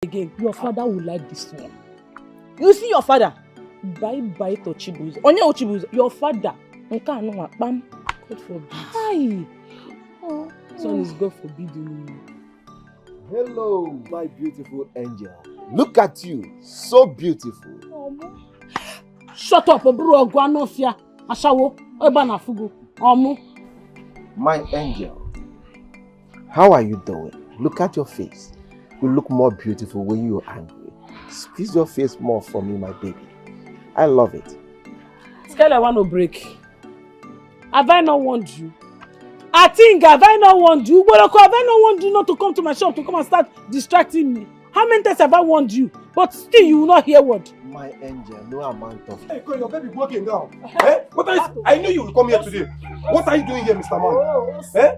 again. Your father will like this one. You see your father? Bye to Chibuzo. Onye Chibuzo. Your father. Bam. God forbid. Hi. Oh. Son is God forbidden. Hello, my beautiful angel. Look at you. So beautiful. Shut up, bro. Guanofia. Ashawo. Ebana fugo. My angel. How are you doing? Look at your face. You look more beautiful when you're angry. Squeeze your face more for me, my baby. I love it. Scale I want to break. Have I not warned you? I think have I not warned you? Have I not warned you not to come to my shop to come and start distracting me? How many times have I warned you? But still you will not hear word. My angel, no amount of... Hey, your baby walking down. Eh? What are you... I knew you would come here today. What are you doing here, Mr. Man?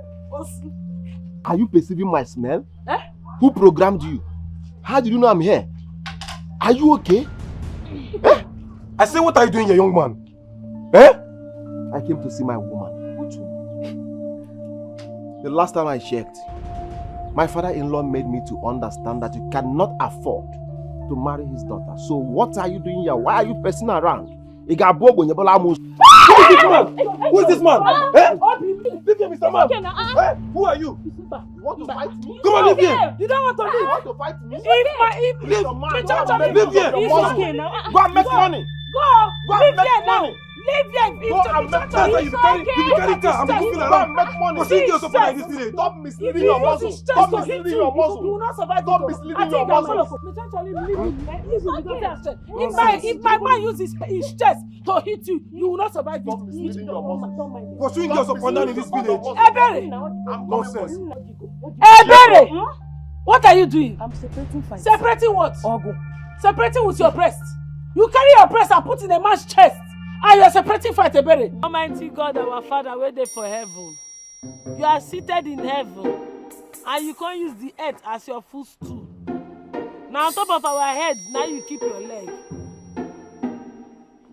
Are you perceiving my smell? Who programmed you? How did you know I'm here? Are you okay? Eh? I say, what are you doing here, young man? Eh? I came to see my woman. The last time I checked, my father-in-law made me to understand that you cannot afford to marry his daughter. So what are you doing here? Why are you pressing around? Who is this man? Who is this man? Eh? Leave here, Mr. Man. Eh? Who are you? You want to fight me? Come on, leave here. You don't want to leave. You want to fight me? Leave here. Go and make money. Go and make money. Leave here. Go and make money. You carry car. I'm moving around. Make money. Proceed yourself in this village. Stop misleading your muscle. Stop misleading your muscle. You will not survive. Stop misleading your muscle. If my man uses his chest to hit you, you will not survive. Stop misleading your muscle. Pursuing yourself up and down in this village. Ebele! Nonsense. Ebele! What are you doing? I'm separating fights. Separating what? Ogo. Separating with your breast. You carry your breast and put in a man's chest. And you are separating fight, Ebele. Almighty God, our Father, waiting for heaven. You are seated in heaven. And you can't use the earth as your footstool. Now on top of our heads, now you keep your leg.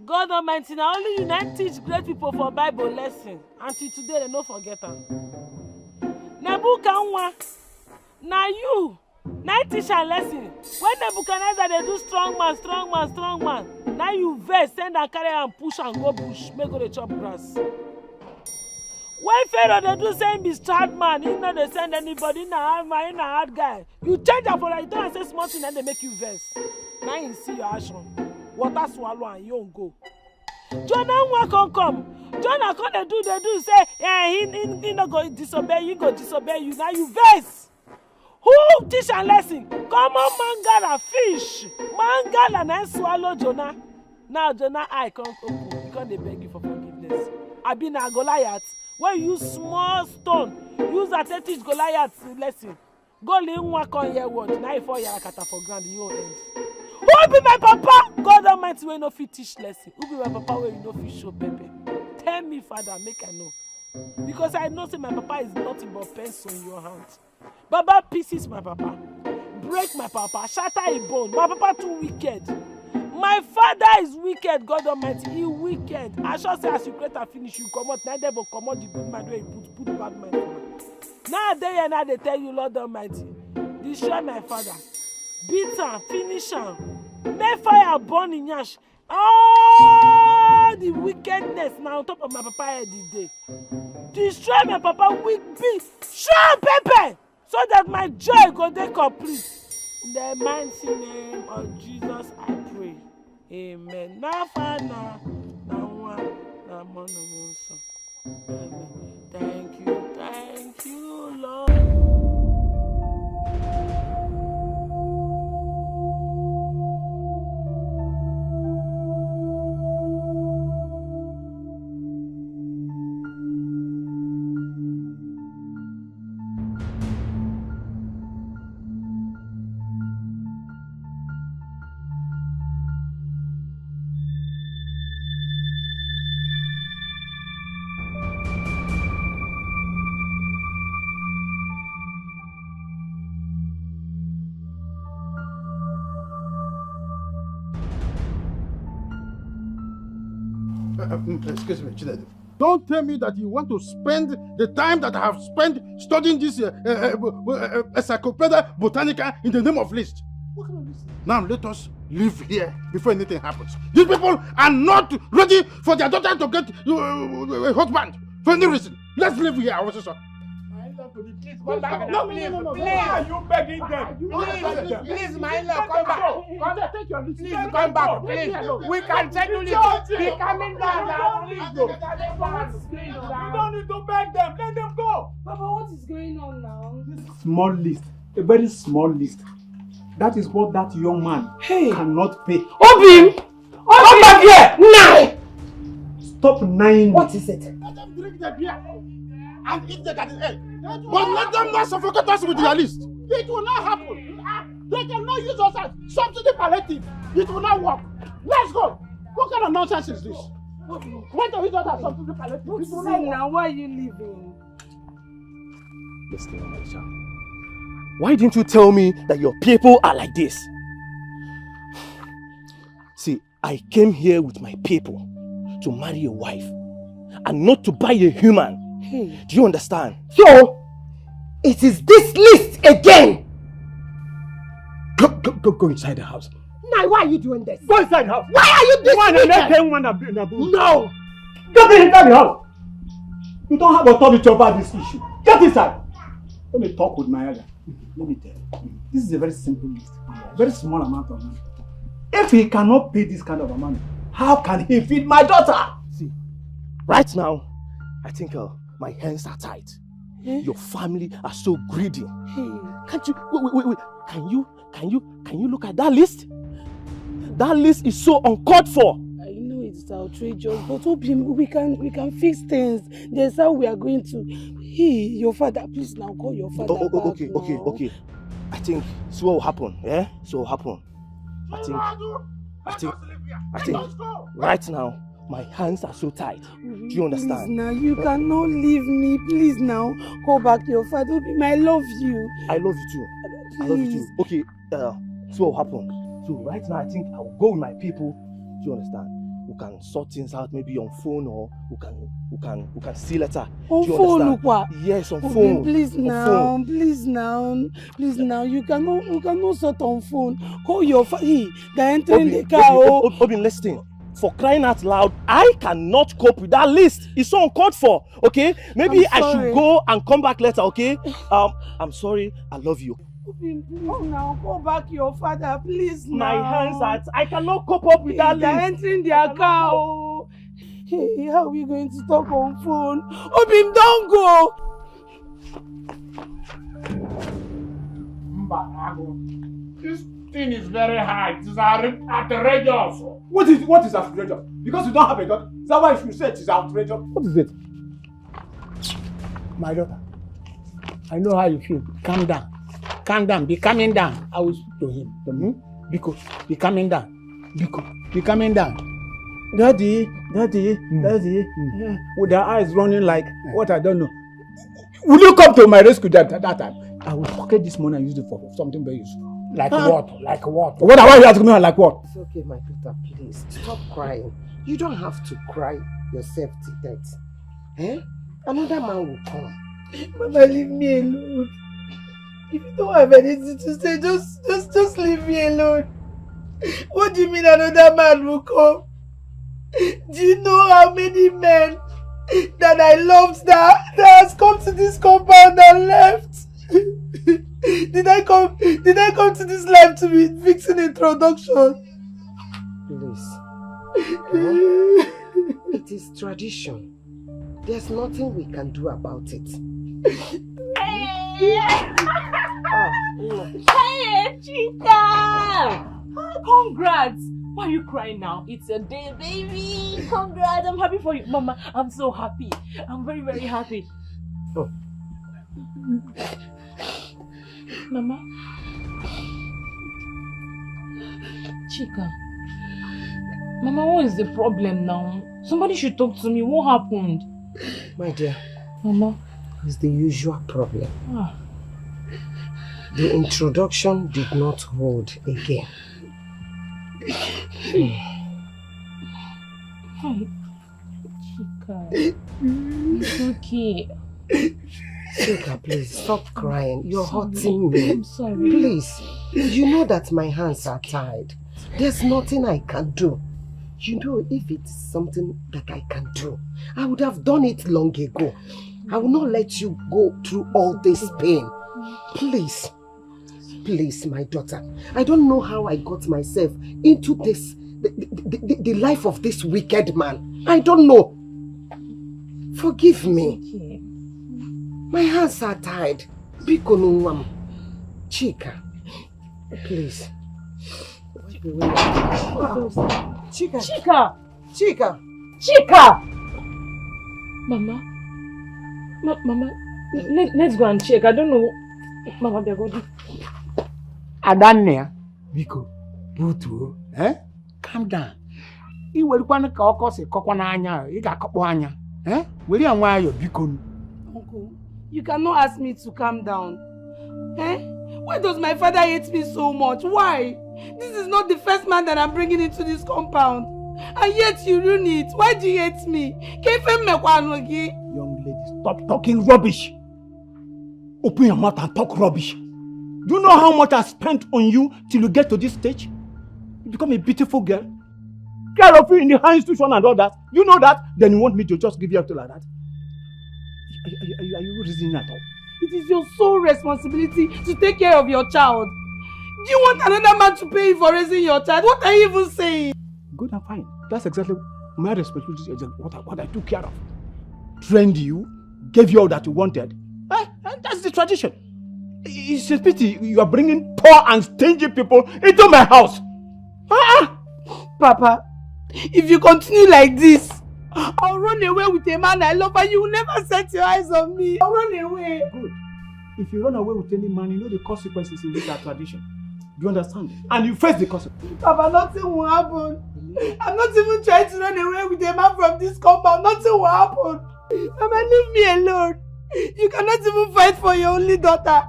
God Almighty, now only you not teach great people for Bible lesson. Until today, they don't forget them. Nebuchadnezzar, now you, now teach a lesson. When Nebuchadnezzar, they do strong man. Now you vex, send and carry and push and go bush, make go the chop grass. When Pharaoh they do same be start man, he know they send anybody in a hard guy. You change that for like don't say small thing and they make you vex. Now you see your action. Water swallow and you don't go. Jonah come. Jonah come they do say he no go disobey you, now you vex. Who teach a lesson? Come on, Mangala fish. Mangala and swallow Jonah. Now Jonah eye can't open because they beg you for forgiveness. I been a Goliath. When you use small stone, use that to teach Goliath lesson. Go lean one on your word. Now if you yarakata for ground, you end. Who be my papa? God Almighty will no fit teach lesson. Who be my papa will you no fit show Pepe? Tell me, Father, make I know. Because I know say my papa is nothing but pencil in your hand. Baba pieces my papa. Break my papa. Shatter a bone. My papa too wicked. My father is wicked, God Almighty. He wicked. I shall say as you create and finish, you come out. Neither but come out the good man where you put bad man. Now they tell you, Lord Almighty, destroy my father. Beat him, finish him. Make fire burn in yash. All the wickedness now on top of my papa head this day. Destroy my papa with beat. Show Pepe so that my joy go dey complete. In the mighty name of Jesus, I pray. Amen. Now, Father, now one, now one, Amen. Thank you, Lord. Excuse me, Chinedu. Don't tell me that you want to spend the time that I have spent studying this Encyclopedia Botanica in the name of list. Now let us live here before anything happens. These people are not ready for their daughter to get a husband for any reason. Let's live here, our sister. Please come back. No. Why are you begging them? Please, my love, come back. Please come back. Please, we can settle it. Be coming down now. Please go. You don't need to beg them. Let them go. Papa, what is going on now? Small list, a very small list. That is what that young man cannot pay. Obim! Come back here! Now! Stop lying. What is it? Let them drink the beer and eat the garden egg. But let them not suffocate us with their list. It will not happen. They cannot use us as subsidy palliative. It will not work. Let's go. What kind of nonsense is this? Why don't we use us as subsidy palliative? It will not work. Now, why are you leaving? Listen, my child. Why didn't you tell me that your people are like this? See, I came here with my people to marry a wife and not to buy a human. Do you understand? So, it is this list again. Go inside the house. Now, why are you doing this? Go inside the house. Why are you doing this? No! Get inside the house! You don't have authority over this issue. Get inside! Let me talk with my elder. Let me tell you. This is a very simple list. Very small amount of money. If he cannot pay this kind of money, how can he feed my daughter? See, right now, I think my hands are tied. Your family are so greedy. Can't you wait. Can you look at that list? That list is so uncalled for. I know it's outrageous, but we can fix things. There's how we are going to. Hey, your father, please now call your father. Okay. I think so what will happen. Yeah? So what will happen. I think right now my hands are so tight. Do you understand? Please now, you cannot leave me. Please now, call back your father. I love you. I love you too. Please. I love you too. Okay, so what will happen? So right now I think I will go with my people. Do you understand? We can sort things out maybe on phone, or we can see later. On Do you phone, understand? Yes, on phone. Please now. You cannot sort on phone. Call your father. They're entering the car. Obin, listen. For crying out loud, I cannot cope with that list. It's so uncalled for. Okay, maybe I should go and come back later. Okay, I'm sorry. I love you. Please now, call back your father, please now. My hands are... I cannot cope up with that list. They're entering their car. Hey, how are we going to talk on phone? Obim, don't go. This thing is very high. It is outrageous. What is outrageous? Because you don't have a daughter. Is that why you say it is outrageous? What is it? My daughter, I know how you feel. Calm down. Calm down. Be coming down. I will speak to him. Because be coming down. Because be coming down. Daddy. With their eyes running like what I don't know. Will you come to my rescue that time? I will pocket this money and use it for something very useful. Like what? Like what? What are you asking me? Like what? It's okay, my daughter. Please stop crying. You don't have to cry yourself to death. Another man will come. Mama, leave me alone. If you don't have anything to say, just leave me alone. What do you mean another man will come? Do you know how many men that I loved that has come to this compound and left? Did I come to this life to be fixing introduction? Please. It is tradition. There's nothing we can do about it. Hey, Chica! Congrats! Why are you crying now? It's your day, baby! Congrats! I'm happy for you. Mama, I'm so happy. I'm very, very happy. Oh. Mama? Chica. Mama, what is the problem now? Somebody should talk to me. What happened? My dear. Mama? It's the usual problem. The introduction did not hold again. Chica, it's okay. Chika, please stop crying. You're hurting me. I'm sorry. Please, you know that my hands are tied. There's nothing I can do. You know, if it's something that I can do, I would have done it long ago. I will not let you go through all this pain. Please, please, my daughter. I don't know how I got myself into this, the life of this wicked man. I don't know. Forgive me. My hands are tied. Biko Chika, please. Chika. Chika! Chika! Chika! Mama. Mama, let's go and check. I don't know. Mama, they're going to... Adania, Biko, Butu, calm down. You will want to call us a coconanya. You got cocoanya. Will you and why you're Biko? Uncle, you cannot ask me to calm down. Why does my father hate me so much? Why? This is not the first man that I'm bringing into this compound. And yet you ruin it. Why do you hate me? Young lady, stop talking rubbish. Open your mouth and talk rubbish. Do you know how much I spent on you till you get to this stage? You become a beautiful girl. Care of you in the high institution and all that. You know that? Then you want me to just give you up to like that? Are you reasoning at all? It is your sole responsibility to take care of your child. Do you want another man to pay you for raising your child? What are you even saying? Good and fine. That's exactly my responsibility. What I took care of. Trained you, gave you all that you wanted. And that's the tradition. It's a pity you are bringing poor and stingy people into my house. Papa, if you continue like this, I'll run away with a man I love and you will never set your eyes on me. I'll run away. Good. If you run away with any man, you know the consequences in this tradition. Do you understand? And you face the consequences. Papa, nothing will happen. I'm not even trying to run away with a man from this compound. Nothing will happen. Mama, leave me alone. You cannot even fight for your only daughter.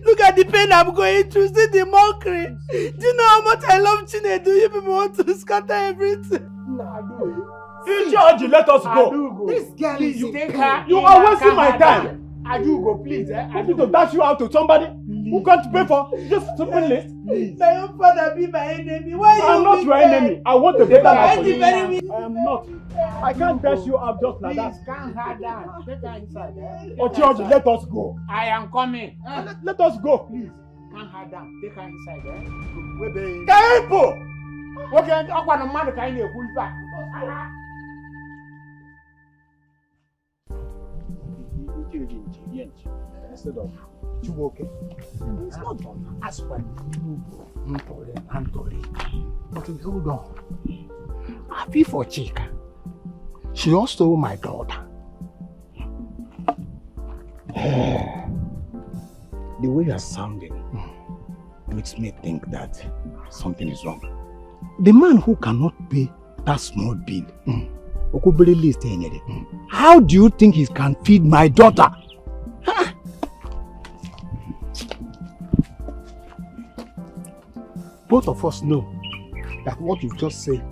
Look at the pain I'm going through. See the mockery. Do you know how much I love Chinedu? You people want to scatter everything. George, let us go. This girl is you are wasting my time. Adugo, please. I need to dash you out to somebody who can't pay for this simple list. My own father be my enemy. Why you? I'm not your enemy. I want a better life for you. I am not. I can't dash you out just like that. Please, calm her down. Take her inside. George, let us go. I am coming. Let us go. Please, calm her down. Take her inside. Careful! Okay, I'm going to man kind of pull back. Instead of Chuboke. It's not done. As well. But hold on. Happy for Chika. She also my daughter. The way you're sounding makes me think that something is wrong. The man who cannot pay that small bill, how do you think he can feed my daughter? Both of us know that what you just said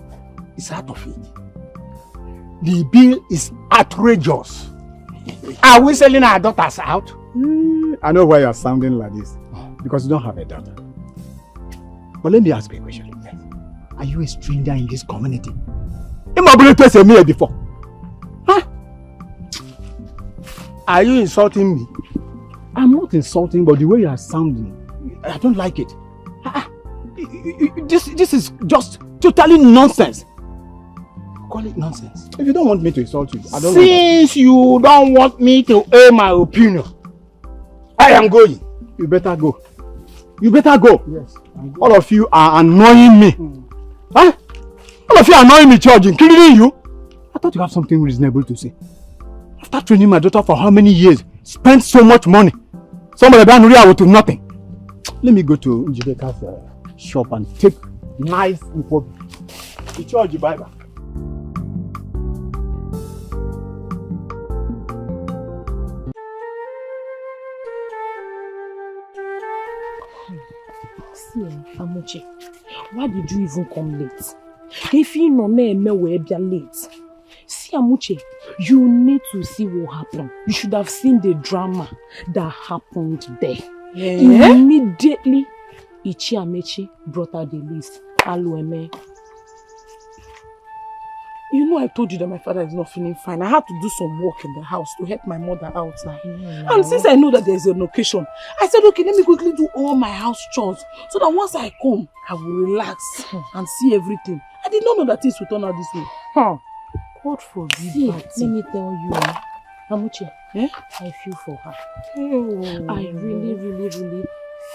is out of it. The bill is outrageous. Are we selling our daughters out? I know why you're sounding like this. Because you don't have a daughter. But let me ask you a question. Are you a stranger in this community? Immobility me before. Huh? Are you insulting me? I'm not insulting, but the way you are sounding, I don't like it. This is just totally nonsense. Call it nonsense. If you don't want me to insult you, I don't. Since you don't want me to air my opinion, I am going. You better go. You better go. Yes. All of you are annoying me. Huh? All of you are annoying me, George, including you. I thought you have something reasonable to say. After training my daughter for how many years, spent so much money, somebody done real to nothing. Let me go to Njibeka's shop and take nice info. George, bye bye. See, Amuche, why did you even come late? If you know me, we be late. See, See, Amuche, you need to see what happened. You should have seen the drama that happened there. Yeah. Immediately, Ichi Amechi brought out the list. Alueme. You know I told you that my father is not feeling fine. I had to do some work in the house to help my mother out now. And since I know that there's an occasion, I said, okay, let me quickly do all my house chores so that once I come, I will relax and see everything. I did not know that things would turn out this way. God forbid. See, let me tell you, Amuche, I feel for her. I really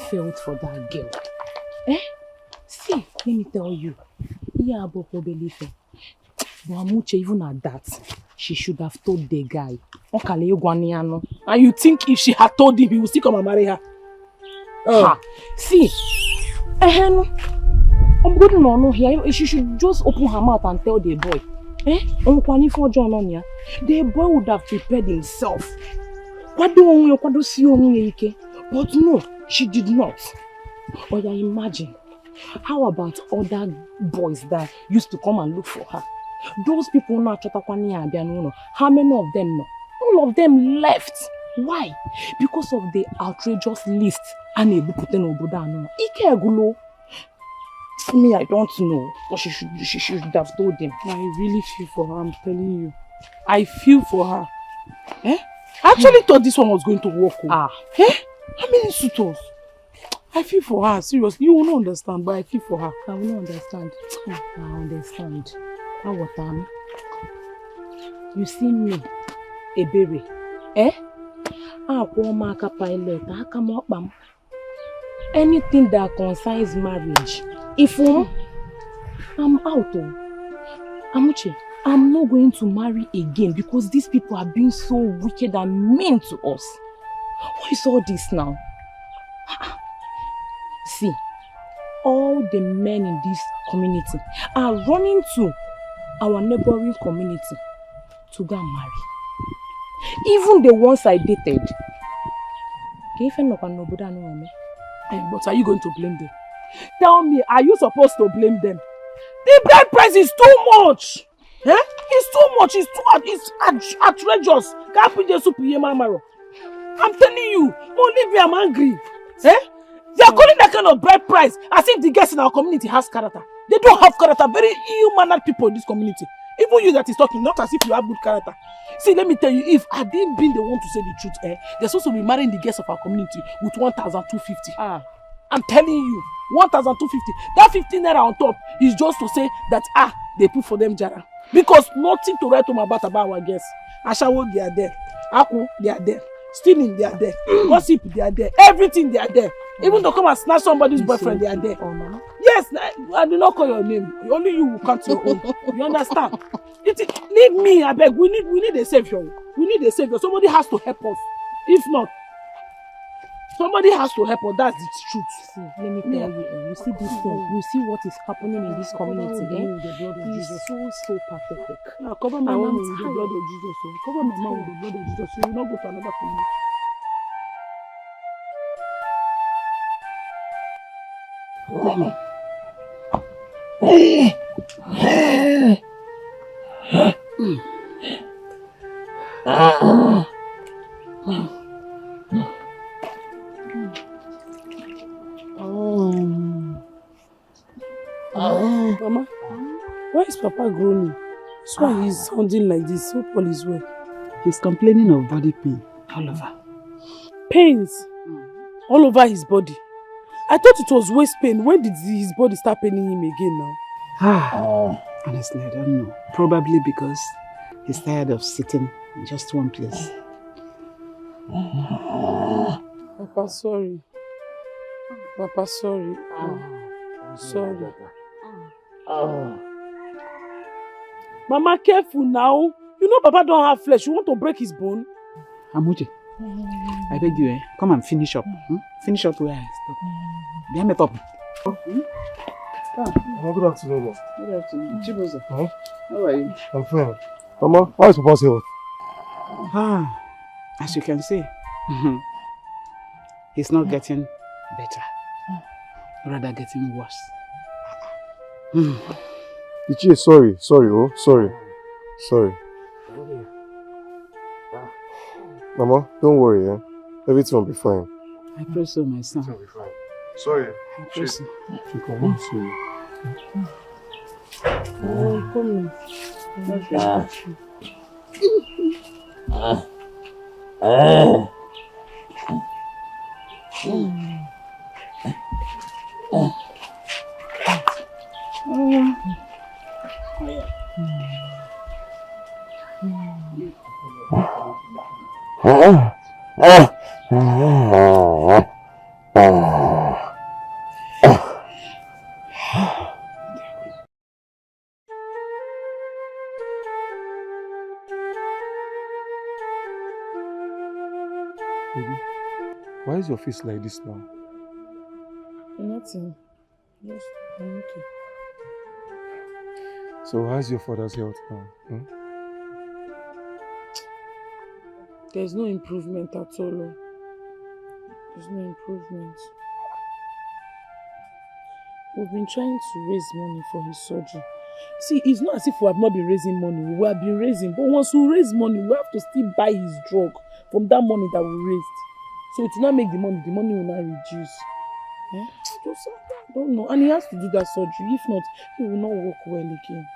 felt for that girl. See, let me tell you, but Amuche, even at that, she should have told the guy. And you think if she had told him, he would still come and marry her? See, I'm good no here. She should just open her mouth and tell the boy. The boy would have prepared himself. But no, she did not. Or imagine, how about other boys that used to come and look for her? Those people now, how many of them know? All of them left. Why? Because of the outrageous list. Me, I don't know. But she should have told them. I really feel for her, I'm telling you. I feel for her. I actually thought this one was going to work. How many suitors? I feel for her, seriously. You will not understand, but I feel for her. I will not understand. I understand. You see me, Ebere. Anything that concerns marriage, if I'm out, Amuche, I'm not going to marry again because these people are being so wicked and mean to us. What is all this now? See, all the men in this community are running to our neighboring community to go and marry. Even the ones I dated. But are you going to blame them? Tell me, are you supposed to blame them? The bride price is too much. It's too much. It's outrageous. I'm telling you, only me, I'm angry. They are calling that kind of bride price as if the guests in our community has character. They don't have character. Very ill-mannered people in this community. Even you that is talking, not as if you have good character. See, let me tell you, if I didn't been the one to say the truth, they're supposed to be marrying the guests of our community with 1,250. I'm telling you, 1,250. That 15 naira on top is just to say that, they put for them jara. Because nothing to write home about our guests. Ashawo, they are there. Aku, they are there. Stealing, they are there. Gossip, they are there. Everything, they are there. Even to come and snatch somebody's boyfriend, they are there. Yes, I do not call your name. Only you will count your own. You understand? Leave me, I beg. We need a savior. We need a savior. Somebody has to help us. If not, somebody has to help us. That's the truth. See, let me tell you, you see this thing. You see what is happening in this community. It's so pathetic. Cover my mom with the blood of Jesus. Cover my mom with the blood of Jesus. You will not go to another community. Mama, why is Papa groaning? That's why he's sounding like this. Hope all is well. He's complaining of body pain all over. Pains? All over his body? I thought it was waist pain. When did his body start paining him again now? Honestly, I don't know. Probably because he's tired of sitting in just one place. Papa, sorry. Papa, sorry. Sorry. Mama, careful now. You know Papa don't have flesh. You want to break his bone? Amuche, I beg you, come and finish up. Finish up where I stop. Behind me top. Good afternoon, Mom. Good afternoon. Chibuzo. How are you? I'm fine. Mama, how is Papa's health? As you can see, he's not getting better. Rather getting worse. Ichie, sorry. Mama, don't worry, eh? Everything will be fine. I pray so, my son. Everything will be fine. Sorry. I pray so. She come on, sorry. Oh, come Baby, why is your face like this now? Nothing. Just, I'm okay. So how's your father's health now? Hmm? There's no improvement at all. Oh. There's no improvement. We've been trying to raise money for his surgery. See, it's not as if we have not been raising money. We have been raising, but once we raise money, we have to still buy his drug from that money that we raised. So it will not make the money will not reduce. Eh? I don't know. And he has to do that surgery. If not, he will not work well again.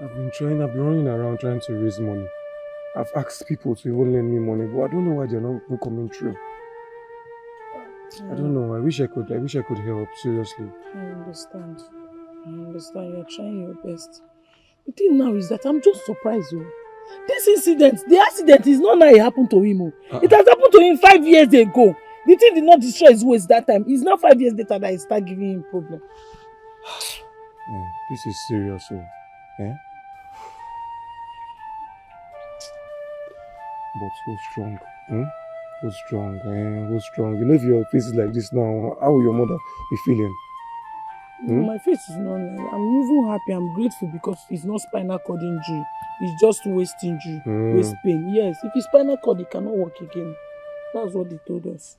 I've been running around trying to raise money. I've asked people to even lend me money, but I don't know why they're not coming through. I don't know. I wish I could help, seriously. I understand. You're trying your best. The thing now is that I'm just surprised. Oh. The accident is not now it happened to him. Oh. It has happened to him 5 years ago. The thing did not destroy his waist that time. It's now 5 years later that it started giving him problem. Yeah, this is serious. Oh. Eh? But so strong. Hmm? So strong. So strong. You know, if your face is like this now, how will your mother be feeling? Hmm? My face is not like, I'm even happy. I'm grateful because it's not spinal cord injury. It's just waist injury, waist pain. Yes, if it's spinal cord, it cannot work again. That's what they told us.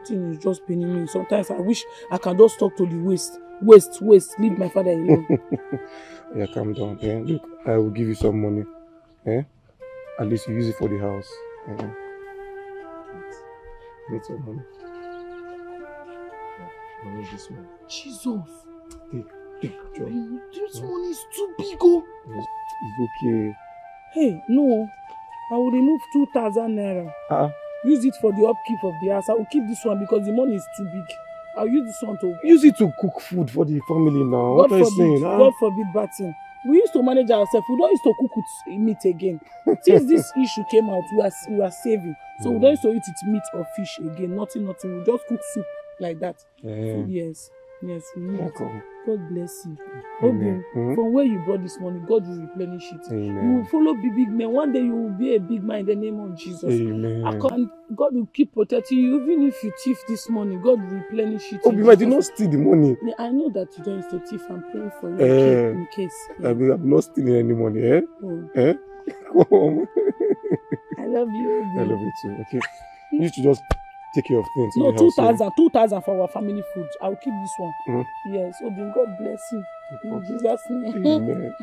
The thing is just paining me. Sometimes I wish I can just talk to the waist. Leave my father alone. Yeah, calm down. Yeah, look, I will give you some money. Yeah? At least you use it for the house. Yeah. Need some money. Money this one. Jesus. Take job. This money is too big, oh. It's okay. Hey, no. I will remove 2,000 naira. Use it for the upkeep of the house. I will keep this one because the money is too big. I'll use this one to... Use it to cook food for the family now. What are you saying? God forbid bad thing. We used to manage ourselves. We don't used to cook with meat again. Since this issue came out, we are saving. So we don't used to eat with meat or fish again. Nothing. We just cook soup like that. So yes. God bless you. From where you brought this money, God will replenish it. Amen. You will follow big men. One day you will be a big man in the name of Jesus. Amen. And God will keep protecting you. Even if you thief this money, God will replenish it. But I did not steal the money. I know that you don't used to thief. I'm praying for you in case. Yeah. I'm not stealing any money, eh? Eh? I love you. I love you too. Okay. You should just take care of things. No, 2,000 for our family food. I'll keep this one. Yes, Obin, God bless you. In Jesus' name. Amen.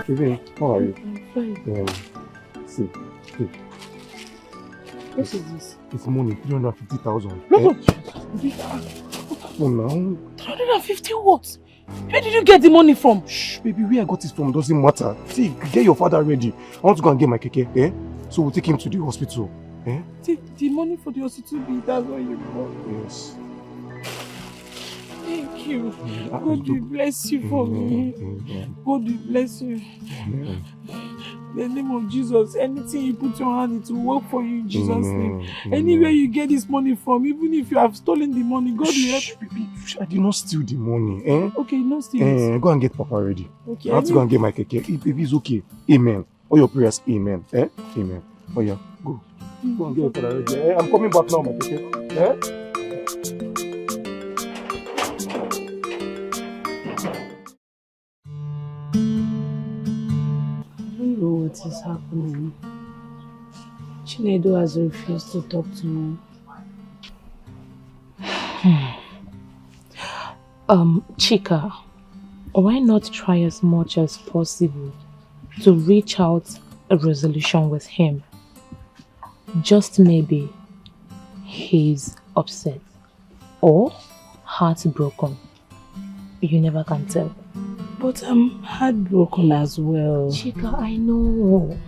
Baby, how are you? I'm fine. See. What is this? It's money, 350,000. No. Oh, now. 350 what? Where did you get the money from? Shh, baby, where I got it from doesn't matter. See, get your father ready. I want to go and get my keke, eh? So we'll take him to the hospital, eh? The money for the hospital bill, that's what you got. Yes. Thank you. God will bless you for me. God will bless you. In the name of Jesus, anything you put your hand, it will work for you in Jesus' name. Anywhere you get this money from, even if you have stolen the money, God will help. Baby, I did not steal the money, eh? Okay, no steal. Go and get Papa ready. Okay. I have to go and get my keke. Baby, it's okay. Amen. All your prayers, amen. Eh? Amen. Oh yeah, go. Go and get your father ready. Eh? I'm coming back now, my keke. Eh? What is happening? Chinedu has refused to talk to me. Chika, why not try as much as possible to reach out a resolution with him? Just maybe he's upset or heartbroken. You never can tell. But I'm heartbroken as well. Chika, I know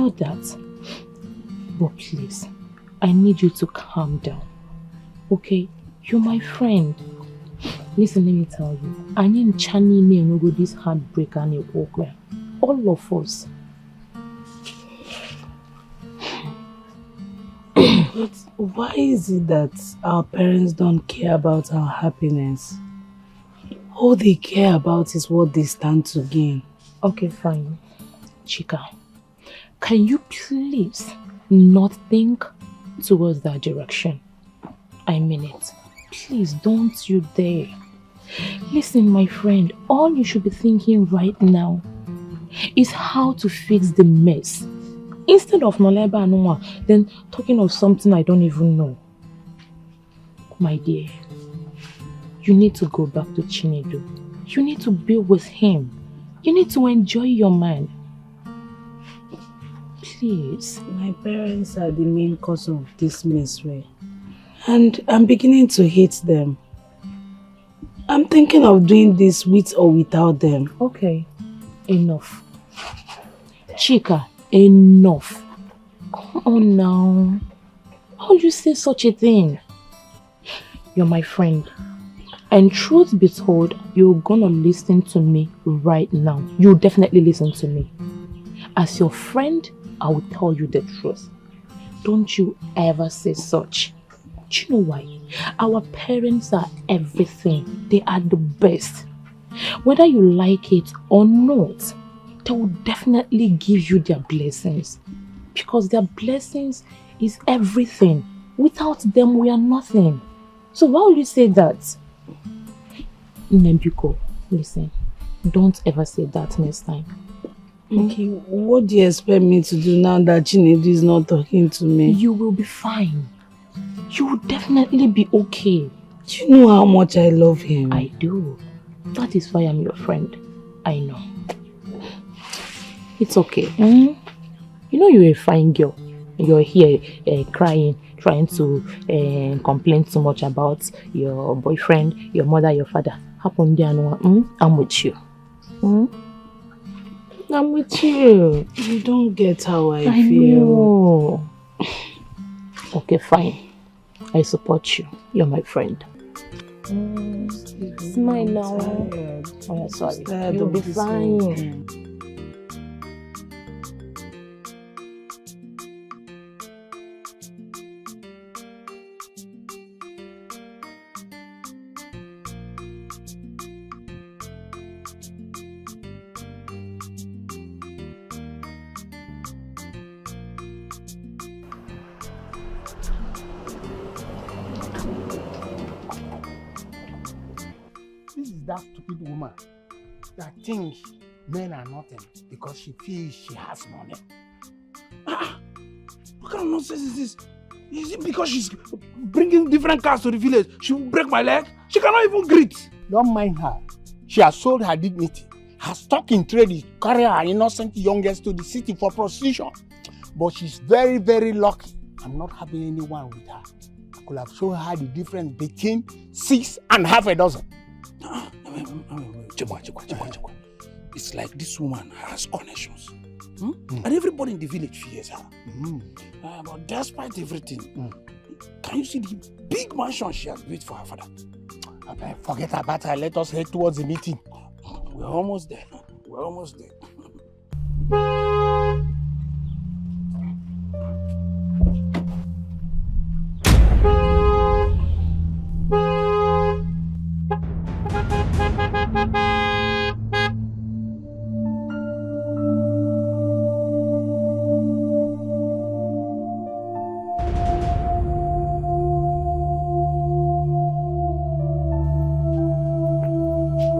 that. But please, I need you to calm down. Okay? You're my friend. Listen, let me tell you. I need Chani me and go this heartbreak and a walk. All of us. But why is it that our parents don't care about our happiness? All they care about is what they stand to gain. Okay, fine. Chika, can you please not think towards that direction? I mean it. Please don't you dare. Listen, my friend, all you should be thinking right now is how to fix the mess. Instead of Noleba Anua, then talking of something I don't even know. My dear, you need to go back to Chinedu. You need to be with him. You need to enjoy your man. Please. My parents are the main cause of this mess, Ray. And I'm beginning to hate them. I'm thinking of doing this with or without them. Okay, enough. Chika, enough. Come on now. How would you say such a thing? You're my friend. And truth be told, you're gonna listen to me right now. You'll definitely listen to me. As your friend, I will tell you the truth. Don't you ever say such. Do you know why? Our parents are everything. They are the best. Whether you like it or not, they will definitely give you their blessings. Because their blessings is everything. Without them, we are nothing. So why will you say that? Nembuko, listen. Don't ever say that next time. Okay, what do you expect me to do now that Chinedu is not talking to me? You will be fine. You will definitely be okay. Do you know how much I love him? I do. That is why I'm your friend. I know. It's okay. You know you're a fine girl. You're here crying, trying to complain too much about your boyfriend, your mother, your father. I'm with you. I'm with you. You don't get how I feel. Know. Okay, fine. I support you. You're my friend. Smile now. Oh, yeah, sorry. You'll be fine. That stupid woman that thinks men are nothing because she feels she has money. What kind of nonsense is this? Is it because she's bringing different cars to the village? She will break my leg? She cannot even greet. Don't mind her. She has sold her dignity. Her stock in trade is carry her innocent youngest to the city for prostitution. But she's very, very lucky. I'm not having anyone with her. I could have shown her the difference between 6 and half a dozen. Chikwa. It's like this woman has connections. And everybody in the village fears her. But despite everything, can you see the big mansion she has built for her father? Forget about her. Let us head towards the meeting. We're almost there.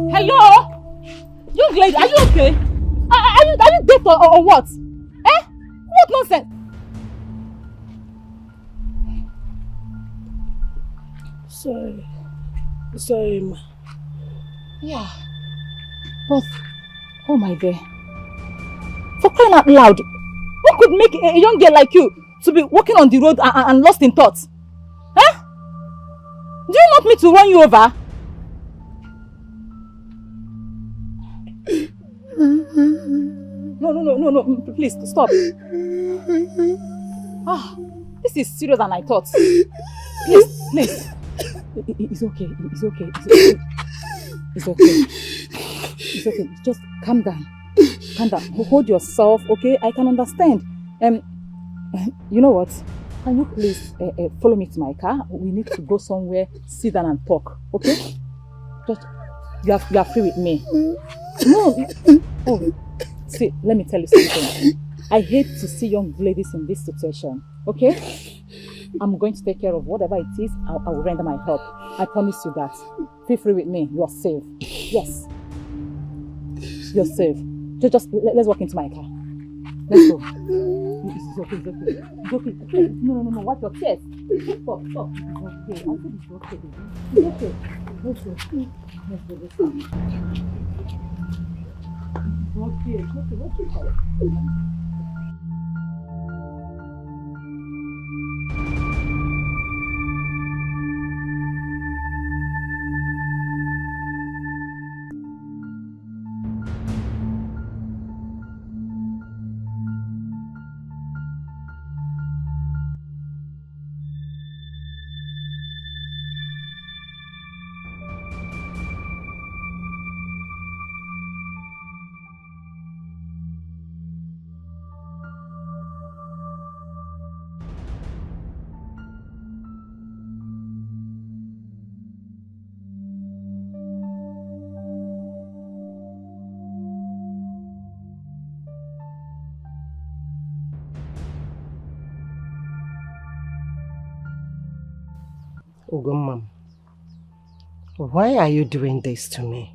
Hello? Young lady, are you okay? Are you dead or what? Eh? What nonsense? Sorry, ma. Yeah. But, oh my dear. For crying out loud, what could make a young girl like you to be walking on the road and lost in thoughts? Huh? Do you want me to run you over? No, please stop. This is serious than I thought. Please. It's okay. Just calm down. Hold yourself, okay? I can understand. You know what? Can you please follow me to my car? We need to go somewhere, sit down and talk, okay? Just you are free with me. No. Oh, see, let me tell you something. I hate to see young ladies in this situation, okay? I'm going to take care of whatever it is. I will render my help. I promise you that. Feel free with me. You're safe. Yes. You're safe. Just let's walk into my car. Let's go. It's okay. No. Wipe your chest. Stop. It's okay. I said it's okay. Let's go. Okay. Ugomma, why are you doing this to me?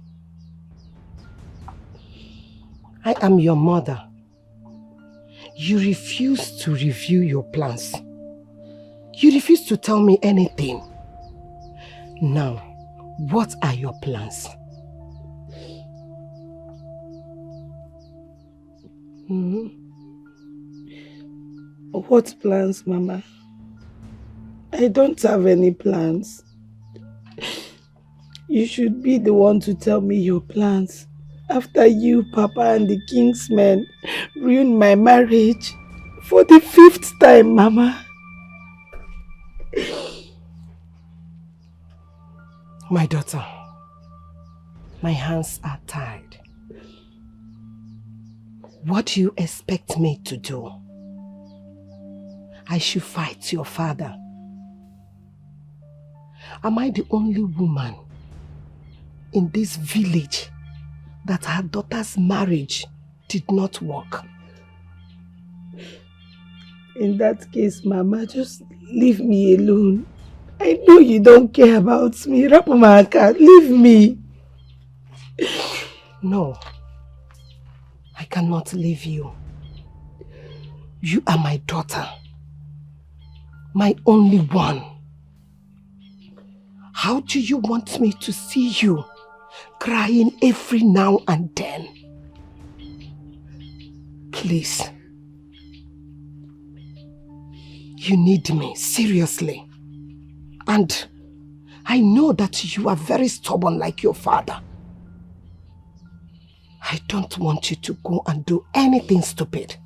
I am your mother. You refuse to review your plans. You refuse to tell me anything. Now, what are your plans? What plans, Mama? I don't have any plans. You should be the one to tell me your plans. After you, Papa, and the king's men ruined my marriage for the 5th time, Mama. My daughter, my hands are tied. What do you expect me to do? I should fight your father. Am I the only woman in this village that her daughter's marriage did not work? In that case, Mama, just leave me alone. I know you don't care about me. Rapumaka, leave me. No, I cannot leave you. You are my daughter, my only one. How do you want me to see you crying every now and then? Please. You need me, seriously. And I know that you are very stubborn like your father. I don't want you to go and do anything stupid.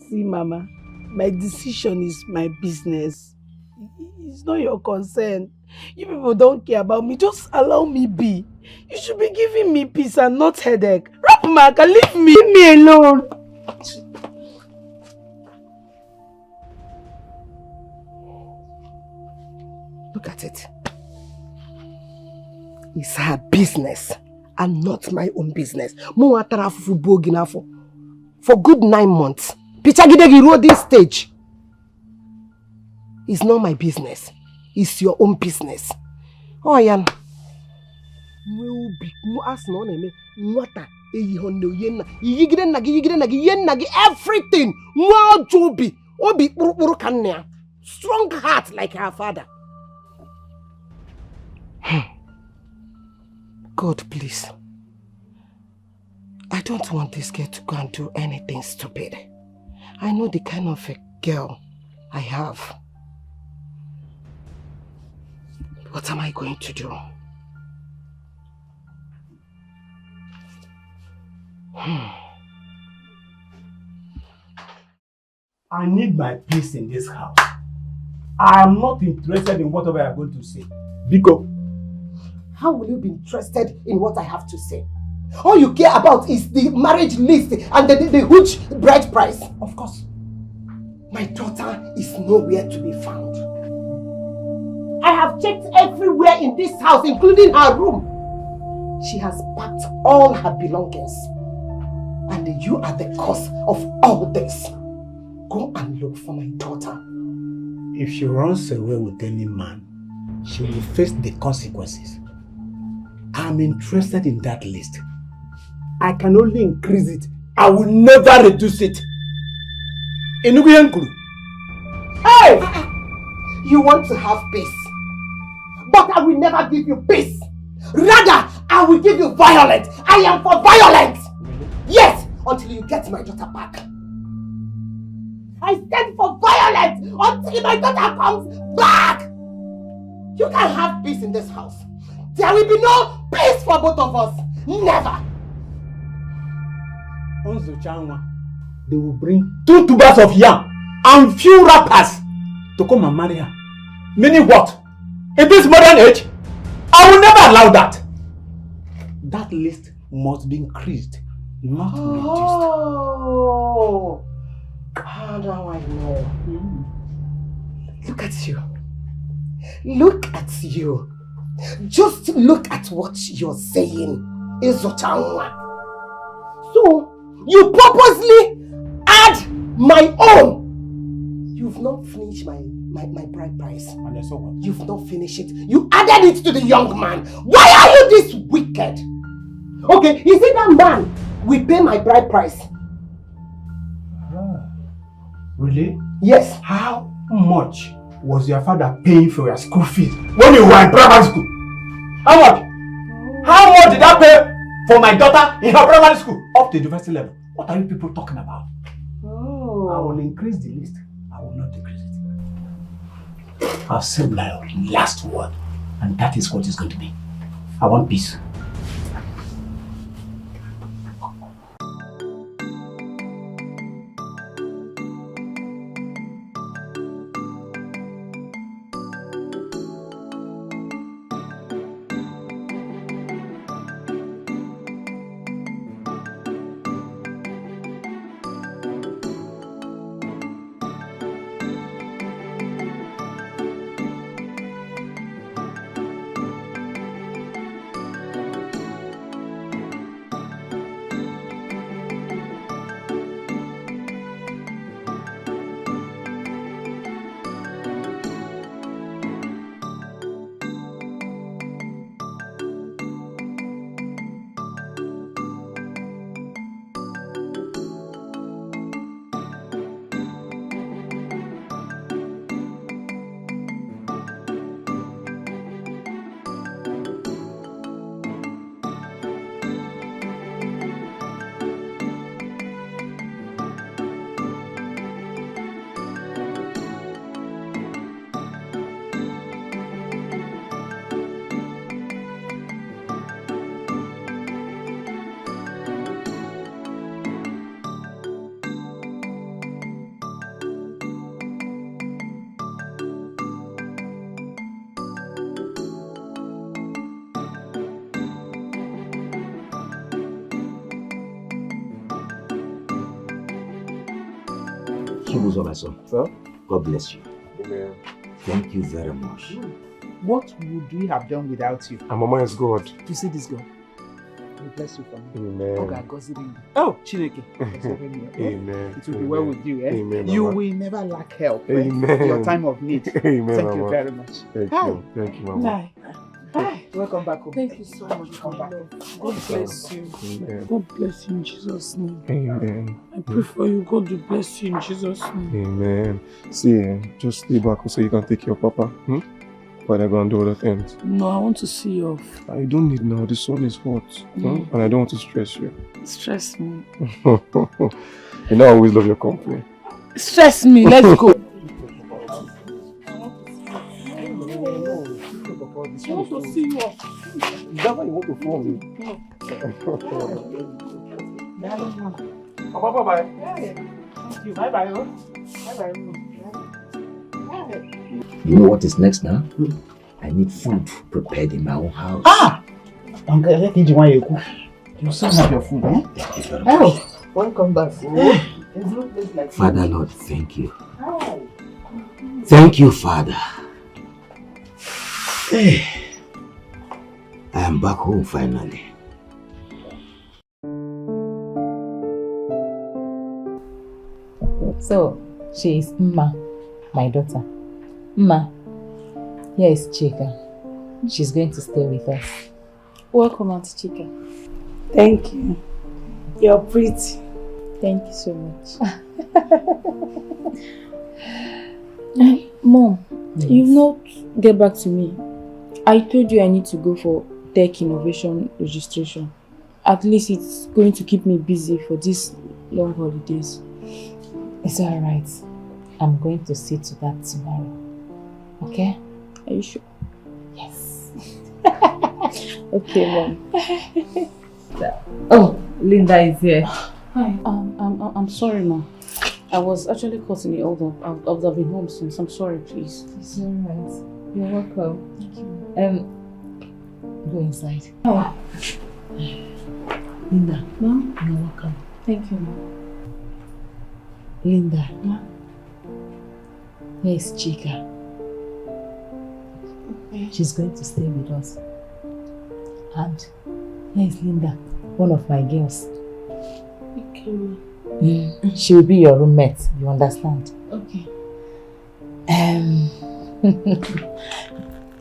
See, Mama, my decision is my business. It's not your concern. You people don't care about me. Just allow me be. You should be giving me peace and not headache. Rapmaka, leave me alone. Look at it. It's her business and not my own business. For good 9 months. Pichagidegi rode this stage. It's not my business. It's your own business. Oh, Yan. Everything. Strong heart like her father. God, please. I don't want this girl to go and do anything stupid. I know the kind of a girl I have. What am I going to do? I need my peace in this house. I am not interested in whatever you are going to say. Biko. How will you be interested in what I have to say? All you care about is the marriage list and the huge bride price. Of course. My daughter is nowhere to be found. I have checked everywhere in this house, including her room. She has packed all her belongings. And you are the cause of all this. Go and look for my daughter. If she runs away with any man, she will face the consequences. I'm interested in that list. I can only increase it. I will never reduce it. Hey! You want to have peace. But I will never give you peace. Rather, I will give you violence. I am for violence. Yes, until you get my daughter back. I stand for violence until my daughter comes back. You can't have peace in this house. There will be no peace for both of us. Never. They will bring 2 tubers of yam and few rappers to come and marry her. Meaning what? In this modern age, I will never allow that. That list must be increased, not reduced. Oh, now I know. Look at you. Look at you. Just look at what you're saying. So, you purposely add my own. You've not finished my bride price. And so what? You've not finished it. You added it to the young man. Why are you this wicked? Okay, is it that man will pay my bride price? Really? Yes. How much was your father paying for your school fees when you were in primary school? How much? How much did I pay for my daughter in her primary school up to university level? What are you people talking about? Oh. I will increase the list. I will not decrease it. I've said my last word, and that is what it's going to be. I want peace. Chibuzo, my son. Sir? God bless you. Amen. Thank you very much. What would we have done without you? And Mama is God. You see this girl? We bless you for me. Amen. Okay, Ngozi. Oh, Chineke. Amen. It will be well with you, eh? Amen, you Mama. will never lack help. Amen. Your time of need. Amen, Thank you Mama. very much. Thank Hi. you. Thank you, Mama. Hi. Hi. Welcome back home. Thank you so much. Come back. God bless you. Amen. God bless you in Jesus' name. Amen. I pray for you. God will bless you in Jesus' name. Amen. See, just stay back so you can take care of Papa. While I go and do other things. No, I want to see you off. I don't need now. The sun is hot. And I don't want to stress you. Stress me. You know I always love your company. Stress me. Let's go. I want to see you off. Is that why you want to phone me? Papa, bye-bye. Thank you. Bye-bye. Bye-bye. You know what is next now? I need food prepared in my own house. Uncle, you still have your food, eh? Thank you very much. Oh, welcome back. There's no place like Father, Lord, thank you. Thank you, Father. Hey, I am back home finally. So, she is Mma, my daughter. Mma, here is Chika. She's going to stay with us. Welcome, Auntie Chika. Thank you. You're pretty. Thank you so much. Mom, Yes. you've not get back to me. I told you I need to go for tech innovation registration. At least it's going to keep me busy for these long holidays. It's alright. I'm going to see to that tomorrow. Okay? Are you sure? Yes. Okay, Mom. Oh, Linda is here. Hi. I'm sorry, Mom. I was actually caught in the hold up. I've been home since. I'm sorry, please. It's alright. You're welcome. Thank you. Go inside. Oh. Linda, Mom? you're welcome. Thank you, Mom. Linda, Mom? here is Chika. Okay. She's going to stay with us. And here is Linda, one of my girls. Okay, Mom. She will be your roommate, you understand? Okay.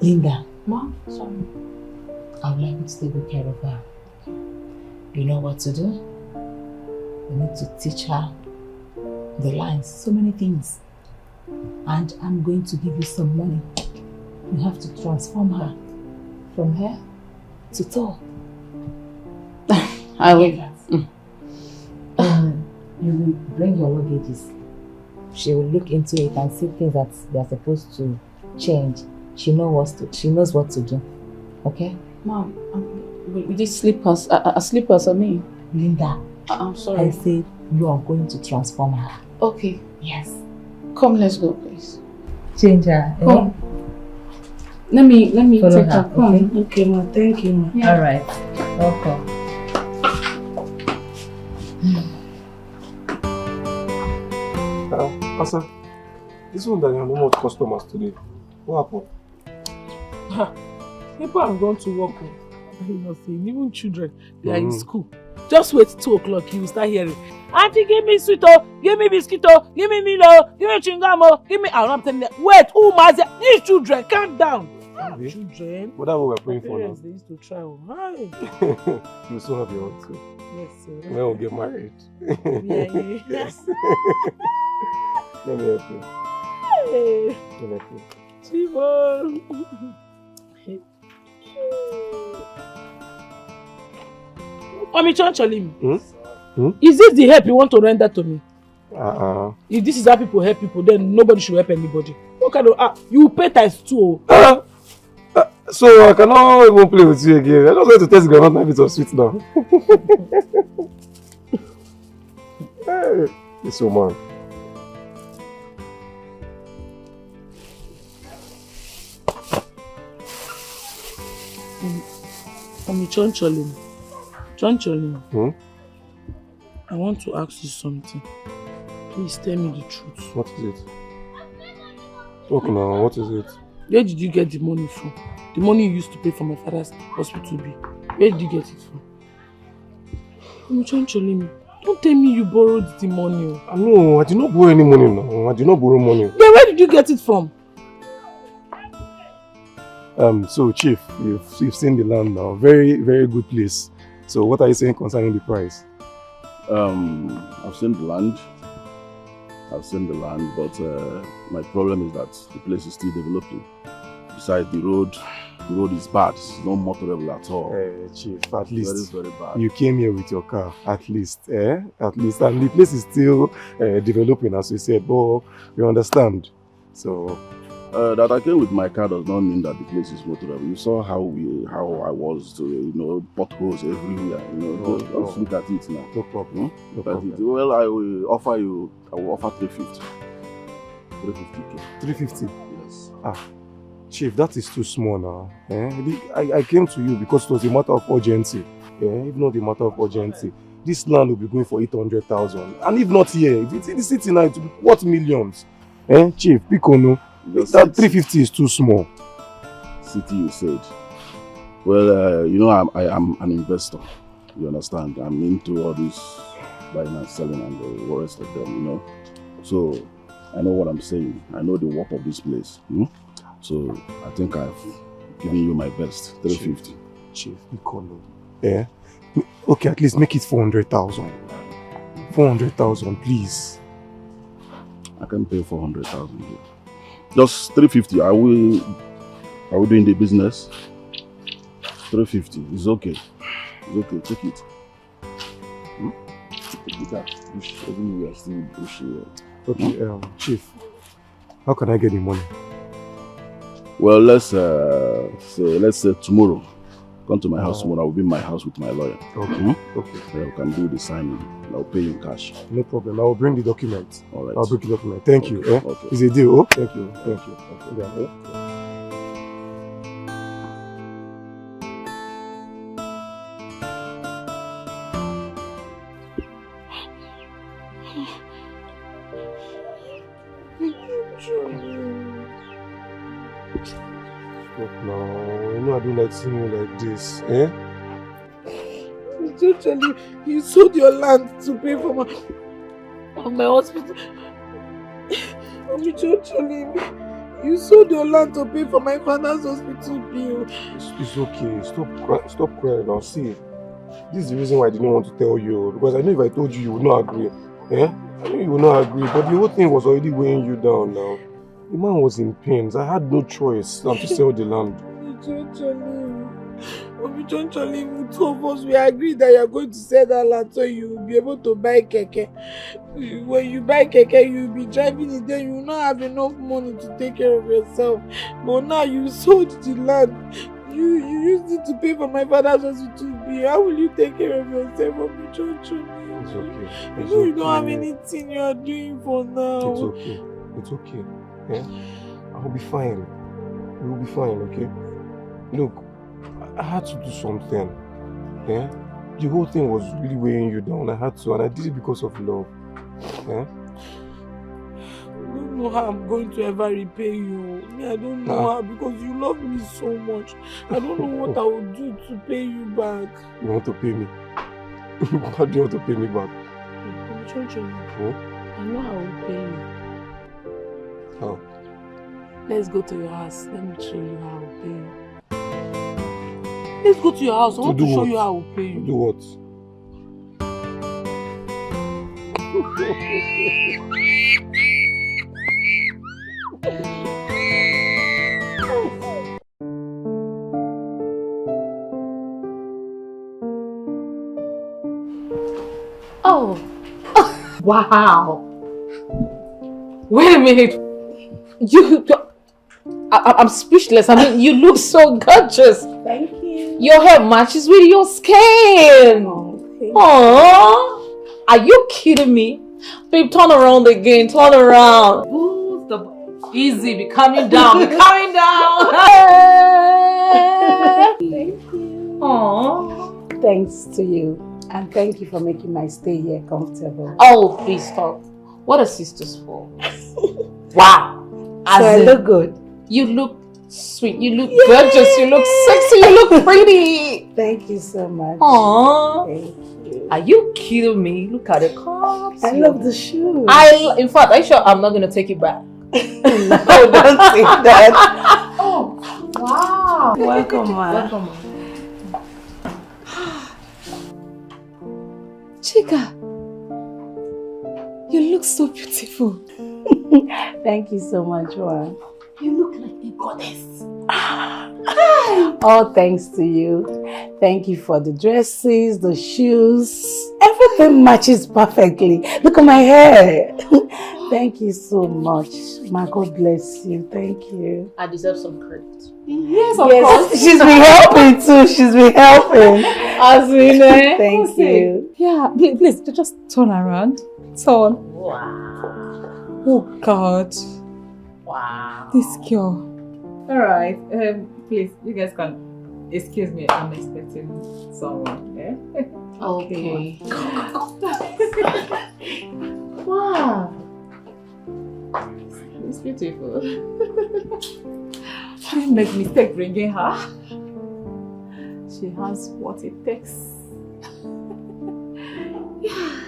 Linda, Mom? Sorry. I would like you to take good care of her. You know what to do? You need to teach her the lines, so many things. And I'm going to give you some money. You have to transform her from hair to toe. I will. You will bring your luggages. She will look into it and see things that they are supposed to change. She knows what to do. Okay? Mom, with these slippers, slippers on me. Linda, I'm sorry. I said you are going to transform her. Okay. Yes. Come, let's go, please. Change her. Come. Let me Follow take her, her. Come. Okay, ma. Thank you, ma. Yeah. All right. Welcome. Asa, this one that you have no more customers today. What happened? People have gone to work. Nothing. Even children, they are in school. Just wait 2 o'clock, you will start hearing. Auntie, give me sweet, give me biscuit, give me Milo, give me chewing-gum, give me. I'm not telling them. Wait, who must these children? Calm down. Really? Children. But that's what we're praying for now. Parents, they used to try. Hi. You soon have your own too. Yes, sir. When we'll get married. Yeah. Yes. Let me help you. Hey. Let me help you. Chivo. Choncholim. Is this the help you want to render to me? If this is how people help people, then nobody should help anybody. What kind of you pay times 2? So I cannot even play with you again. I'm just going to test groundnut now if it's sweet now. Hey, this woman. Choncholim. I want to ask you something. Please tell me the truth. What is it? Talk now, what is it? Where did you get the money from? The money you used to pay for my father's hospital bill. Where did you get it from? Don't tell me you borrowed the money. No, I did not borrow any money now. I did not borrow money. Then where did you get it from? So Chief, you've seen the land now. Very, very good place. So what are you saying concerning the price? I've seen the land. But my problem is that the place is still developing. Besides, the road is bad. It's not motorable at all. Chief, at least very bad. You came here with your car. At least, At least, and the place is still developing, as you said. But you understand. So that I came with my car does not mean that the place is motorable. You saw how I was, potholes everywhere. Let's look at it now. No problem. No problem. Well, I will offer 350. 350k. 350. Yes. Chief, that is too small now. I came to you because it was a matter of urgency. If not a matter of urgency, this land will be going for 800,000. And if not here, if it's in the city now, it will be worth millions. Chief, Pikono, that 350 is too small. City, you said. Well, I am an investor. You understand? I'm into all this buying and selling and the rest of them, So I know what I'm saying. I know the worth of this place. So I think I've given you my best. 350. Chief, Pikono. Okay, at least make it 400,000. 400,000, please. I can pay 400,000 here. Just 350. Are we doing the business? 350. It's okay. It's okay. Take it. We are still pushing. Okay, Chief. How can I get the money? Well, let's say tomorrow. Come to my house tomorrow. I will be in my house with my lawyer. Okay. Okay. Then we can do the signing. I'll pay you in cash. No problem. I will bring the documents. All right. I'll bring the document. Thank you. Okay. It's a deal. Oh, thank you. Thank you. Okay. Look now, I don't like seeing you like this, Actually, you sold your land to pay for my hospital. You sold your land to pay for my father's hospital bill. It's okay. Stop crying now. See, this is the reason why I didn't want to tell you, because I know if I told you, you would not agree. I know you would not agree, but the whole thing was already weighing you down now. The man was in pains. I had no choice than to sell the land. Two of us, we agreed that you are going to sell that land so you will be able to buy keke. When you buy keke, you will be driving it, then you will not have enough money to take care of yourself. But now you sold the land. You used it to pay for my father's hospital bill. How will you take care of yourself? It's okay. You don't have anything you are doing for now. It's okay. It's okay. I'll be fine. We'll be fine, okay? Look, I had to do something. The whole thing was really weighing you down. I had to, and I did it because of love. I don't know how I'm going to ever repay you. I don't know how, because you love me so much. I don't know what I will do to pay you back. You want to pay me? How do you want to pay me back? I know how I will pay you. How? Let's go to your house. Let me show you how I will pay you. Let's go to your house. I want to show you how I will pay you. Do what? Oh. Wow. Wait a minute. I'm speechless. I mean, you look so gorgeous. Thank you. Your hair matches with your skin. Oh, are you kidding me? Babe, turn around again. Turn around. Boost the easy. Be coming down. Be coming down. Thank you. Aww. Thanks to you. And thank you for making my stay here comfortable. Oh, please stop. What are sisters for? Wow. I look good. You look sweet. You look gorgeous. You look sexy. You look pretty. Thank you so much. Aww. Thank you. Are you kidding me? Look at the cups. I love the shoes. In fact, are you sure I'm not going to take it back? No, don't say that. Oh, wow. Welcome, ma. Welcome, ma. Chika, you look so beautiful. Thank you so much, ma. You look like a goddess. All thanks to you. Thank you for the dresses, the shoes. Everything matches perfectly. Look at my hair. Thank you so much. My God bless you. Thank you. I deserve some credit. Yes, of Yes, course. she's been helping too. She's been helping. Thank you. Yeah, please just turn around. Turn. Wow. Oh God. Wow. This girl. Alright, please, you guys can excuse me, I'm expecting someone, yeah? Okay. Wow. It's beautiful. She didn't make mistake bringing her. She has what it takes. Yeah.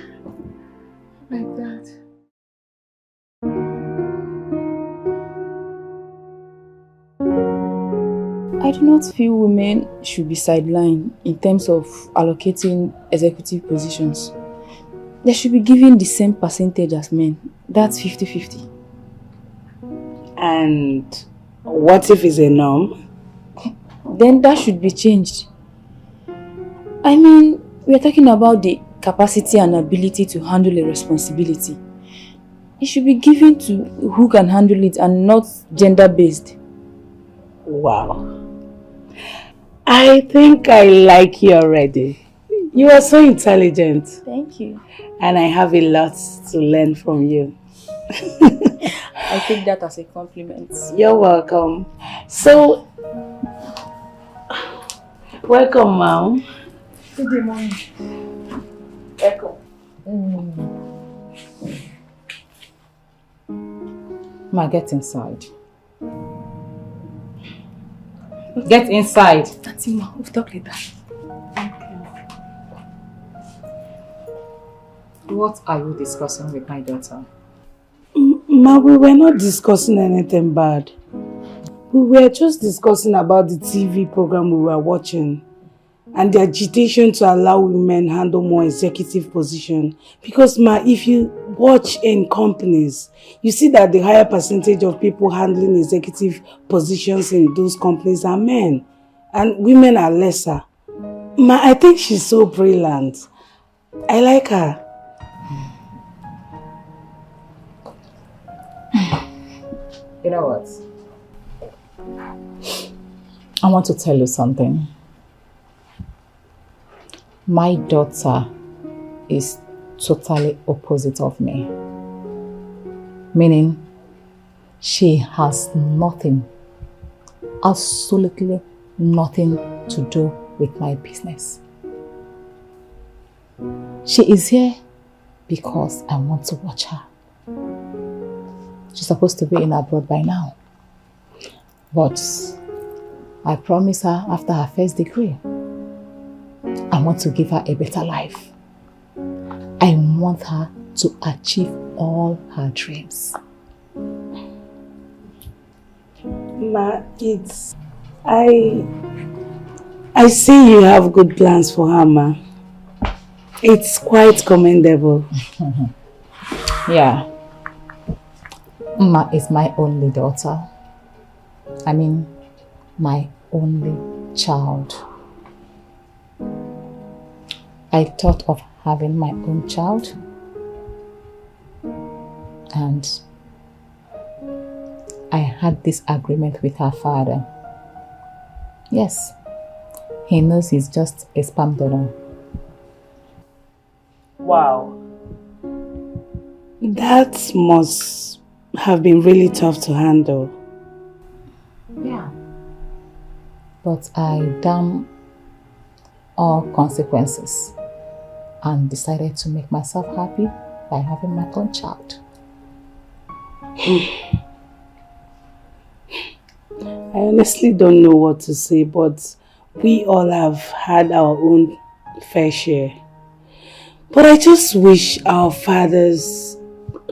Like that. I do not feel women should be sidelined in terms of allocating executive positions. They should be given the same percentage as men. That's 50-50. And what if it's a norm? Then that should be changed. I mean, we are talking about the capacity and ability to handle a responsibility. It should be given to who can handle it and not gender-based. Wow. I think I like you already. You are so intelligent. Thank you. And I have a lot to learn from you. I take that as a compliment. You're welcome. So, welcome, Mom. Good morning. Welcome. Ma, get inside. Get inside. Auntie Ma, we'll talk later. What are you discussing with my daughter? Ma, we were not discussing anything bad. We were just discussing about the TV program we were watching and the agitation to allow women handle more executive position. Because, Ma, if you watch in companies, you see that the higher percentage of people handling executive positions in those companies are men. And women are lesser. Ma, I think she's so brilliant. I like her. You know what? I want to tell you something. My daughter is totally opposite of me. Meaning, she has nothing, absolutely nothing to do with my business. She is here because I want to watch her. She's supposed to be in abroad by now. But I promised her after her first degree, I want to give her a better life. I want her to achieve all her dreams. Ma, it's... I see you have good plans for her, Ma. It's quite commendable. Yeah. Ma is my only daughter. I mean, my only child. I thought of having my own child, and I had this agreement with her father. Yes, he knows he's just a sperm donor. Wow. That must have been really tough to handle. Yeah. But I damn all consequences and decided to make myself happy by having my own child. I honestly don't know what to say, but we all have had our own fair share. But I just wish our fathers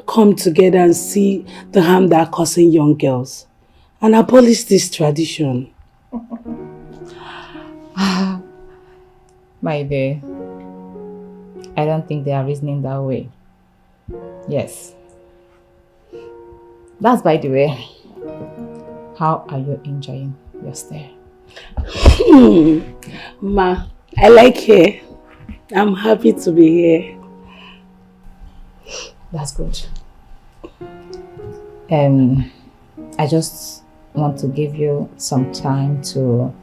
come together and see the harm they are causing young girls and abolish this tradition. My dear, I don't think they are reasoning that way. Yes. That's by the way. How are you enjoying your stay? Ma, I like here. I'm happy to be here. That's good. I just want to give you some time to,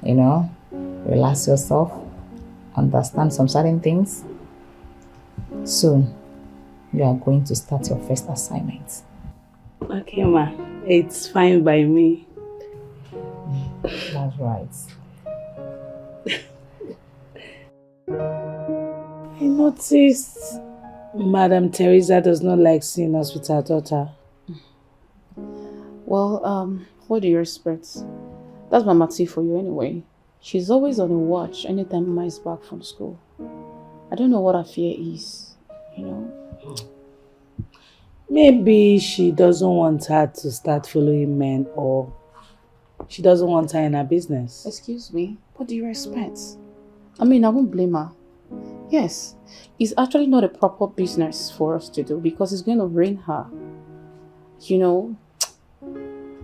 relax yourself, understand some certain things. Soon, you are going to start your first assignment. Okay, ma. It's fine by me. That's right. I noticed Madam Teresa does not like seeing us with her daughter. Well, what do you expect? That's Mama T for you anyway. She's always on a watch anytime Mama is back from school. I don't know what her fear is, Maybe she doesn't want her to start following men, or she doesn't want her in her business. Excuse me, what do you expect? I mean, I won't blame her. Yes, it's actually not a proper business for us to do because it's going to ruin her.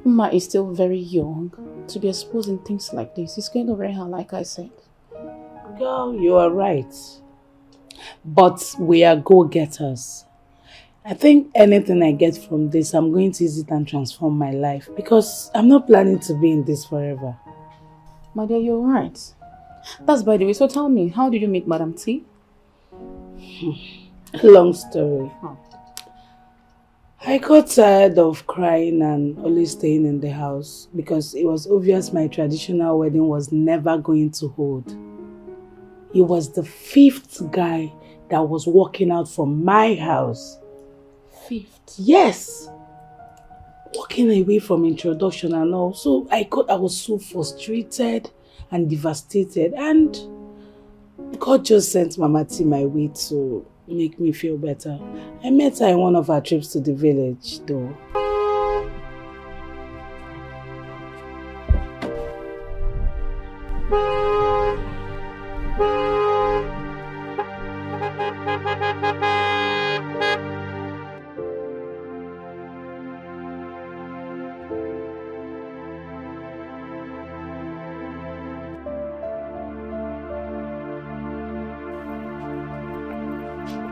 Mama is still very young to be exposed in things like this. It's going to ruin her, like I said. Girl, you are right. But we are go-getters. I think anything I get from this, I'm going to use it and transform my life because I'm not planning to be in this forever. My dear, you're right. That's by the way. So tell me, how did you meet Madam T? Long story. I got tired of crying and always staying in the house because it was obvious my traditional wedding was never going to hold. He was the 5th guy that was walking out from my house. 5th? Yes. Walking away from introduction and all. So I was so frustrated and devastated, and God just sent Mama T my way to make me feel better. I met her in one of our trips to the village though.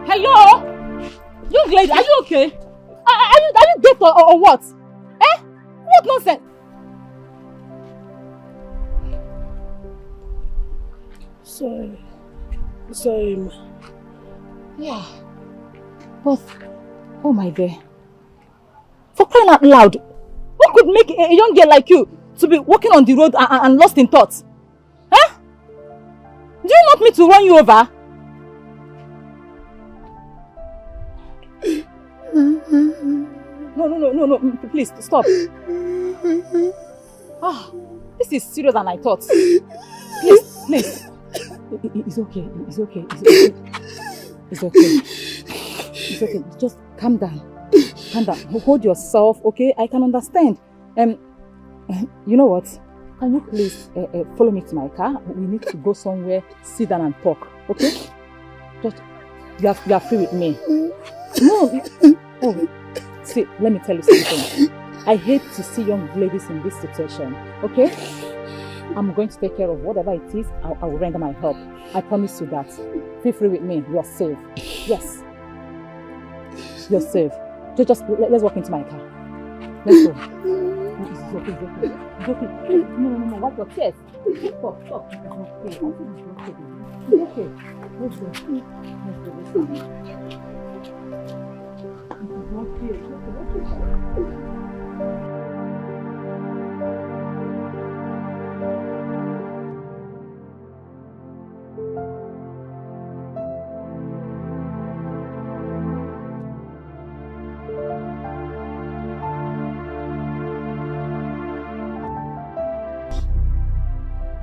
Hello? Young lady, are you okay? Are you deaf or what? Eh? What nonsense? Sorry, ma. Yeah. But, oh my dear. For crying out loud, what could make a young girl like you to be walking on the road and lost in thought? Huh? Do you want me to run you over? No, please, stop. This is serious than I thought. Please. It's okay. Just calm down. Hold yourself, okay? I can understand. You know what? Can you please follow me to my car? We need to go somewhere, sit down and talk, okay? Just, you are free with me. No. Oh, see, let me tell you something. I hate to see young ladies in this situation, okay? I'm going to take care of whatever it is. I will render my help. I promise you that. Feel free with me. You are safe. Yes. You're safe. Just let's walk into my car. Let's go. It's okay. No. Wipe your chest. Stop. It's okay. Let's go.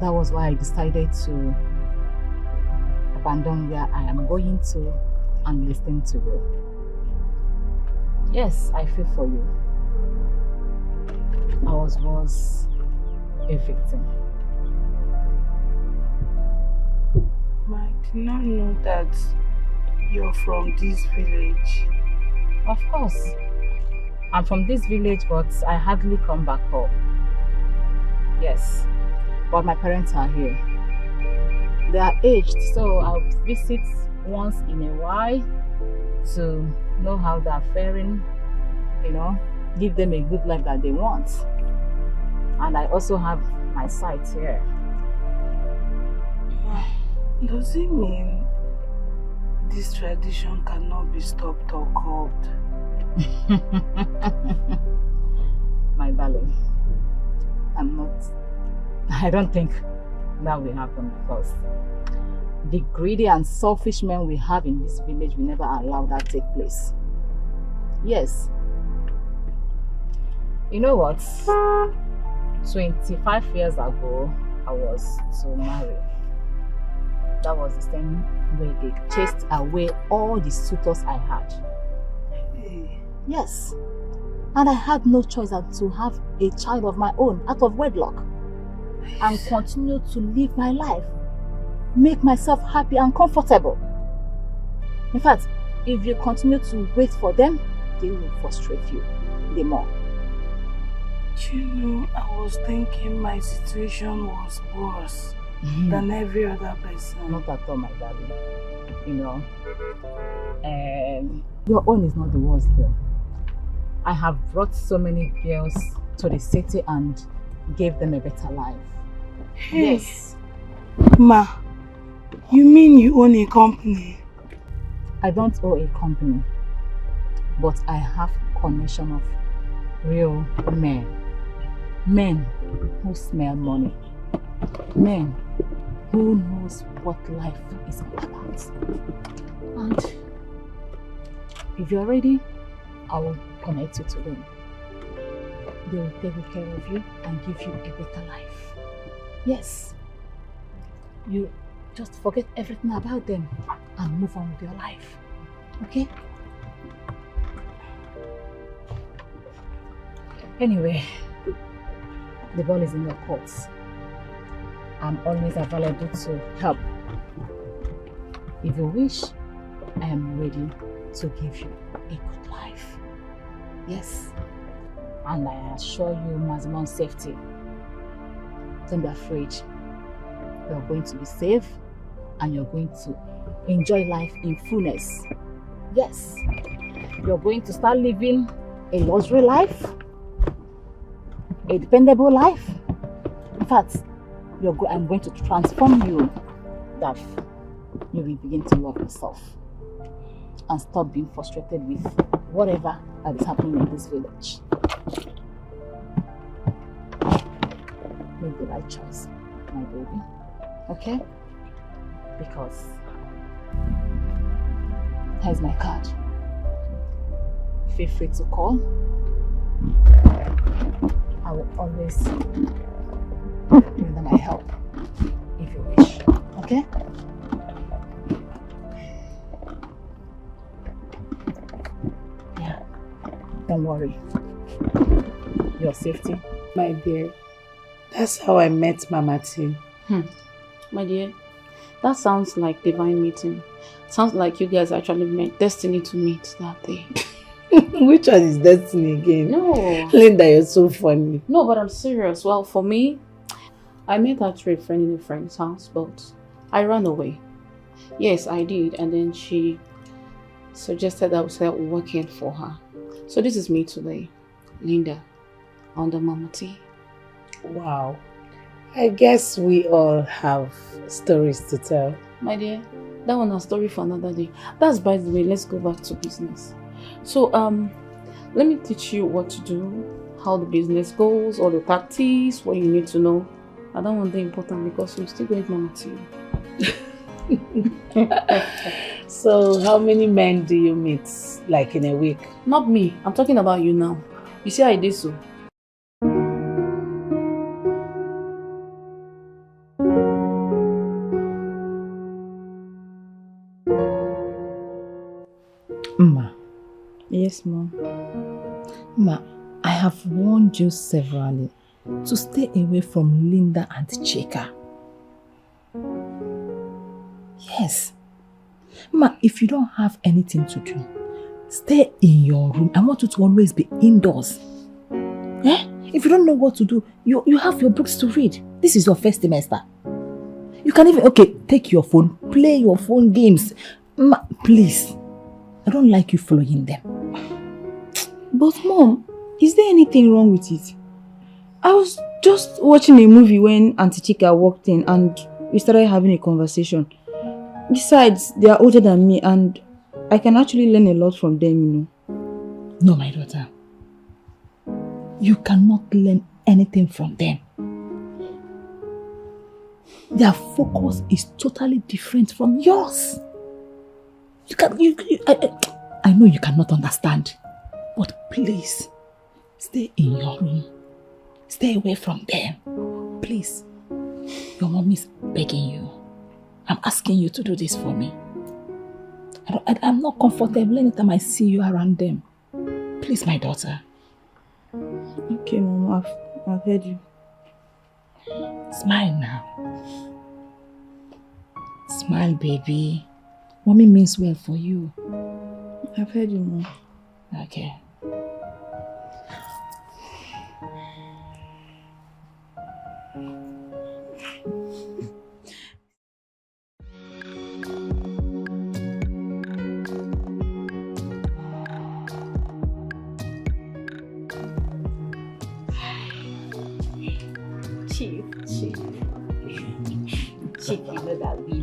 That was why I decided to abandon where I am going to and listen to you. Yes, I feel for you. I was once a victim. I did not know that you're from this village. Of course. I'm from this village, but I hardly come back home. Yes, but my parents are here. They are aged, so I'll visit once in a while to know how they're faring, you know, give them a good life that they want. And I also have my sites here. Does it mean this tradition cannot be stopped or curbed? My darling, I don't think that will happen, because the greedy and selfish men we have in this village will never allow that to take place. Yes. You know what? 25 years ago, I was to marry. That was the same way they chased away all the suitors I had. Yes. And I had no choice than to have a child of my own out of wedlock and continue to live my life, make myself happy and comfortable. In fact, if you continue to wait for them, they will frustrate you the more. You know, I was thinking my situation was worse than every other person. Not at all, my darling. You know, your own is not the worst, girl. I have brought so many girls to the city and gave them a better life. Hey. Yes. Ma, you mean you own a company? I don't own a company, but I have connection of real men. Men who smell money. Men who knows what life is all about. And if you're ready, I will connect you to them. They will take good care of you and give you a better life. Yes. You just forget everything about them and move on with your life. Okay? Anyway, the ball is in your courts. I'm always available to help. If you wish, I am ready to give you a good life. Yes. And I assure you maximum safety. Don't be afraid. You're going to be safe and you're going to enjoy life in fullness. Yes. You're going to start living a luxury life, a dependable life. In fact, I'm going to transform you that you will begin to love yourself and stop being frustrated with whatever that is happening in this village. Make the right choice, my baby. Okay? Because here's my card. Feel free to call. I will always render my help if you wish. Okay? Yeah. Don't worry. Your safety. My dear, that's how I met Mama T. My dear, that sounds like divine meeting. Sounds like you guys actually met destiny to meet that day. Which one is destiny again? No. Linda, you're so funny. No, but I'm serious. Well, for me, I met her through a friend in a friend's house, but I ran away. Yes, I did. And then she suggested I would start working for her. So this is me today, Linda, under Mama T. Wow. I guess we all have stories to tell. My dear, that one a story for another day. That's by the way, let's go back to business. So, let me teach you what to do, how the business goes, all the tactics, what you need to know. I don't want the important because we're still going to Mama T. So, how many men do you meet, like in a week? Not me. I'm talking about you now. You see how I did so? Yes, Mom. Ma, I have warned you severally to stay away from Linda and Chika. Yes. Ma, if you don't have anything to do, stay in your room. I want you to always be indoors. Eh? If you don't know what to do, you have your books to read. This is your first semester. You can even, okay, take your phone, play your phone games. Ma, please. I don't like you following them. But Mom, is there anything wrong with it? I was just watching a movie when Auntie Chika walked in and we started having a conversation. Besides, they are older than me and I can actually learn a lot from them, you know. No, my daughter. You cannot learn anything from them. Their focus is totally different from yours. I know you cannot understand, but please, stay in your room. Stay away from them. Please. Your mom is begging you. I'm asking you to do this for me. I'm not comfortable anytime I see you around them. Please, my daughter. Okay, Mom, I've heard you. Smile now. Smile, baby. Mommy means well for you. I've heard you, Mom. Okay. Chief, you know that we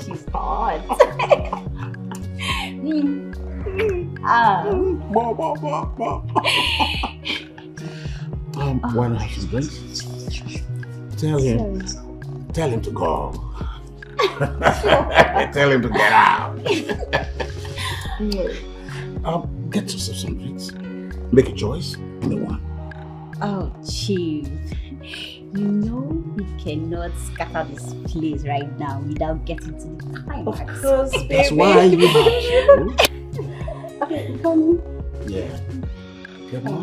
she's hot. Why not have some drinks? Tell him to go. Tell him to get out. Get yourself some drinks. Make a choice. Only one. Oh, Chief. You know we cannot scatter this place right now without getting to the climax. Of course, baby. That's why you have to. Okay, come. Yeah. Come on.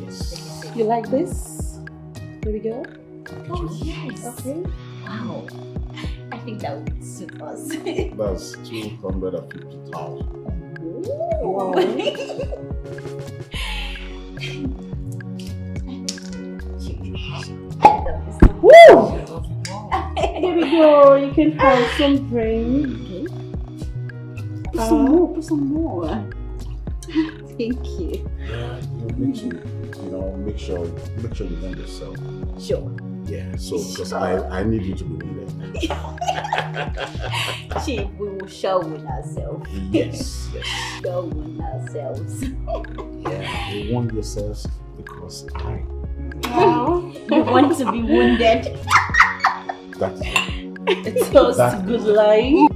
Yes. You like this? Here we go. Oh, yes. Okay. Wow. I think that would suit us. That's 250,000. Wow. Woo! Here we go. You can have some drink. Okay. Put some more. Thank you. Yeah, you need to, make sure you win yourself. Sure. Yeah, so because I need you to be wounded. Chief, we will sure win ourselves. Yes. Sure win ourselves. Yeah, you won yourselves because I. You want to be wounded. That's It's close to good life.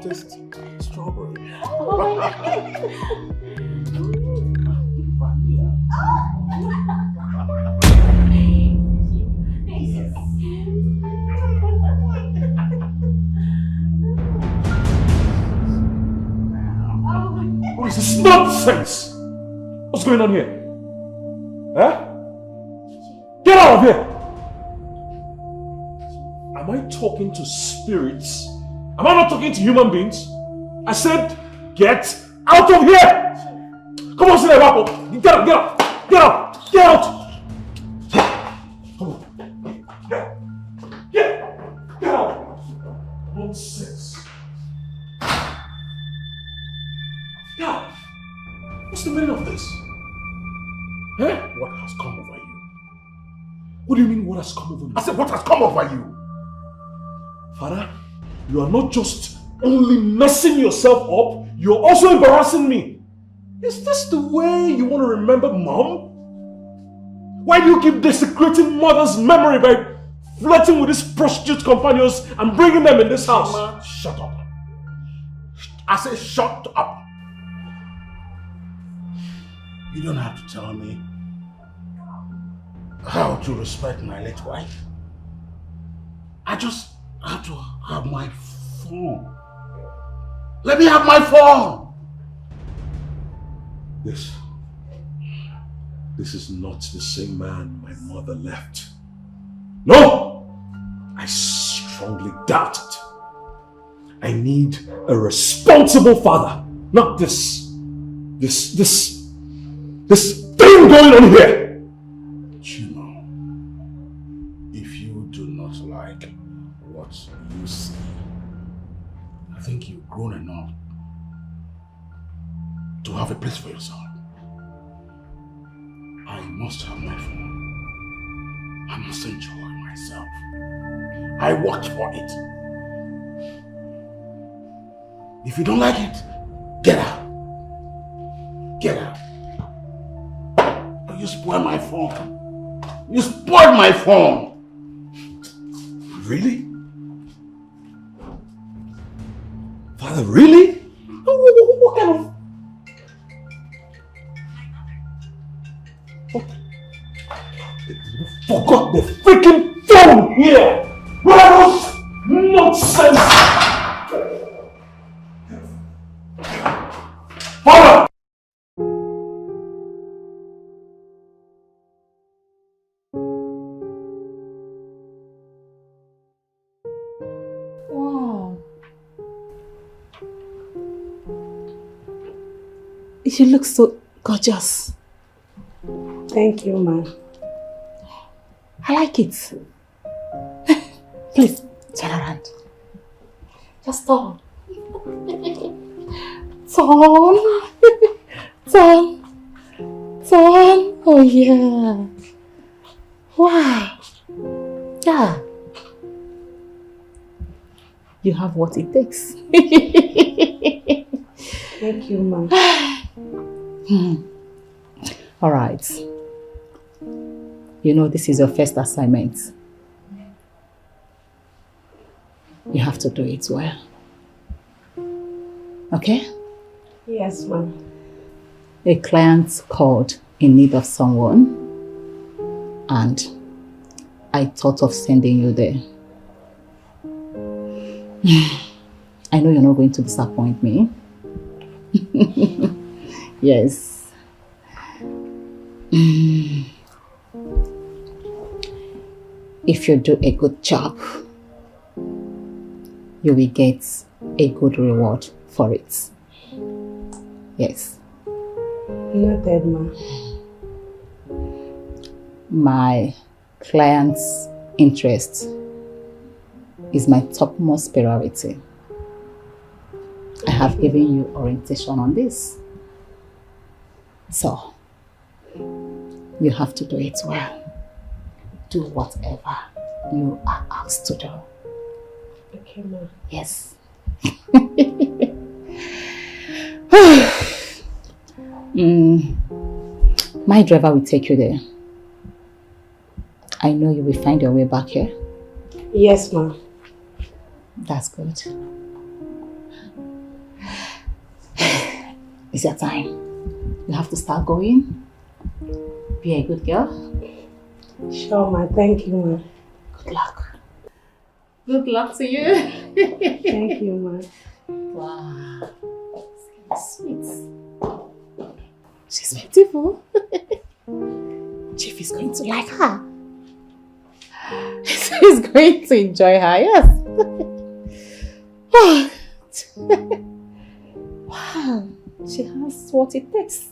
Just strawberry. What is this nonsense? What's going on here? Huh? Get out of here! Am I talking to spirits? Am I not talking to human beings? I said, get out of here! Come on, sit there, Wapo. Get out! Get out! Get out! Come on. Get out! Nonsense. Yeah. What's the meaning of this? Eh? What has come over you? What do you mean, what has come over me? I said, what has come over you? Father, you are not just only messing yourself up, you're also embarrassing me. Is this the way you want to remember Mom? Why do you keep desecrating Mother's memory by flirting with these prostitute companions and bringing them in this house? Mama, shut up. I said, shut up. You don't have to tell me how to respect my late wife. I just have to have my phone. Let me have my phone. This is not the same man my mother left. No! I strongly doubt it. I need a responsible father, not this thing going on here. Chino, if you do not like what you see, I think you've grown enough to have a place for yourself. I must have my phone. I must enjoy myself. I worked for it. If you don't like it, get out. Get out. You spoiled my phone. You spoiled my phone. Really? Father, really? What kind of... Forgot the freaking phone here! What else? Nonsense! Father! Wow. You look so gorgeous. Thank you, ma. I like it. Please, turn around. Just turn. Turn. Turn. Turn. Oh, yeah. Wow. Yeah. You have what it takes. Thank you, ma. All right. You know, this is your first assignment. You have to do it well. Okay? Yes, ma'am. A client called in need of someone, and I thought of sending you there. I know you're not going to disappoint me. Yes. If you do a good job, you will get a good reward for it. Yes. Noted, ma. My client's interest is my topmost priority. I have given you orientation on this. So, you have to do it well. Do whatever you are asked to do. Okay, ma. Yes. My driver will take you there. I know you will find your way back here. Yes, ma. That's good. It's your time. You have to start going. Be a good girl. Sure, ma. Thank you, ma. Good luck. Good luck to you. Thank you, ma. Wow. Sweet. She's beautiful. Chief is going to like her. He's going to enjoy her, yes. Wow. She has what it takes.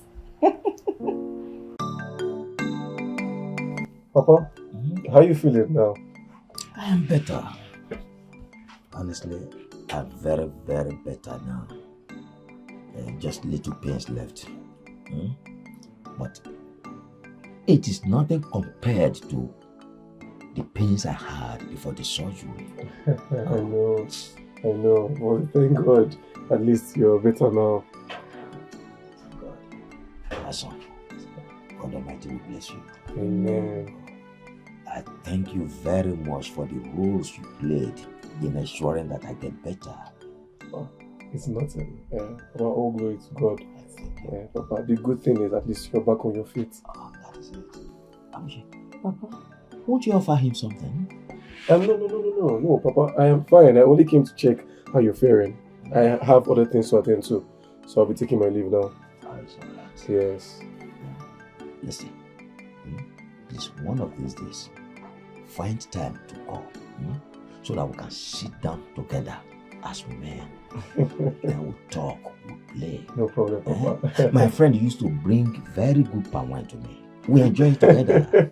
Papa, how are you feeling now? I am better. Honestly, I'm very, very better now. Just little pains left. But it is nothing compared to the pains I had before the surgery. I know. But thank God, at least you're better now. Awesome. God Almighty will bless you. Amen. I thank you very much for the roles you played in ensuring that I get better. Oh, it's nothing. About all glory to God. Papa, the good thing is at least you're back on your feet. Oh, that is it. Papa, won't you offer him something? No, Papa. I am fine. I only came to check how you're faring. I have other things to attend to, so I'll be taking my leave now. Yes. Listen, please, one of these days, find time to call, so that we can sit down together as men. Then we'll talk, we'll play. No problem, Papa. My friend used to bring very good palm wine to me. We enjoy it together.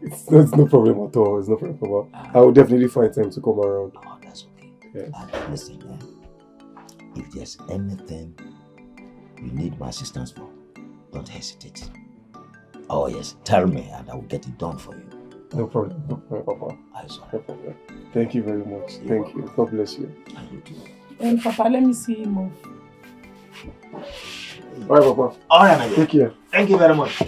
It's no problem at all. It's no problem, Papa. I will definitely find time to come around. Oh, that's okay. Yes. And listen, if there's anything you need my assistance for, don't hesitate. Oh yes, tell me and I will get it done for you. No problem, Papa. No problem. Thank you very much. Thank you. God bless you. Papa, let me see you move. Bye, Papa. All right, my dear. Take care. Thank you very much.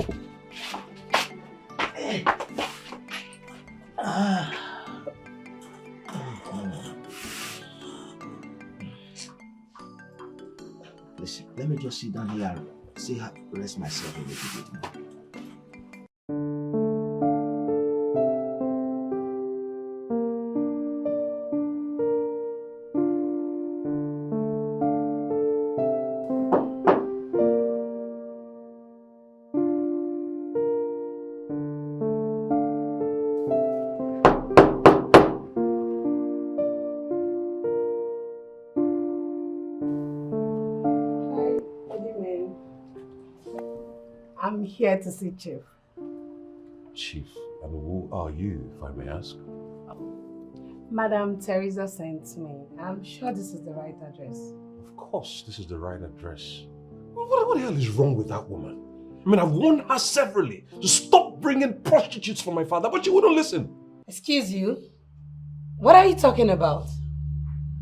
Listen, let me just sit down here and see how to rest myself a little bit more. I'm here to see Chief. Chief, and who are you, if I may ask? Madam Teresa sent me. I'm sure this is the right address. Of course, this is the right address. What the hell is wrong with that woman? I mean, I've warned her severally to stop bringing prostitutes for my father, but she wouldn't listen. Excuse you? What are you talking about?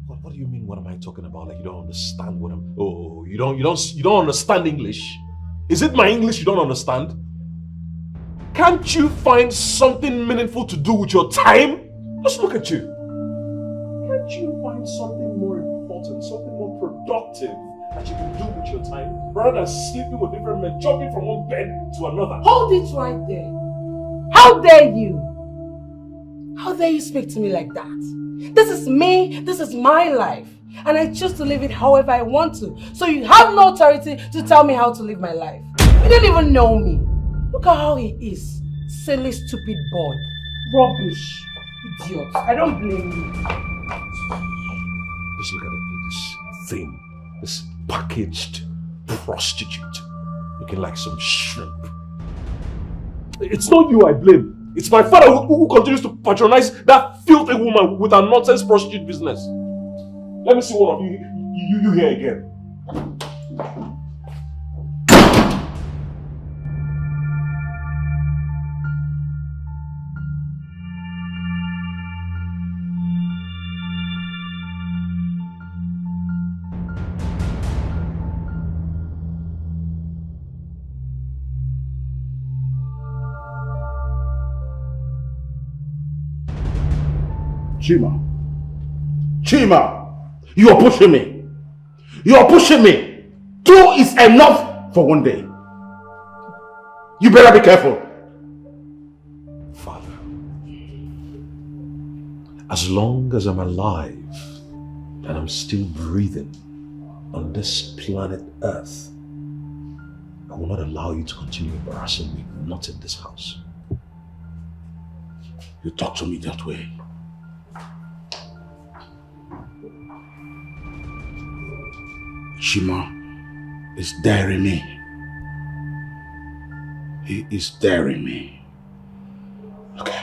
What do you mean, what am I talking about? Like you don't understand what I'm... Oh, you don't understand English? Is it my English you don't understand? Can't you find something meaningful to do with your time? Just look at you. Can't you find something more important, something more productive that you can do with your time rather than sleeping with different men, jumping from one bed to another? Hold it right there. How dare you? How dare you speak to me like that? This is me, this is my life. And I choose to live it however I want to. So you have no authority to tell me how to live my life. You don't even know me. Look at how he is. Silly, stupid boy. Rubbish. Idiot. I don't blame you. Just look at this thing. This packaged prostitute. Looking like some shrimp. It's not you I blame. It's my father who continues to patronize that filthy woman with her nonsense prostitute business. Let me see one of you here again. Chima, you are pushing me. You are pushing me. 2 is enough for one day. You better be careful. Father, as long as I'm alive and I'm still breathing on this planet Earth, I will not allow you to continue embarrassing me, not in this house. You talk to me that way. Chima is daring me. He is daring me. Okay.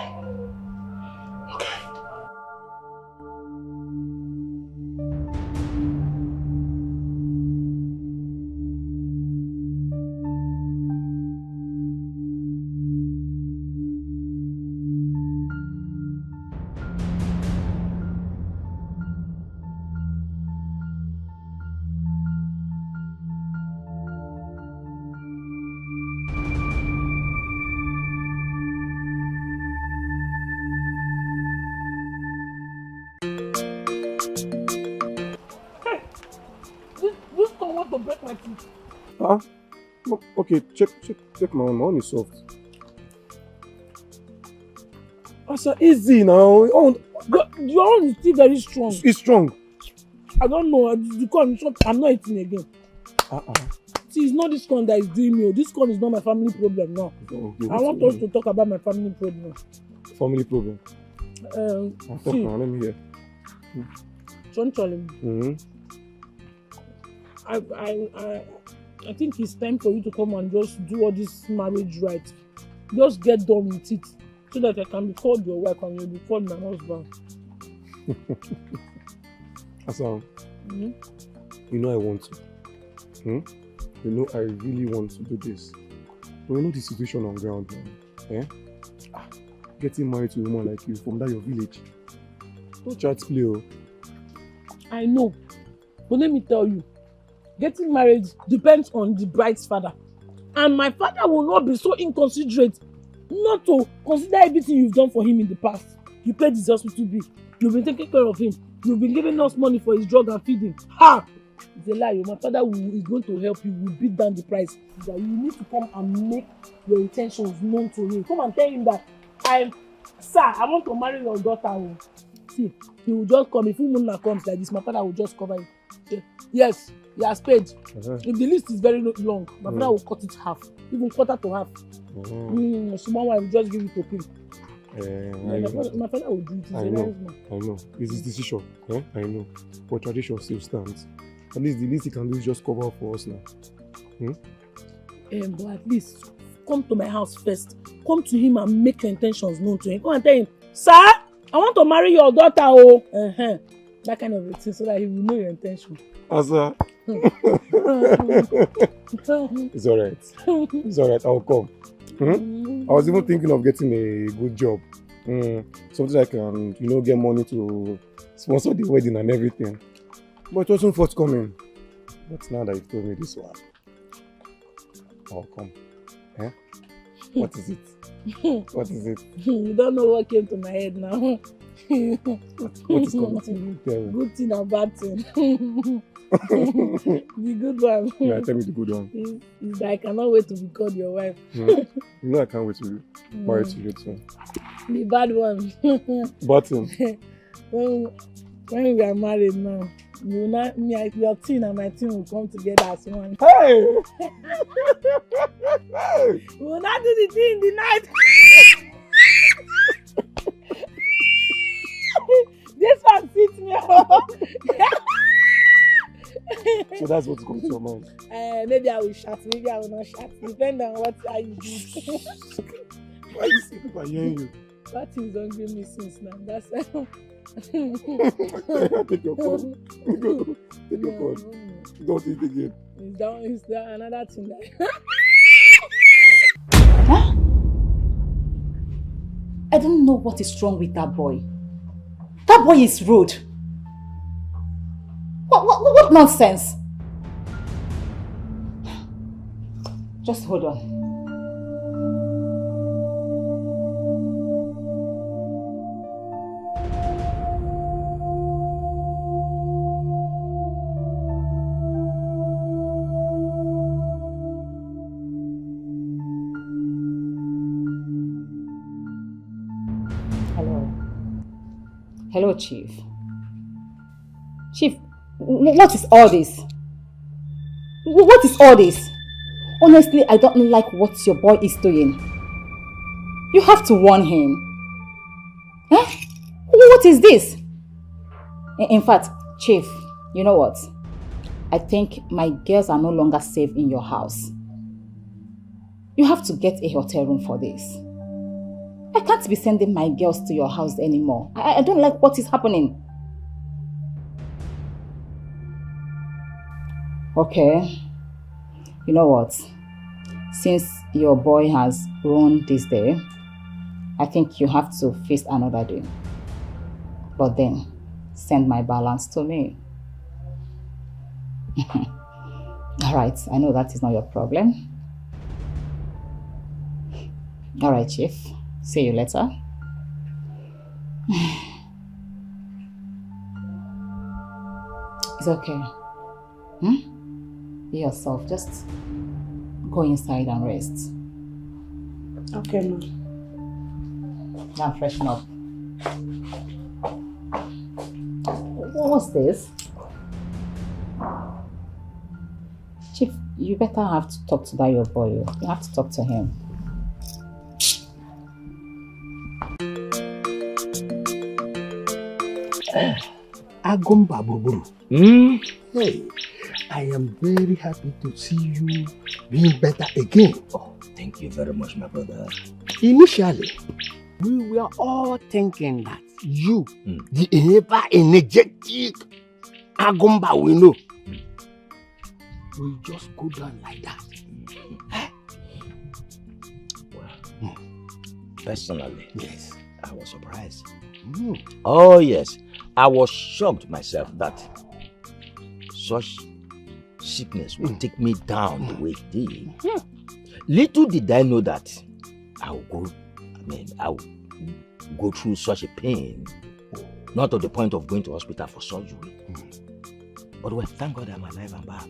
Okay, check my own. My own is soft. Asa, easy now. Your own is still very strong. It's strong. I don't know. The corn, I'm not eating again. See, it's not this corn that is doing me. This corn is not my family problem now. Okay, I want us to talk about my family problem. Family problem? See, now, let me hear. I think it's time for you to come and just do all this marriage right. Just get done with it so that I can be called your wife and you'll be called my husband. Asa, you know I want to. You know I really want to do this. But you know the situation on ground now. Eh? Getting married to a woman like you from that your village. Don't try to play. Oh. I know. But let me tell you, getting married depends on the bride's father. And my father will not be so inconsiderate not to consider everything you've done for him in the past. You paid his hospital bill. You've been taking care of him. You've been giving us money for his drug and feeding. Ha! It's a lie. My father is going to help you. Will beat down the price. That you need to come and make your intentions known to him. Come and tell him that sir, I want to marry your daughter. See, he will just come. If Umuna comes like this, my father will just cover it. Yes, he has paid. If the list is very long, my father will cut it half, even quarter to half. Small one will just give it to him. My father will do it. I know. It's his decision. I know. But tradition still stands. At least the least he can do is just cover for us now. But at least come to my house first. Come to him and make your intentions known to him. Come and tell him, sir, I want to marry your daughter. That kind of a thing, so that he will know your intention. Asa. It's alright. It's alright. I'll come. I was even thinking of getting a good job. Something I can, get money to sponsor the wedding and everything. But it wasn't forthcoming. But now that you've told me this one, I'll come. What is it? What is it? You don't know what came to my head now. What is coming to you? Tell me. Good thing and bad thing. The good one. Yeah, tell me the good one. Is that I cannot wait to be called your wife. You know I can't wait to be married to you too. The bad one. Button. When we are married now, your team and my team will come together as one. Hey! We will not do the thing in the night. This one fits me. So that's what's going to your mind. Maybe I will shout, maybe I will not shout. Depending on what I do. Why you see people hearing you? That thing don't give me since now. That's Take your phone. Take your phone. Don't eat again. It's down another thing that Huh? I don't know what is wrong with that boy. That boy is rude. What nonsense? Just hold on. Hello, Chief. Chief, what is all this? What is all this? Honestly, I don't like what your boy is doing. You have to warn him. Huh? What is this? In fact, Chief, you know what? I think my girls are no longer safe in your house. You have to get a hotel room for this. I can't be sending my girls to your house anymore. I don't like what is happening. Okay. You know what? Since your boy has ruined this day, I think you have to face another day. But then, send my balance to me. Alright, I know that is not your problem. Alright, Chief. See you later. It's okay. Be yourself. Just go inside and rest. Okay, ma'am. Now freshen up. What's this? Chief, you better have to talk to that your boy. You have to talk to him. Agumba Buruburu. Hey, I am very happy to see you being better again. Oh, thank you very much, my brother. Initially, we were all thinking that you, the ever energetic Agumba we know, will just go down like that. Well, personally, yes, I was surprised. Oh yes, I was shocked myself that such sickness would take me down the way it did. Little did I know that I would go through such a pain, not to the point of going to hospital for surgery. But well, thank God I'm alive and back.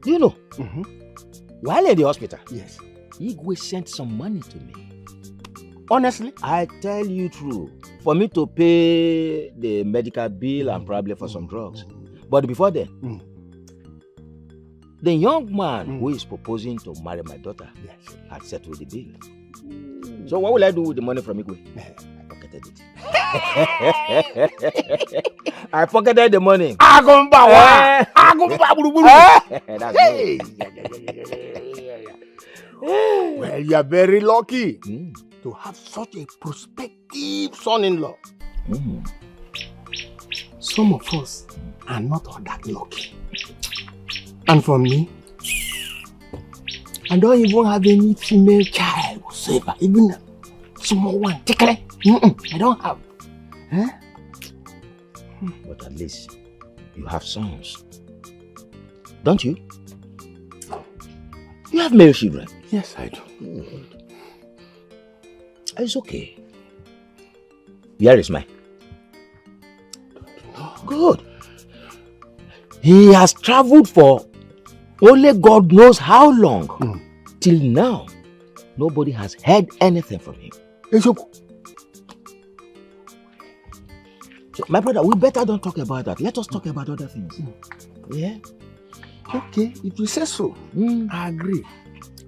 Do you know, while in the hospital, yes, Igwe sent some money to me. Honestly? I tell you true, for me to pay the medical bill and probably for some drugs. But before then, the young man who is proposing to marry my daughter had settled the bill. So what will I do with the money from Igwe? I pocketed it. I pocketed the money. That's well, you are very lucky to have such a prospective son-in-law. Some of us are not all that lucky. And for me, I don't even have any female child whatsoever, even a small one. I don't have. But at least you have sons, don't you? You have male children. Yes, I do. It's okay. Here is mine. Good. He has traveled for only God knows how long. Till now, nobody has heard anything from him. So, my brother, we better don't talk about that. Let us talk about other things. Yeah? Okay, if you say so, I agree.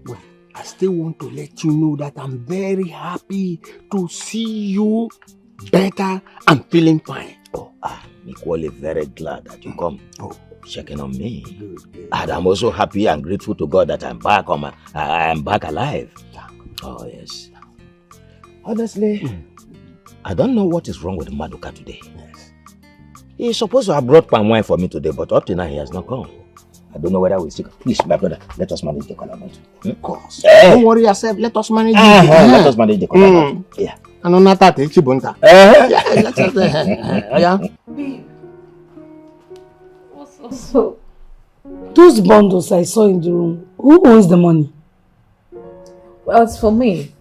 Well, I still want to let you know that I'm very happy to see you better and feeling fine. Oh, I'm equally very glad that you come checking on me. Good. And I'm also happy and grateful to God that I'm back I'm back alive. Oh yes. Honestly, I don't know what is wrong with Maduka today. Yes. He's supposed to have brought palm wine for me today, but up to now he has not come. I don't know whether we'll stick. Please, my brother, let us manage the calabat. Of course. Don't worry yourself. Let us manage it. Let us manage the calabat. Yeah. I know not that. Chibunta. Babe. What's up? Those bundles I saw in the room, who owns the money? Well, it's for me.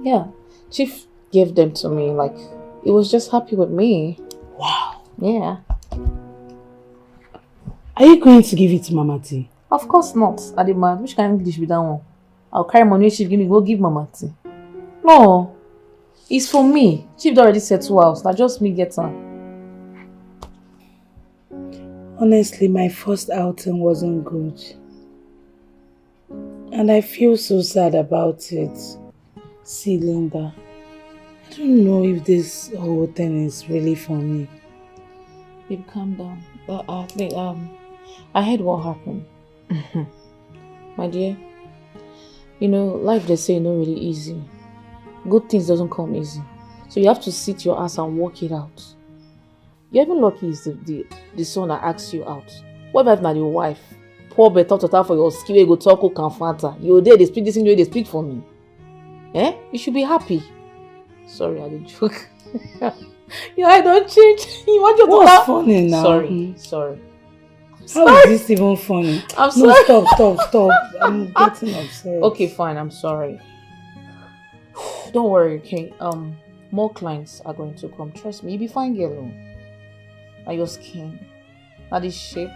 Yeah. Chief gave them to me. Like, he was just happy with me. Wow. Yeah. Are you going to give it to Mama T? Of course not. Adima, which kind of English be that one? I'll carry money Chief give me, go give Mama T. No. It's for me. Chief already said 2 hours. Now just me get her. Honestly, my first outing wasn't good. And I feel so sad about it. See, Linda, I don't know if this whole thing is really for me. Babe, calm down. I heard what happened. My dear, you know, life they say not really easy. Good things doesn't come easy. So you have to sit your ass and work it out. You're even lucky is the son that asks you out. What about not your wife? Poor better to for your skill, go talk who can fanta. You're there, they speak this way, they speak for me. Eh? You should be happy. Sorry, I did joke. Yeah, I don't change. You want your What's funny now? Sorry. How is this even funny? I'm sorry. No, stop. I'm getting upset. Okay, fine. I'm sorry. Don't worry, okay? More clients are going to come. Trust me, you'll be fine, girl. Now your skin, now this shape,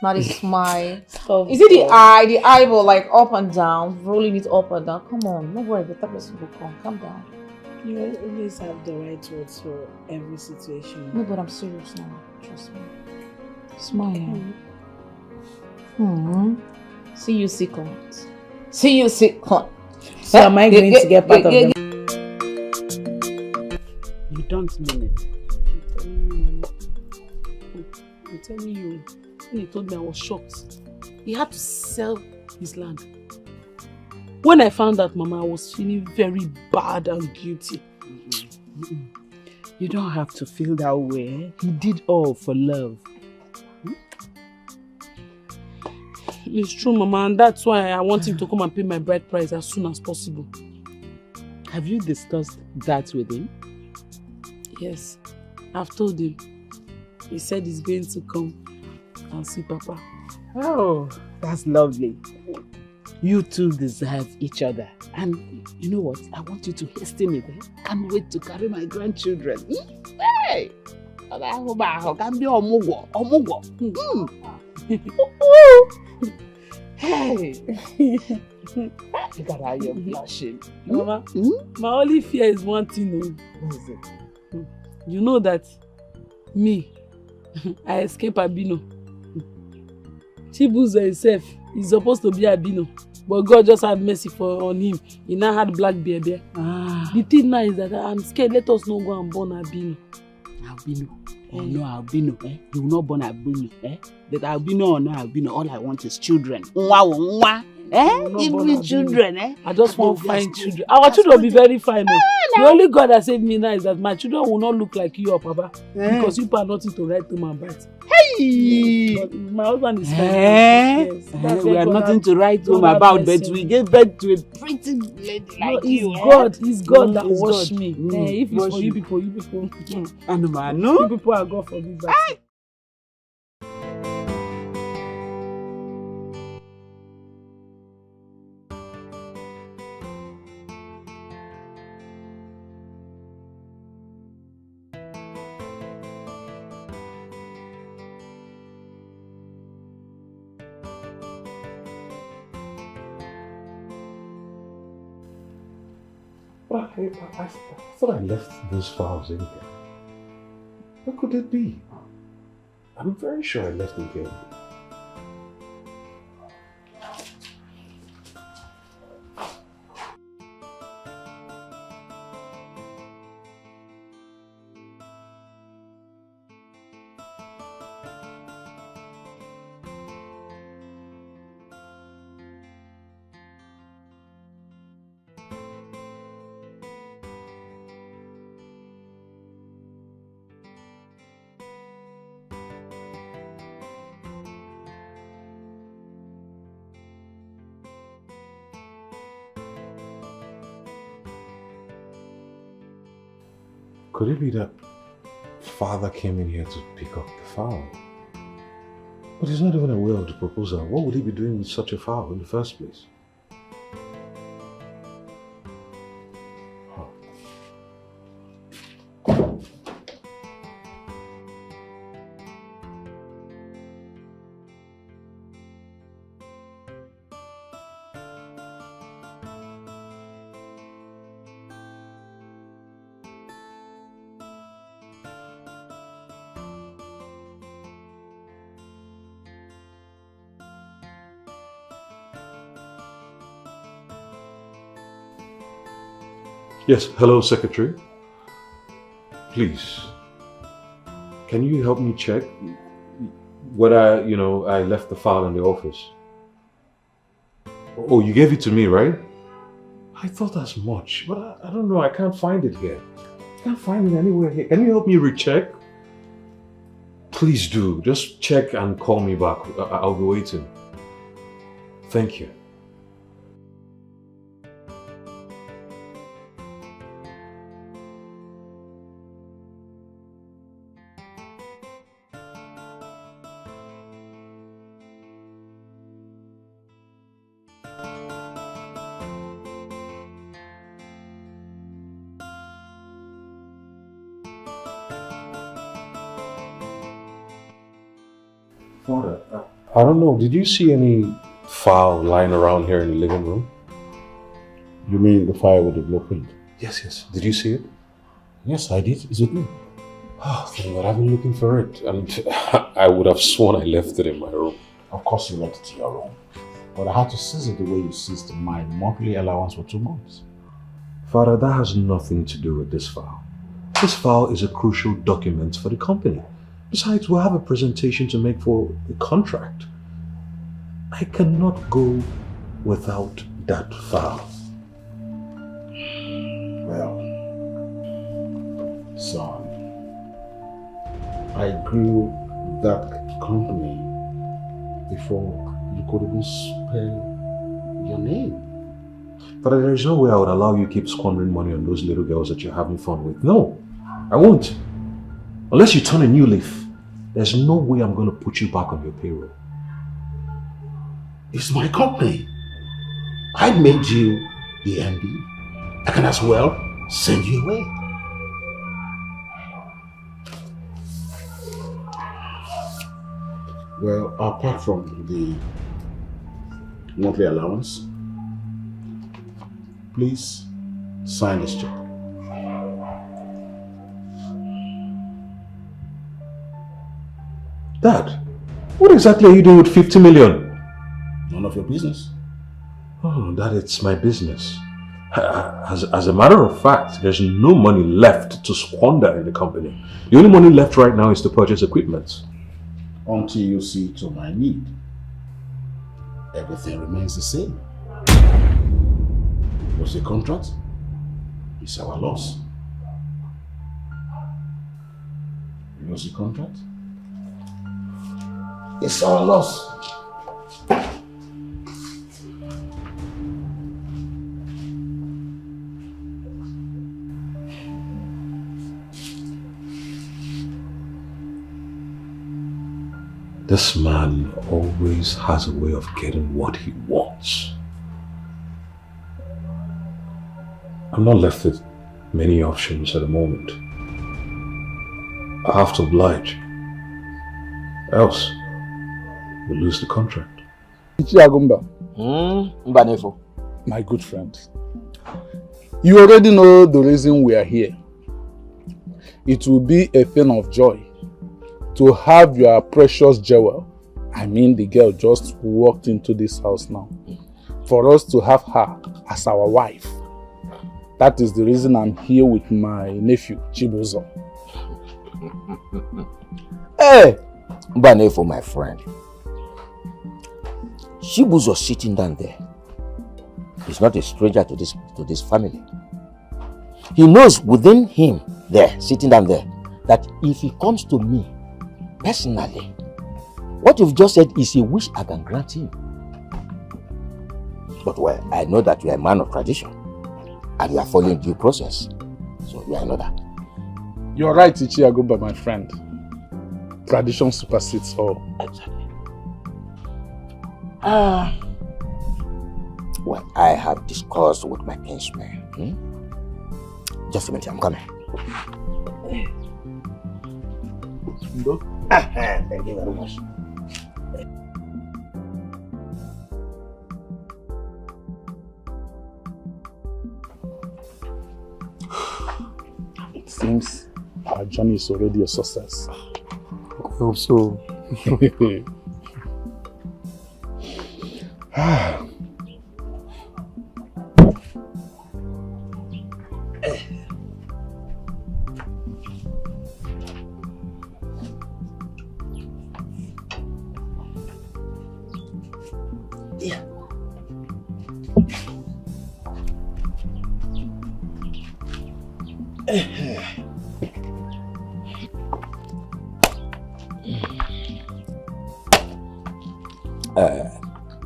Not a smile. Is it the eyeball like up and down, rolling it up and down? Come on, no worry, the third person will come. Calm down. You always have the right words for every situation. No, but I'm serious now. Trust me. Smile. See you second. See you second. So am I going to get part of them? You don't mean it. I'm telling you, when he told me, I was shocked. He had to sell his land. When I found out, Mama, I was feeling very bad and guilty. You don't have to feel that way. He did all for love. It's true, Mama, and that's why I want him to come and pay my bride price as soon as possible. Have you discussed that with him? Yes, I've told him. He said he's going to come and see Papa. Oh, that's lovely. You two deserve each other. And you know what? I want you to hasten it. Can't wait to carry my grandchildren. Hey! Hey! God, I am blushing. Mama, my only fear is one thing. What is it? You know that me, I escape Abino. Chibuzo himself is supposed to be Abino, but God just had mercy on him. He now had black baby. The thing now is that I'm scared. Let us not go and born Abino. Albino. Oh no, albino. You will not born albino. That albino or no albino, all I want is children. Give me children. I just want fine children. Our children will be very fine. The only God that saved me now is that my children will not look like you or Papa. Because you are nothing to write home and bite. Hey! But my husband is fine. Yes. We are nothing to write home about, but we gave birth to a pretty lady like you. It's God that washed me. If it's for you people, you people. You people are God for this. I thought I left those files in here. What could it be? I'm very sure I left them here. Could it be that father came in here to pick up the file? But he's not even aware of the proposal. What would he be doing with such a file in the first place? Yes, hello, Secretary. Please, can you help me check whether, I left the file in the office? Oh, you gave it to me, right? I thought as much, but I don't know, I can't find it here. I can't find it anywhere here. Can you help me recheck? Please do. Just check and call me back. I'll be waiting. Thank you. I don't know. Did you see any file lying around here in the living room? You mean the file with the blueprint? Yes, yes. Did you see it? Yes, I did. Is it me? Oh, thank God. I've been looking for it. And I would have sworn I left it in my room. Of course you left it in your room. But I had to seize it the way you seized my monthly allowance for 2 months. Father, that has nothing to do with this file. This file is a crucial document for the company. Besides, we'll have a presentation to make for a contract. I cannot go without that file. Well, son, I grew that company before you could even spell your name. But there is no way I would allow you to keep squandering money on those little girls that you're having fun with. No, I won't. Unless you turn a new leaf, there's no way I'm going to put you back on your payroll. It's my company. I made you the MD. I can as well send you away. Well, apart from the monthly allowance, please sign this check. Dad, what exactly are you doing with 50 million? None of your business. Oh, Dad, it's my business. As a matter of fact, there's no money left to squander in the company. The only money left right now is to purchase equipment. Until you see to my need, everything remains the same. Was the contract? It's our loss. Was the contract? It's our loss. This man always has a way of getting what he wants. I'm not left with many options at the moment. I have to oblige. Else, we'll lose the contract. Ichiagumba. Mbanefo. My good friend. You already know the reason we are here. It will be a thing of joy to have your precious jewel, I mean the girl just walked into this house now, for us to have her as our wife. That is the reason I'm here with my nephew, Chibuzo. Hey, Mbanefo, my friend. Chibuzo sitting down there. He's not a stranger to this family. He knows within him there, sitting down there, that if he comes to me personally, what you've just said is a wish I can grant him. But well, I know that you are a man of tradition and you are following due process. So yeah, I know that. You're right, Ichiagumba, my friend. Tradition supersedes all. Exactly. Well, I have discussed with my kinsman. Just a minute, I'm coming. Thank you very much. It seems our journey is already a success. I hope so.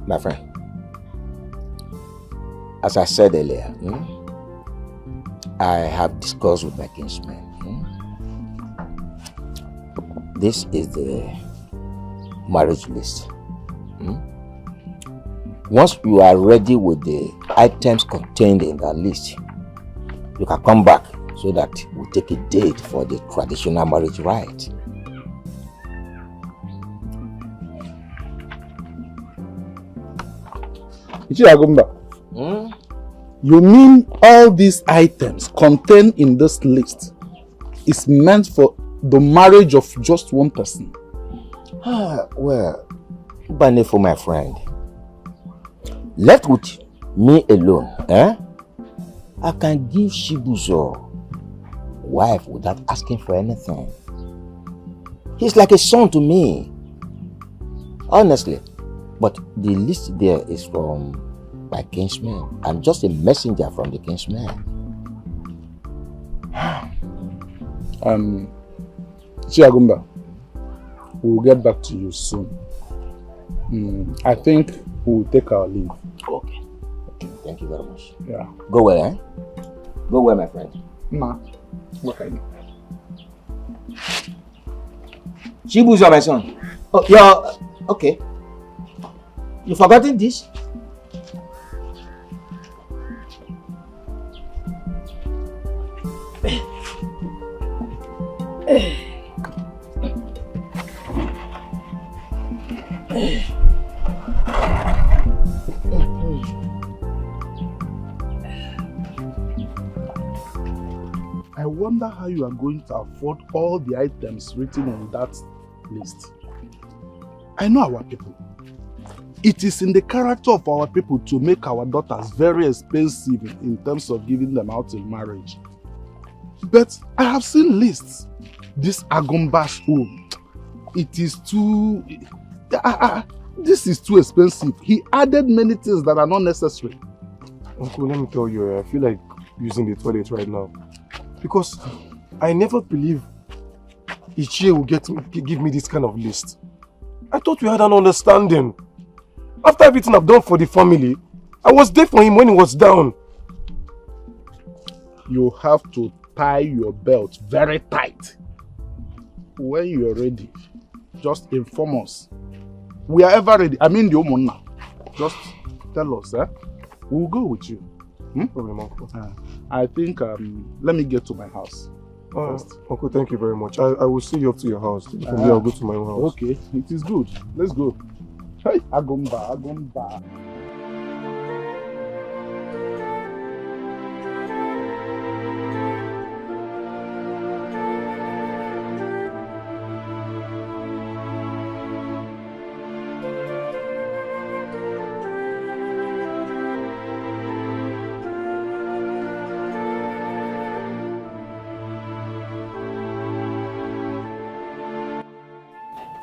My friend, as I said earlier, I have discussed with my kinsman. This is the marriage list. Once you are ready with the items contained in that list, you can come back so that we take a date for the traditional marriage rite. You mean all these items contained in this list is meant for the marriage of just one person? Well, Bane for my friend. Left with me alone, I can give Shibuzo wife without asking for anything. He's like a son to me. Honestly. But the list there is from my kinsman. I'm just a messenger from the kinsman. Chiagumba, we'll get back to you soon. I think we'll take our leave. Okay. Thank you very much. Yeah. Go well, eh? Go well, my friend. Ma, what are you? Chibuzo, my son. Oh, you're okay. You forgotten this? I wonder how you are going to afford all the items written on that list. I know our people. It is in the character of our people to make our daughters very expensive in terms of giving them out in marriage. But I have seen lists. This Agumba's home, it is too... this is too expensive. He added many things that are not necessary. Uncle, let me tell you, I feel like using the toilet right now. Because I never believe Ichie will give me this kind of list. I thought we had an understanding. After everything I've done for the family, I was there for him when he was down. You have to tie your belt very tight. When you're ready, just inform us. We are ever ready. I mean the Omona. Just tell us, we'll go with you. I think, let me get to my house first. Uncle, thank you very much. I will see you up to your house. From there, I'll go to my own house. Okay, it is good. Let's go. Hey, Agumba.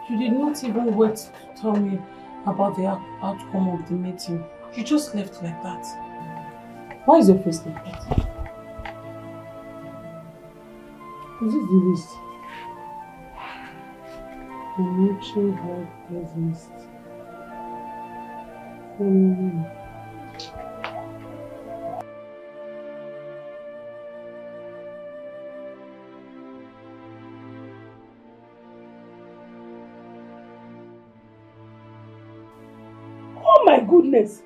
You did not even wait to tell me about the outcome of the meeting. You just left like that. Why is your face like that? Is it the list? The mutual health list. Oh my goodness!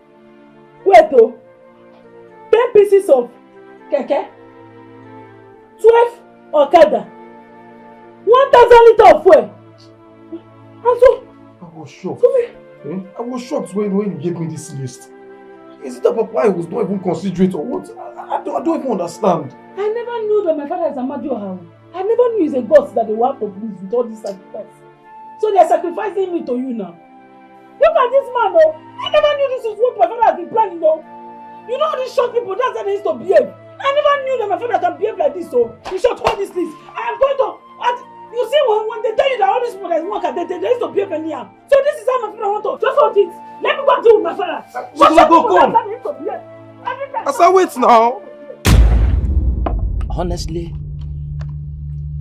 Wait oh! 10 pieces of keke, 12 okada, 1,000 liters of fuel. And so I was shocked. I was shocked when you gave me this list. Is it that Papa I was not even considerate or what? I don't even understand. I never knew that my father is a Madio. I never knew he's a god that they want to please with all this sacrifice. So they are sacrificing me to you now. Look at this man though. I never knew this is what my father has been planning though. You know all these short people, that's how they used to behave. I never knew that my father can behave like this so. In short, all this list. I am going to... You see when they tell you that all these people that work at they used to behave anyhow. So this is how my father want to... Just hold it. Let me go and deal with my father. As I wait now. Honestly,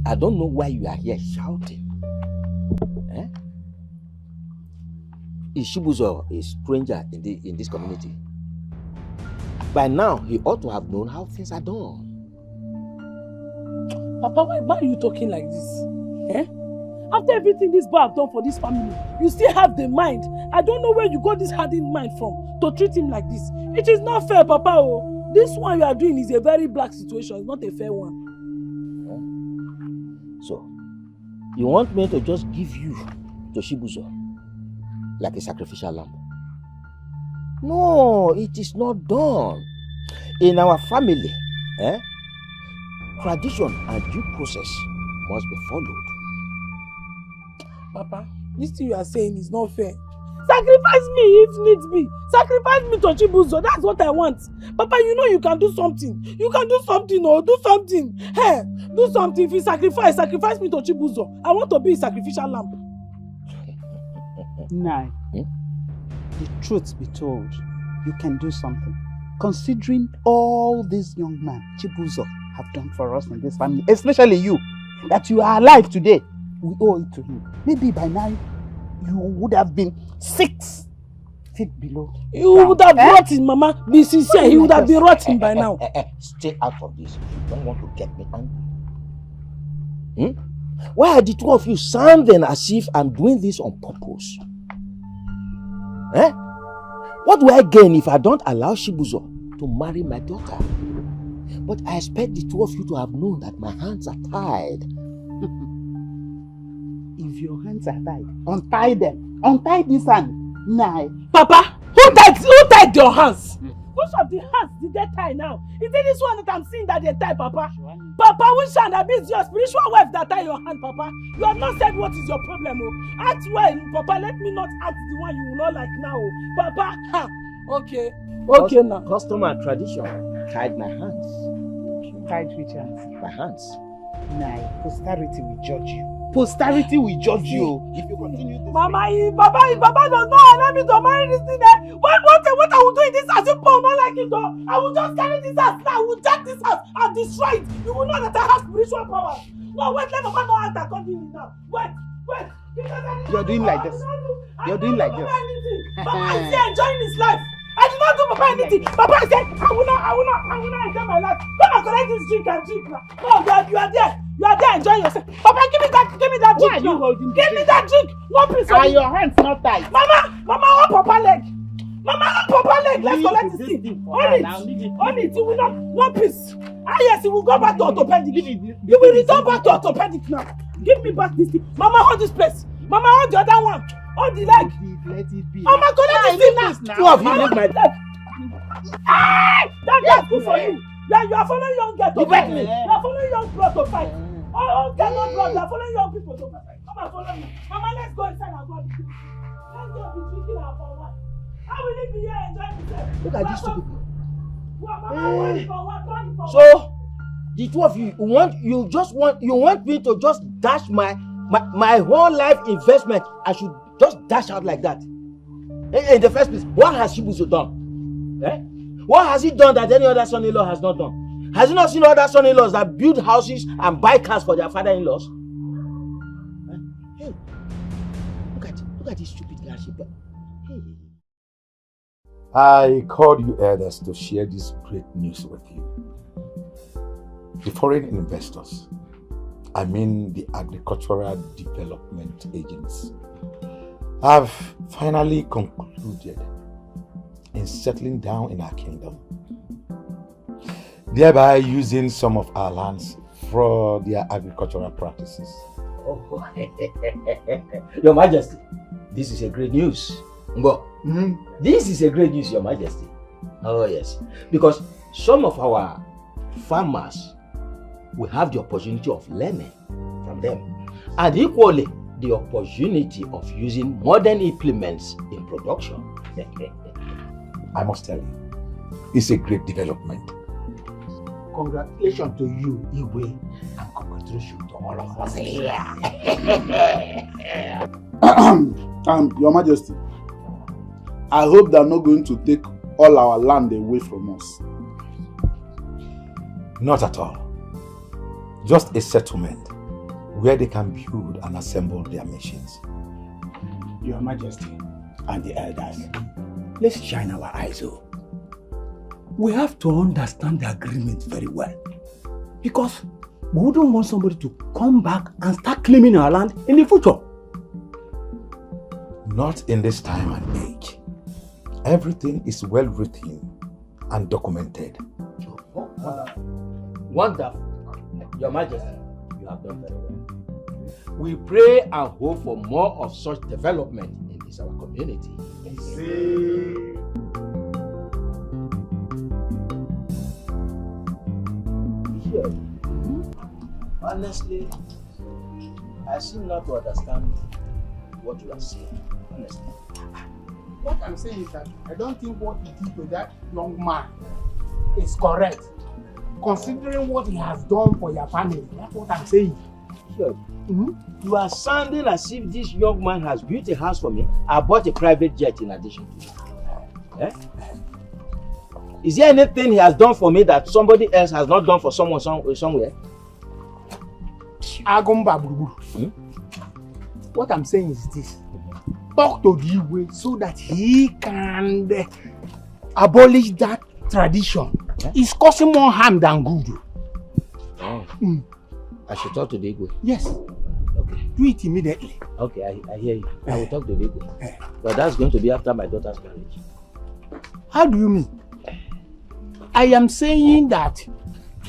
I don't know why you are here shouting. Ishibuzo is a stranger in this community. By now, he ought to have known how things are done. Papa, why are you talking like this? After everything this boy have done for this family, you still have the mind. I don't know where you got this hardened mind from to treat him like this. It is not fair, Papa. Oh. This one you are doing is a very black situation. It's not a fair one. So, you want me to just give you to Shibuzo like a sacrificial lamb? No, it is not done. In our family, tradition and due process must be followed. Papa, this thing you are saying is not fair. Sacrifice me if needs be. Sacrifice me to Chibuzo. That's what I want. Papa, you know you can do something. You can do something, or do something. Hey, do something. If you sacrifice me to Chibuzo. I want to be a sacrificial lamb. Nah. The truth be told, you can do something. Considering all these young men Chibuzo have done for us in this family, especially you, that you are alive today, we owe it to him. Maybe by now you would have been 6 feet below. You would have rotten, Mama. Be sincere, he would have been rotten by now. Stay out of this. You don't want to get me angry. Why are the two of you sounding as if I'm doing this on purpose? What do I gain if I don't allow Chibuzo to marry my daughter? But I expect the two of you to have known that my hands are tied. If your hands are tied, untie them. Untie this hand. Nah. Papa, who tied your hands? Which of the hands did they tie now? Is it this one that I'm seeing that they tie, Papa? Papa, which hand have been your spiritual wife that tie your hand, Papa? You have not said what is your problem, oh. Act well, Papa. Let me not act the one you will not like now, oh. Papa, okay. Okay now. Custom and tradition tied my hands. Tied which hands? My hands. Nah, posterity will judge you. Posterity will judge you if you continue this. Mama, if Papa does not allow me to marry this thing, what I will do in this house, you will not like it though. I will just carry this house now, I will take this house and destroy it. You will know that I have spiritual power. No, wait, let Papa not act accordingly now. Wait. You're doing like this. You're doing like this. Papa is here enjoying his life. I did not do Papa anything. Papa said, I will not enjoy my life. Come and collect this drink and drink now. No, you are there. You are there enjoying yourself. Papa, give me that drink. Why are you holding this? Give me that drink. No peace. Are your hands not tight? Mama, on Papa leg. Mama, on Papa leg. Let's collect this thing. On it. You will not. No peace. Yes, you will go back to orthopedic. You will return back to orthopedic now. Give me back this thing. Mama, hold this place. Mama, hold the other one. Hold the leg. Let it be. Mama, collect this thing now. Two of you make my leg. That's good for you. Yeah, you are following young girls to fight. You are following young blood to fight. Oh, cannot blood. You are following young people to fight. Come and follow me. Mama, let's go inside and go. Let's go be drinking our for one. How will it be here enjoying himself? Look at these two people. Mama, so, the two of you want me to just dash my whole life investment. I should just dash out like that. In the first place, what has Chibuzo done? What has he done that any other son-in-law has not done? Has he not seen other son-in-laws that build houses and buy cars for their father-in-laws? Hey, look at this stupid guy. Hey. I called you elders to share this great news with you. The foreign investors, I mean the agricultural development agents, have finally concluded in settling down in our kingdom, thereby using some of our lands for their agricultural practices. Oh, Your Majesty, this is a great news. This is a great news, Your Majesty. Oh yes, because some of our farmers will have the opportunity of learning from them, and equally the opportunity of using modern implements in production. I must tell you, it's a great development. Congratulations to you, Iwe, and congratulations to all of us here. Your Majesty, I hope they're not going to take all our land away from us. Not at all. Just a settlement where they can build and assemble their machines. Your Majesty and the elders, let's shine our eyes open. We have to understand the agreement very well, because we don't want somebody to come back and start claiming our land in the future. Not in this time and age. Everything is well written and documented. Wonderful. Your Majesty, you have done very well. We pray and hope for more of such development in this our community. Honestly, I seem not to understand what you are saying. Honestly. What I'm saying is that I don't think what he did to that young man is correct. Considering what he has done for your family. That's what I'm saying. Sure. You are sounding as if this young man has built a house for me. I bought a private jet in addition to it. Eh? Is there anything he has done for me that somebody else has not done for someone somewhere? What I'm saying is this. Talk to the way so that he can abolish that tradition. Yeah. It's causing more harm than good. Oh. I should talk to the Igwe. Yes. Okay. Do it immediately. Okay, I hear you. I will talk to the Igwe. But that's going to be after my daughter's marriage. How do you mean? I am saying that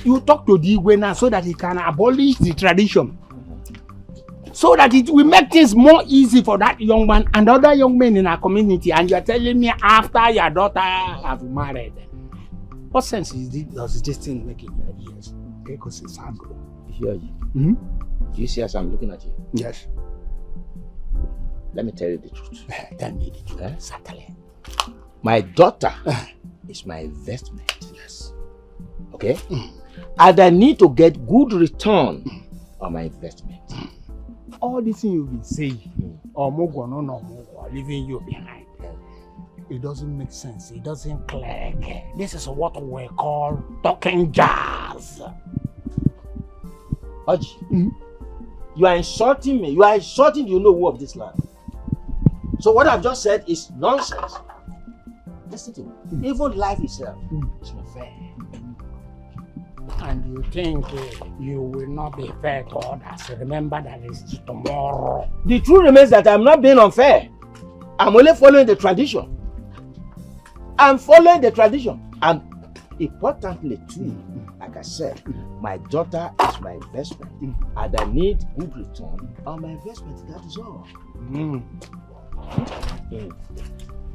you talk to the Igwe now so that he can abolish the tradition. So that it will make things more easy for that young man and other young men in our community. And you are telling me after your daughter have married. What sense is this, does this thing make in your ears? Because it's handle. Hear you. Do you see as I'm looking at you? Yes. Let me tell you the truth. Tell me the truth. Certainly. My daughter is my investment. Yes. Okay? And I need to get good return on my investment. All this thing you've been saying, leaving you behind, it doesn't make sense. It doesn't click. This is what we call talking jazz. Oji, you are insulting me. You are insulting the who of this land. So what I've just said is nonsense. Listen to me. Even life itself is not fair. And you think you will not be fair to others. Remember that it's tomorrow. The truth remains that I'm not being unfair. I'm only following the tradition. I'm following the tradition. And importantly too, like I said, my daughter is my investment. And I need good return on my investment. That is all.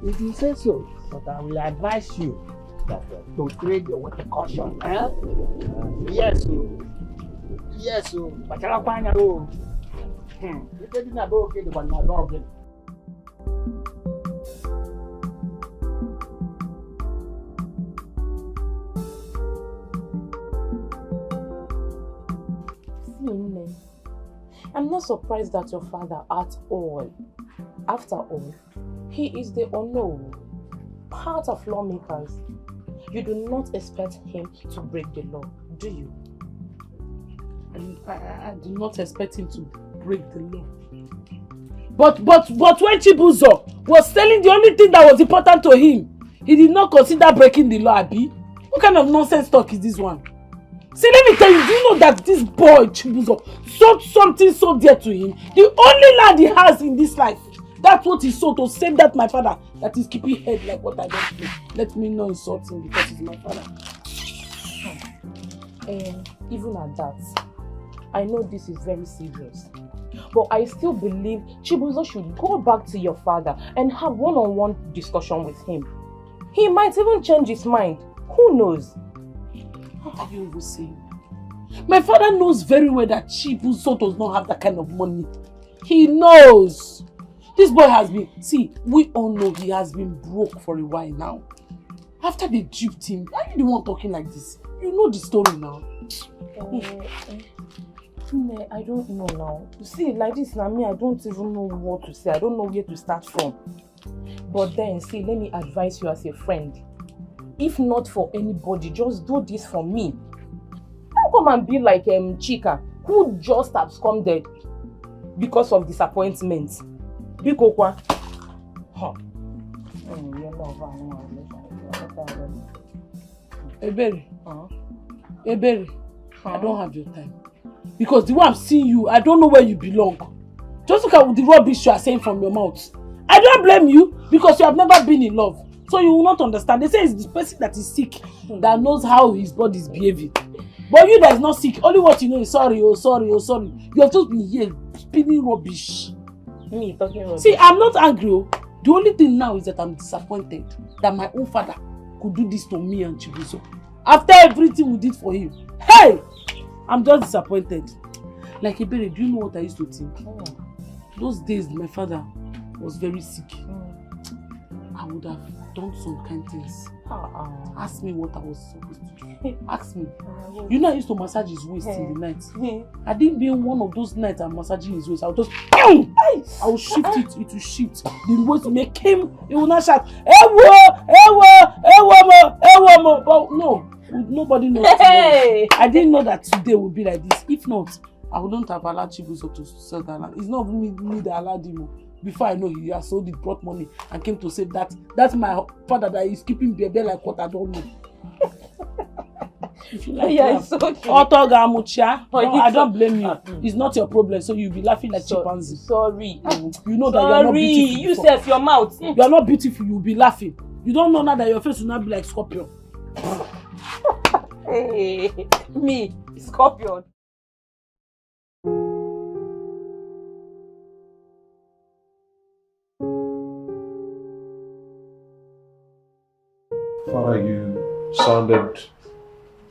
If you say so, but I will advise you to trade with caution. Yes, yes, but I find out. I'm not surprised at your father at all. After all, he is the unknown, part of lawmakers. You do not expect him to break the law, do you? I do not expect him to break the law. But when Chibuzo was telling the only thing that was important to him, he did not consider breaking the law, Abi. What kind of nonsense talk is this one? See, let me tell you, do you know that this boy Chibuzo sold something so dear to him? The only land he has in this life. That's what he sold to save that my father that is keeping head like what I don't do. Let me not insult him because he's my father. Even at that, I know this is very serious. But I still believe Chibuzo should go back to your father and have one-on-one discussion with him. He might even change his mind. Who knows? How are you even saying? My father knows very well that Chibuzo does not have that kind of money. He knows. This boy has been, see, we all know he has been broke for a while now. After they duped him, are you the one talking like this? You know the story now. I don't know now. You see, like this now, me, I don't even know what to say. I don't know where to start from. But then, see, let me advise you as a friend. If not for anybody, just do this for me. Don't come and be like Chika, who just absconded because of disappointment. Bikokwa. Ebele. Ebele. I don't have your time. Because the way I'm seeing you, I don't know where you belong. Just look at the rubbish you are saying from your mouth. I don't blame you because you have never been in love. So you will not understand. They say it's the person that is sick that knows how his body is behaving. But you that is not sick, only what you know is sorry, oh sorry, oh sorry. You have just been here spinning rubbish. Me talking rubbish. See, I'm not angry. The only thing now is that I'm disappointed that my own father could do this to me and Chibuzo. After everything we did for him. Hey! I'm just disappointed. Like Ebele, do you know what I used to think? Those days my father was very sick. I would have done some kind things. Ask me what I was supposed to do. Ask me. You know I used to massage his waist in the night. I didn't be one of those nights I'm massaging his waist. I would just I will shift it, it will shift. The waist will make him, he will not shout, Ewo, Ewo, Ewo, Ewo. But no, nobody knows. I didn't know that today would be like this. If not, I wouldn't have allowed Chibuzo to sell that land. It's not me that allowed him. Before I know he has sold it, brought money, and came to save that. That's my father that is keeping baby like what I don't know. If you like, yeah, it's okay. I don't blame you. It's not your problem, so you'll be laughing like chimpanzee. Sorry. You know that you are not beautiful. You said your mouth. You are not beautiful, you'll be laughing. You don't know now that your face will not be like scorpion. Hey, me, scorpion. Father, you sounded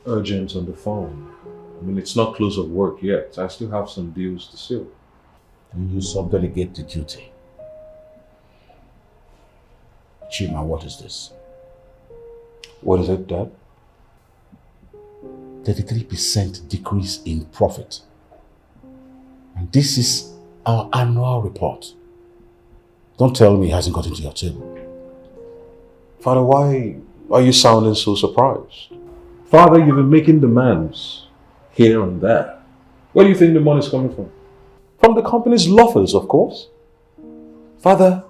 urgent on the phone. I mean, it's not close of work yet. I still have some deals to seal. And you subdelegate the duty. Chima, what is this? What is it, Dad? 33% decrease in profit. And this is our annual report. Don't tell me it hasn't got into your table. Father, why are you sounding so surprised? Father, you've been making demands here and there. Where do you think the money is coming from? From the company's loafers, of course. Father,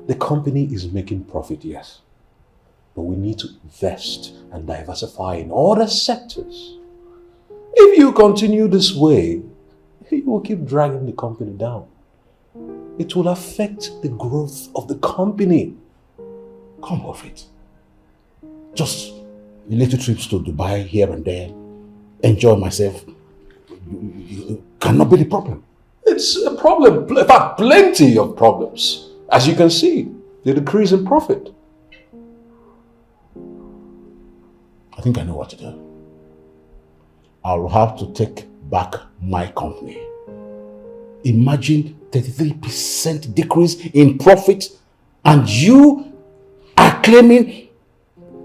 the company is making profit, yes. But we need to invest and diversify in other sectors. If you continue this way, you will keep dragging the company down. It will affect the growth of the company. Come off it. Just little trips to Dubai here and there. Enjoy myself. Cannot be the problem. It's a problem. In fact, plenty of problems. As you can see, the decrease in profit. I think I know what to do. I'll have to take back my company. Imagine 33% decrease in profit and you are claiming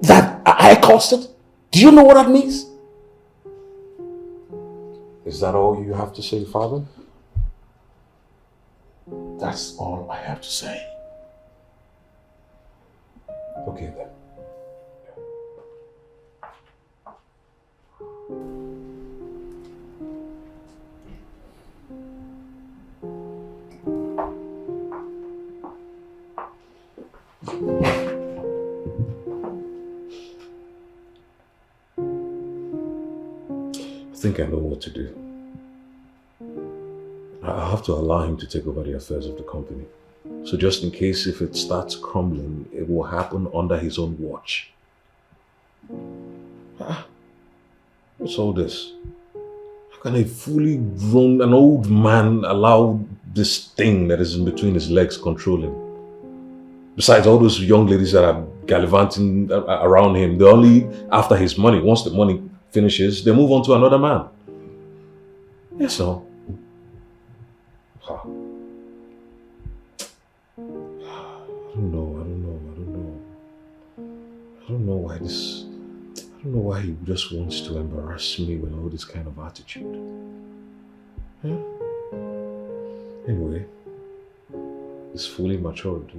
that I caused it? Do you know what that means? Is that all you have to say, Father? That's all I have to say. Okay then. I think I know what to do. I have to allow him to take over the affairs of the company. So just in case if it starts crumbling, it will happen under his own watch. What's all this? How can a fully grown, an old man allow this thing that is in between his legs control him? Besides all those young ladies that are gallivanting around him, they're only after his money. Once the money finishes, they move on to another man. Yes, no. I don't know why he just wants to embarrass me with all this kind of attitude. Huh? Anyway, he's fully matured.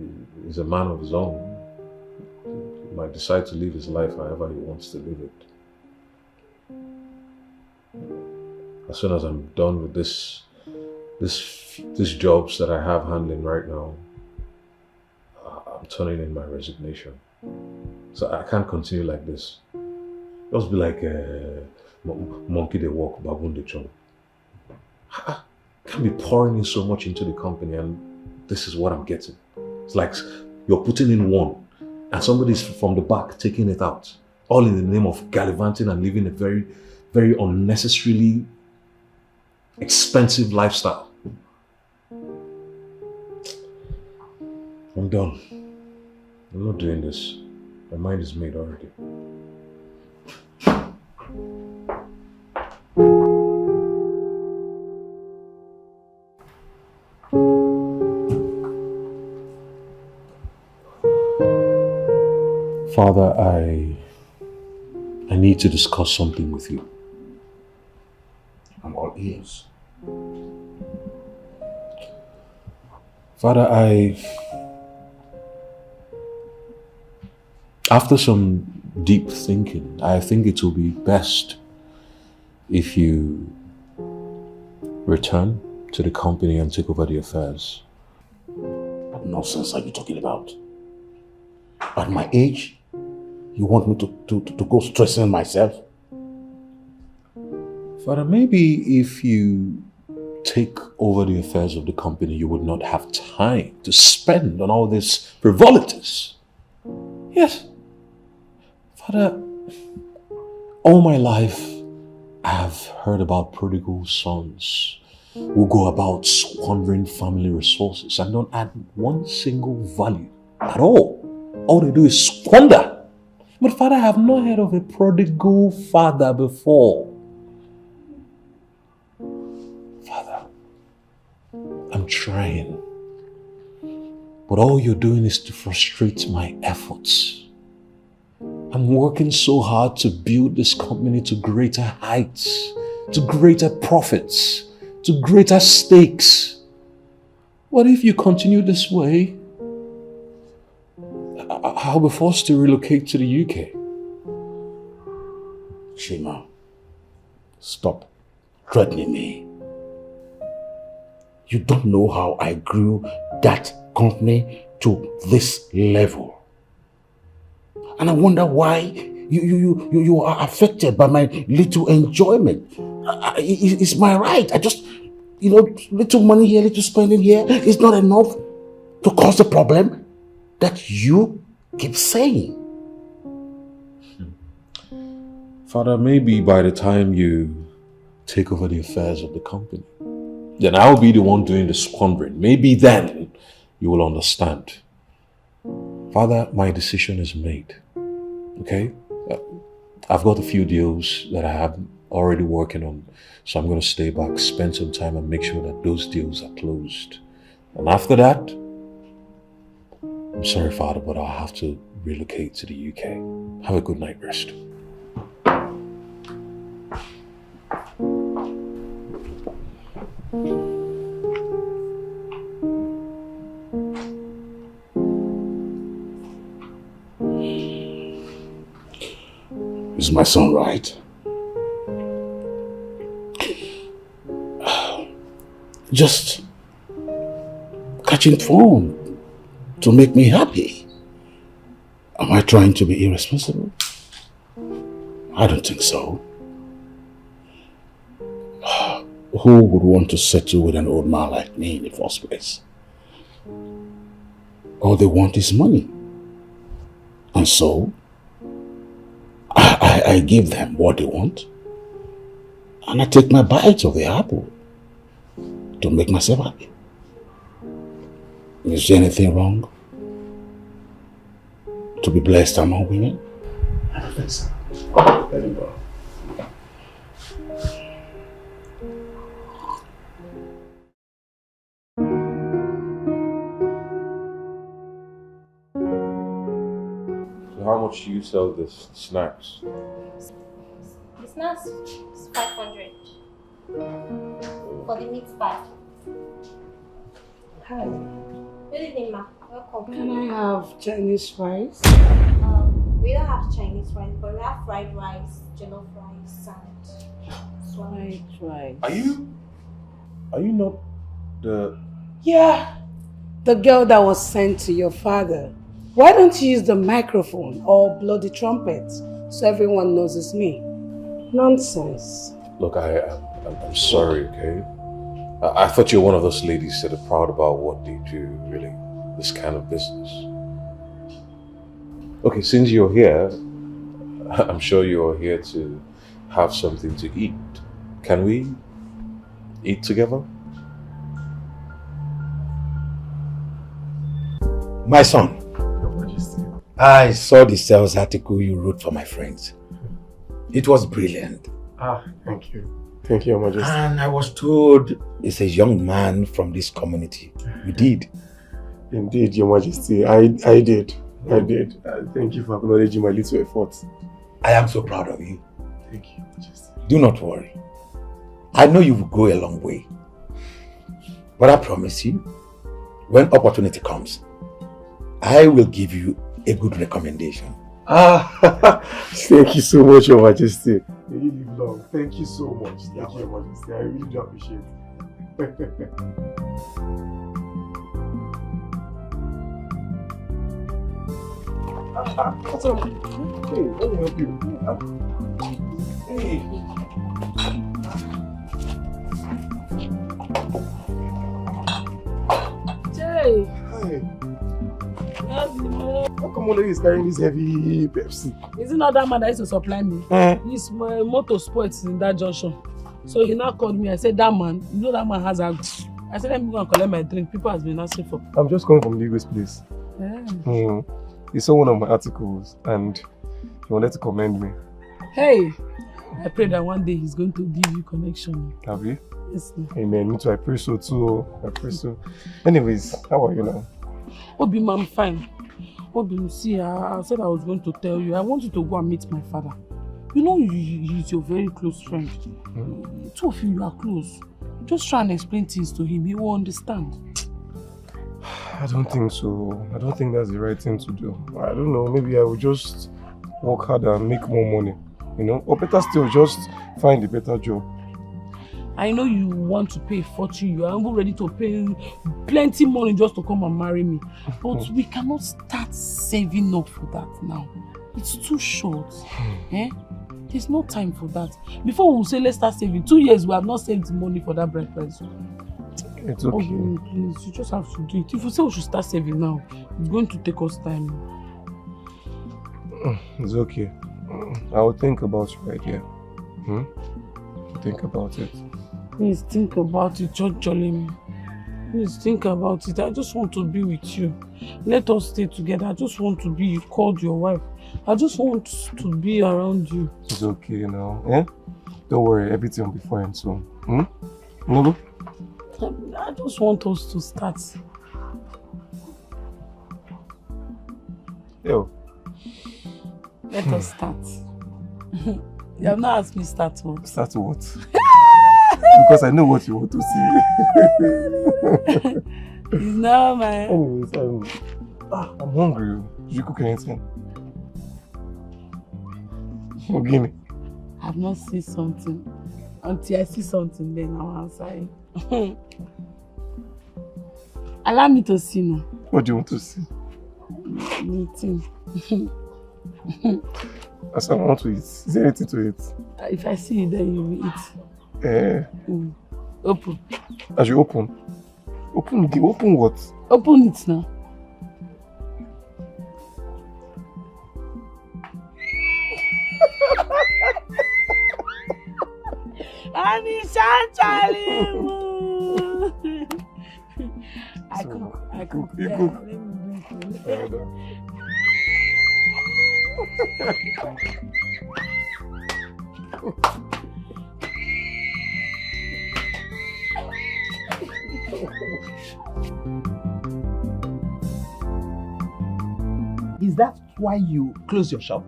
He's a man of his own. He might decide to live his life however he wants to live it. As soon as I'm done with this jobs that I have handling right now, I'm turning in my resignation. So I can't continue like this. Just be like a monkey they walk, baboon they chomp. I can't be pouring in so much into the company and this is what I'm getting. It's like you're putting in one and somebody's from the back taking it out. All in the name of gallivanting and living a very, very unnecessarily expensive lifestyle. I'm done. I'm not doing this. My mind is made already. Father, I need to discuss something with you. I'm all ears. Father, after some deep thinking, I think it will be best if you return to the company and take over the affairs. What nonsense are you talking about? At my age, you want me to go stressing myself? Father, maybe if you take over the affairs of the company, you would not have time to spend on all these frivolities. Yes. Father, all my life I have heard about prodigal sons who go about squandering family resources and don't add one single value at all. All they do is squander. But Father, I have not heard of a prodigal father before. Father, I'm trying. But all you're doing is to frustrate my efforts. I'm working so hard to build this company to greater heights, to greater profits, to greater stakes. What if you continue this way? I'll be forced to relocate to the UK. Chima, stop threatening me. You don't know how I grew that company to this level. And I wonder why you are affected by my little enjoyment. It's my right. I just, little money here, little spending here is not enough to cause the problem that you keep saying. Father, maybe by the time you take over the affairs of the company, then I'll be the one doing the squandering. Maybe then you will understand. Father, my decision is made. Okay? I've got a few deals that I have already working on. So I'm going to stay back, spend some time and make sure that those deals are closed. And after that, I'm sorry, Father, but I'll have to relocate to the UK. Have a good night rest. Is my son right? Just catching phone to make me happy. Am I trying to be irresponsible? I don't think so. Who would want to settle with an old man like me in the first place? All they want is money. And so, I give them what they want. And I take my bite of the apple to make myself happy. Is there anything wrong to be blessed among women? I don't think so. Let him go. So how much do you sell this snacks? The snacks is 500 for the meat pie. Hi. Good evening, ma. Welcome. Can I have Chinese rice? We don't have Chinese rice, but we have fried rice, jollof rice, and fried rice. Are you not the... Yeah, the girl that was sent to your father. Why don't you use the microphone or blow the trumpet so everyone knows it's me? Nonsense. Look, I'm sorry, okay? I thought you were one of those ladies that are proud about what they do, really. This kind of business. Okay, since you're here, I'm sure you're here to have something to eat. Can we eat together? My son, I saw the sales article you wrote for my friends. It was brilliant. Ah, thank you. Thank you, Your Majesty. And I was told it's a young man from this community. You did. Indeed, Your Majesty. I did. I did. Thank you for acknowledging my little efforts. I am so proud of you. Thank you, Majesty. Do not worry. I know you will go a long way. But I promise you, when opportunity comes, I will give you a good recommendation. Thank you so much, Your Majesty. May you live long. Thank you so much. Thank you, Your Majesty. I really do appreciate it. What's up? Hey, let me help you. Hey. Jay. Hi. How come Olori is carrying this heavy Pepsi? Is it not that man that used to supply me? His motor spoils in that junction. So he now called me. I said, that man, you know that man has a... I said, let me go and collect my drink. People has been asking for. I'm just coming from Lagos place. Yeah. He saw one of my articles and he wanted to commend me. Hey, I pray that one day he's going to give you connection. Have you? Yes, sir. Amen. Me too. I pray so too. I pray so. Anyways, how are you now? Obi, I'm fine. Obi, see, I said I was going to tell you. I want you to go and meet my father. You know, he's your very close friend. Two of you are close. Just try and explain things to him. He will understand. I don't think so. I don't think that's the right thing to do. I don't know. Maybe I will just work harder and make more money. You know? Or better still, just find a better job. I know you want to pay a fortune. You are even ready to pay plenty money just to come and marry me. But we cannot start saving up for that now. It's too short. There's no time for that. Before we say let's start saving, 2 years we have not saved money for that bride price. It's okay. Oh, please, you just have to do it. If you say we should start saving now, it's going to take us time. It's okay. I will think about your idea. Think about it. Please think about it, Jolim. Please think about it. I just want to be with you. Let us stay together. I just want to be called your wife. I just want to be around you. It's okay now. Don't worry, everything will be fine soon. No? I just want us to start. Yo. Let us start. You have not asked me start what? Start what? Because I know what you want to see. No, man. Anyways, I'm hungry. Did you cook anything? Ogini. I've not seen something. Until I see something, then I'll answer you. Allow me to see now. What do you want to see? Anything. As I want to eat. Is there anything to eat? If I see you, then you will eat. Open. As you open? Open what? Open it now. I cook. You cook. Is that why you close your shop?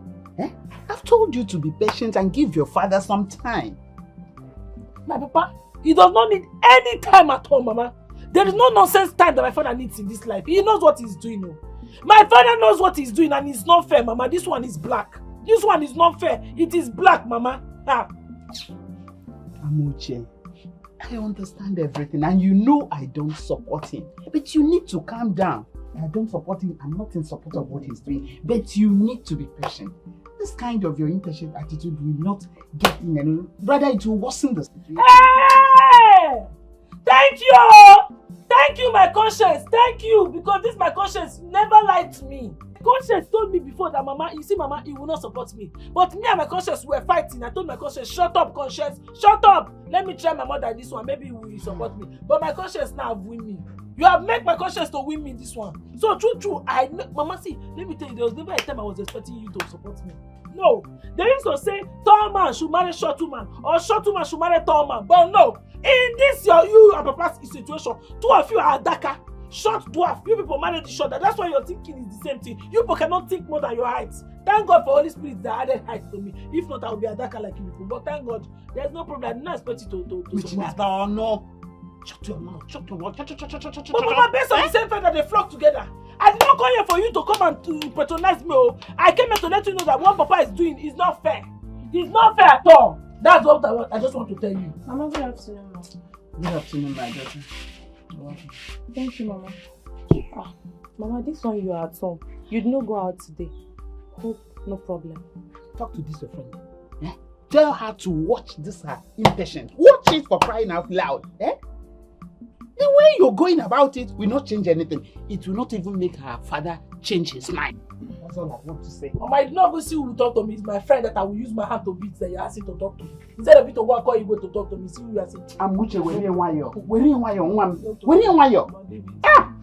I've told you to be patient and give your father some time. My papa, he does not need any time at all, Mama. There is no nonsense time that my father needs in this life. He knows what he's doing. No. My father knows what he's doing and it's not fair, Mama. This one is black. This one is not fair. It is black, Mama. Amuche, I understand everything and you know I don't support him. But you need to calm down. I don't support him. I'm not in support of what he's doing. But you need to be patient. This kind of your impatient attitude will not get in any... Rather, it will worsen the situation. Hey! Thank you! Thank you, my conscience. Thank you. Because this my conscience never lied to me. Conscience told me before that Mama, you see Mama, he will not support me. But me and my conscience were fighting. I told my conscience, shut up, conscience. Shut up. Let me try my mother this one. Maybe he will support me. But my conscience now have win me. You have made my conscience to win me this one. So true, I know. Mama, see, let me tell you, there was never a time I was expecting you to support me. No. They used to say, tall man should marry short woman, or short woman should marry tall man. But no. In this you and Papa's situation, two of you are darker. Short dwarf. You people manage the short. That's why your thinking is the same thing. You people cannot think more than your height. Thank God for Holy Spirit that added height to me. If not, I would be a darker like you people. But thank God, there's no problem. I did not expect you to support. No. Shut your mouth. Shut your mouth. But Mama, based on the same fact that they flock together. I did not come here for you to come and to patronize me. I came here to let you know that what Papa is doing is not fair. It's not fair at all. That's what I want. I just want to tell you. Mama, good afternoon, Mama. Good afternoon, my daughter. Thank you, Mama. Mama, this one you are at home. You did not go out today. Hope no problem. Talk to this your friend. Eh? Tell her to watch this her impatient. Watch it for crying out loud. Eh? The way you're going about it will not change anything. It will not even make her father change his mind. That's all I want to say. Mama, I did not go see who will talk to me. It's my friend that I will use my hand to beat that you're asking to talk to. Instead of you to go and call you to talk to me, see who you are saying. I'm Uche, where you want you? Ah!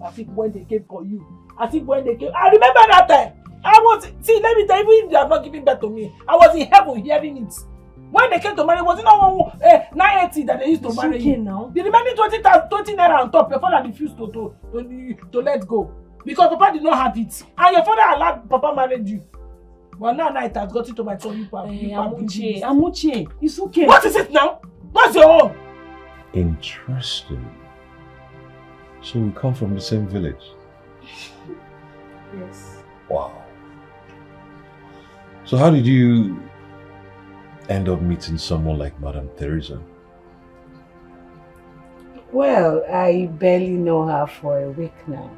I think when they came for you. I remember that time. See, let me tell you, even if they have not given birth to me, I was in heaven hearing it. When they came to marry, was it not 980 that they used to marry you? Now? The remaining 20 naira on top, your father refused to let go. Because Papa did not have it. And your father allowed Papa married you. But now it has got into my tummy. Amuche, it's okay. What is it now? What's your own? Interesting. So we come from the same village? Yes. Wow. So how did you end up meeting someone like Madame Teresa? Well, I barely know her for a week now.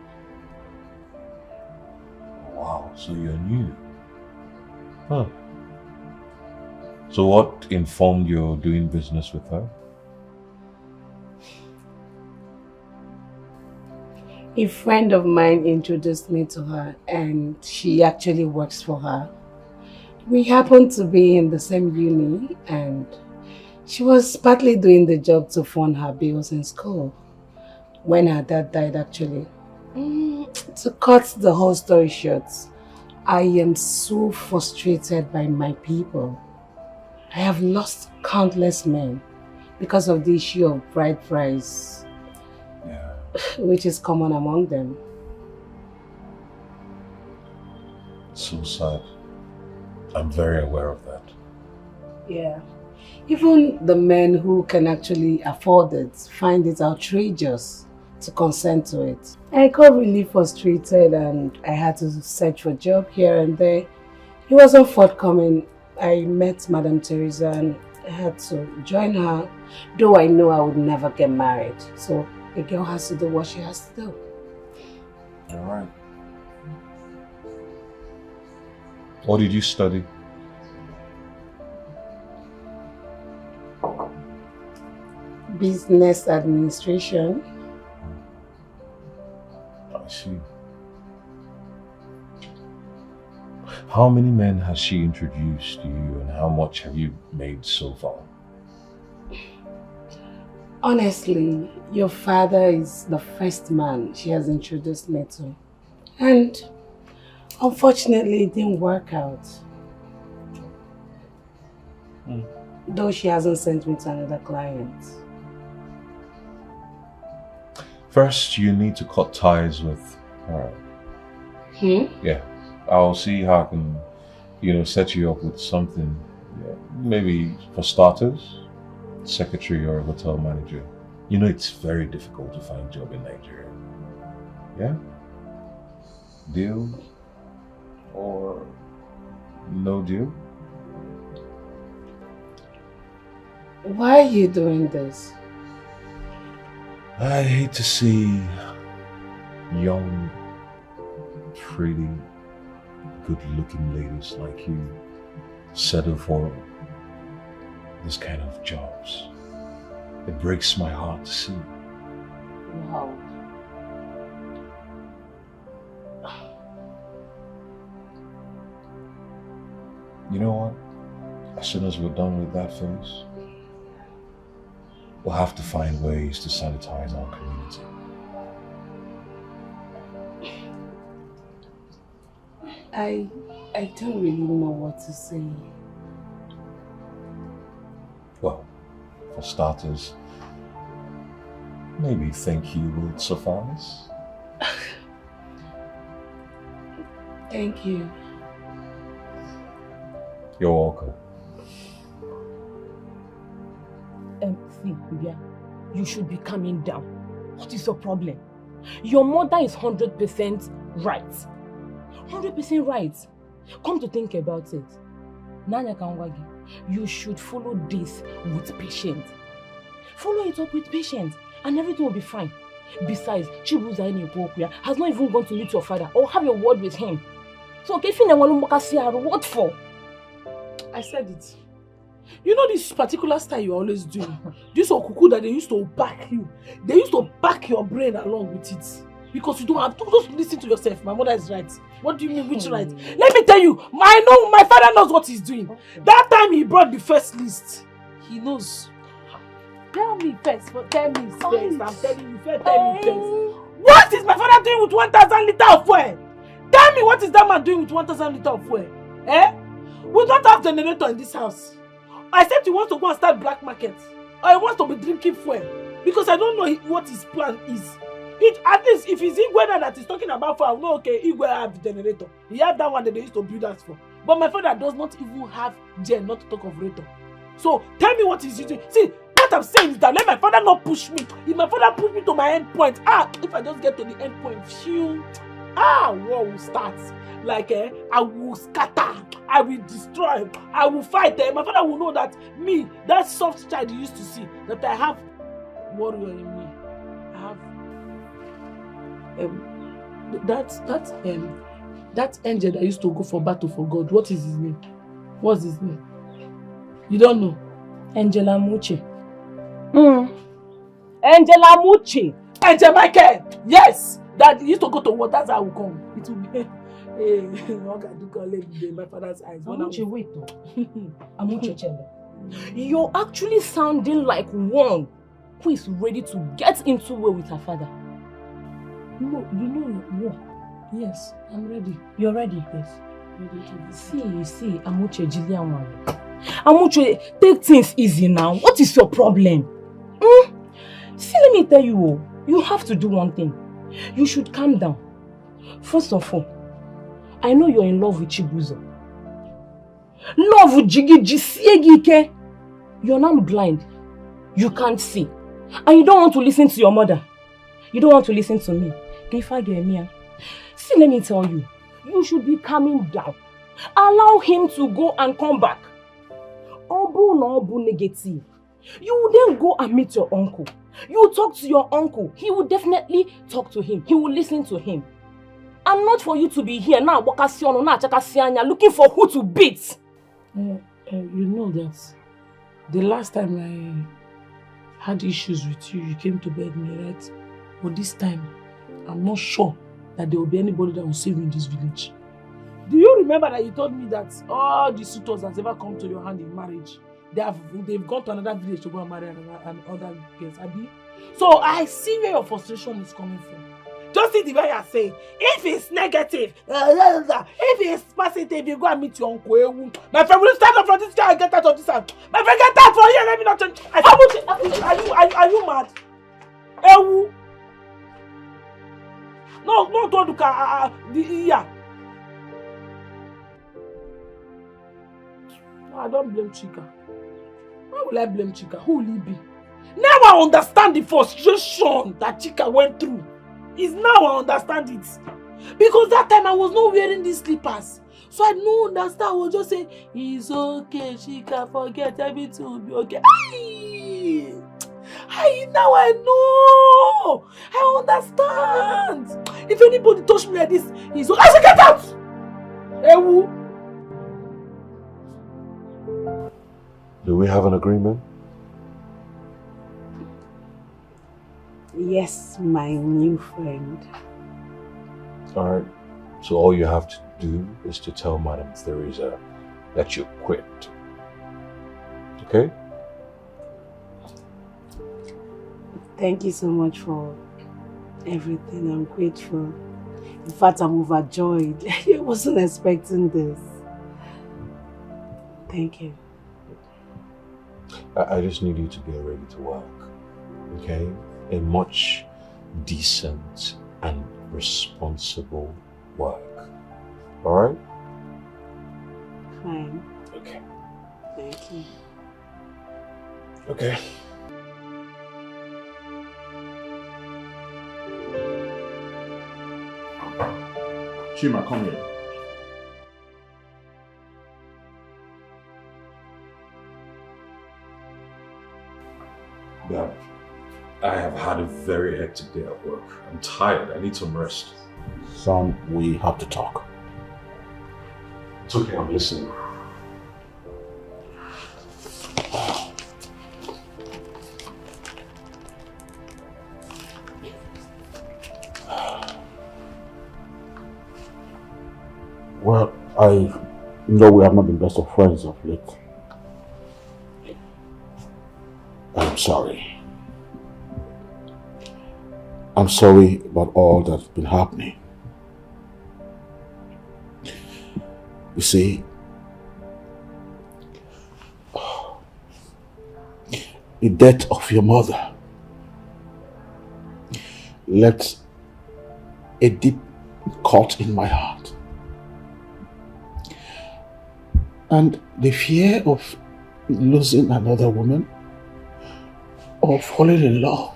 Wow, so you're new. Huh. So what informed your doing business with her? A friend of mine introduced me to her and she actually works for her. We happened to be in the same uni and she was partly doing the job to fund her bills in school when her dad died actually. To cut the whole story short, I am so frustrated by my people. I have lost countless men because of the issue of bride price, which is common among them. So sad. I'm very aware of that. Yeah. Even the men who can actually afford it find it outrageous to consent to it. I got really frustrated and I had to search for a job here and there. He wasn't forthcoming. I met Madame Teresa and I had to join her, though I know I would never get married. So a girl has to do what she has to do. All right. What did you study? Business administration. I see. How many men has she introduced to you and how much have you made so far? Honestly, your father is the first man she has introduced me to. And unfortunately, it didn't work out. Though she hasn't sent me to another client. First, you need to cut ties with her. Yeah. I'll see how I can, set you up with something. Yeah. Maybe for starters, secretary or a hotel manager. It's very difficult to find a job in Nigeria. Yeah? Deal or no deal? Why are you doing this? I hate to see young, pretty, good-looking ladies like you settle for this kind of jobs. It breaks my heart to see. Wow. You know what? As soon as we're done with that phase, we'll have to find ways to sanitize our community. I don't really know what to say. Well, for starters, Maybe you think you would suffice? Thank you. You're welcome. See, Bibia, you should be calming down. What is your problem? Your mother is 100% right. 100% right. Come to think about it. Nanya Kangwagi, you should follow this with patience. Follow it up with patience and everything will be fine. Besides, Chibuza has not even gone to meet your father or have a word with him. So, what for? I said it. You know this particular style you're always doing? This okuku that they used to back you. They used to back your brain along with it. Because you don't have to just listen to yourself. My mother is right. What do you mean, which right? Let me tell you, I know my father knows what he's doing. That time he brought the first list. He knows. Tell me first, tell me first. I'm telling you first, tell me first. What is my father doing with 1,000 liters of fuel? Tell me what is that man doing with 1,000 liters of fuel? Eh? We don't have generator in this house. Except he wants to go and start black market. Or he wants to be drinking fuel. Because I don't know what his plan is. At least if it's Igwe that is talking about fuel, I know okay, Igwe have the generator. He have that one that they used to build us for. But my father does not even have gen, not to talk of rator. So tell me what he's doing. See, what I'm saying is that let my father not push me. If my father push me to my end point, if I just get to the end point, phew, war will start. Like, I will scatter, I will destroy, I will fight. My father will know that me, that soft child you used to see, that I have warrior in me. I have that angel that used to go for battle for God. What is his name? What's his name? You don't know? Angela Muche. Angela Muche. Angel Michael. Yes. That used to go to war. That's how I will come. It will be. My father's eyes. Amuche, wait though. Amuche Chele. You're actually sounding like one who is ready to get into war with her father. No, you know war. Yes, I'm ready. You're ready? Yes. Ready to see, Amuche Jilian. Amuche, take things easy now. What is your problem? See, let me tell you, you have to do one thing. You should calm down. First of all, I know you're in love with Chibuzo. Love with Jigi. You're not blind. You can't see. And you don't want to listen to your mother. You don't want to listen to me. See, let me tell you. You should be calming down. Allow him to go and come back. Obu negative. You will then go and meet your uncle. You talk to your uncle. He will definitely talk to him. He will listen to him. And not for you to be here now, looking for who to beat. You know that the last time I had issues with you, you came to beg me, right? But this time, I'm not sure that there will be anybody that will save me in this village. Do you remember that you told me that all the suitors that ever come to your hand in marriage, they've gone to another village to go and marry other girls, Abi? So I see where your frustration is coming from. Just see the way you're saying. If it's negative, if it's positive, you go and meet your uncle. My friend, will you stand up from this guy and get out of this house? My friend, get out from here. Let me not change. Are you mad? Ewu. No, don't look at the ear. No, I don't blame Chika. Why will I blame Chika? Who will he be? Now I understand the frustration that Chika went through. It's now I understand it. Because that time I was not wearing these slippers. So I don't understand. I was just saying, it's okay, Chika, forget, everything will be okay. Now I know. I understand. If anybody touch me like this, he's okay. I should get out. Ewu. Do we have an agreement? Yes, my new friend. Alright. So all you have to do is to tell Madam Theresa that you quit. Okay? Thank you so much for everything. I'm grateful. In fact, I'm overjoyed. I wasn't expecting this. Thank you. I just need you to get ready to work. Okay? a much decent and responsible work. Alright? Fine. Okay. Thank you. Okay. Chima, come here. Dad, I have had a very hectic day at work. I'm tired. I need some rest. Son, we have to talk. It's okay, I'm listening. Well, I know we have not been best of friends of late. I'm sorry. I'm sorry about all that's been happening. You see, the death of your mother left a deep cut in my heart. And the fear of losing another woman or falling in love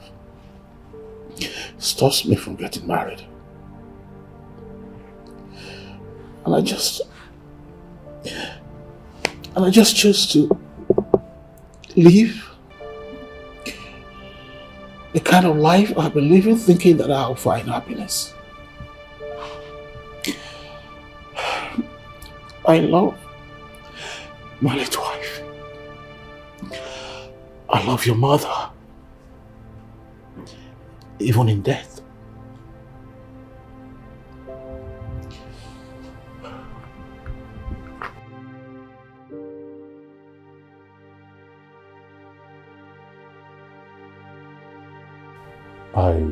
stops me from getting married. And I just choose to live the kind of life I've been living, thinking that I'll find happiness. I love my late wife. I love your mother, even in death. I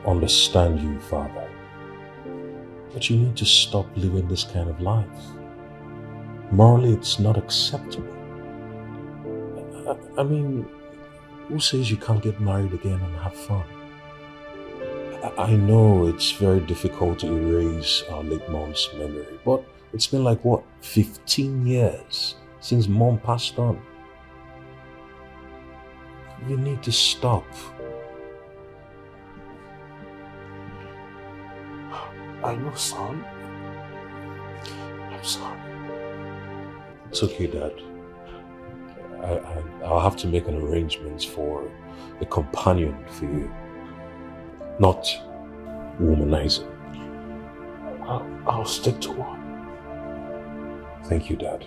understand you, Father, but you need to stop living this kind of life. Morally, it's not acceptable. I mean, who says you can't get married again and have fun? I know it's very difficult to erase our late mom's memory, but it's been like, what, 15 years since Mom passed on? You need to stop. I know, son. I'm sorry. It's okay, Dad. I'll have to make an arrangement for a companion for you. Not womanizing. I'll stick to one. Thank you, Dad.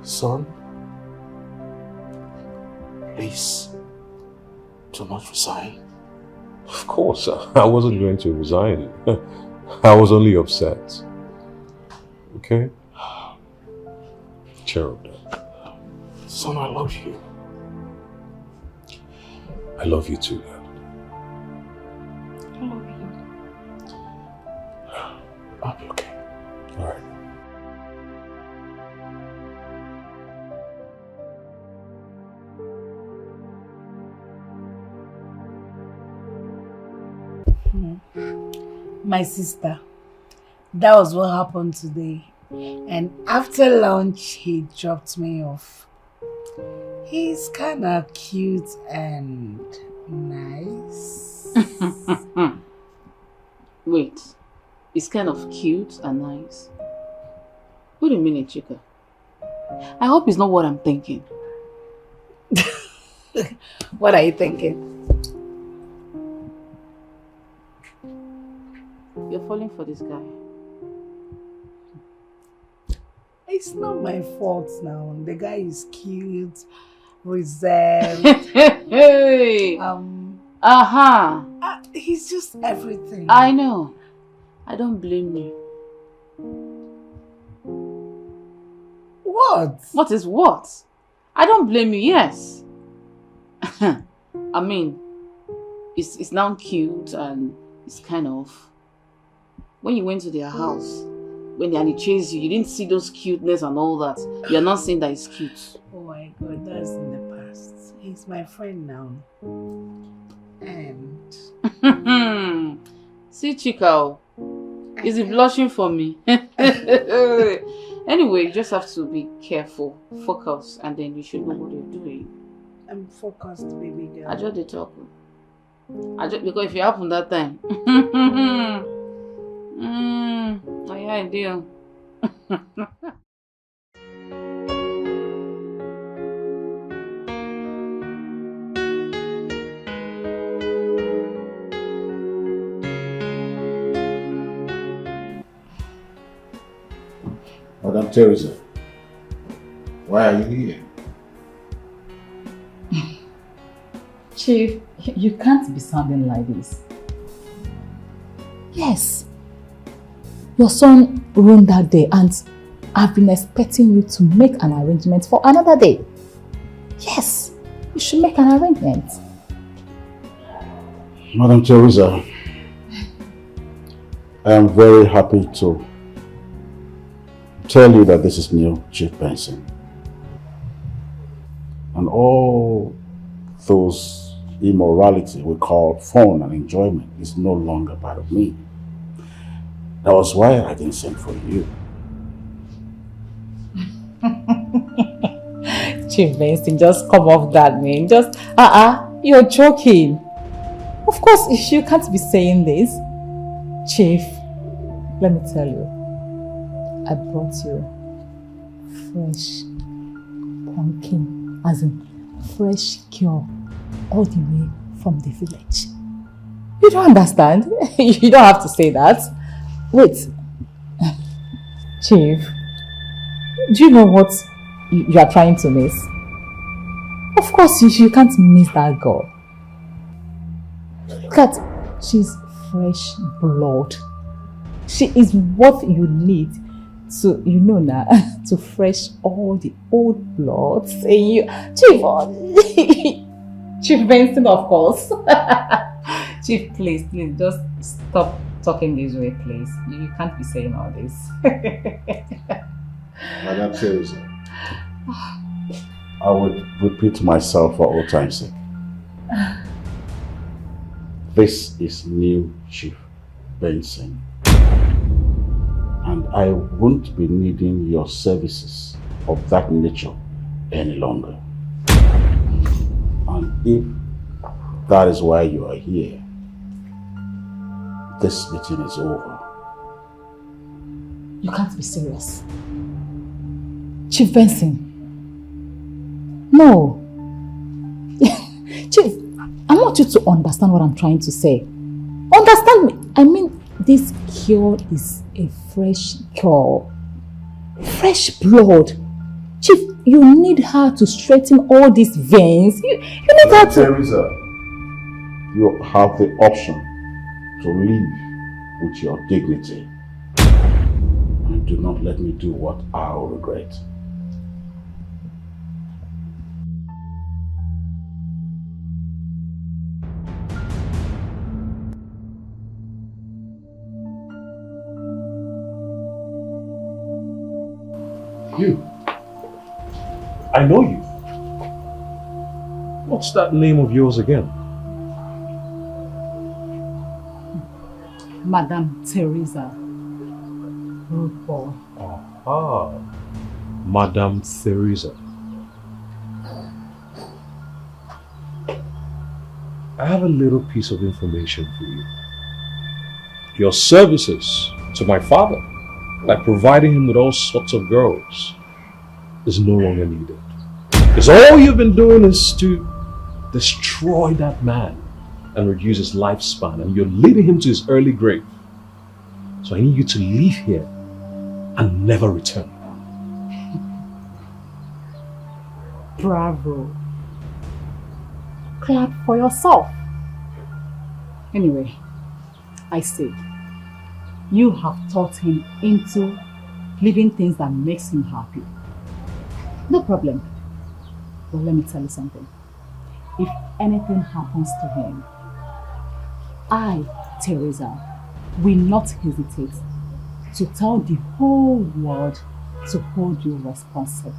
Son, please do not resign. Of course, I wasn't going to resign. I was only upset. Okay? Cheer up, Dad. Son, I love you. I love you too, Dad. I love you. I'll be okay. All right. My sister, that was what happened today. And after lunch, he dropped me off. He's kind of cute and nice. Wait, he's kind of cute and nice. Wait a minute, Chika. I hope it's not what I'm thinking. What are you thinking? You're falling for this guy. It's not my fault now. The guy is cute, reserved. Hey! He's just everything. I know. I don't blame you. What? What is what? I don't blame you, yes. I mean, it's now cute and it's kind of... When you went to their house, when they chased you, you didn't see those cuteness and all that. You're not saying that it's cute. Oh my God, that's in the past. He's my friend now. And see Chika, is he blushing for me? Anyway, you just have to be careful, focus, and then you should know what you're doing. I'm focused, baby girl. I just talk. Because if it happened that time. Yeah, deal. Madam Teresa, why are you here? Chief, you can't be sounding like this. Yes. Your son ruined that day and I've been expecting you to make an arrangement for another day. Yes, you should make an arrangement. Madam Teresa, I am very happy to tell you that this is new Chief Benson. And all those immorality we call fun and enjoyment is no longer part of me. That was why I didn't send for you. Chief Benson, just come off that, man. Just, you're joking. Of course, you can't be saying this. Chief, let me tell you, I brought you fresh pumpkin, as in fresh cure, all the way from the village. You don't understand? You don't have to say that. Wait, Chief, do you know what you are trying to miss? Of course, you can't miss that girl. Look at, she's fresh blood. She is what you need to, you know now, to fresh all the old blood. Chief, Chief Benson, of course. Chief, please, just stop talking this way, please. You can't be saying all this. Madam Teresa, I would repeat myself for all time's sake. This is new Chief Benson. And I won't be needing your services of that nature any longer. And if that is why you are here, this meeting is over. You can't be serious. Chief Benson. No. Chief, I want you to understand what I'm trying to say. Understand me. I mean, this cure is a fresh cure. Fresh blood. Chief, you need her to straighten all these veins. You need her to... Teresa, you have the option to live with your dignity. And do not let me do what I'll regret. You. I know you. What's that name of yours again? Madam Teresa. Rude boy. Ah, Madam Teresa. I have a little piece of information for you. Your services to my father, like providing him with all sorts of girls, is no longer needed. Because all you've been doing is to destroy that man and reduce his lifespan, and you're leading him to his early grave. So I need you to leave here and never return. Bravo. Clap for yourself. Anyway, I say, you have taught him into living things that makes him happy. No problem. But let me tell you something. If anything happens to him, I, Teresa, will not hesitate to tell the whole world to hold you responsible.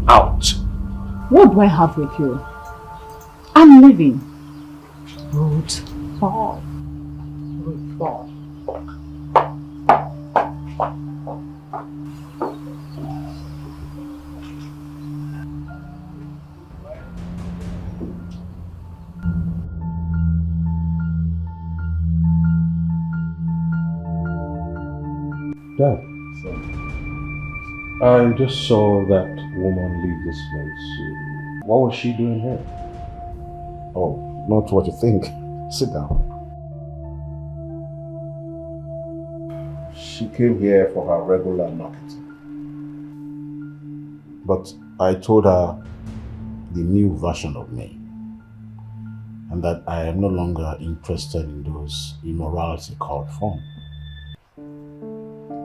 Out. What do I have with you? I'm leaving. Road 4. Road 4. Dad, I just saw that woman leave this place. What was she doing here? Oh, not what you think. Sit down. She came here for her regular marketing. But I told her the new version of me, and that I am no longer interested in those immorality called fun.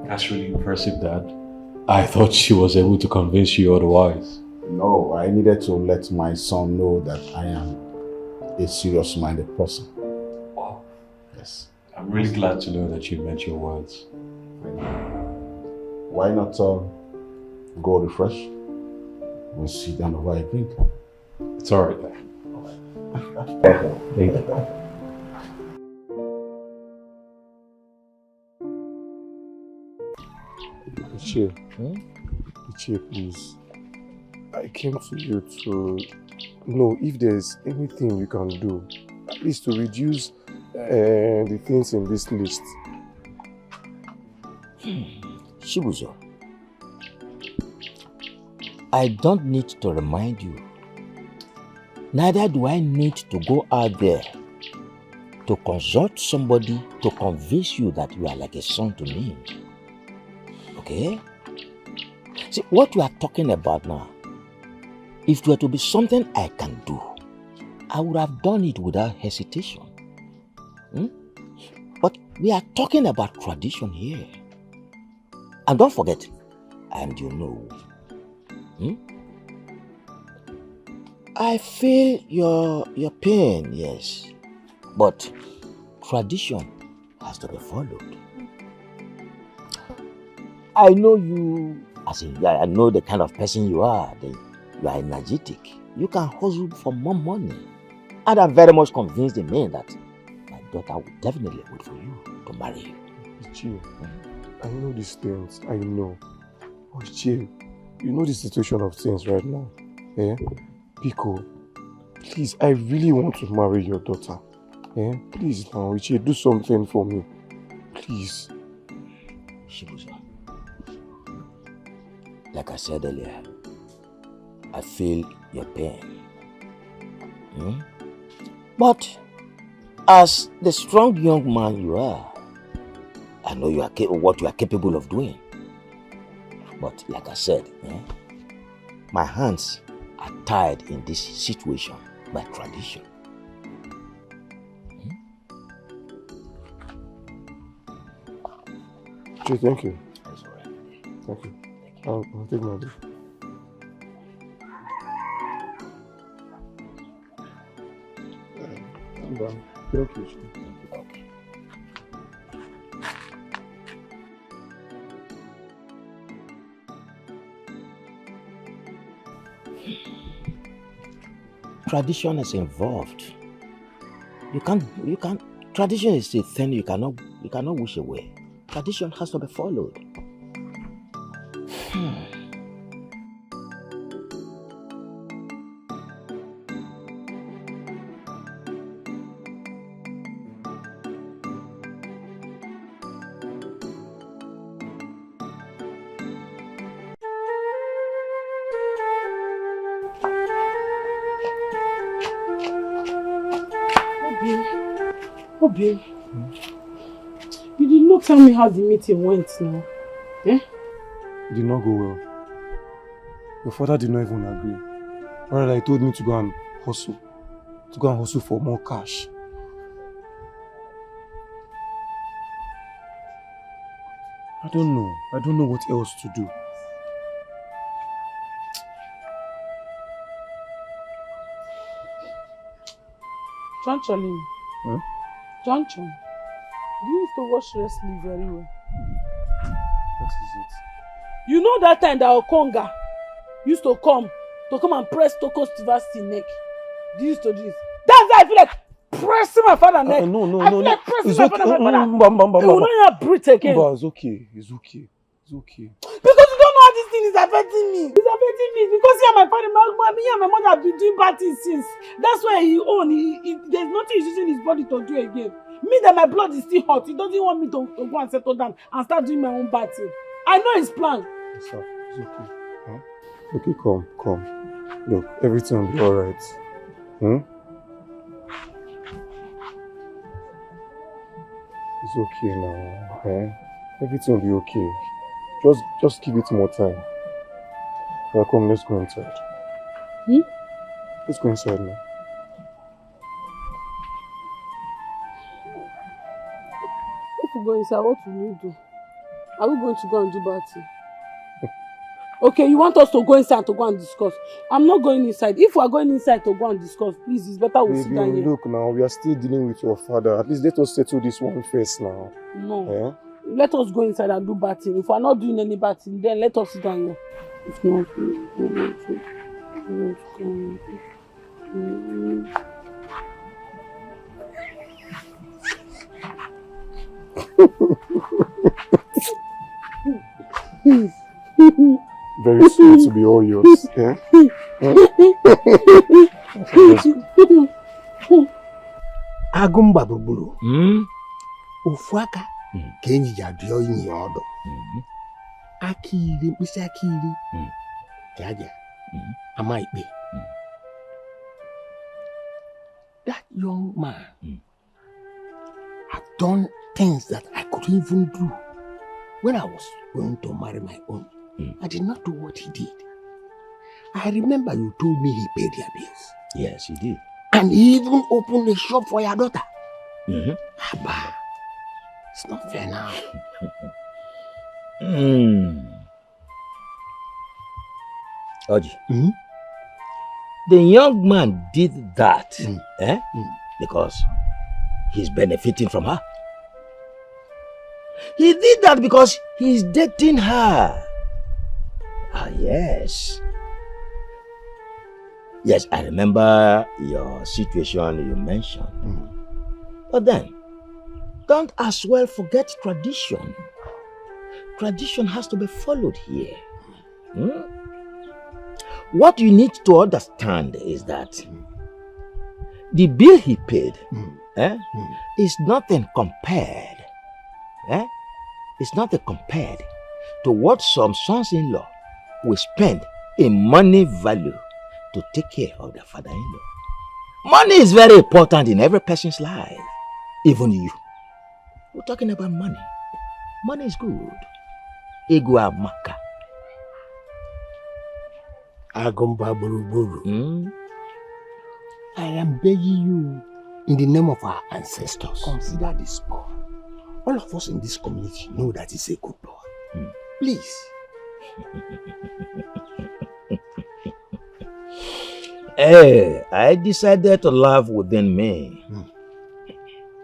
That's really impressive, Dad. I thought she was able to convince you otherwise. No, I needed to let my son know that I am a serious-minded person. Wow. Yes. I'm really glad to know that you meant your words. Why not go refresh? We'll sit down over a drink. It's alright, Dad. Thank you. Ichie, please. I came to you to know if there's anything you can do, at least to reduce the things in this list. Shibuzo, I don't need to remind you. Neither do I need to go out there to consult somebody to convince you that you are like a son to me. Okay? See, what you are talking about now, if it were to be something I can do, I would have done it without hesitation. But we are talking about tradition here. And don't forget, I am the Ono. I feel your pain, yes. But tradition has to be followed. I know you, I know the kind of person you are. You are energetic. You can hustle for more money. And I'm very much convinced in me that my daughter will definitely wait for you to marry you. Ichie, I know these things, I know. Oh, Ichie, you know the situation of things right now. Eh? Pico, please, I really want to marry your daughter. Eh? Please now, Ichie, do something for me. Please. Shibuzo, like I said earlier, I feel your pain. But as the strong young man you are, I know you are what you are capable of doing. But like I said, my hands are tied in this situation by tradition. Ichie, thank you. That's all right. Thank you. I'll take my leave. Thank you. Okay. Tradition is involved. You can't. Tradition is a thing you cannot wish away. Tradition has to be followed. Obi, you did not tell me how the meeting went now. Eh? It did not go well. Your father did not even agree. Rather, he told me to go and hustle. To go and hustle for more cash. I don't know. I don't know what else to do. John Cholim. Huh? John Chon, you used to watch wrestling very well. What is it? You know that time that Okonga used to come to come and press Toko's university neck. Do you used to do this? That's why I feel like pressing my father neck. No. I feel like pressing It's my okay. father. Mba. You will not breathe again. Mba, it's okay. It's okay. It's okay. Because you don't know how this thing is affecting me. It's affecting me because me and my father, me and my mother have been doing bad things since. That's why he own. There's nothing he's using his body to do again. Me that my blood is still hot. He doesn't want me to go and settle down and start doing my own bad thing. I know his plan. It's okay. Huh? Okay, come. Look, everything will be alright. It's okay now. Everything will be okay. Just give it more time. Well, come, let's go inside. Let's go inside now. If we go inside, what will you do? Are we going to go and do bad thing? Okay, you want us to go inside to go and discuss. I'm not going inside. If we are going inside to go and discuss, please, it's better we sit down here. Look now, we are still dealing with your father. At least let us settle this one first now. No. Let us go inside and do bad thing. If we are not doing any bad thing, then let us sit down here. If not, Very sweet to be all yours. Agumba burburu. Ofuaka kenyi jadio inyi odo. Akiri, misi akiri. Jaja. Amaipe. That young man had done things that I couldn't even do. When I was going to marry my own, I did not do what he did. I remember you told me he paid your bills. Yes, he did. And he even opened a shop for your daughter. Abba, it's not fair now. Oji, the young man did that because he's benefiting from her. He did that because he's dating her. Ah, yes. Yes, I remember your situation you mentioned. But then, don't as well forget tradition. Tradition has to be followed here. What you need to understand is that the bill he paid is nothing compared. It's nothing compared to what some sons-in-law will spend in money value to take care of their father-in-law. Money is very important in every person's life, even you. We're talking about money. Money is good. Ego amaka. Agumba buruburu. I am begging you, in the name of our ancestors, consider this boy. All of us in this community know that he's a good boy. Please. Hey, I decided to laugh within me.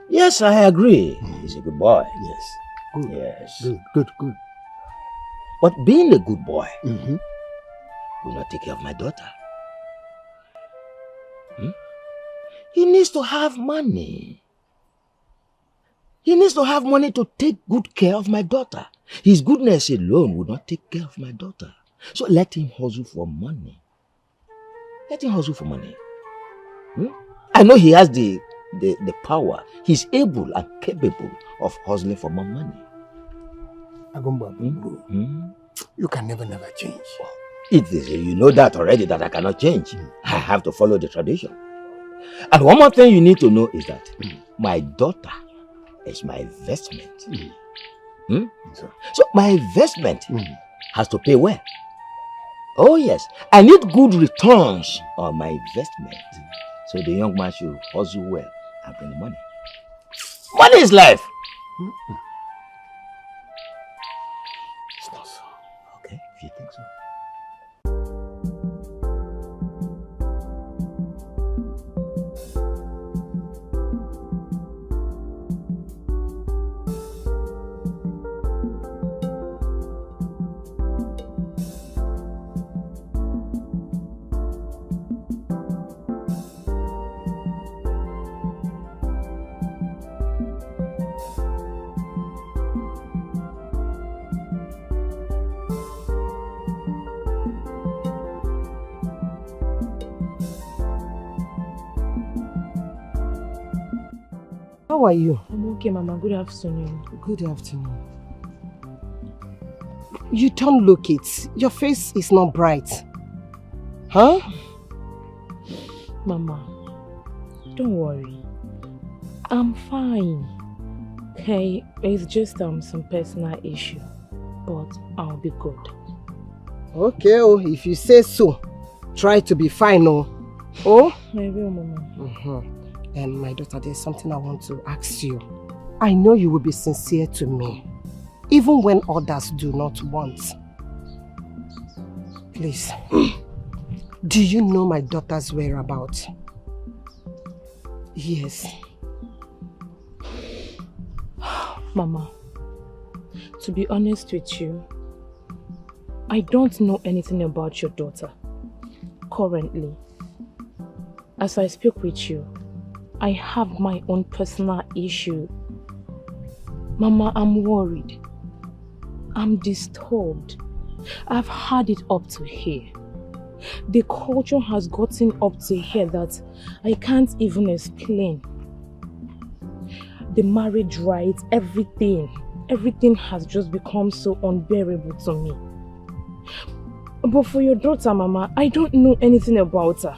Yes, I agree. He's a good boy. Yes. Good. Yes. Good. But being a good boy will not take care of my daughter. He needs to have money. He needs to have money to take good care of my daughter. His goodness alone would not take care of my daughter. So let him hustle for money. Let him hustle for money. I know he has the power. He's able and capable of hustling for more money. Agumba, you can never change. You know that already, that I cannot change. I have to follow the tradition. And one more thing you need to know is that my daughter is my investment. So my investment has to pay well. Oh yes, I need good returns on my investment. So the young man should hustle well and bring money. Money is life. It's not so. Okay, if you think so. How are you? I'm okay, Mama. Good afternoon. Good afternoon. You don't look it. Your face is not bright. Huh? Mama, don't worry. I'm fine. Okay, it's just some personal issue, but I'll be good. Okay, oh, if you say so, try to be fine, oh. Oh? I will, Mama. And my daughter, there's something I want to ask you. I know you will be sincere to me, even when others do not want. Please, do you know my daughter's whereabouts? Yes. Mama, to be honest with you, I don't know anything about your daughter currently. As I speak with you, I have my own personal issue. Mama, I'm worried. I'm disturbed. I've had it up to here. The culture has gotten up to here that I can't even explain. The marriage rights, everything has just become so unbearable to me. But for your daughter, Mama, I don't know anything about her.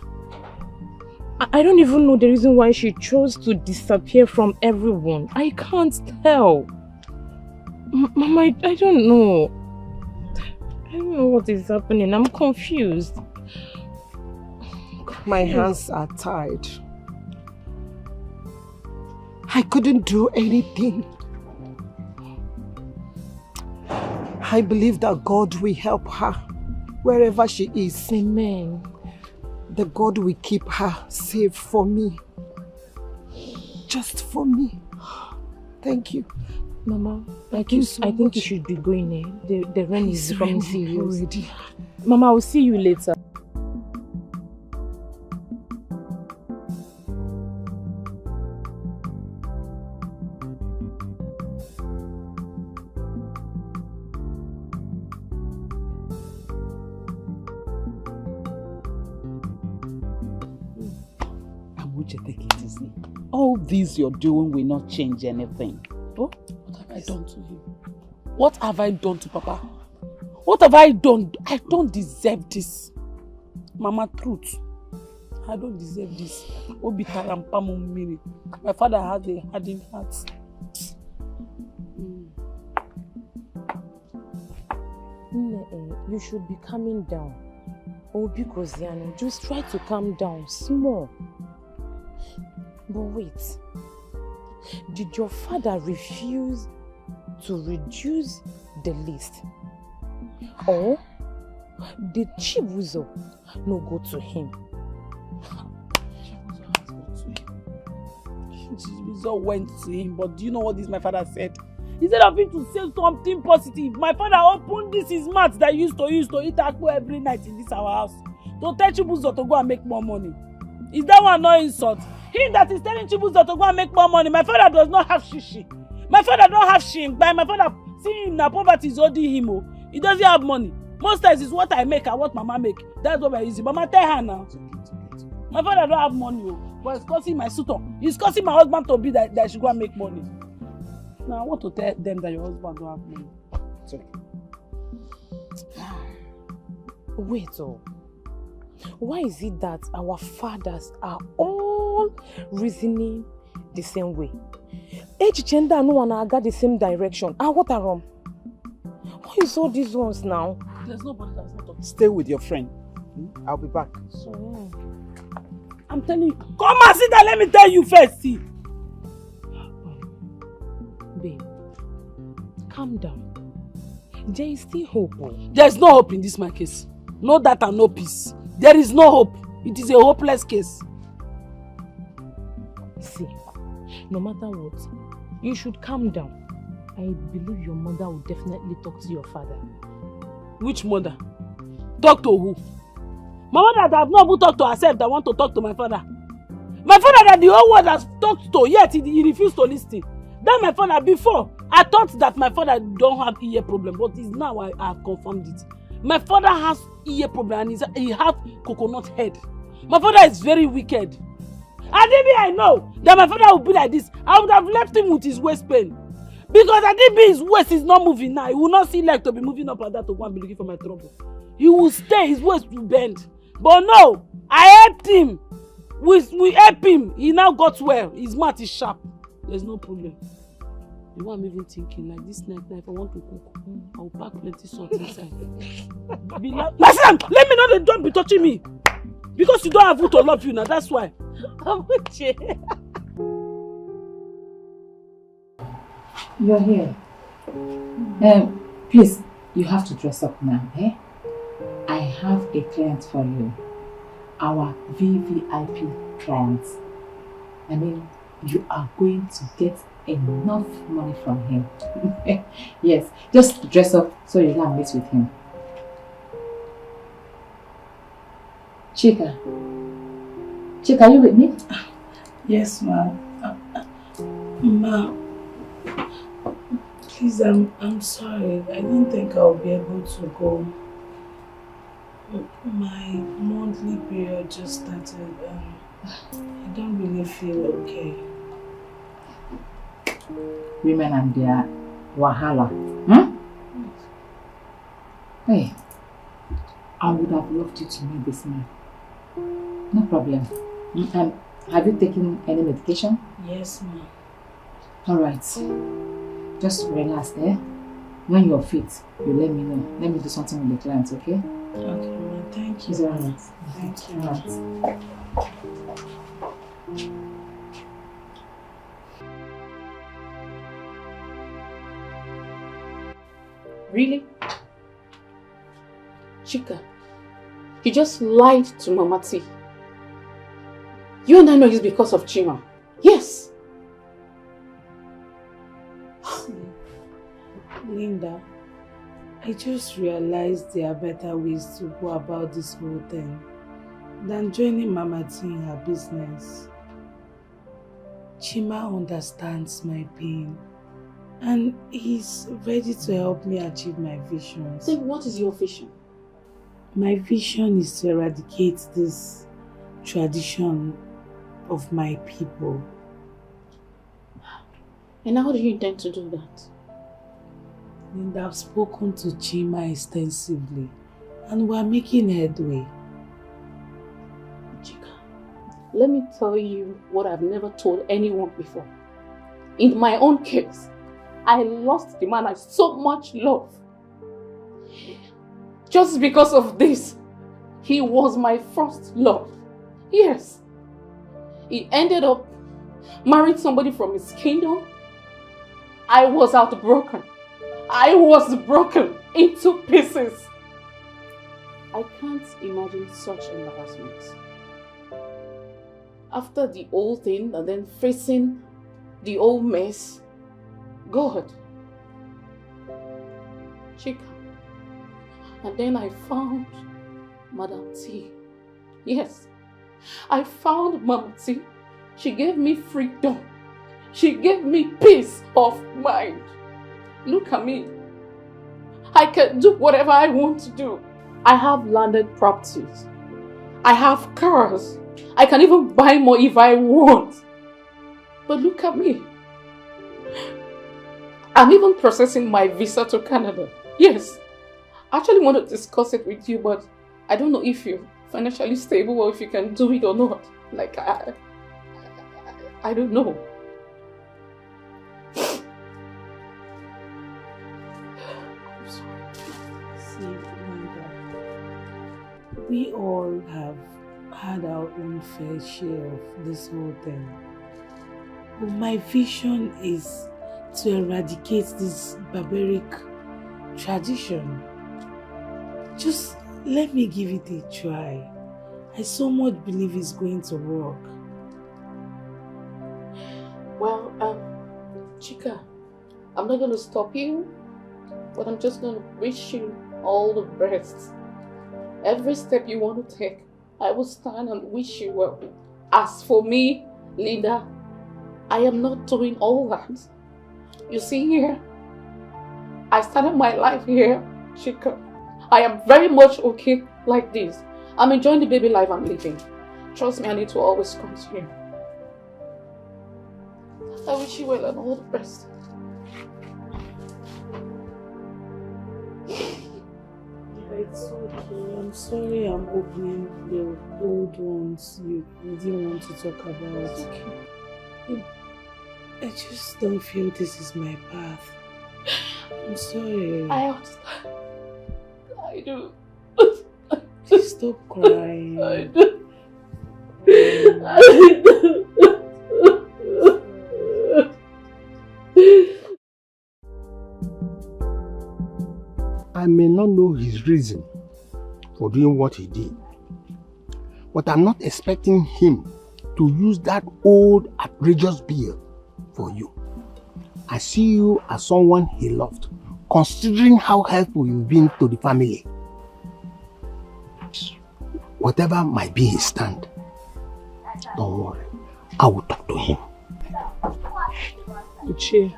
I don't even know the reason why she chose to disappear from everyone. I can't tell. Mama, I don't know. I don't know what is happening. I'm confused. My hands are tied. I couldn't do anything. I believe that God will help her wherever she is. Amen. That God will keep her safe for me. Just for me. Thank you. Mama, I think you should be going there. The rain is becoming serious. Already. Mama, I'll see you later. Take it easy. All this you're doing will not change anything. Oh, what have I done to you? What have I done to Papa? What have I done? I don't deserve this. Mama, truth. I don't deserve this. My father has a hardened heart. You should be calming down. Oh, because just try to calm down small. But wait, did your father refuse to reduce the list? Or did Chibuzo no go to him? Chibuzo went to him, but do you know what my father said? Instead of him to say something positive, my father opened his mouth that used to eat akpu every night in this our house to tell Chibuzo to go and make more money. Is that one no insult? Him that is telling Chibuzo to go and make more money. My father does not have shishi. My father don't have shame. By my father seeing that poverty is holding him. He doesn't have money. Most times it's what I make and what Mama make. That's what I use. Mama tell her now. My father don't have money. But it's causing my suitor. It's causing my husband to be that she go and make money. Now I want to tell them that your husband don't have money. It's okay. Wait, why is it that our fathers are all reasoning the same way? Each gender no one got the same direction. What are wrong? Why is all these ones now? There's nobody that's not talking. Stay with your friend. I'll be back. So, I'm telling you. Come and sit down. Let me tell you first. See. Babe, calm down. There is still hope. There's no hope in this my case. No that and no peace. There is no hope. It is a hopeless case. See, no matter what, you should calm down. I believe your mother will definitely talk to your father. Which mother? Talk to who? My mother that have not even talked to herself that want to talk to my father. My father that the whole world has talked to, yet he refused to listen. Then my father, before, I thought that my father don't have ear problem, but it's now I have confirmed it. My father has ear problem and he has coconut head. My father is very wicked. Adibi, I know that my father would be like this. I would have left him with his waist pain. Because Adibi, his waist is not moving now. He will not see like to be moving up and down to go and be looking for my trouble. He will stay, his waist will bend. But no, I helped him. We helped him. He now got well. His mouth is sharp. There's no problem. You know, I'm even thinking like this night, if I want to cook, I will pack plenty salt inside. My son, let me know that don't be touching me. Because you don't have who to love you now, that's why. I'm with you. You're here. Please, you have to dress up now, eh? I have a client for you. Our VVIP client. I mean, you are going to get enough money from him. Yes, just dress up so you can meet with him. Chika, are you with me? Yes, ma. Ma, please, I'm sorry. I don't think I'll be able to go. My monthly period just started. I don't really feel okay. Women and their wahala. Hmm? Hey, I would have loved you to meet this man. No problem. Have you taken any medication? Yes, ma'am. Alright. Just relax, eh? When you're fit, you let me know. Let me do something with the clients, okay? Okay, ma'am. Thank you. Is that alright? Thank you. Alright. Really? Chika, you just lied to Mama T. You and I know it's because of Chima. Yes. Linda, I just realized there are better ways to go about this whole thing than joining Mama T in her business. Chima understands my pain and he's ready to help me achieve my visions. Then what is your vision? My vision is to eradicate this tradition of my people. And how do you intend to do that? And I've spoken to Chima extensively and we're making headway. Chika, let me tell you what I've never told anyone before. In my own case, I lost the man I so much love. Just because of this, he was my first love. Yes. He ended up marrying somebody from his kingdom. I was heartbroken. I was broken into pieces. I can't imagine such embarrassment. After the old thing and then facing the old mess, God, Chika. And then I found Madam T. Yes, I found Mama T. She gave me freedom. She gave me peace of mind. Look at me. I can do whatever I want to do. I have landed properties. I have cars. I can even buy more if I want. But look at me. I'm even processing my visa to Canada. Yes. I actually want to discuss it with you, but I don't know if you're financially stable or if you can do it or not. Like, I don't know. We all have had our own fair share of this whole thing. But my vision is to eradicate this barbaric tradition. Just let me give it a try. I so much believe it's going to work. Well, Chika, I'm not going to stop you, but I'm just going to wish you all the best. Every step you want to take, I will stand and wish you well. As for me, Linda, I am not doing all that. You see here, I started my life here, Chika. I am very much okay like this. I'm enjoying the baby life I'm living. Trust me, I need to always come to you. I wish you well and all the best. It's okay. I'm sorry I'm opening the old ones you didn't want to talk about. I just don't feel this is my path. I'm sorry. I understand. I do. Please stop crying. I do. I may not know his reason for doing what he did, but I'm not expecting him to use that old outrageous bill for you. I see you as someone he loved, considering how helpful you've been to the family. Whatever might be his stand, don't worry, I will talk to him. Uche,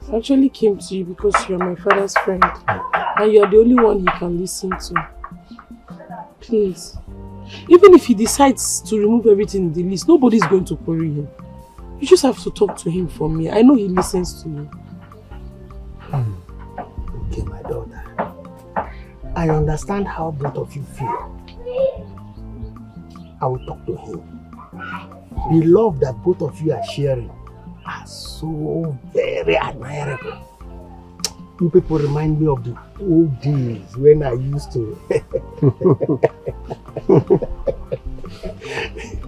I actually came to you because you're my father's friend and you're the only one he can listen to. Please, even if he decides to remove everything in the list, nobody's going to query him. You just have to talk to him for me. I know he listens to me. Okay, my daughter. I understand how both of you feel. I will talk to him. The love that both of you are sharing are so very admirable. You people remind me of the old days when I used to.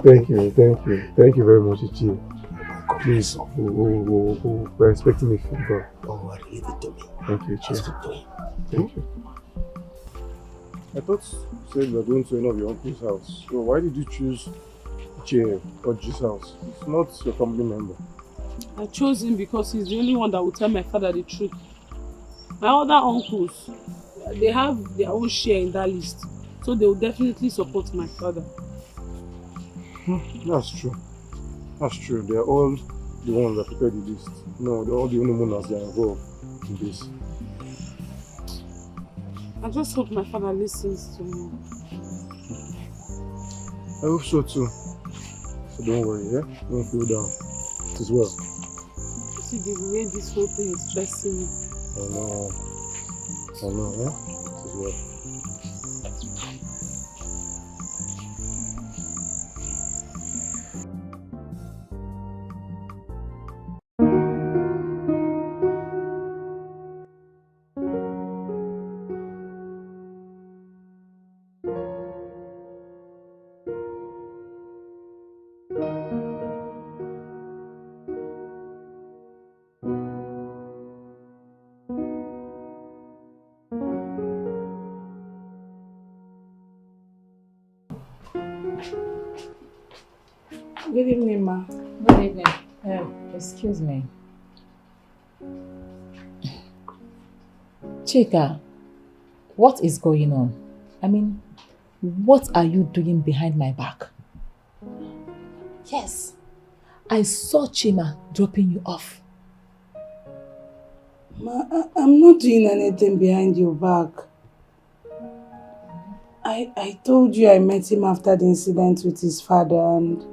Thank you very much, Ichi. Please, we're expecting a feedback. Don't worry, leave it to me. Thank you, Ichi. Thank you. I thought you said you were going to one of your uncle's house. So why did you choose Ichi or G's house? It's not your family member. I chose him because he's the only one that will tell my father the truth. My other uncles, they have their own share in that list, so they will definitely support my father. That's true. That's true. They are all the ones that prepared the list. No, they're all the only ones that are involved in this. I just hope my father listens to me. I hope so too. So don't worry, yeah? Don't feel down. It is well. See the way this whole thing is stressing me. I know, yeah? It is well. Good evening, ma. Good evening. Excuse me. Chika, what is going on? I mean, what are you doing behind my back? Yes, I saw Chima dropping you off. Ma, I'm not doing anything behind your back. I told you I met him after the incident with his father and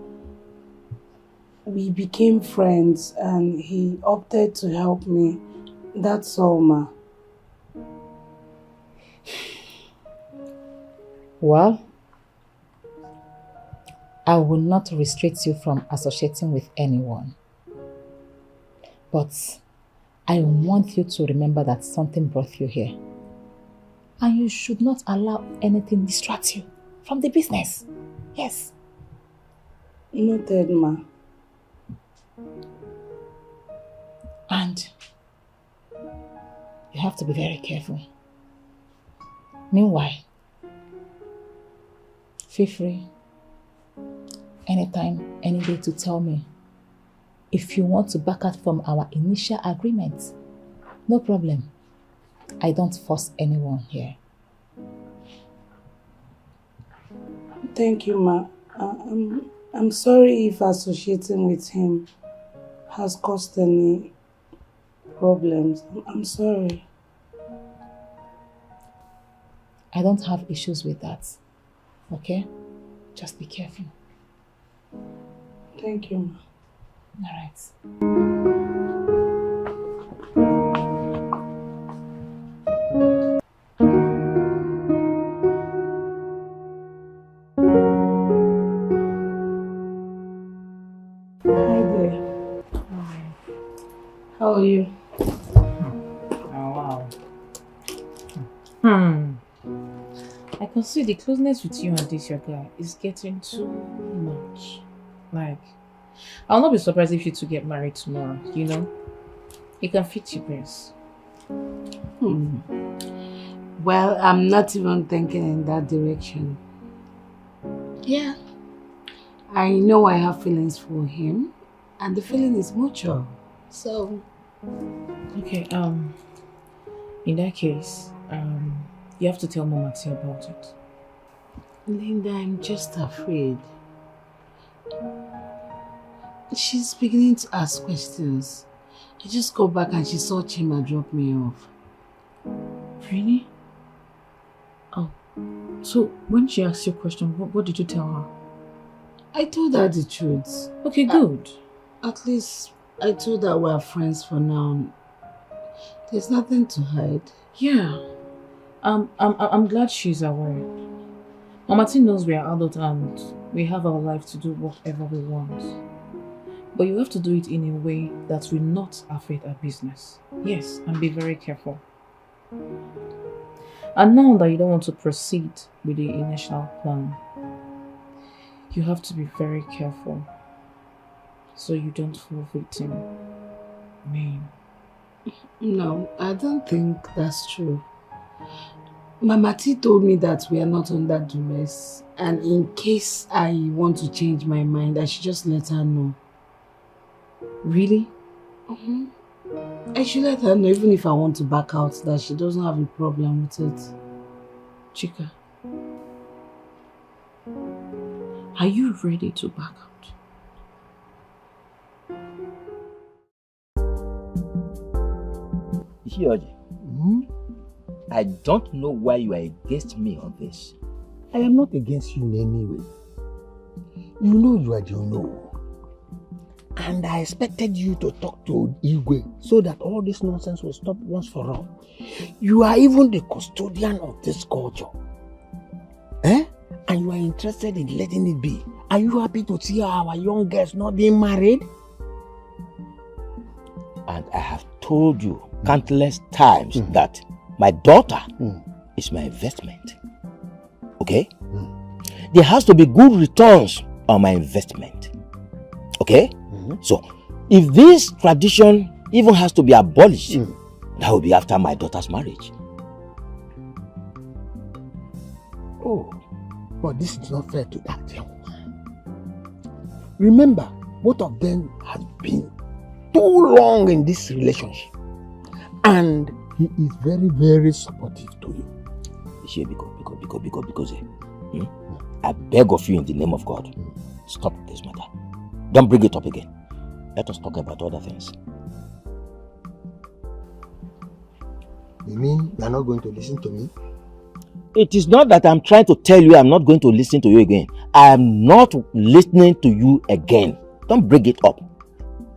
we became friends and he opted to help me. That's all, ma. Well, I will not restrict you from associating with anyone. But I want you to remember that something brought you here. And you should not allow anything distract you from the business. Yes. Noted, ma. And you have to be very careful. Meanwhile, feel free anytime, any day to tell me if you want to back out from our initial agreement. No problem. I don't force anyone here. Thank you, ma. I'm sorry if associating with him has caused any problems. I'm sorry. I don't have issues with that. Okay? Just be careful. Thank you, ma. Alright. Hi there. How are you? Oh, wow. I can see the closeness with you and this your guy is getting too much. Like, I'll not be surprised if you two get married tomorrow, you know? It can fit your brains. Well, I'm not even thinking in that direction. Yeah. I know I have feelings for him, and the feeling is mutual. So... Okay, in that case, you have to tell Mama T about it. Linda, I'm just afraid. She's beginning to ask questions. I just go back and she saw Chima drop me off. Really? Oh, so when she asked you a question, what did you tell her? I told her the truth. Okay, good. At least I told her we're friends for now. There's nothing to hide. Yeah. I'm glad she's aware. Mama T knows we are adults and we have our life to do whatever we want. But you have to do it in a way that will not affect our business. Yes, and be very careful. And now that you don't want to proceed with the initial plan, you have to be very careful so you don't fall victim. No, I don't think that's true. Mama T told me that we are not under duress, and in case I want to change my mind, I should just let her know. Really? I should let her know, even if I want to back out, that she doesn't have a problem with it. Chika, are you ready to back out? George, I don't know why you are against me on this. I am not against you in any way. You know you are the Ono. And I expected you to talk to Igwe so that all this nonsense will stop once for all. You are even the custodian of this culture. And you are interested in letting it be. Are you happy to see our young girls not being married? And I have told you countless times that my daughter is my investment. Okay? There has to be good returns on my investment. Okay? So, if this tradition even has to be abolished, that will be after my daughter's marriage. Oh, but this is not fair to that young man. Remember, both of them have been too long in this relationship. And he is very, very supportive to you. Because I beg of you in the name of God, stop this matter. Don't bring it up again. Let us talk about other things. You mean you are not going to listen to me? It is not that I'm trying to tell you I'm not going to listen to you again. I am not listening to you again. Don't bring it up.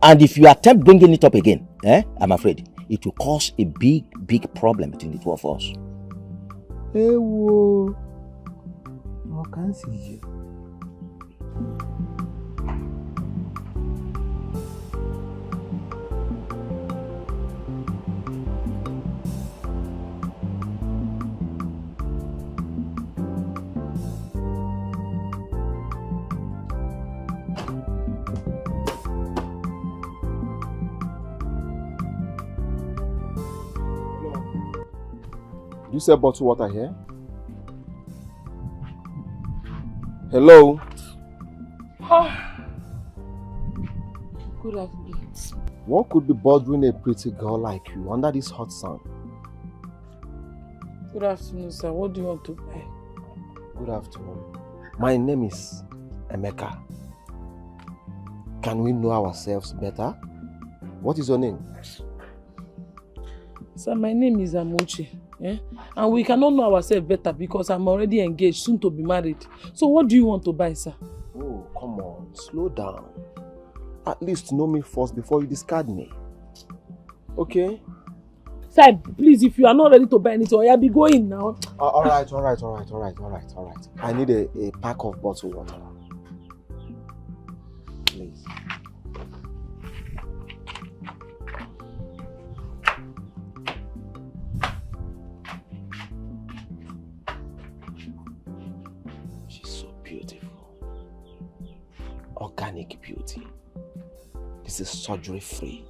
And if you attempt bringing it up again, I'm afraid it will cause a big, big problem between the two of us. Hey, whoa. I can't see you. You sell bottled water here? Hello? Good afternoon. What could be bothering a pretty girl like you under this hot sun? Good afternoon, sir. What do you want to buy? Good afternoon. My name is Emeka. Can we know ourselves better? What is your name? Sir, my name is Amochi. And we cannot know ourselves better because I'm already engaged, soon to be married. So what do you want to buy, sir? Oh, come on. Slow down. at least know me first before you discard me. Okay? Sir, please, if you are not ready to buy anything, I'll be going now. All right. I need a pack of bottled water. Please. She's so beautiful. Organic beauty. This is surgery free.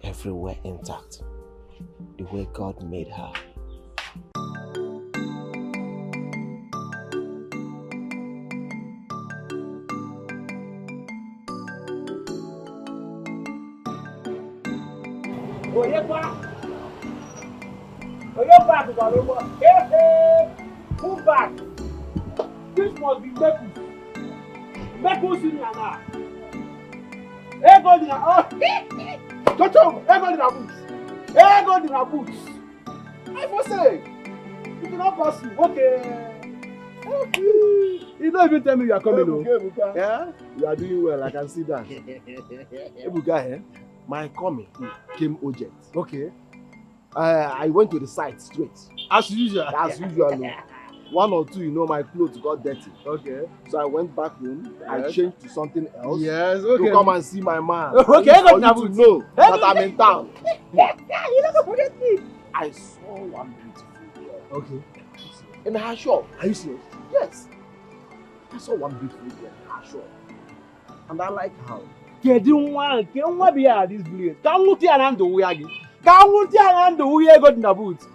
Everywhere intact. The way God made her. Move back. This must be Meku. Meku Senior now. Hey, go in the boots. Hey, go in the boots. I for say, you cannot pass you. Okay. You don't even tell me you are coming. Ebuka. Yeah? You are doing well, I can see that. Ebuka, my coming came urgent. Okay. I went to the site straight. As usual. As usual. No. One or two, my clothes got dirty. Okay. So I went back home. Yes. I changed to something else. Yes, okay. To come and see my man. Okay, for you to know that I'm in town. You're not gonna forget me. I saw one beautiful girl. Okay. In her shop. Are you serious? Yes. I saw one beautiful girl in her shop. And I like her. Kedunwa be at this place. Can you tell her to wear it? Can you tell her to wear go in the boots?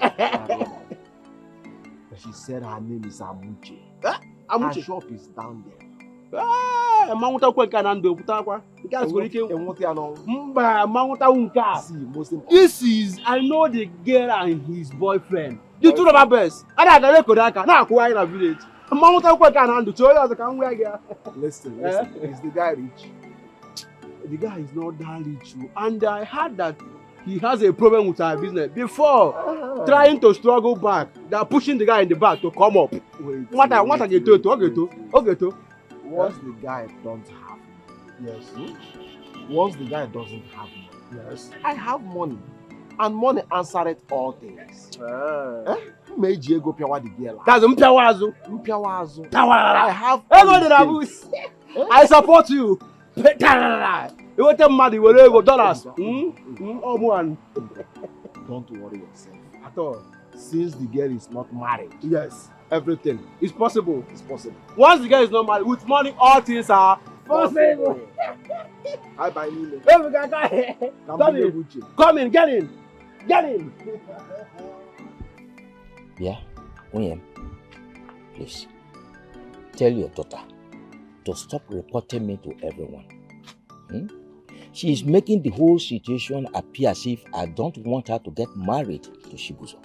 She said her name is Amuche. Amuche? Her shop is down there. This is, I know the girl and his boyfriend. The two of our best. Listen, is the guy rich? The guy is not that rich. And I heard that he has a problem with our business before trying to struggle back. They are pushing the guy in the back to come up. What I get to? Once the guy don't have money. Yes. Once the guy doesn't have money. Yes. I have money. And money answereth all things. Meji ego piawa the girl. That's Mpiawazu. Mpiawazu. I have I support you. You want them money, will go dollars. Oh man. Don't worry yourself. At all. Since the girl is not married. Yes. Everything is possible. It's possible. Once the girl is not married, with money, all things are possible. I buy me. Come in, get in. Get in. Yeah, William, please tell your daughter to stop reporting me to everyone. She is making the whole situation appear as if I don't want her to get married to Shibuzo.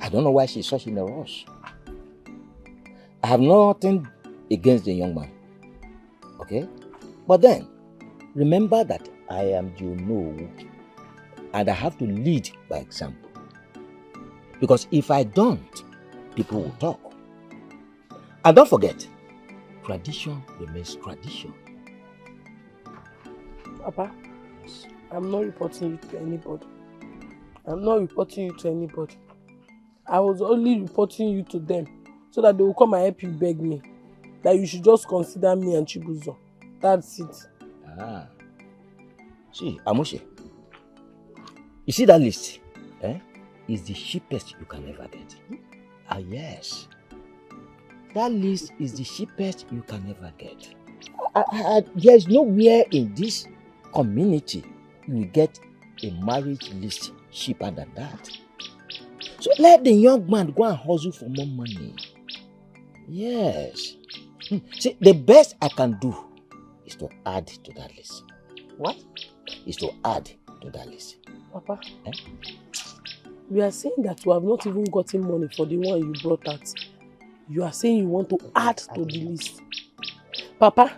I don't know why she's such in a rush. I have nothing against the young man, okay? But then, remember that I am Nollywood, and I have to lead by example. Because if I don't, people will talk. And don't forget, tradition remains tradition. Papa, I'm not reporting you to anybody. I'm not reporting you to anybody. I was only reporting you to them so that they will come and help you beg me that you should just consider me and Chibuzo. That's it. Ah. See, Amoshe, you see that list? Is the cheapest you can ever get. Ah, yes. That list is the cheapest you can ever get. There's nowhere in this community you get a marriage list cheaper than that. So let the young man go and hustle for more money. Yes. See, the best I can do is to add to that list. What? Is to add to that list. Papa, we are saying that you have not even gotten money for the one you brought out. You are saying you want to add to the list. Papa,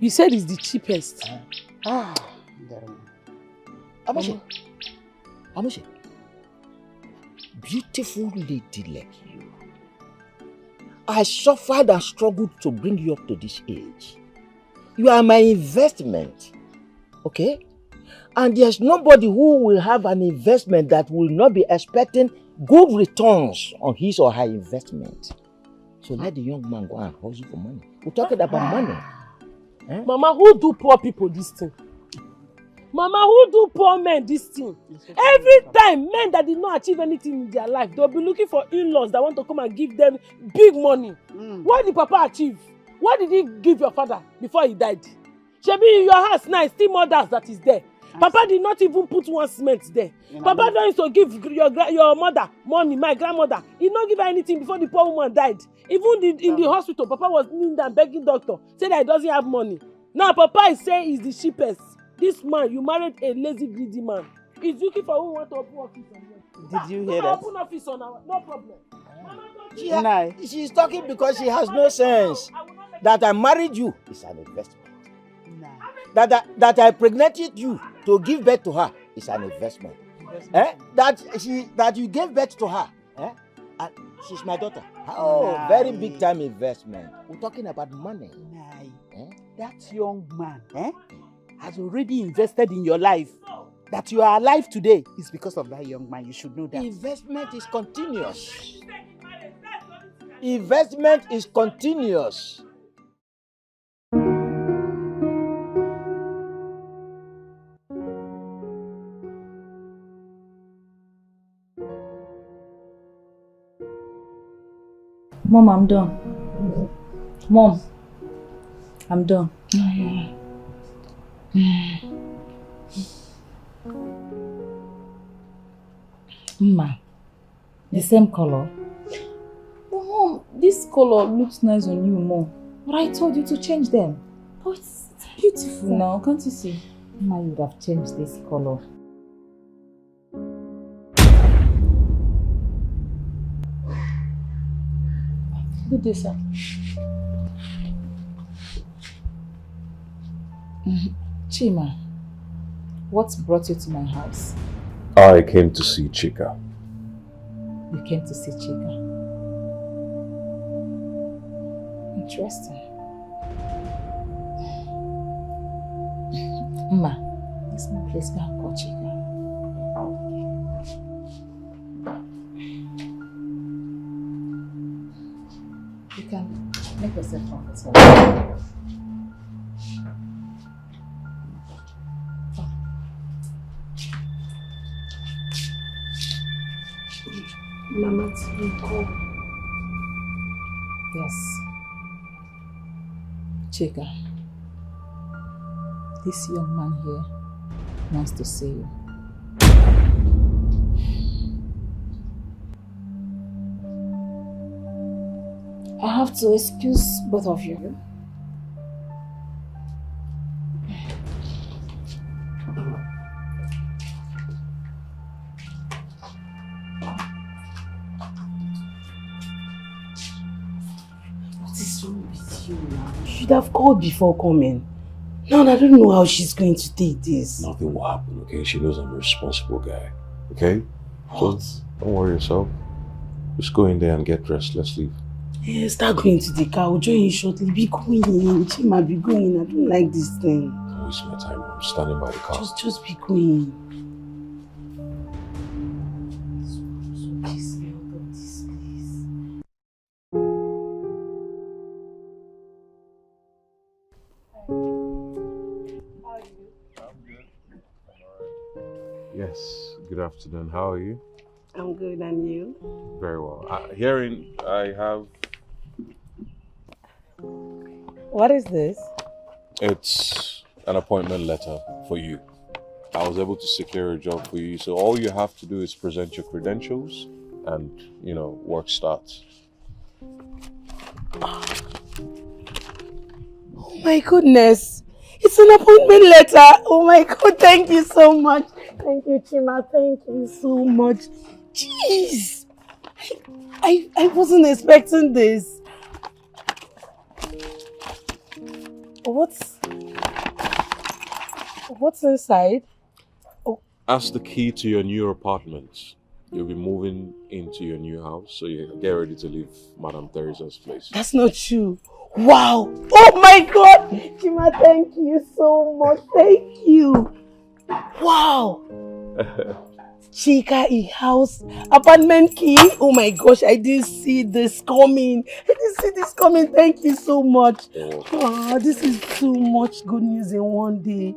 you said it's the cheapest. Amoshe, beautiful lady like you. I suffered and struggled to bring you up to this age. You are my investment. Okay? And there's nobody who will have an investment that will not be expecting good returns on his or her investment. So let the young man go and hustle for money. We're talking about money. Eh? Mama, who do poor people this thing? Mama, who do poor men this thing? Every time men that did not achieve anything in their life, they'll be looking for in-laws that want to come and give them big money. What did Papa achieve? What did he give your father before he died? Shebi, in your house now, still mothers that is there. Papa did not even put one cement there. Papa don't used to give your mother money, my grandmother. He did not give her anything before the poor woman died. Even in the hospital, Papa was kneeling down begging doctor, saying that he doesn't have money. Now Papa is saying he's the cheapest. This man, you married a lazy, greedy man. He's looking for who want to open office on you. Did you hear that? Open office on our, no problem. She's talking because she has no sense. That I married you is an investment. That I impregnated you to give birth to her is an investment. That you gave birth to her. And she's my daughter. Oh, very big time investment. We're talking about money. That young man has already invested in your life. That you are alive today is because of that young man. You should know that. Investment is continuous. Investment is continuous. Mom, I'm done. Mom, I'm done. Ma, the same color. But Mom, this color looks nice on you, Mom. But I told you to change them. Oh, it's beautiful now, can't you see? Ma, you would have changed this color. Good day, sir. Chima, what brought you to my house? I came to see Chika. You came to see Chika? Interesting. Ma, this is my place. Go and call Chika. You can make yourself comfortable. Mama, Etiko. Yes. Chika, this young man here wants to see you. I have to excuse both of you. What is wrong with you now? You should have called before coming. Now I don't know how she's going to take this. Nothing will happen, okay? She knows I'm a responsible guy, okay? So don't worry yourself. Just go in there and get dressed. Let's leave. Yeah, start going to the car. We'll join you shortly. Be going. Chima, be going. I don't like this thing. Don't waste my time. I'm standing by the car. Just be going. Yes, good afternoon. How are you? I'm good, and you? Very well. Hearing, I have... What is this? It's an appointment letter for you. I was able to secure a job for you, so all you have to do is present your credentials and, you know, work starts. Oh my goodness. It's an appointment letter. Oh my God, thank you so much. Thank you, Chima. Thank you so much. Jeez. I wasn't expecting this. What's inside? Oh. That's the key to your new apartment. You'll be moving into your new house, so you get ready to leave Madam Teresa's place. That's not true. Wow! Oh my God! Chima, thank you so much. Thank you. Wow! Chica, a house, apartment key. Oh my gosh, I didn't see this coming. Thank you so much. Oh, this is too much good news in one day.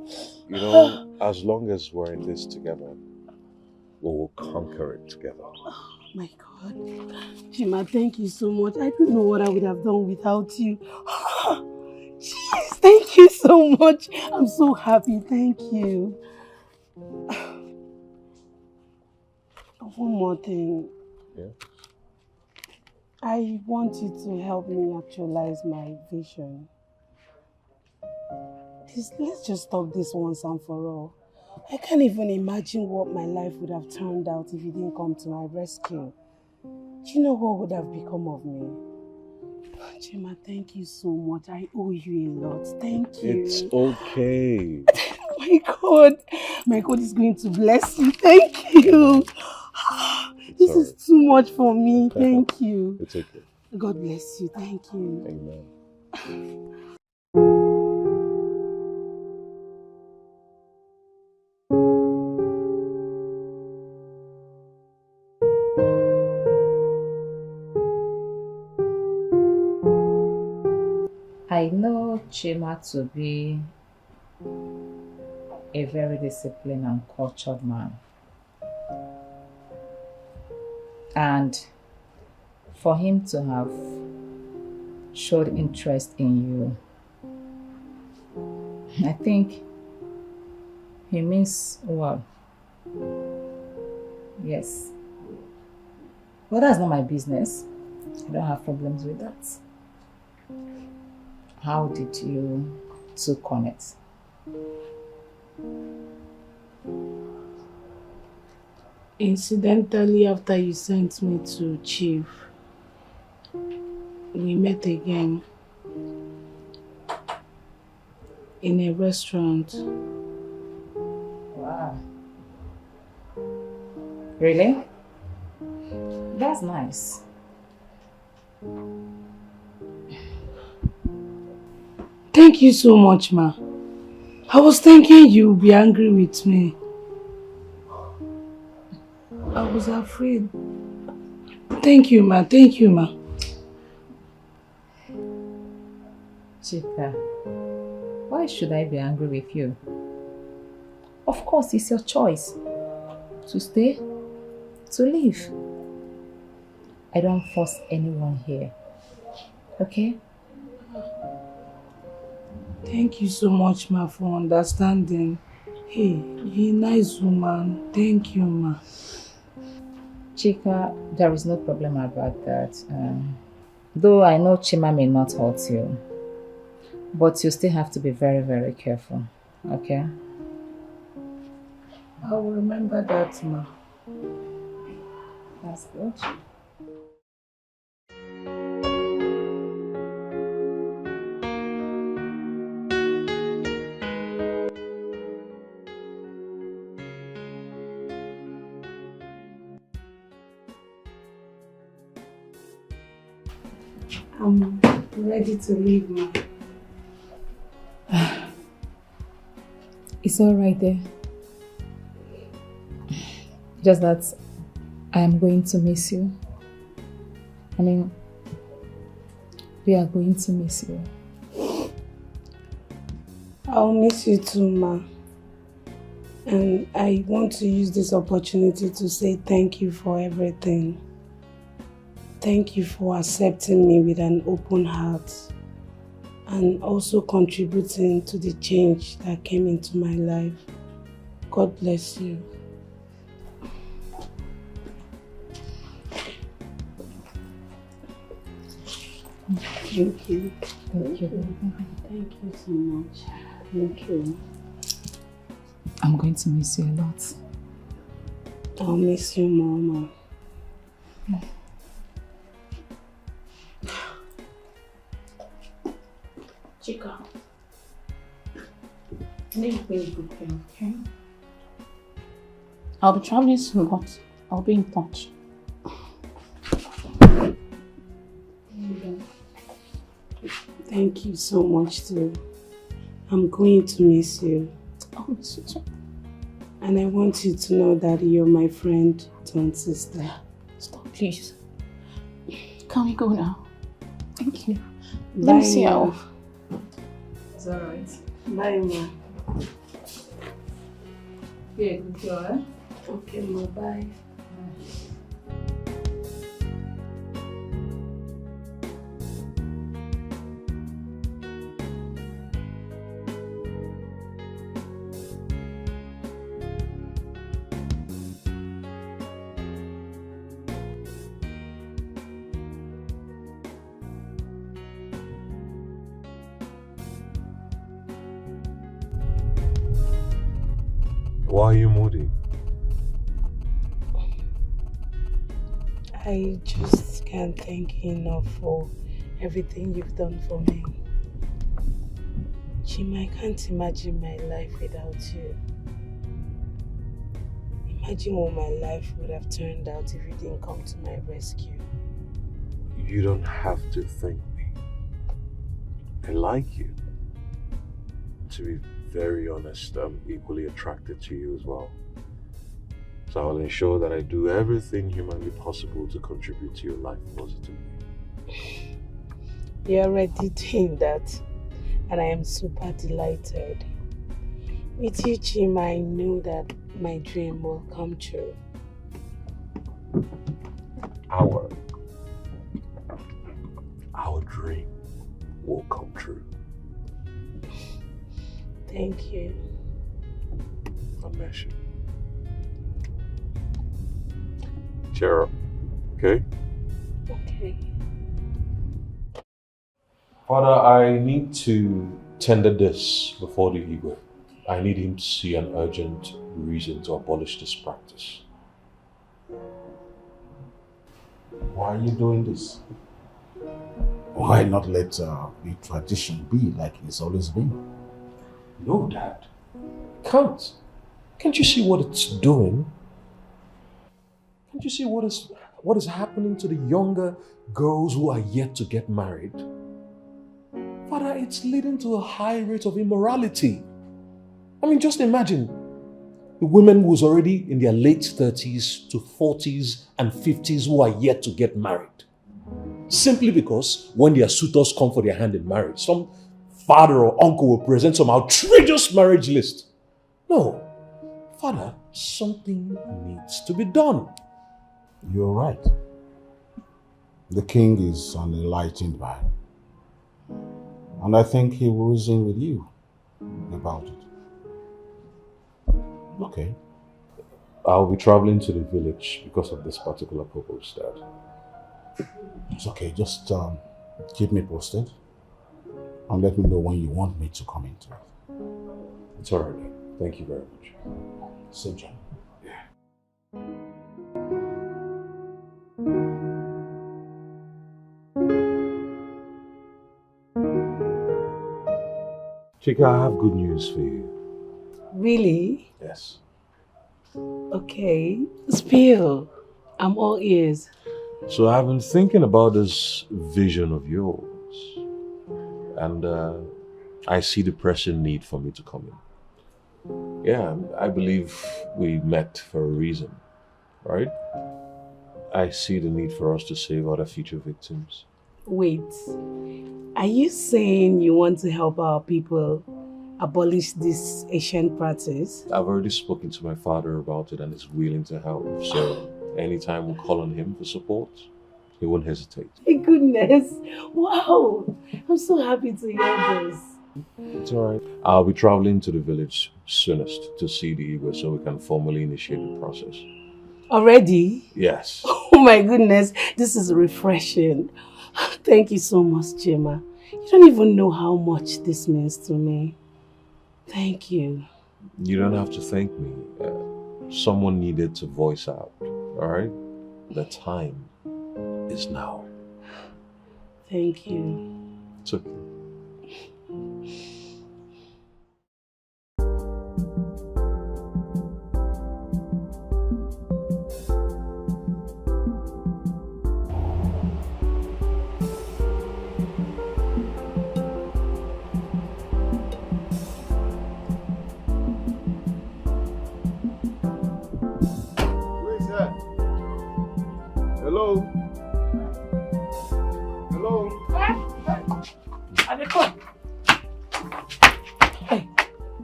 You know, as long as we're in this together, we will conquer it together. Oh my God. Chima, thank you so much. I don't know what I would have done without you. Jeez, thank you so much. I'm so happy. Thank you. One more thing. Yeah? I want you to help me actualize my vision. Let's just stop this once and for all. I can't even imagine what my life would have turned out if you didn't come to my rescue. Do you know what would have become of me? Chima, thank you so much. I owe you a lot. Thank you. It's okay. My God. My God is going to bless you. Thank you. This is too much for me. Thank you. It's okay. God bless you. Thank you. Amen. I know Chima to be a very disciplined and cultured man. And for him to have showed interest in you, I think he means well. Yes. Well, that's not my business. I don't have problems with that. How did you two connect? Incidentally, after you sent me to Chief, we met again in a restaurant. Wow. Really? That's nice. Thank you so much, Ma. I was thinking you'd be angry with me. I was afraid. Thank you, Ma. Thank you, Ma. Chika, why should I be angry with you? Of course, it's your choice. To stay, to leave. I don't force anyone here. Okay? Thank you so much, Ma, for understanding. Hey, you're a nice woman. Thank you, Ma. Chika, there is no problem about that. Though I know Chima may not hurt you, but you still have to be very, very careful. Okay? I will remember that, Ma. That's good. I'm ready to leave, Ma. It's all right there. Just that I am going to miss you. I mean, we are going to miss you. I'll miss you too, Ma. And I want to use this opportunity to say thank you for everything. Thank you for accepting me with an open heart and also contributing to the change that came into my life. God bless you. Thank you. Thank you. Thank you so much. Thank you. I'm going to miss you a lot. I'll miss you more, Ma. Chica, leave me good care, okay? I'll be traveling soon, but I'll be in touch. Thank you so much too. I'm going to miss you. I'll miss you too. And I want you to know that you're my friend turned sister. Stop, please. Can we go now? Thank you. Bye, Let me see Ma. how. It's alright. Bye, Ma. Yeah, good girl, eh? Okay, Ma, bye. Why are you moody? I just can't thank you enough for everything you've done for me. Chima, I can't imagine my life without you. Imagine what my life would have turned out if you didn't come to my rescue. You don't have to thank me. I like you. To be very honest, I'm equally attracted to you as well. So I'll ensure that I do everything humanly possible to contribute to your life positively. You're already doing that, and I am super delighted. With you, Chima, I know that my dream will come true. Our dream will come true. Thank you. Unmeasured. Cheer up, okay? Okay. Father, I need to tender this before the Igwe. I need him to see an urgent reason to abolish this practice. Why are you doing this? Why not let the tradition be like it's always been? No, Dad. Can't. Can't you see what it's doing? Can't you see what is happening to the younger girls who are yet to get married? Father, it's leading to a high rate of immorality. I mean, just imagine the women who's already in their late 30s to 40s and 50s who are yet to get married. Simply because when their suitors come for their hand in marriage, some father or uncle will present some outrageous marriage list. No. Father, something needs to be done. You're right. The king is an enlightened man. And I think he will reason with you about it. Okay. I'll be traveling to the village because of this particular purpose, Dad. It's okay, just keep me posted and let me know when you want me to come into it. It's alright, Dad. Thank you very much. Same time. Chika, I have good news for you. Really? Yes. Okay. Spill. I'm all ears. So I've been thinking about this vision of yours. And I see the pressing need for me to come in. Yeah, I believe we met for a reason, right? I see the need for us to save other future victims. Wait. Are you saying you want to help our people abolish this ancient practice? I've already spoken to my father about it and he's willing to help. So anytime we call on him for support, he won't hesitate. My goodness. Wow. I'm so happy to hear this. It's alright. I'll be traveling to the village soonest to see the Igwe so we can formally initiate the process. Already? Yes. Oh my goodness. This is refreshing. Thank you so much, Chima. You don't even know how much this means to me. Thank you. You don't have to thank me. Someone needed to voice out, alright? The time is now. Thank you. It's okay.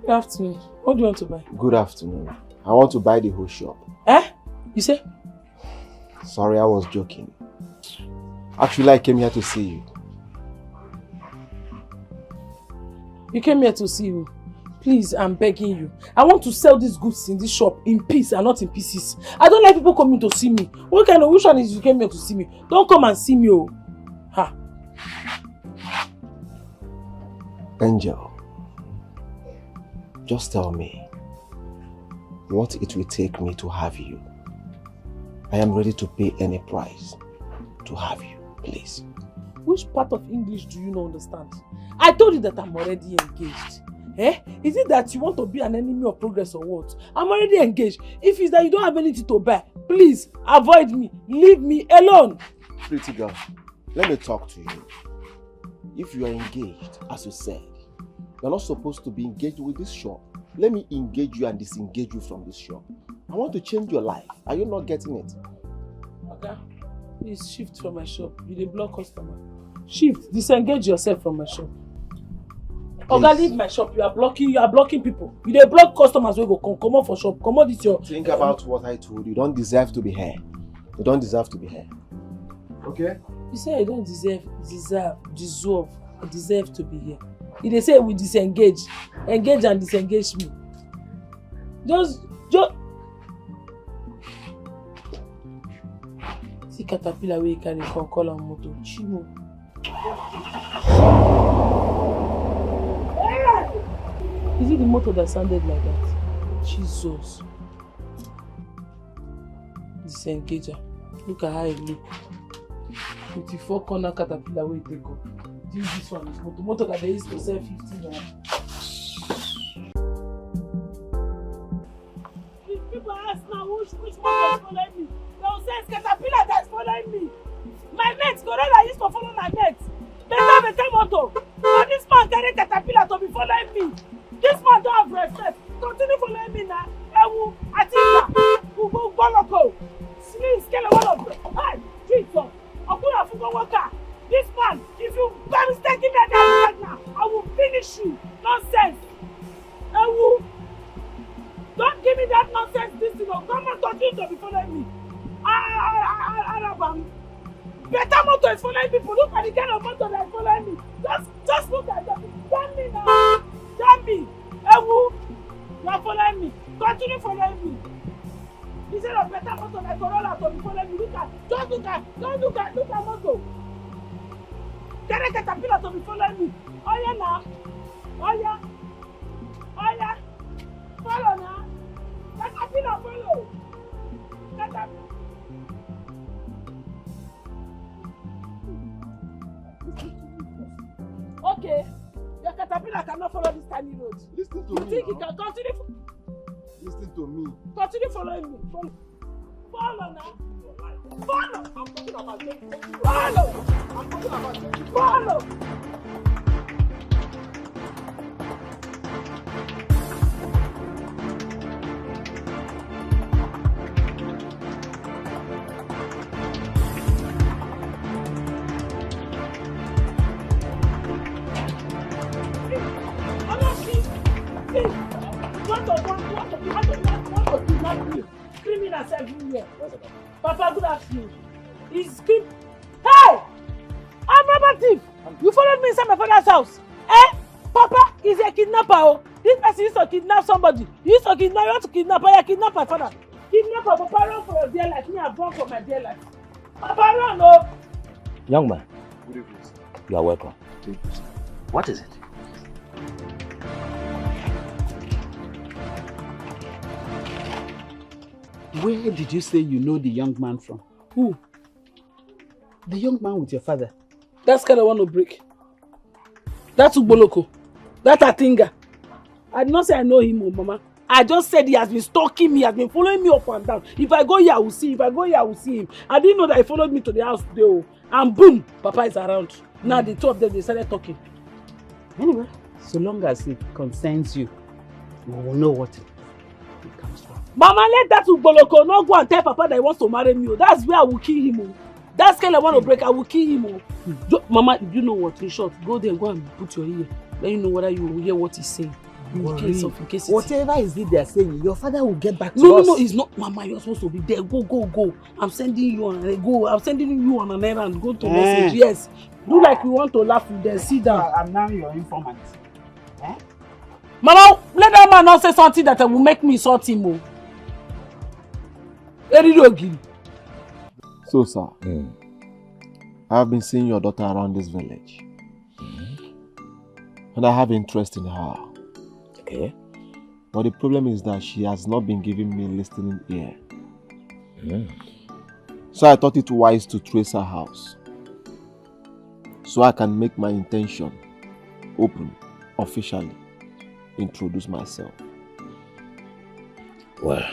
Good afternoon. What do you want to buy? Good afternoon. I want to buy the whole shop. Eh? You say? Sorry, I was joking. Actually, I came here to see you. You came here to see you. Please, I'm begging you. I want to sell these goods in this shop in peace and not in pieces. I don't like people coming to see me. What kind of, which one is you came here to see me? Don't come and see me, oh. Ha. Angel, just tell me what it will take me to have you. I am ready to pay any price to have you, please. Which part of English do you not understand? I told you that I'm already engaged. Eh? Is it that you want to be an enemy of progress or what? I'm already engaged. If it's that you don't have anything to buy, please avoid me. Leave me alone. Pretty girl, let me talk to you. If you are engaged, as you said, you're not supposed to be engaged with this shop. Let me engage you and disengage you from this shop. I want to change your life. Are you not getting it? Okay. Please shift from my shop. You're the block customer. Shift. Disengage yourself from my shop. Oga, leave my shop. You are blocking people. You dey block customers wey go come out for shop. Come out this your. Think about what I told you. You don't deserve to be here. You don't deserve to be here. Okay? You say I don't deserve to be here. You dey say we disengage. Engage and disengage me. Just see caterpillar wey carry call am motor. Chimo. Is it the motor that sounded like that? Jesus. Disengager. Look at how it look. 54 corner caterpillar wey take up. This one is motor that they used to sell 15 naira. If people ask now which motor is following me, they will say it's caterpillar that's following me. My mates, Corona used to follow my mates. Better motor. But this man carry caterpillar to be following me. This man don't have respect. Continue following me now. Ewu, Atinga, Ugo, Boloko, Slim, Scale, one of them. Hey, Jesus. Akuna Fugo Waka. This man, if you by mistake give me a right now, I will finish you. Nonsense. Ewu, don't give me that nonsense. This thing. Come and continue to be following me. Arabam. Better motor is following people. Look at the kind of motor that is following me. Just look at them. Damn me now. Damn me. Ewu, you are following me. Continue following me. Instead of better motor like Corolla to be following me. Look at motor. Carry caterpillar to be following me. Oh yeah now. Oh yeah. Follow now. Caterpillar follow. Caterpillar. Okay, your caterpillar cannot follow this tiny road. Listen to you me. Think you can continue? Listen to me. Continue following me. Follow now. Follow. I'm talking about you. Follow. I'm talking about you. Follow. Criminals everywhere. Papa, good afternoon. He's scream. Hey! I'm robber thief. You followed me inside my father's house. Eh? Papa is a kidnapper. Oh. This person used to kidnap somebody. You used to kidnap. You want to kidnap. I kidnap my father. Kidnapper, Papa, run for your dear life. Me, I've run for my dear life. Papa, run, oh. Young man. Good evening, sir. You are welcome. Thank you, sir. What is it? Where did you say you know the young man from? Who? The young man with your father. That's kind of one to break. That's Ugboloko. That's Atinga. I did not say I know him, oh, Mama. I just said he has been stalking me, he has been following me up and down. If I go here, I will see him. If I go here, I will see him. I didn't know that he followed me to the house today. Oh. And boom, Papa is around. Now the two of them, they started talking. Anyway, so long as it concerns you, we will know what it comes from. Mama, let that Ugboloko not go and tell Papa that he wants to marry me. Oh. That's where I will kill him. Oh. That's kind of one to break. I will kill him. Oh. Mama, you know what? In short, go there and go and put your ear. Let you know whether you will hear what he's saying. In case whatever is it they're saying, your father will get back to No, us. no, it's not. Mama, you're supposed to be there. Go. I'm sending you on an errand. Go to message. Yes. Do like we want to laugh with them. Sit down. I'm now your informant. Mama, let that man not say something that will make me insult him. So, sir, I have been seeing your daughter around this village. And I have interest in her. Okay. But the problem is that she has not been giving me listening ear. So I thought it wise to trace her house, so I can make my intention open, officially, introduce myself. Well,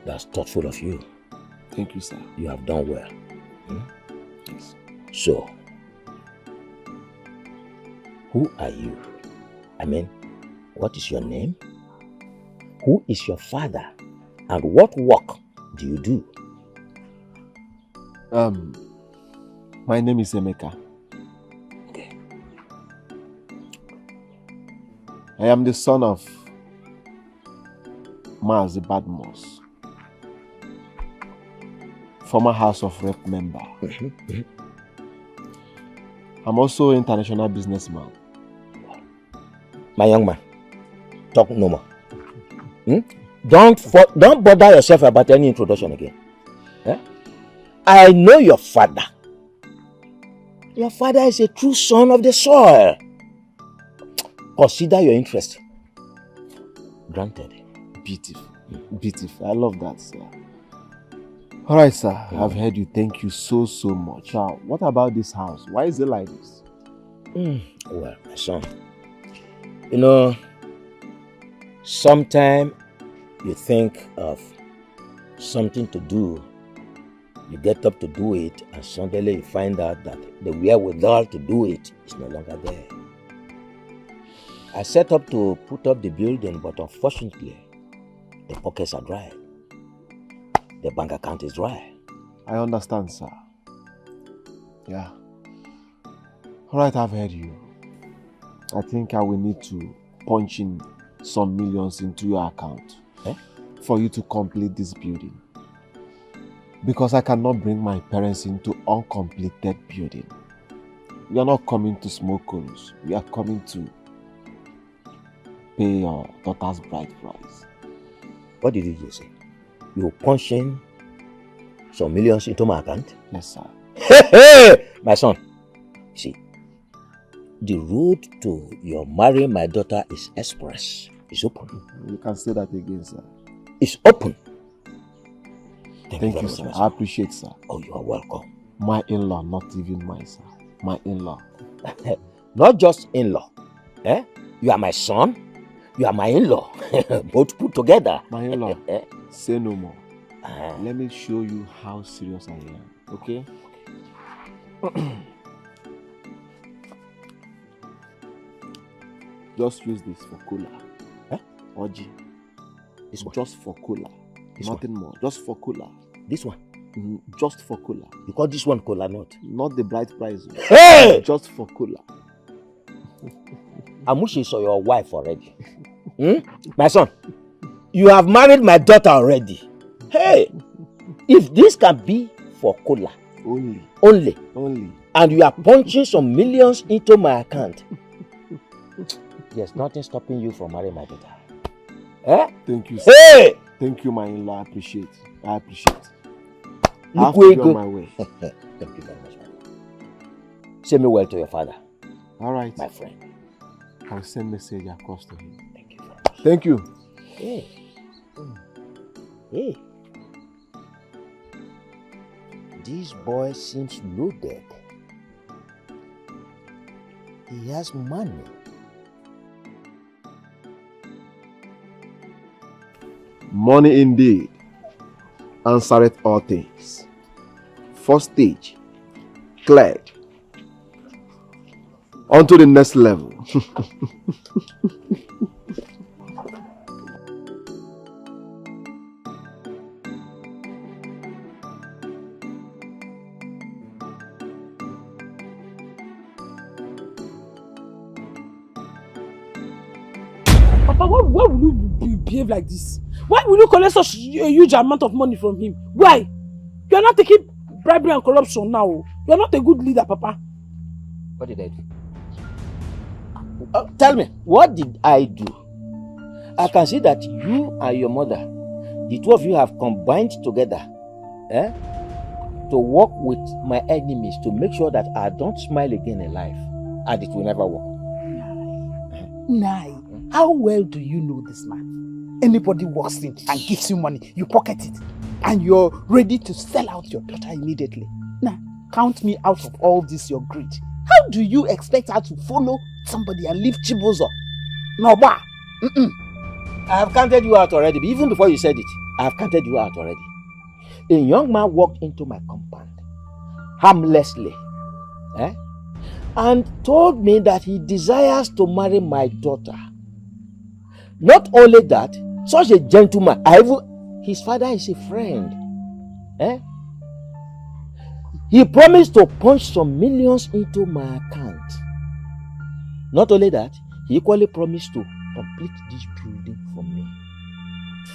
that's thoughtful of you. Thank you, sir. You have done well. Yes. So, who are you? I mean, what is your name? Who is your father? And what work do you do? My name is Emeka. Okay. I am the son of Mazi Badmos, former House of Rep member. I'm also an international businessman. My young man, talk no more. Don't bother yourself about any introduction again. I know your father. Your father is a true son of the soil. Consider your interest. Granted. Beautiful. Beautiful. I love that, sir. Alright, sir. I've heard you. Thank you so much. Now, what about this house? Why is it like this? Well, my son, you know, sometimes you think of something to do, you get up to do it, and suddenly you find out that the wherewithal to do it is no longer there. I set up to put up the building, but unfortunately, the pockets are dry. The bank account is dry. I understand, sir. Yeah. Alright, I've heard you. I think I will need to punch in some millions into your account for you to complete this building. Because I cannot bring my parents into uncompleted building. We are not coming to smoke coals. We are coming to pay your daughter's bride price. What did you just say? You punch in some millions into my account? Yes, sir. Hey, my son. See, the road to your marrying my daughter is express. It's open. You can say that again, sir. It's open. Thank you, sir. I appreciate, sir. Oh, you are welcome. My in-law, not even my son. My in-law. Not just in-law. You are my son. You are my in-law. Both put together. My in-law, say no more. Let me show you how serious I am. Okay? Just use this for cooler. Oji. This one? Just for cooler. Nothing more. Just for cooler. This one? Just for cooler. You call this one cooler not? Not the bright price. Hey! Just for cooler. Amushi is your wife already. My son, you have married my daughter already. Hey! If this can be for cola. Only. And you are punching some millions into my account. There's nothing stopping you from marrying my daughter. Thank you, sir. Hey! Thank you, my in-law. I appreciate. I appreciate. Look where you go. My way. Thank you very much, man. Say me well to your father. All right. My friend. I'll send message across to him. Thank you very much. Thank you. Hey. Hey. This boy seems loaded. He has money. Money indeed answereth all things. First stage cleared. On to the next level. Papa, why will you behave like this? Why will you collect such a huge amount of money from him? Why? You are not taking bribery and corruption now. You are not a good leader, Papa. What did I do? Tell me, what did I do? I can see that you and your mother, the two of you have combined together to work with my enemies to make sure that I don't smile again in life. And it will never work. Nai, how well do you know this man? Anybody walks in and gives you money, you pocket it, and you're ready to sell out your daughter immediately. Now, count me out of all this, your greed. How do you expect her to follow somebody and leave Chibuzo? No, ba. I have counted you out already. Even before you said it, I have counted you out already. A young man walked into my compound harmlessly and told me that he desires to marry my daughter. Not only that, such a gentleman, his father is a friend. He promised to punch some millions into my account. Not only that, he equally promised to complete this building for me.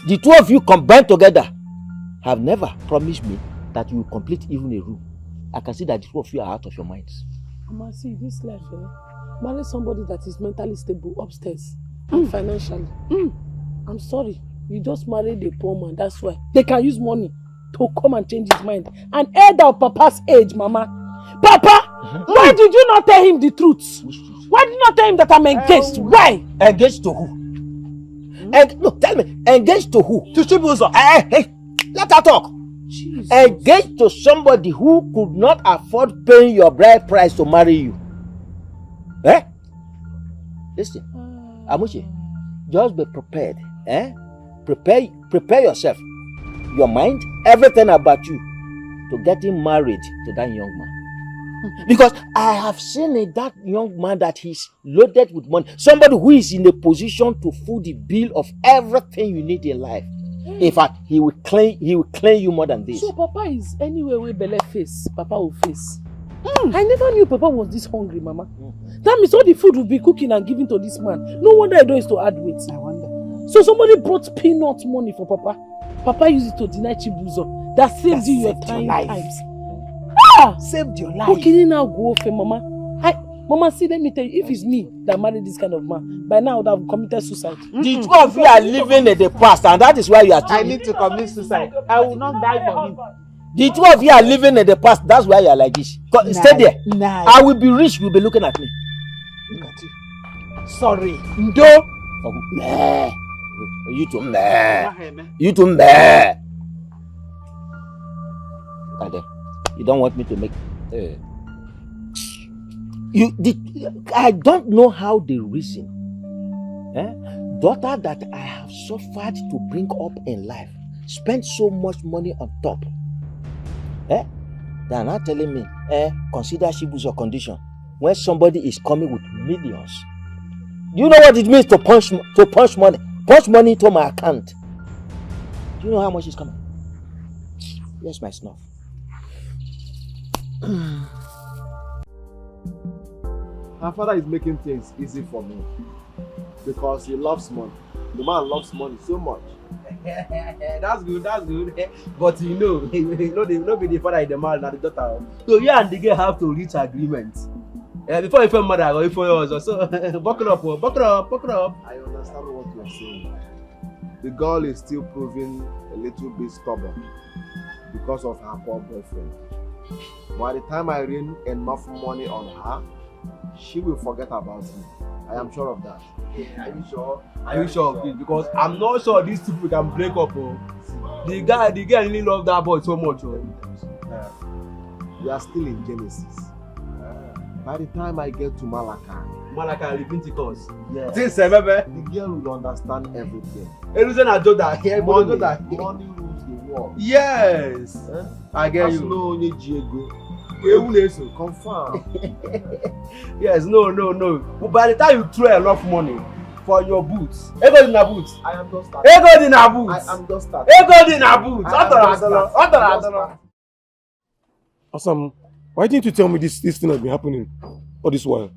The two of you combined together have never promised me that you will complete even a room. I can see that the two of you are out of your minds. Mama, see, this life, marry somebody that is mentally stable upstairs and financially. I'm sorry, you just married a poor man, that's why. They can use money to come and change his mind. An elder of Papa's age, Mama. Papa, why did you not tell him the truth? Why did you not tell him that I'm engaged? Why? Engaged to who? No, tell me, engaged to who? To Chibuzo. Hey, let her talk. Jesus. Engaged to somebody who could not afford paying your bride price to marry you. Listen, Amuchi, just be prepared. Prepare yourself, your mind, everything about you to getting married to that young man. Because I have seen that young man that he's loaded with money. Somebody who is in a position to foot the bill of everything you need in life. In fact, he will claim you more than this. So Papa is anywhere where Bele face, Papa will face. I never knew Papa was this hungry, Mama. That means all the food will be cooking and giving to this man. No wonder Edo is to add weight. I wonder. So somebody brought peanut money for Papa. Papa used it to deny Chibuzo. That saves you your times. Saved your life. Okay, now go for Mama. Mama, see, let me tell you, if it's me that married this kind of man, by now I would have committed suicide. The two of you are living in the past, and that is why you are. I need to commit suicide. I will not die for him. The two of you are living in the past. That's why you are like this. Stay there. I will be rich. You'll be looking at me. Look at you. Sorry. Ndo. Meh. You too meh. You too meh. Look at them. You don't want me to make. I don't know how they reason. Daughter that I have suffered to bring up in life, spend so much money on top. They are not telling me, consider Chibuzo's condition when somebody is coming with millions. Do you know what it means to punch money? Punch money into my account. Do you know how much is coming? Here's my snuff. Her father is making things easy for me because he loves money. The man loves money so much. That's good, that's good. But you know, no be the father is the man and the daughter. So you and the girl have to reach agreement. Before you find mother or before yours. So buckle up. I understand what you're saying. The girl is still proving a little bit stubborn because of her poor boyfriend. By the time I rain enough money on her, she will forget about me. I am sure of that. Are you sure? Are you sure of this? Because I'm not sure these two people can break up. The girl really love that boy so much. We are still in Genesis. By the time I get to Malacca, Leviticus. Yes. The girl will understand everything. Money rules the world. Yes. I get you. Confirm. Yes, no. But by the time you throw enough money for your boots, Ego in a boots. I am just starting. Ego in a boots. I am just starting. Ego in a boots. Awesome. Why didn't you tell me this thing has been happening all this while?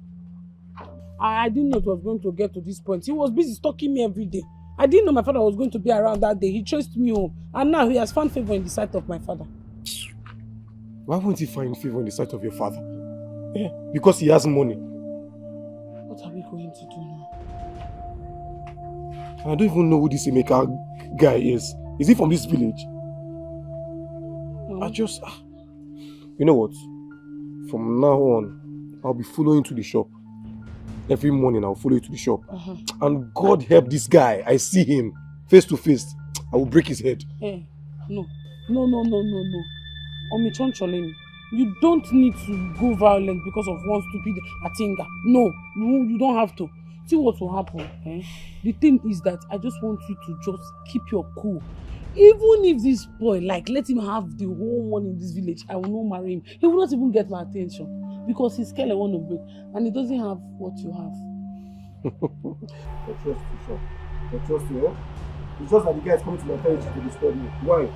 I didn't know it was going to get to this point. He was busy stalking me every day. I didn't know my father was going to be around that day. He chased me home. And now he has found favor in the sight of my father. Why won't he find favor in the sight of your father? Yeah, because he has money. What are we going to do now? I don't even know who this Emeka guy is. Is he from this village? I just... You know what? From now on, I'll be following you to the shop. Every morning I'll follow you to the shop. And God help this guy. I see him face to face. I will break his head. Hey, no. Omichoncholemi, you don't need to go violent because of one stupid Atinga. No, you don't have to. See what will happen. Eh? The thing is that I just want you to just keep your cool. Even if this boy, like, let him have the whole money in this village, I will not marry him. He will not even get my attention because he's scared I want to break and he doesn't have what you have. I trust you, sir. I trust you, eh? It's just that the guy is coming to my parents to disturb me. Why?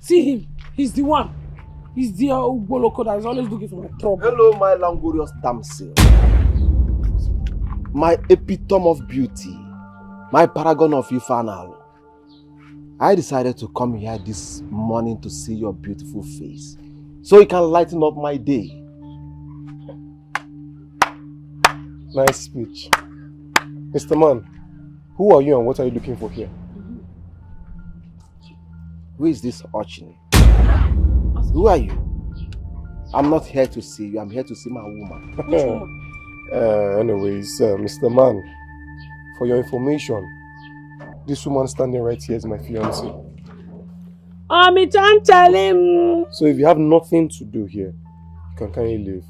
See him. He's the one. He's the Uboloko that is always looking for my trouble. Hello, my languorous damsel. My epitome of beauty. My paragon of Ifanal. I decided to come here this morning to see your beautiful face, so it can lighten up my day. Nice speech. Mr. Man, who are you and what are you looking for here? Who is this urchin? Who are you? I'm not here to see you, I'm here to see my woman. Which woman? Anyways, Mr. Man, for your information, this woman standing right here is my fiancée. Tell him. So if you have nothing to do here, you can kindly leave.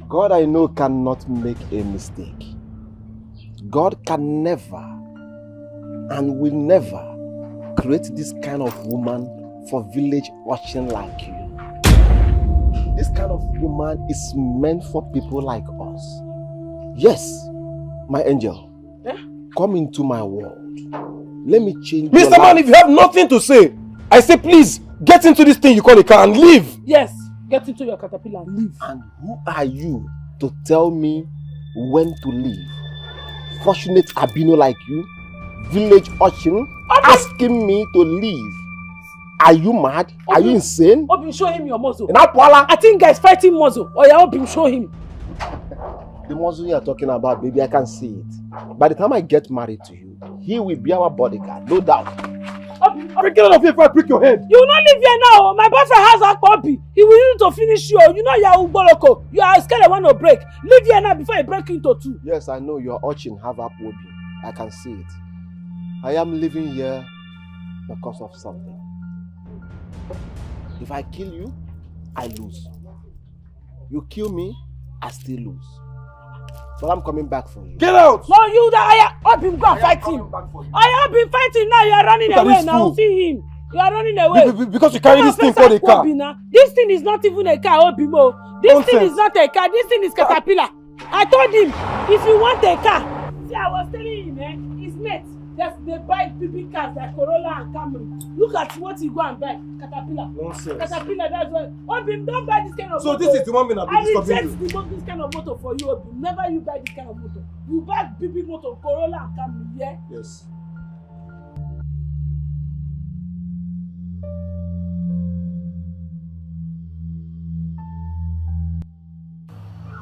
God, I know, cannot make a mistake. God can never and will never create this kind of woman for village urchin like you. This kind of woman is meant for people like us. Yes, my angel, come into my world. Let me change Mr. Man, if you have nothing to say, I say please, get into this thing you call a car and leave. Yes, get into your caterpillar and leave. And who are you to tell me when to leave? Fortunate albino like you, village urchin, asking me to leave. Are you mad? Are you insane? Obim, show him your muzzle. I think guys fighting muzzle. Oh yeah, Obim, show him. The muzzle you are talking about, baby, I can see it. By the time I get married to you, he will be our bodyguard, no doubt. Get out of here if I prick your head. You will not live here now. My boyfriend has a puppy. He will need to finish you. You know you are Uboloko. You are scared I want to break. Leave here now before I break into two. Yes, I know your urchin have a puppy. I can see it. I am living here because of something. If I kill you, I lose. You kill me, I still lose. But I'm coming back for you. Get out! No, you that I have been go and fight him. I have been fighting now. You are running away now. See him. You are running away. Because you carry this thing called a car. This thing is not even a car, Obimo. This thing is not a car. This thing is caterpillar. I told him, if you want a car. See, I was telling him, his mates, they buy big cars like Corolla and Camry. Look at what he go and buy. Caterpillar. Nonsense. Caterpillar, that's why. Obim, don't buy this kind of motor. So this is the one thing I've been disturbing you. I reject this kind of motor for you, Obim. Never you buy this kind of motor. You buy big motor, Corolla and Camry, yeah? Yes.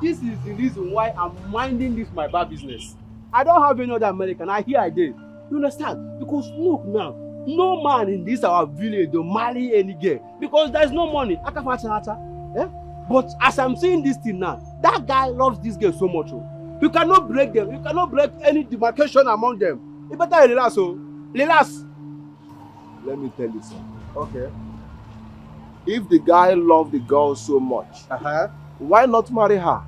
This is the reason why I'm minding this my bar business. I don't have any other American. I hear I did. You understand? Because look now, no man in this our village don't marry any girl because there's no money. Eh? But as I'm saying this thing now, that guy loves this girl so much. Oh. You cannot break them. You cannot break any demarcation among them. You better relax. Oh. Relax. Let me tell you something. Okay. If the guy loves the girl so much, why not marry her?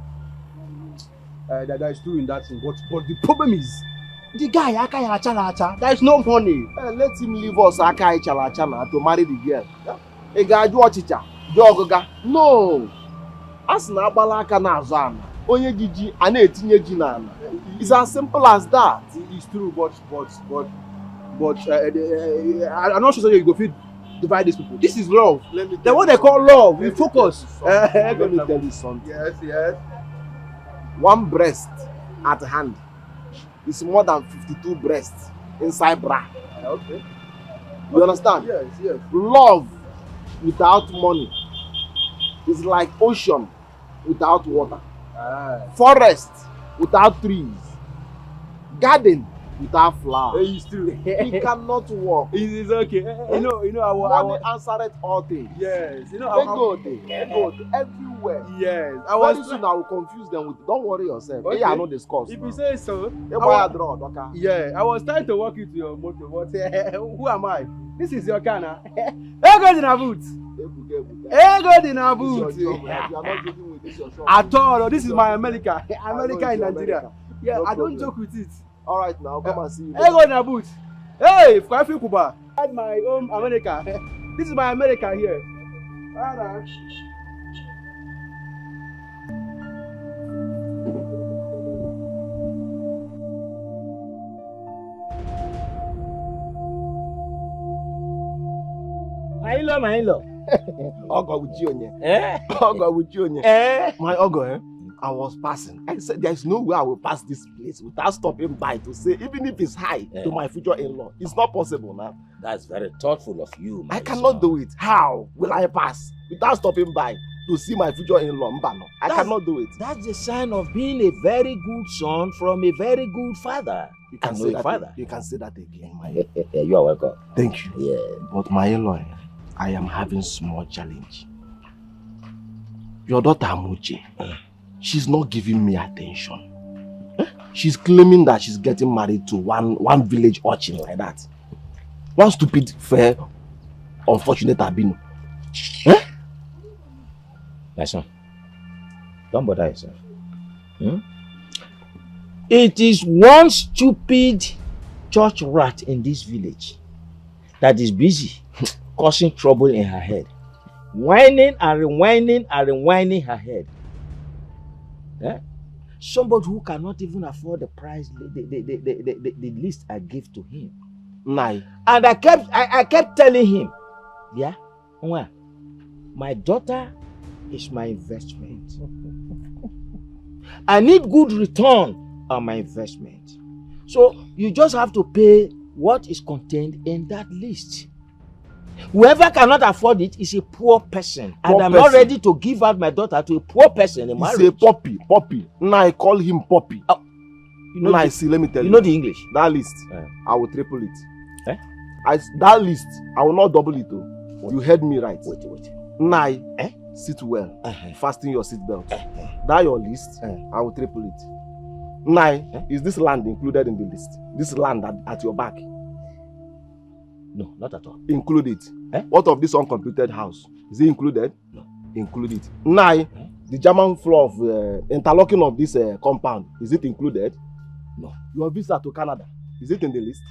That is true in that thing. But the problem is, the guy Akai Achalacha, there is no money. Let him leave us Akai Achalacha to marry the girl. A guy do chicha, do ogoga. No. As na balaka na azana. Onye Gigi, and etinye ji na ana. It's as simple as that. It's true, but I'm not sure that you go fit divide these people. This is love. The what they call love. We focus. Let me tell you something. Yes. One breast at hand is more than 52 breasts inside bra. Okay. You understand? Yes. Love without money is like ocean without water. Forest without trees. Garden without flowers. It's true. It cannot work. It's okay. You know, money answered all things. Yes. You know, go everywhere. Yes. Very soon I will confuse them with. Don't worry yourself. Okay. I know the scores. If you say so. I was trying to walk you to your motor, but who am I? This is your car now. Hey, go in our boots. Hey, go in our boots. At all. This is my America. America in Nigeria. Yeah, I don't joke with it. All right, now come and see you. Hey, go in our boots. Hey, Kwafi Kuba. I had my own America. This is my America here. Alright. My in-law. Ogo with you, eh? Ogo with you, eh? My Ogo, I was passing. I said, there's no way I will pass this place without stopping by to say, even if it's high to my future in-law. It's not possible now. That's very thoughtful of you. I cannot do it. How will I pass without stopping by to see my future in-law? I cannot do it. That's the sign of being a very good son from a very good father. You can say that father. You can say that again, my. You are welcome. Thank you. Yeah. But my in-law, I am having small challenge. Your daughter Amuche, she's not giving me attention. She's claiming that she's getting married to one village urchin like that. One stupid, fair, unfortunate albino. My son, don't bother yourself. It is one stupid church rat in this village that is busy causing trouble in her head. Whining and rewinding her head. Somebody who cannot even afford the price, the list I gave to him. Nai. And I kept telling him, yeah, my daughter is my investment. I need good return on my investment. So you just have to pay what is contained in that list. Whoever cannot afford it is a poor person. And I'm not ready to give out my daughter to a poor person in marriage. He's a puppy. Now I call him puppy. You know see, let me tell you. You know the English? That list, I will triple it. That list, I will not double it. You heard me right. Wait. Now, sit well. Fasten your seatbelt. That your list, I will triple it. Now, is this land included in the list? This land at your back? No, not at all. Include it. What of this uncompleted house? Is it included? No. Include it. Now, the German floor of interlocking of this compound, is it included? No. Your visa to Canada, is it in the list?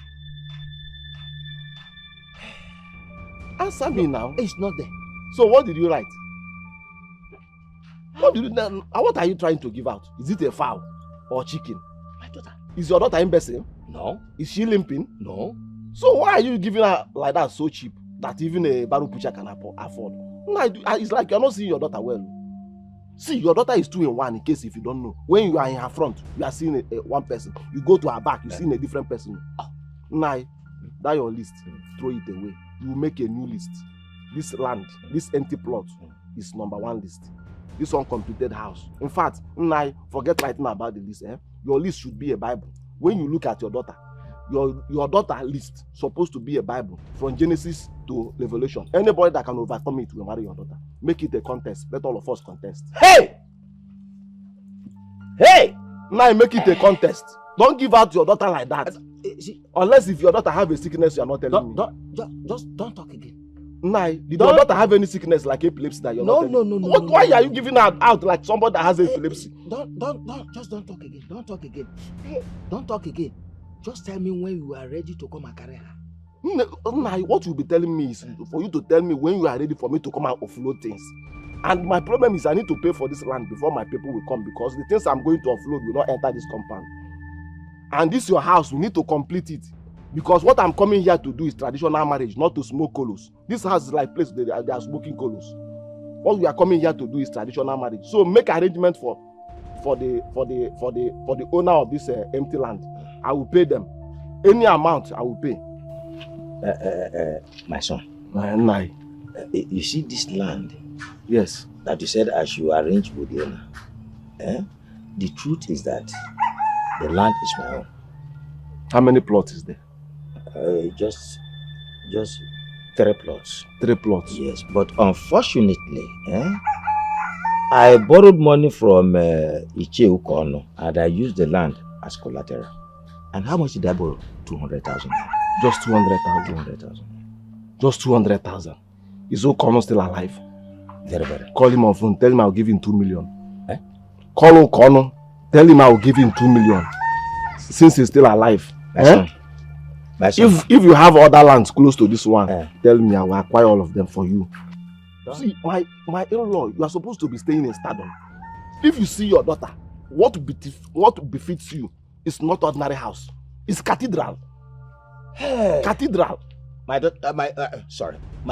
Answer me now. It's not there. So what did you write? What are you trying to give out? Is it a fowl or chicken? My daughter. Is your daughter imbecile? No. Is she limping? No. So why are you giving her like that so cheap that even a barrel pusher can afford? No, it's like you're not seeing your daughter well. See, your daughter is 2-in-1 in case if you don't know. When you are in her front, you are seeing one person. You go to her back, you see a different person. Now, that your list, throw it away. You make a new list. This land, this empty plot is #1 list. This uncompleted house. In fact, forget writing about the list. Your list should be a Bible. When you look at your daughter, your daughter list supposed to be a Bible from Genesis to Revelation. Anybody that can overcome it will marry your daughter. Make it a contest. Let all of us contest. Hey! Now make it a contest. Don't give out your daughter like that. Unless if your daughter have a sickness, you are not telling me. Just don't talk again. Did your daughter have any sickness like epilepsy that you're not telling me? No. Why are you giving her out like somebody that has epilepsy? Don't talk again. Don't talk again. Hey, don't talk again. Just tell me when you are ready to come and carry her. What you'll be telling me is for you to tell me when you are ready for me to come and offload things. And my problem is I need to pay for this land before my people will come, because the things I'm going to offload will not enter this compound. And this your house, we need to complete it. Because what I'm coming here to do is traditional marriage, not to smoke colos. This house is like place they are smoking colos. What we are coming here to do is traditional marriage. So make arrangement for the owner of this empty land. I will pay them any amount. I will pay. My son. My you see this land? Yes. That you said I should arrange with the owner. The truth is that the land is my own. How many plots is there? Just 3 plots. 3 plots? Yes, but unfortunately, I borrowed money from Uju Okoli and I used the land as collateral. And how much did I borrow? 200,000. Just 200,000? 200,000. Just 200,000? Is Okoli still alive? Very, very. Call him on phone, tell him I'll give him 2 million. Call Okoli, tell him I'll give him 2 million. Since he's still alive. If you have other lands close to this one, tell me, I will acquire all of them for you. See, my in-law, you are supposed to be staying in Stardom. If you see your daughter, what befits you is not ordinary house. It's cathedral. Hey. Cathedral. My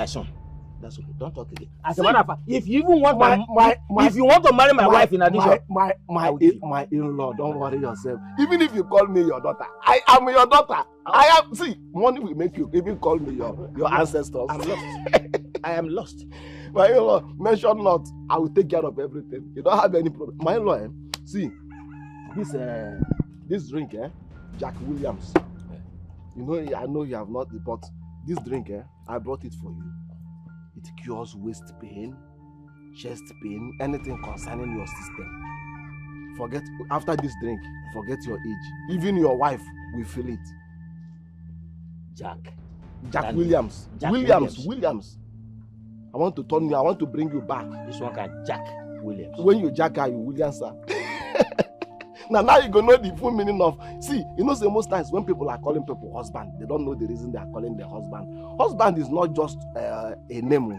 son. That's okay. Don't talk again. As a matter of fact, if you even want if you want to marry my wife in addition, my in-law, don't worry yourself. Even if you call me your daughter, I am your daughter. See, money will make you even call me your ancestors. I'm lost. I am lost. My in-law, mention not. I will take care of everything. You don't have any problem. My in-law, see, this drink, Jack Williams. You know, I know you have not, but this drink, I brought it for you. It cures waist pain, chest pain, anything concerning your system. Forget, after this drink, forget your age. Even your wife will feel it. Jack Williams. Williams. I want to turn you, I want to bring you back. This one can Jack Williams. When you Jack her, you Williams her. Now you gonna know the full meaning of, see, you know, say most times when people are calling people husband, they don't know the reason they are calling their husband. Husband is not just a name.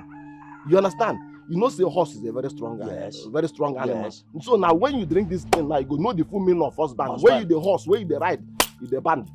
You understand? You know, say horse is a very strong animal. Yes. So now when you drink this thing, now you go know the full meaning of husband. Where you the horse, where you the ride, you the band.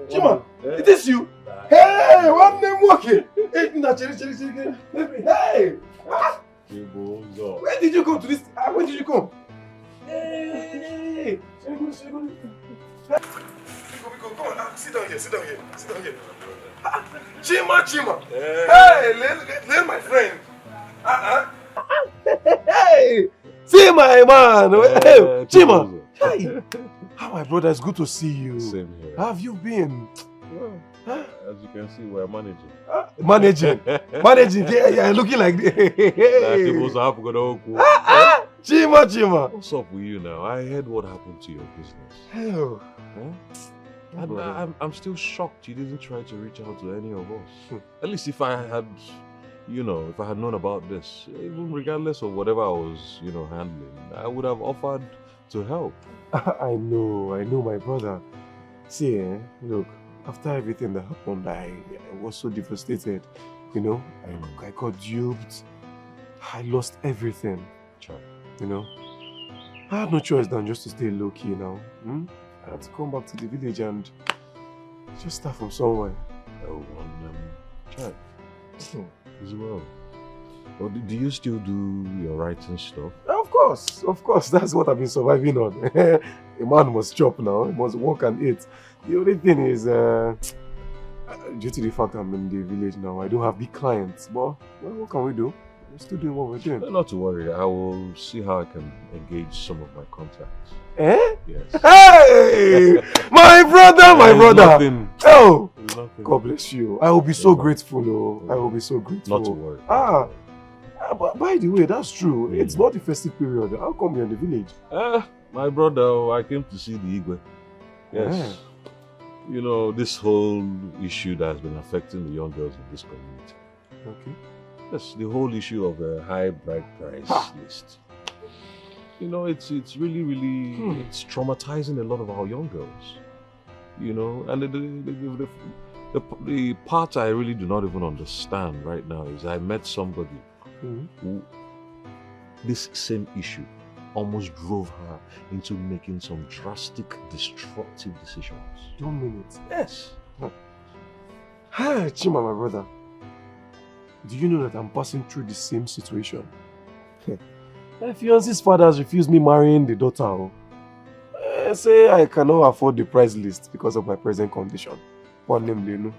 Chima, it is you. Hey, one name walking. Hey, where did you come to this? Where did you come? Hey, come on, sit down here. Chima. Hey, let my friend. Hey, see my man. Hey, Chima. Hey. How my brother, it's good to see you. Same here. How have you been? As you can see, we're managing. Managing? Yeah, looking like this. Chima. What's up with you now? I heard what happened to your business. Hell. I'm still shocked you didn't try to reach out to any of us. At least if I had, if I had known about this, even regardless of whatever I was, handling, I would have offered to help. I know, my brother. See, look, after everything that happened, I was so devastated. I got duped. I lost everything. I had no choice than just to stay low-key now. I had to come back to the village and just start from somewhere. Oh, Chad, as well. Or do you still do your writing stuff? Of course, that's what I've been surviving on. A man must chop now, he must work and eat. The only thing is, due to the fact I'm in the village now, I don't have big clients. But what can we do? We're still doing what we're doing. Not to worry, I will see how I can engage some of my contacts. Yes. Hey! My brother! Nothing. Oh! God bless you. I will be so grateful. I will be so grateful. Not to worry. But by the way, that's true. It's not the festive period. How come you're in the village? My brother, I came to see the Igwe. Yes. You know, this whole issue that has been affecting the young girls in this community. Okay. Yes, the whole issue of a high bride price list. You know, it's really, it's traumatizing a lot of our young girls. You know, and the part I really do not even understand right now is I met somebody who this same issue almost drove her into making some drastic, destructive decisions. Don't mean it. Yes. Hi, Chima, my brother. Do you know that I'm passing through the same situation? My fiance's father has refused me marrying the daughter. Say I cannot afford the price list because of my present condition. One name, they know.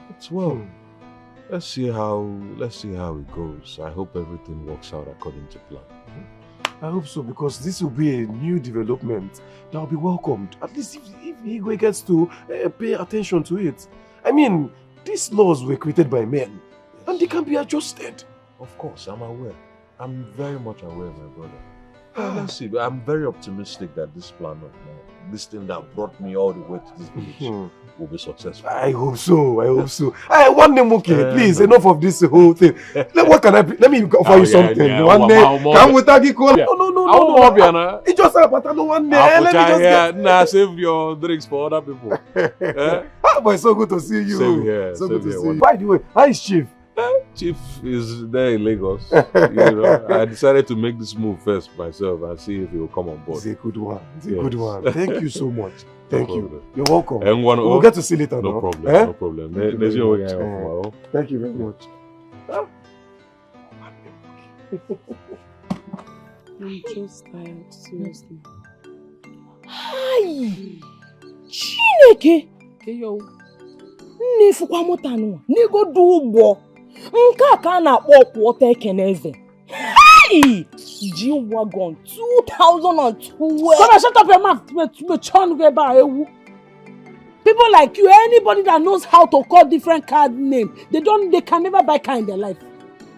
It's well. Let's see how it goes. I hope everything works out according to plan. I hope so, because this will be a new development that will be welcomed. At least if Igwe gets to pay attention to it. I mean, these laws were created by men, and they can be adjusted. Of course, I'm aware. I'm very much aware, my brother. Let's see, but I'm very optimistic that this plan of this thing that brought me all the way to this village will be successful. I hope so. I hope so. I want them okay. Please, enough of this whole thing. What can I? Let me offer you something. One day, come with Agiko. No. It just happened. I don't want let me just get. Nah, save your drinks for other people. But it's so good to see you. Same here. So good to see you. By the way, how is Chief? Chief is there in Lagos. You know, I decided to make this move first myself and see if he will come on board. It's a good one. It's a good one. Thank you so much. Thank you. You're welcome. And we'll get to see later. No problem. No problem. Thank you very much. I'm just tired, seriously. Hi! Chineke! Yo. N'ifukwa moto anụ, n'igo du ugbo. Nke a ka a na-akpọ ọkwọta ekene eze. Hey! G-Wagon 2012. Come on, shut up your mouth. People like you, anybody that knows how to call different car names, they can never buy car in their life.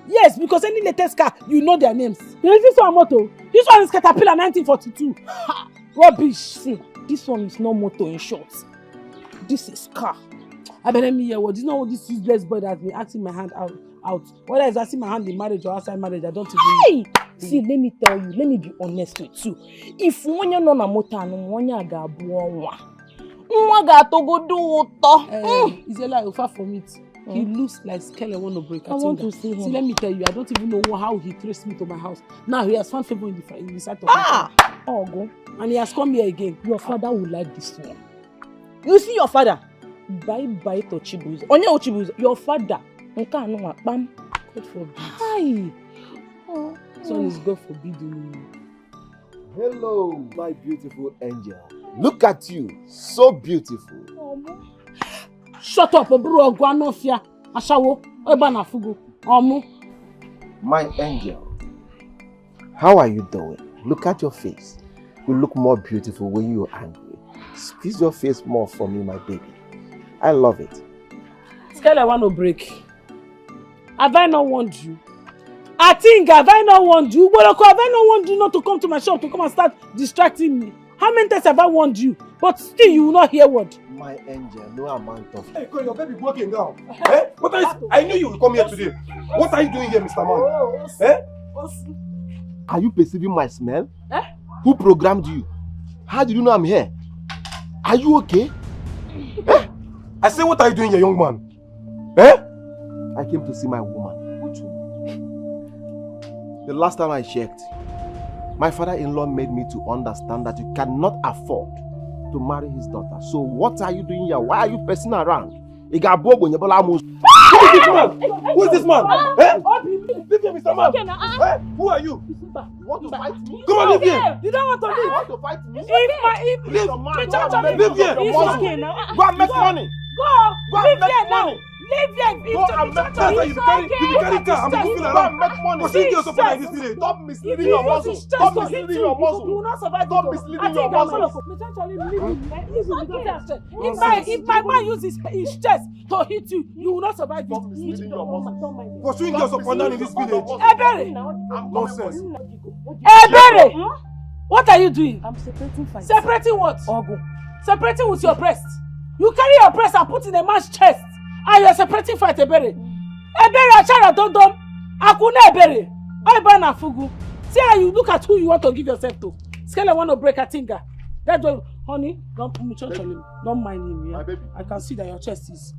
Yes, because any latest car, you know their names. There is this one moto. This one is Caterpillar 1942. Ha! Rubbish. See, this one is not moto in short. This is car. I better me hear what. You know what this useless boy that has been asking my hand out. Whether it's asking my hand in marriage or outside marriage, I don't even know. See, let me tell you, let me be honest with you. If one no na moto anu, one ga bu onwa. Nwa ga to go do uto. Is a lie far from it. He looks like Skele want to break. I want to see him. See, let me tell you, I don't even know how he traced me to my house. Now he has found favor in the sight of my Oh, go. And he has come here again. Your father will like this one. You see your father? Bye to Chibuzo. Onye Chibuzo, your father. Nka anu wa bam. God forbid. Hi. Oh, son is God forbidden. Hello, my beautiful angel. Look at you, so beautiful. Shut up, bro. Guanofia. Ashawo. Ebana fugo. My angel, how are you doing? Look at your face. You look more beautiful when you're angry. Squeeze your face more for me, my baby. I love it. Skele want to break. Have I not warned you? I think, have I not warned you? Have I not warned you not to come to my shop to come and start distracting me? How many times have I warned you? But still you will not hear word. My angel, no amount of... Hey, your baby walking down. What are you... I knew you would come here today. What are you doing here, Mr. Man? Are you perceiving my smell? Who programmed you? How did you know I'm here? Are you okay? I say, what are you doing here, young man? I came to see my woman. The last time I checked, my father-in-law made me to understand that you cannot afford to marry his daughter. So what are you doing here? Why are you pressing around? Who is this man? Who is this man? Leave here, Mr. Man. Who are you? You want to fight me? Come on, leave here. You don't want to leave. You want to fight me? Leave here. Go and make money. Go. Leave here now. Leave here. Go and make money. You carry car. I'm moving around. Make money. Stop misleading your muscles. Stop misleading your muscles. You will not survive. Stop misleading your muscles. If my man uses his chest to hit you, you will not survive. Stop misleading your muscles. Pursuing girls up and down in this village. Ebele! Nonsense. Ebele! What are you doing? I'm separating fights. Separating what? Ogo. Separating with your breast. You carry your breast and put in a man's chest. And you're separating fight, Ebele. Ebele, Achara Dodom. Akuna Ebele. Oiba Fugu. See how you look at who you want to give yourself to. Skele want to break a finger. That's why, honey, don't put me church on him. Don't mind him. Yeah? I can see that your chest is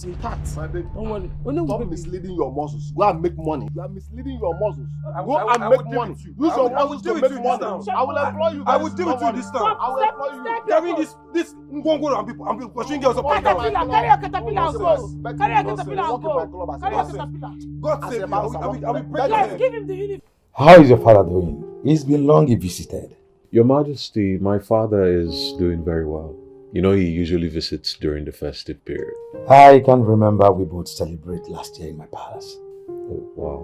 intact. My baby. Don't worry. Stop misleading your muscles. Go and make money. You are misleading your muscles. Go and make money. Use your muscles to make money. I will employ you. I will deal with you this time. I will employ you. Carrying this Ngongo and people pursuing girls up and down. Carry your caterpillar and go. Carry your caterpillar and go. Carry your caterpillar. God save me. I will break Guys, give him the uniform. How is your father doing? It's been long he visited. Your Majesty, my father is doing very well. You know, he usually visits during the festive period. I can remember we both celebrated last year in my palace. Oh, wow.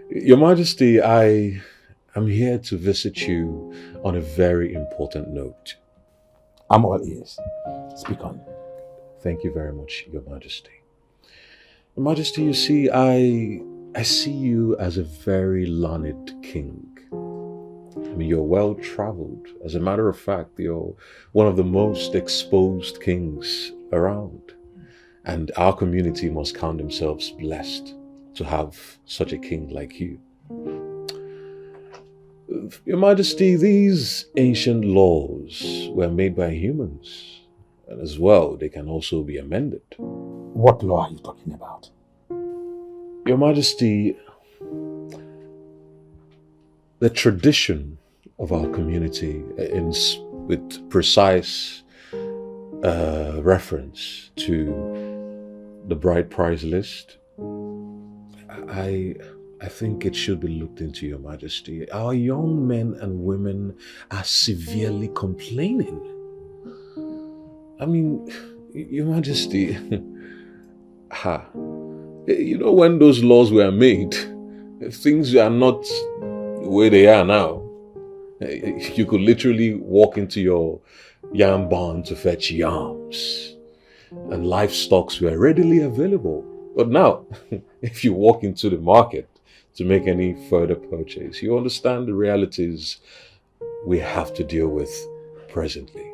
Your Majesty, I am here to visit you on a very important note. I'm all ears. Speak on. Thank you very much, Your Majesty. Your Majesty, you see, I see you as a very learned king. I mean, you're well-traveled. As a matter of fact, you're one of the most exposed kings around. And our community must count themselves blessed to have such a king like you. Your Majesty, these ancient laws were made by humans. And as well, they can also be amended. What law are you talking about? Your Majesty, the tradition of our community with precise reference to the bride price list, I think it should be looked into, Your Majesty. Our young men and women are severely complaining. I mean, Your Majesty, you know, when those laws were made, things are not the way they are now. You could literally walk into your yam barn to fetch yams, and livestock were readily available. But now, if you walk into the market to make any further purchase, you understand the realities we have to deal with presently.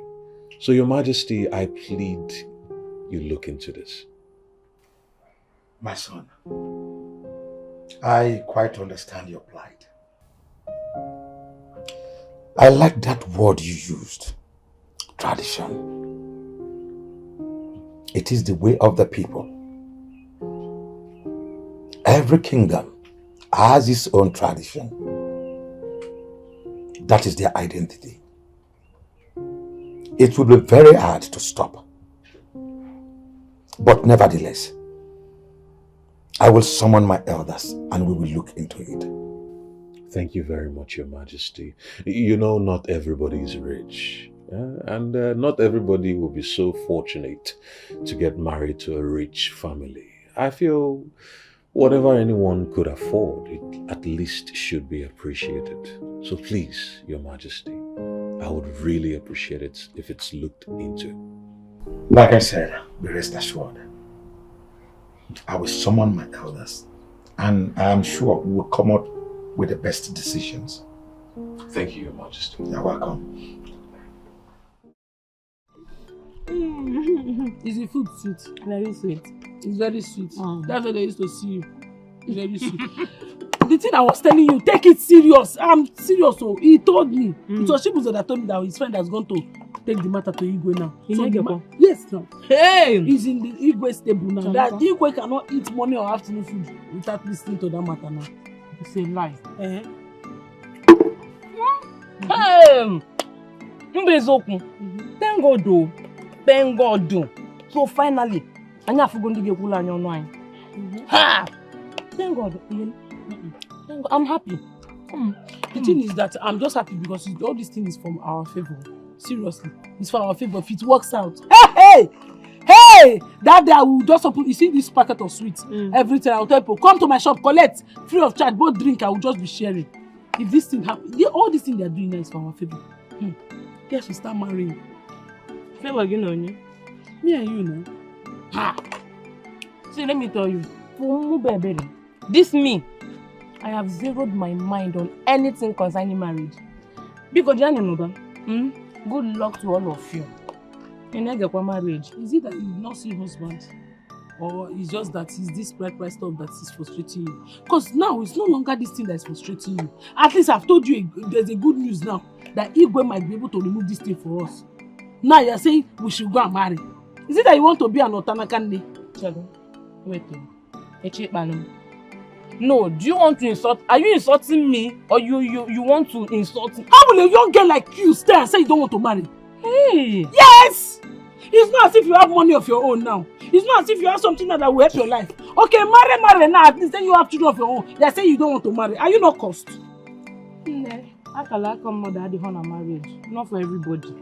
So, Your Majesty, I plead you look into this. My son, I quite understand your plight. I like that word you used, tradition. It is the way of the people. Every kingdom has its own tradition. That is their identity. It will be very hard to stop. But nevertheless, I will summon my elders and we will look into it. Thank you very much, Your Majesty. You know, not everybody is rich. And not everybody will be so fortunate to get married to a rich family. I feel whatever anyone could afford, it at least should be appreciated. So please, Your Majesty, I would really appreciate it if it's looked into. Like I said, be rest assured. I will summon my elders and I am sure we will come up with the best decisions. Thank you, Your Majesty. You're welcome. Is the food sweet? Very sweet. It's very sweet. That's why they used to see you. It's very sweet. The thing I was telling you, take it serious. I'm serious. So he told me. It was Chibuzo that told me that his friend has gone to take the matter to Igwe now. So yes, now. Hey! He's in the Igwe stable now. That Igwe cannot eat morning or afternoon food without listening to that matter now. It's a lie. Hey! Thank God though. Thank God though. So finally, I have to go to get online. Ha! Thank God. I'm happy. The thing is that I'm just happy because all this thing is from our favor. Seriously, it's for our favor. If it works out, hey, Hey, that day I will just open, you see this packet of sweets. Everything I will tell people, come to my shop, collect, free of charge, both drink, I will just be sharing. If this thing happens, all these things they are doing now is for our favor. Guess we start marrying. Favor again on you? Me and you know. Ha! See, let me tell you. This me, I have zeroed my mind on anything concerning marriage. Because good luck to all of you. And I get marriage. Is it that you did not see husband? Or it's just that it's this price stuff that is frustrating you? Because now it's no longer this thing that is frustrating you. At least I've told you there's a good news now that Igwe might be able to remove this thing for us. Now you're saying we should go and marry. Is it that you want to be an Otanakande? Wait. No, do you want to insult? Are you insulting me or you want to insult me? How will a young girl like you stay and say you don't want to marry? Hey! Yes! It's not as if you have money of your own now. It's not as if you have something that will help your life. Okay, marry now. At least then you have children of your own. They say you don't want to marry. Are you not cursed? I can like a mother at the honor marriage. Not for everybody.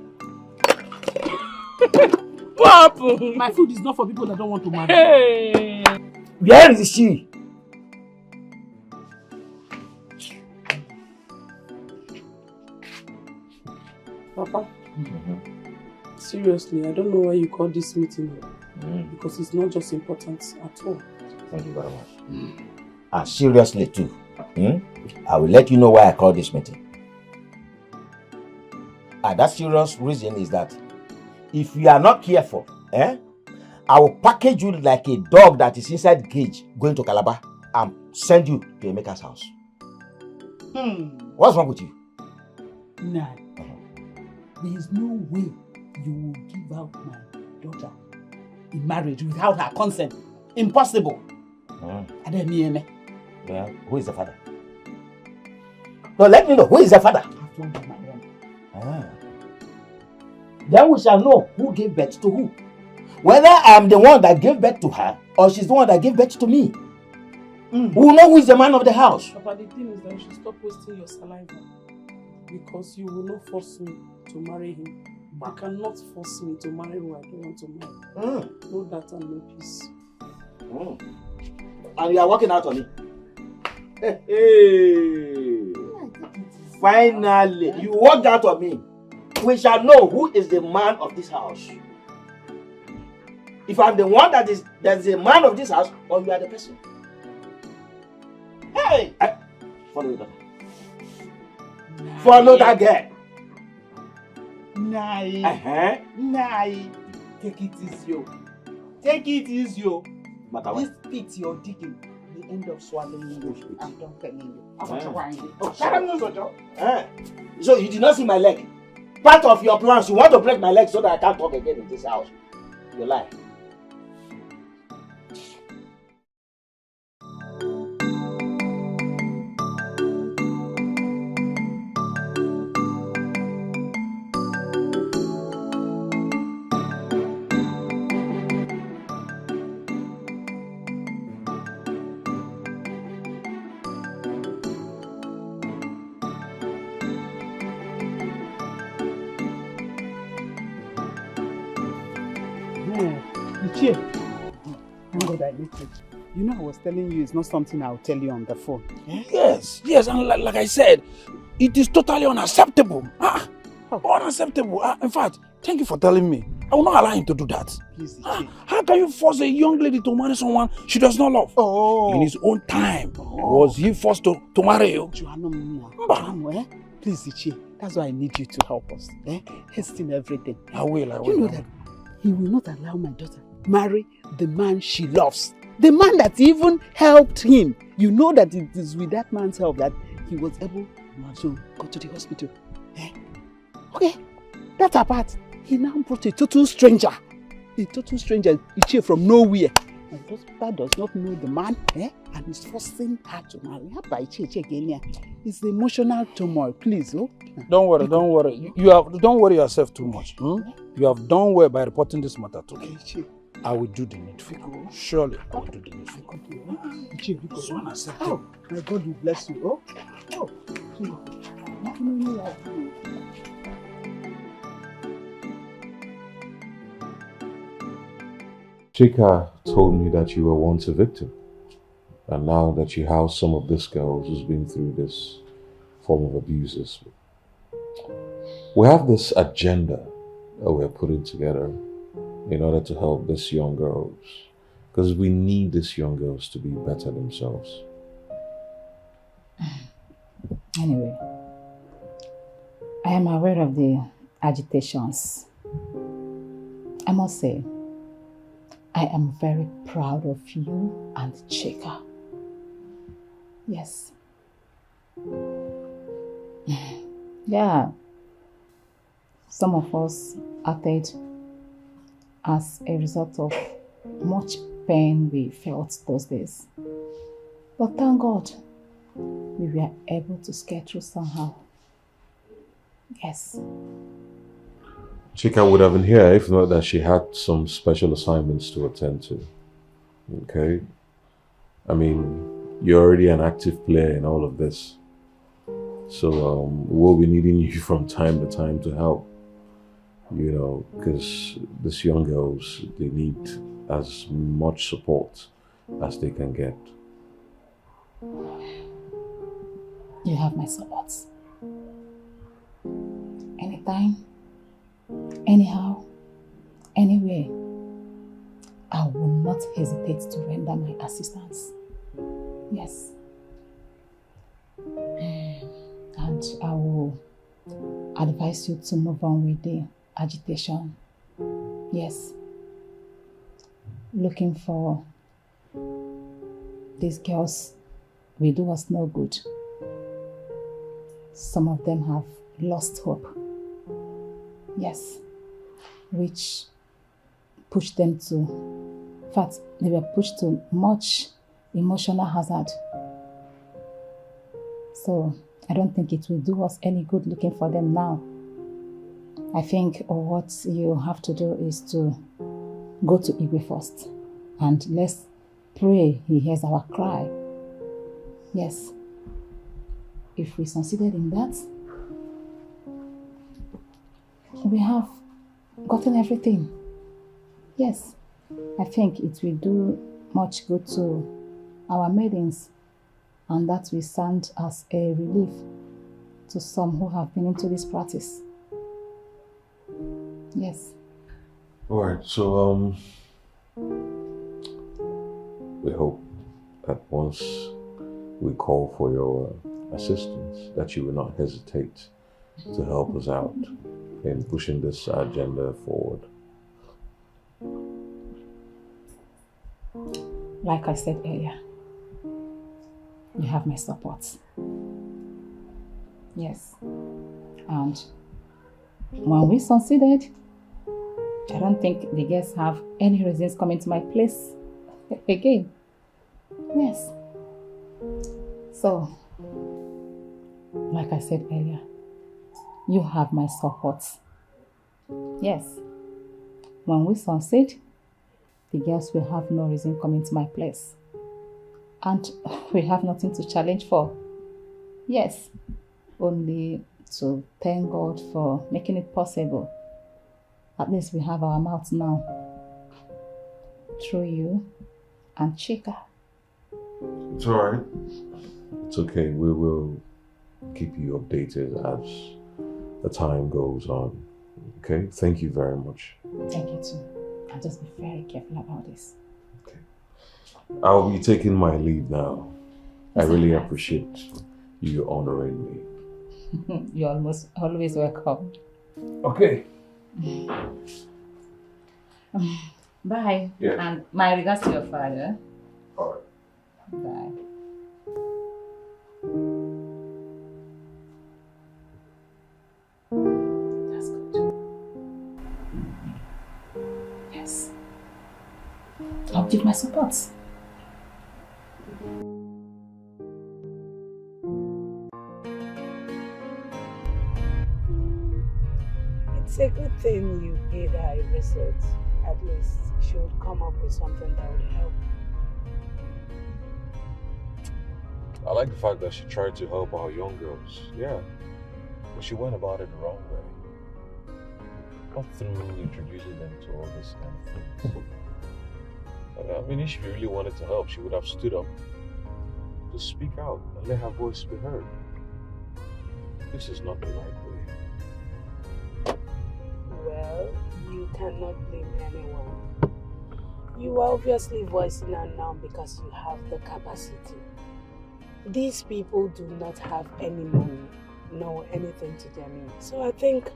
What happened? My food is not for people that don't want to marry. Hey! Where is she? Papa, seriously, I don't know why you call this meeting because it's not just important at all. Thank you very much. Seriously too. I will let you know why I called this meeting. That serious reason is that if you are not careful, I will package you like a dog that is inside the cage going to Calabar and send you to Emeka's house. What's wrong with you? Nah. There is no way you will give out my daughter in marriage without her consent. Impossible. Well, who is the father? No, let me know. Who is the father? Then we shall know who gave birth to who. Whether I am the one that gave birth to her or she's the one that gave birth to me. We will know who is the man of the house. Papa, the thing is that you should stop wasting your saliva because you will not force me to marry him. You cannot force me to marry who I don't want to marry. No that and no peace. And you are working out on it. Hey. Finally, you worked out on me. We shall know who is the man of this house. If I'm the one that is the man of this house, or you are the person. Hey! Follow that. Follow that girl. Nai. Nai. Take it easy. Take it easy. This pit you're digging, the end of swallowing you. I'm not telling you. So you did not see my leg? Part of your plans, you want to break my leg so that I can't talk again in this house. You lie. Thank God I met you. You know I was telling you it's not something I'll tell you on the phone. Yes, and like I said, it is totally unacceptable. Unacceptable. In fact, thank you for telling me. I will not allow him to do that. Please, how can you force a young lady to marry someone she does not love? In his own time, was he forced to marry you? Please, Ichie, that's why I need you to help us. Hasten everything. I will. You know that he will not allow my daughter marry the man she loves. The man that even helped him. You know that it is with that man's help that he was able to go to the hospital. Okay, that's apart. He now brought a total stranger. Ichie from nowhere. My daughter does not know the man, and is forcing her to marry. It's the emotional turmoil. Please, Don't worry. Don't worry yourself too much. You have done well by reporting this matter to me. I will do the needful. Surely, I will do the needful. So unacceptable. My God will bless you. Chika told me that you were once a victim, and now that you house some of these girls who's been through this form of abuses. We have this agenda that we're putting together in order to help these young girls, because we need these young girls to be better themselves. Anyway, I am aware of the agitations. I must say, I am very proud of you and Chika. Yes. Yeah. Some of us acted as a result of much pain we felt those days. But thank God, we were able to scale through somehow. Yes. Chika would have been here if not that she had some special assignments to attend to. Okay? I mean, you're already an active player in all of this. So we'll be needing you from time to time to help. You know, because these young girls, they need as much support as they can get. You have my support. Anytime, anyhow, anywhere, I will not hesitate to render my assistance. Yes. And I will advise you to move on with the agitation. Yes. Looking for these girls will do us no good. Some of them have lost hope. Yes. Which pushed them to, in fact, they were pushed to much emotional hazard. So I don't think it will do us any good looking for them now. I think what you have to do is to go to Igwe first and let's pray he hears our cry. Yes. If we succeeded in that, we have gotten everything. Yes. I think it will do much good to our maidens, and that will stand as a relief to some who have been into this practice. Yes. All right, so we hope that once we call for your assistance, that you will not hesitate to help us out in pushing this agenda forward. Like I said earlier, you have my support. Yes. And when we succeeded, I don't think the guests have any reasons coming to my place again. Yes. So, like I said earlier, you have my support. Yes. When we succeed, the girls will have no reason coming to my place. And we have nothing to challenge for. Yes. Only to thank God for making it possible. At least we have our mouth now. Through you and Chika. It's all right. It's okay. We will keep you updated as the time goes on. Okay? Thank you very much. Thank you too. I'll just be very careful about this. Okay. I'll be taking my leave now. I really appreciate you honoring me. You're always welcome. Okay. Bye. Yeah. And my regards to your father. All right. Bye. That's good. Yes. I'll give my support. It's a good thing you paid her a visit. At least she would come up with something that would help. I like the fact that she tried to help our young girls. Yeah. But she went about it the wrong way. Not through introducing them to all this kind of things. I mean, if she really wanted to help, she would have stood up to speak out and let her voice be heard. This is not the right way. Well, you cannot blame anyone. You are obviously voicing out now because you have the capacity. These people do not have any money, nor anything to their name. So I think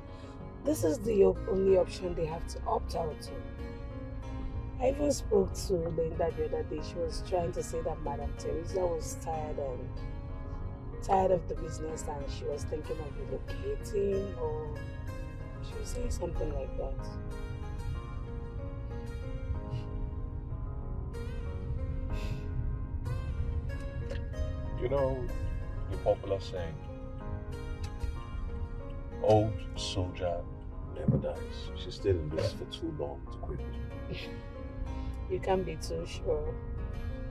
this is the only option they have to opt out to. I even spoke to Linda the other day. She was trying to say that Madam Teresa was tired of the business and she was thinking of relocating, or she was saying something like that. You know the popular saying, old soldier never dies. She stayed in this for too long to quit. You can't be too sure.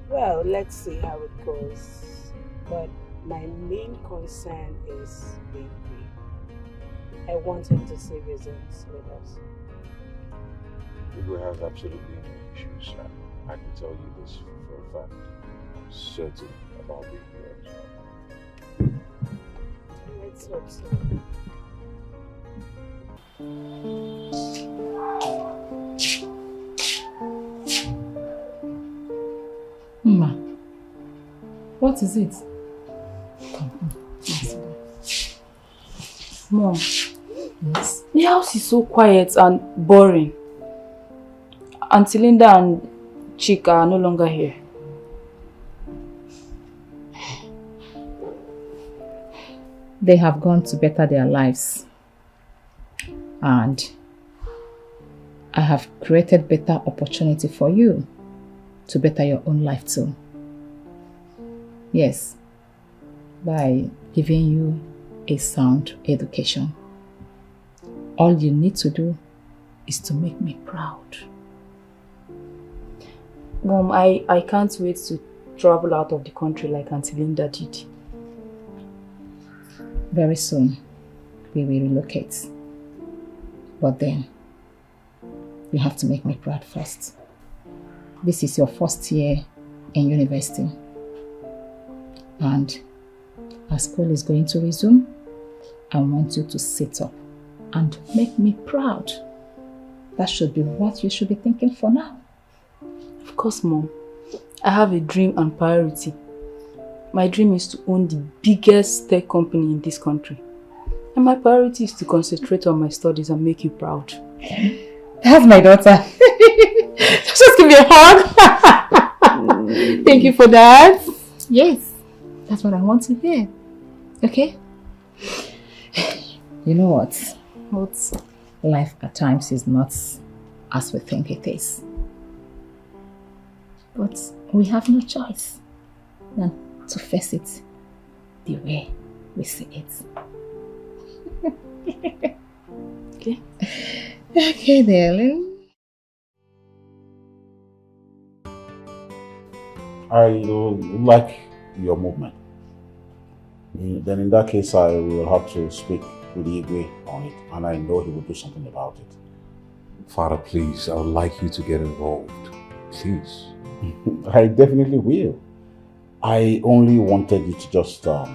Well, let's see how it goes. But my main concern is baby. I want him to see results with us. Hugo has absolutely no issues. I can tell you this for a fact. I'm certain about being here. Let's hope so. Ma, what is it? Mom, yes. The house is so quiet and boring. Auntie Linda and Chika are no longer here. They have gone to better their lives. And I have created better opportunity for you to better your own life too. Yes, by giving you a sound education. All you need to do is to make me proud. Mom, I can't wait to travel out of the country like Auntie Linda did. Very soon, we will relocate. But then, you have to make me proud first. This is your first year in university. And as school is going to resume, I want you to sit up and make me proud. That should be what you should be thinking for now. Of course, Mom. I have a dream and priority. My dream is to own the biggest tech company in this country. And my priority is to concentrate on my studies and make you proud. That's my daughter. Just give me a hug. Thank you for that. Yes, that's what I want to hear. Okay? You know what? Life at times is not as we think it is. But we have no choice than to face it the way we see it. Okay? Okay, darling. I like your movement. Then in that case, I will have to speak with Igwe on it, and I know he will do something about it. Father, please, I would like you to get involved. Please. I definitely will. I only wanted you to just start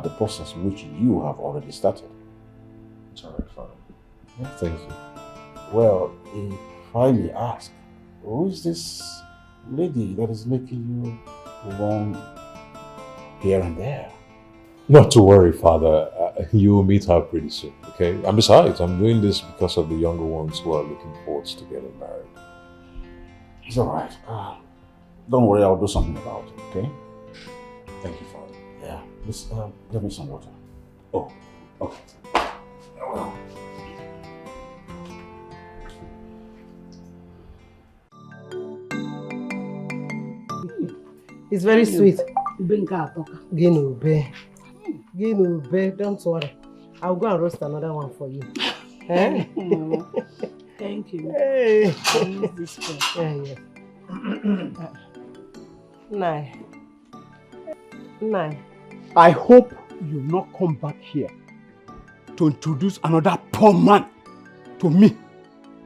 the process, which you have already started. It's all right, Father. Yeah, thank you. Well, if I may ask, who is this lady that is making you run here and there? Not to worry, Father. You will meet her pretty soon, okay? And besides, I'm doing this because of the younger ones who are looking forward to getting married. It's all right. Don't worry, I'll do something about it, okay? Thank you, Father. Yeah. Just give me some water. Oh, okay. Well. It's very sweet. Ginube. Ginube, don't worry. I'll go and roast another one for you. Eh? Thank you. Hey. I use this one. Yeah, yeah. Nine. I hope you will not come back here to introduce another poor man to me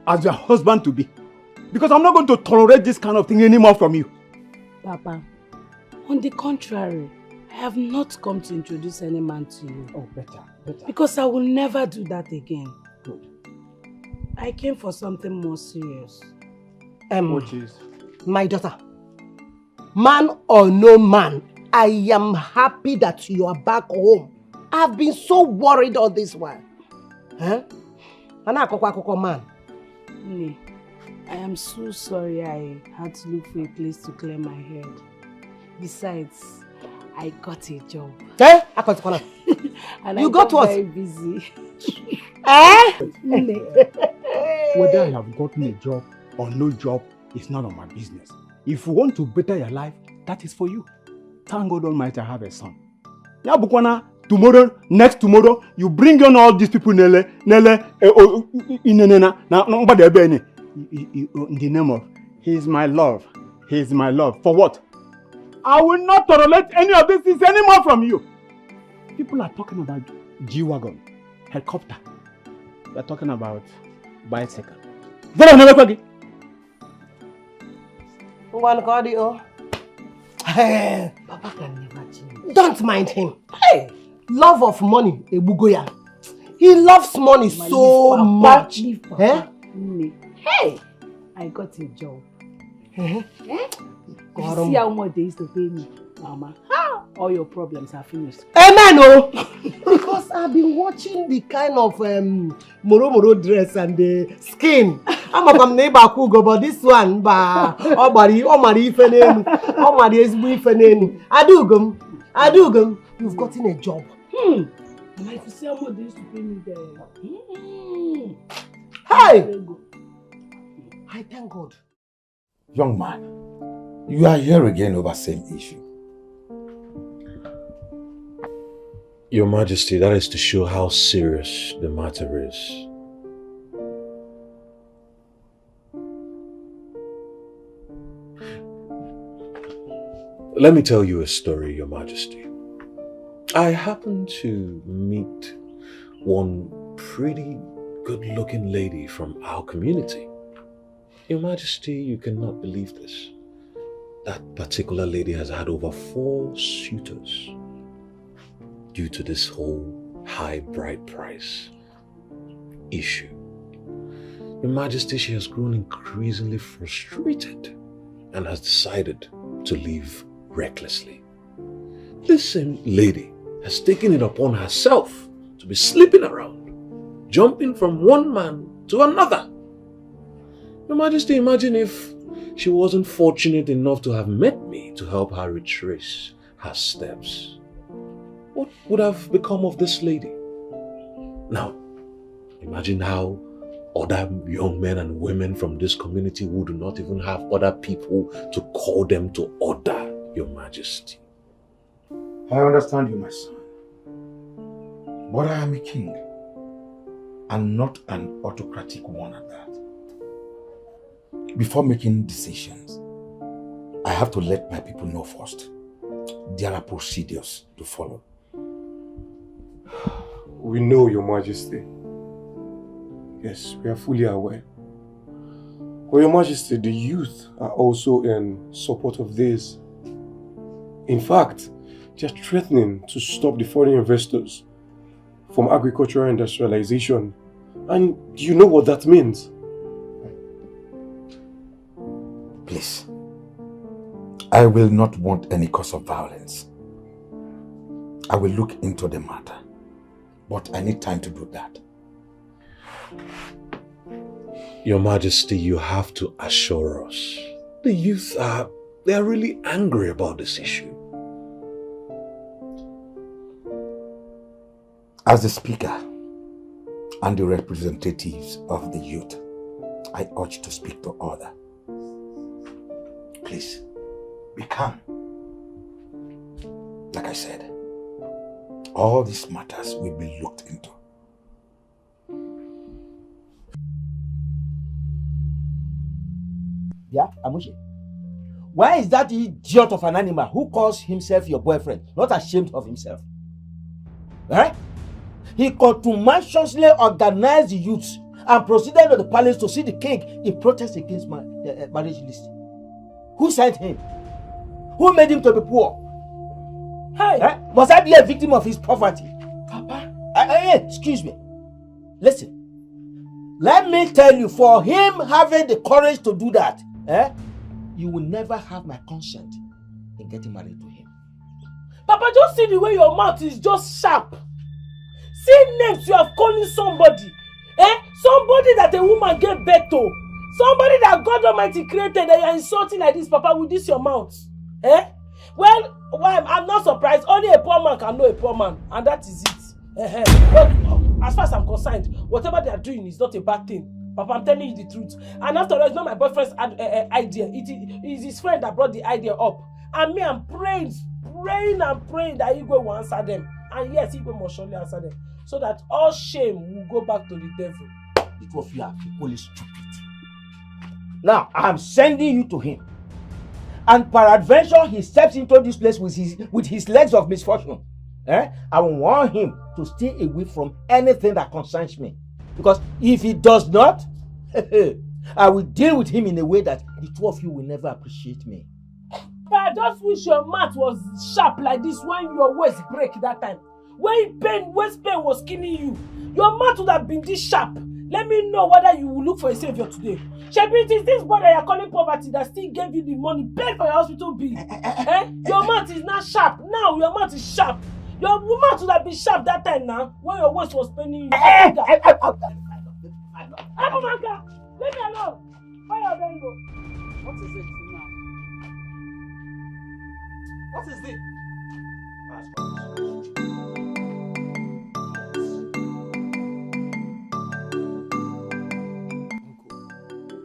as your husband to be. Because I'm not going to tolerate this kind of thing anymore from you. Papa, on the contrary, I have not come to introduce any man to you. Oh, better. Because I will never do that again. Good. I came for something more serious. Which is? My daughter, man or no man, I am happy that you are back home. I've been so worried all this while. Huh? Man. Nee, I am so sorry I had to look for a place to clear my head. Besides, I got a job. Eh? And you I got what? Very busy. Whether I have gotten a job or no job is none of my business. If you want to better your life, that is for you. Thank God Almighty I have a son. Now, Bukwana, tomorrow, next tomorrow, you bring on all these people in the name of he's my love. He's my love. For what? I will not tolerate any of these things anymore from you. People are talking about G-Wagon, helicopter. They're talking about bicycle. Papa can never change. Don't mind him. Hey, love of money, Ebugoya. He loves money so much. Eh? Hey, I got a job. You see how much they used to pay me, Mama? All your problems are finished. Amen, oh! Because I've been watching the kind of moro dress and the skin. I'm a neighbor Kugo, but this one, Adugum, you've gotten a job. And if you see how much they used to pay me there. Hey! I thank God. Young man, you are here again over same issue. Your Majesty, that is to show how serious the matter is. Let me tell you a story, Your Majesty. I happened to meet one pretty good-looking lady from our community. Your Majesty, you cannot believe this. That particular lady has had over 4 suitors due to this whole high bride price issue. Your Majesty, she has grown increasingly frustrated and has decided to leave recklessly. This same lady has taken it upon herself to be sleeping around, jumping from one man to another. Your Majesty, imagine if she wasn't fortunate enough to have met me to help her retrace her steps. What would have become of this lady? Now, imagine how other young men and women from this community who do not even have other people to call them to order, Your Majesty. I understand you, my son. But I am a king, and not an autocratic one at that. Before making decisions, I have to let my people know first. There are procedures to follow. We know, Your Majesty. Yes, we are fully aware. But Your Majesty, the youth are also in support of this. In fact, they are threatening to stop the foreign investors from agricultural industrialization. And you know what that means? Please, I will not want any cause of violence. I will look into the matter, but I need time to do that. Your Majesty, you have to assure us. The youth they are really angry about this issue. As the speaker and the representatives of the youth, I urge to speak to order. Please, be calm. Like I said, all these matters will be looked into. Yeah, Amushi. Why is that idiot of an animal who calls himself your boyfriend not ashamed of himself? Eh? He contumaciously organized the youths and proceeded to the palace to see the king in protest against my marriage list. Who sent him? Who made him to be poor? Hey! Was I be a victim of his poverty? Papa? Excuse me. Listen. Let me tell you, for him having the courage to do that, you will never have my consent in getting married to him. Papa, just see the way your mouth is just sharp. See names you have calling somebody. Somebody that a woman gave birth to. Somebody that God Almighty created that you are insulting like this, Papa, with this your mouth. Well, I'm not surprised. Only a poor man can know a poor man, and that is it. But as far as I'm concerned, whatever they are doing is not a bad thing. Papa, I'm telling you the truth. And after all, it's not my boyfriend's idea. It is his friend that brought the idea up. And me, I'm praying that Igwe will answer them. And yes, Igwe must surely answer them. So that all shame will go back to the devil. The two of you are equally stupid. Now, I'm sending you to him. And peradventure, he steps into this place with his legs of misfortune. I will warn him to stay away from anything that concerns me. Because if he does not, I will deal with him in a way that the two of you will never appreciate me. I just wish your mouth was sharp like this when your waist break that time. When waist pain was killing you, your mouth would have been this sharp. Let me know whether you will look for a savior today. Shebi, it is this boy that you are calling poverty that still gave you the money, paid for your hospital bill. Your mouth is not sharp. Now your mouth is sharp. Your mouth would have been sharp that time now, when your waist was paining you. Abumaka, leave me alone. Why are you going? What is it now? What is it?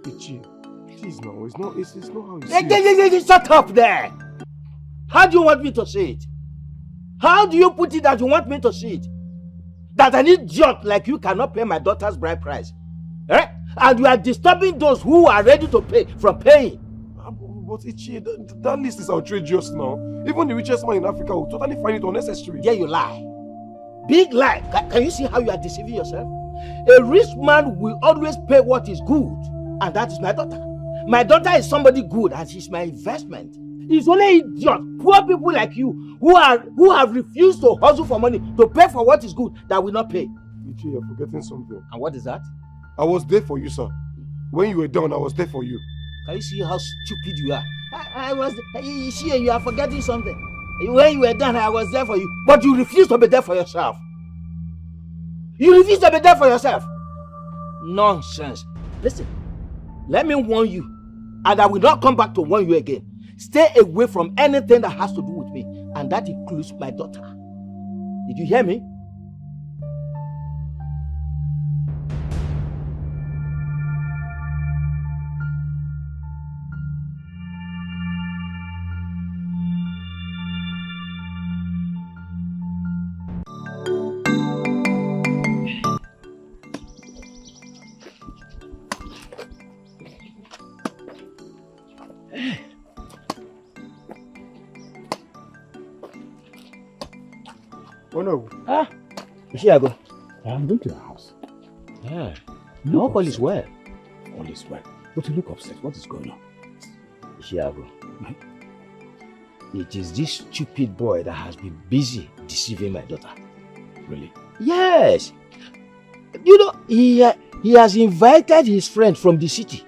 Ichi, please no, it's not how you see it. Shut up there! How do you want me to say it? How do you put it that you want me to see it? That an idiot like you cannot pay my daughter's bride price? And you are disturbing those who are ready to pay from paying. But Ichi, that list is outrageous now. Even the richest man in Africa will totally find it unnecessary. Yeah, you lie. Big lie. Can you see how you are deceiving yourself? A rich man will always pay what is good. And that is my daughter. My daughter is somebody good and she's my investment. It's only idiots, poor people like you who have refused to hustle for money to pay for what is good that will not pay. Ichi, you're forgetting something. And what is that? I was there for you, sir. When you were down, I was there for you. Can you see how stupid you are? You see, you are forgetting something. When you were down, I was there for you. But you refused to be there for yourself. You refused to be there for yourself. Nonsense. Listen, let me warn you, and I will not come back to warn you again. Stay away from anything that has to do with me, and that includes my daughter. Did you hear me? Oh no. Here I go. I'm going to your house. Yeah. No, all is well. All is well. But you look upset. What is going on? Here I go. It is this stupid boy that has been busy deceiving my daughter. Really? Yes. You know, he has invited his friend from the city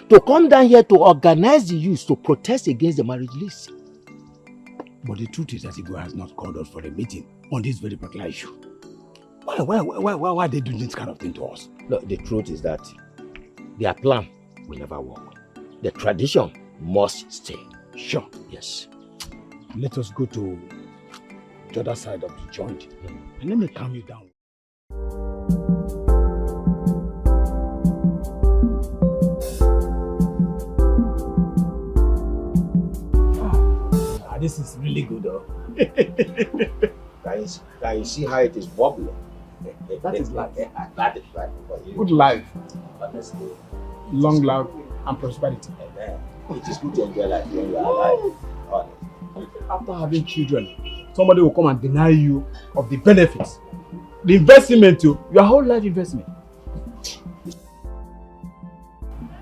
to come down here to organize the youth to protest against the marriage list. But the truth is that Igwe has not called us for a meeting on this very particular issue. Why are they doing this kind of thing to us? Look, the truth is that their plan will never work. The tradition must stay. Sure. Yes. Let us go to the other side of the joint and let me calm you down. This is really good, though. Can you see how it is bubbling? That is life. That is life for you. Good life. Honestly. Long life and prosperity. Amen. It is good to enjoy life when you are alive. Honestly. After having children, somebody will come and deny you of the benefits. The investment, your whole life investment.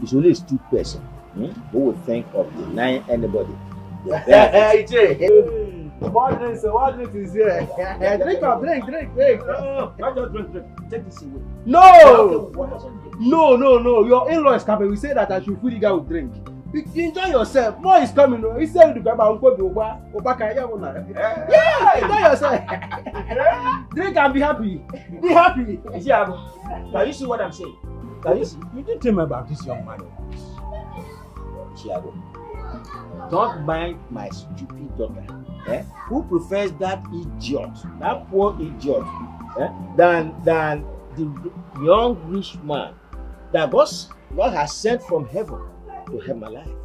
It's only a stupid person who would think of denying anybody. Hey, what drinks is here? Drink up, drink. Not just drink. Take this away. No! Your in-law is coming. We say that I should feed the guy with drink. You enjoy yourself. More is coming. He said to grab uncle Yeah, enjoy yourself. Drink and be happy. Be happy. Can you see what I'm saying? Can you see? You didn't tell me about this young man. Don't mind my stupid daughter, who prefers that idiot, that poor idiot, than the young rich man that God has sent from heaven to help my life.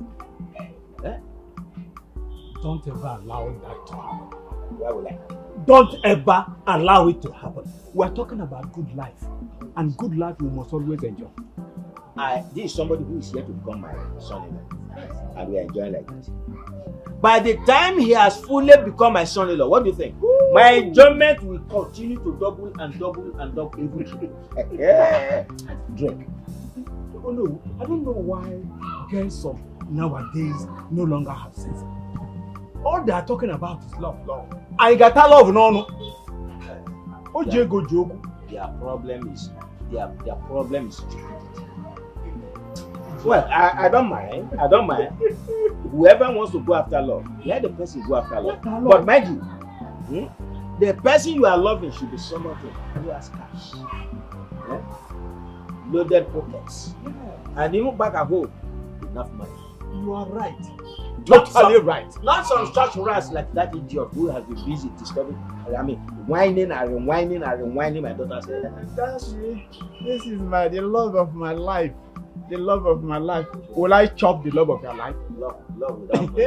Don't ever allow that to happen. Why would I? Don't ever allow it to happen. We're talking about good life. And good life we must always enjoy. This is somebody who is here to become my son-in-law. And we are enjoying like that. By the time he has fully become my son-in-law, what do you think? My enjoyment will continue to double and double and double every day. Drink. Oh no, I don't know why girls of nowadays no longer have sense. All they are talking about is love. I got that love, no. Their problem is stupidity. Well, I don't mind. Whoever wants to go after love, let the person go after love. But mind you, the person you are loving should be somebody who has cash, loaded pockets, and even back at home, enough money. You are right. Totally right. Not some such rats like that idiot who has been busy disturbing. Whining my daughter said. That's me. This is the love of my life. The love of my life. Will I chop the love of your life? Love without money.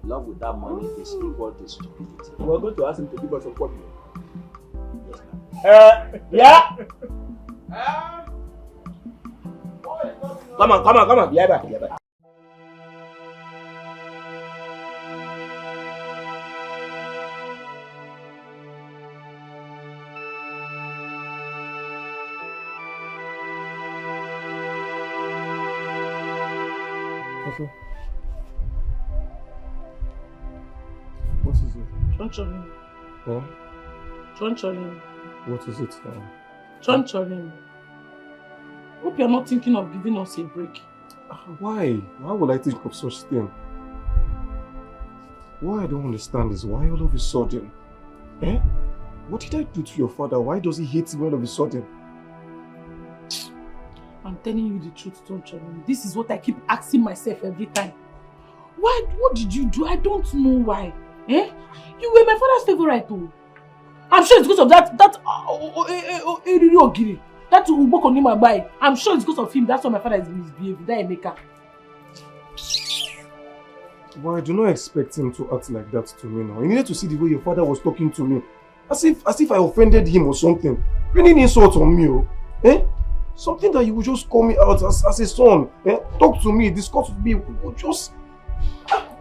Love without money is equal to stupidity. We're going to ask him to give us a copy. Yeah. Come on. Be back. What is it? Choncholim. Huh? Choncholim. What is it now? Choncholim. Hope you're not thinking of giving us a break. Why? Why would I think of such thing? What I don't understand is why all of a sudden? What did I do to your father? Why does he hate me all of a sudden? I'm telling you the truth, Choncholim. This is what I keep asking myself every time. Why? What did you do? I don't know why. You were my father's favorite too. I'm sure it's because of that Ogiri. That Uboko Nima Bai. I'm sure it's because of him. That's why my father is misbehaving. That Emeka. Why? I do not expect him to act like that to me now. You needed to see the way your father was talking to me. As if I offended him or something. Raining insult on me. Something that you would just call me out as a son. Talk to me, discuss with me. We would just...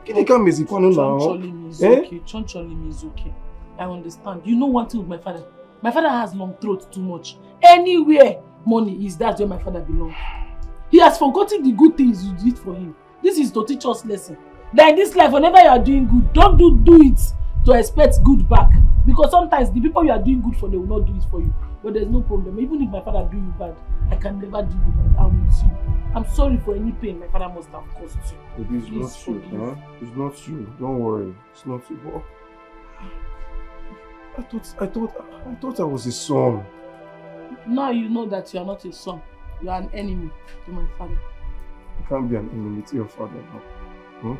Choncholim is okay. Choncholim is okay. I understand. You know one thing with my father. My father has long throat too much. Anywhere money is, that's where my father belongs. He has forgotten the good things you did for him. This is to teach us lesson. That in this life, whenever you are doing good, don't do it to expect good back. Because sometimes the people you are doing good for, they will not do it for you. But there's no problem. Even if my father do you bad, I can never do you bad. I'm with you. I'm sorry for any pain my father must have caused you. Maybe it's not you, huh? It's not you. Don't worry. It's not you. But I thought I was his son. Now you know that you are not a son. You are an enemy to my father. You can't be an enemy to your father now.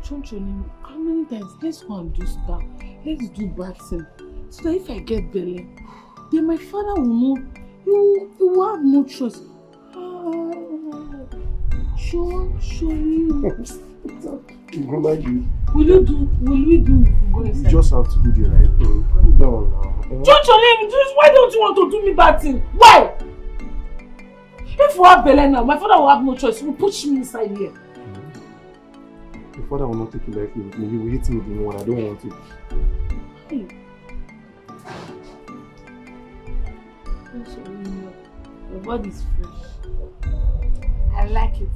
Choncholim, how many times? Let's go and do stuff. Let's do bad thing. So that if I get belly, then my father will know. You will have no choice. Choncholim. Will we do if we go inside? You just have to do the right thing. Calm down now. Choncholim, why don't you want to do me bad thing? Why? If we have belly now, my father will have no choice. He will push me inside here. Your father will not take it lightly with me. He will hit me with the one. I don't want it. Hey. Your body is fresh. I like it.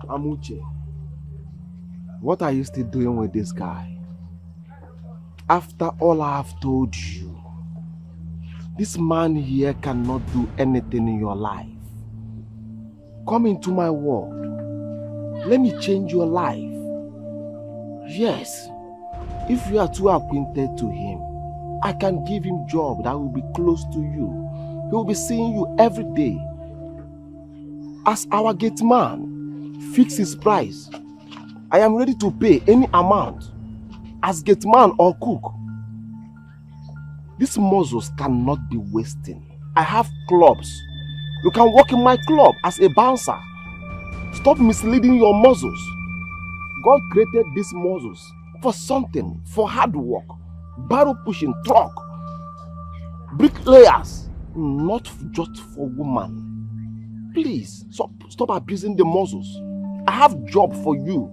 Amuche, what are you still doing with this guy? After all I have told you, this man here cannot do anything in your life. Come into my world. Let me change your life. Yes, if you are too acquainted to him, I can give him a job that will be close to you. He will be seeing you every day. As our gate man, fix his price. I am ready to pay any amount as gate man or cook. These muscles cannot be wasting. I have clubs. You can work in my club as a bouncer. Stop misleading your muscles. God created these muscles for something, for hard work, barrel pushing, truck, bricklayers, not just for women. Please, stop abusing the muscles. I have job for you.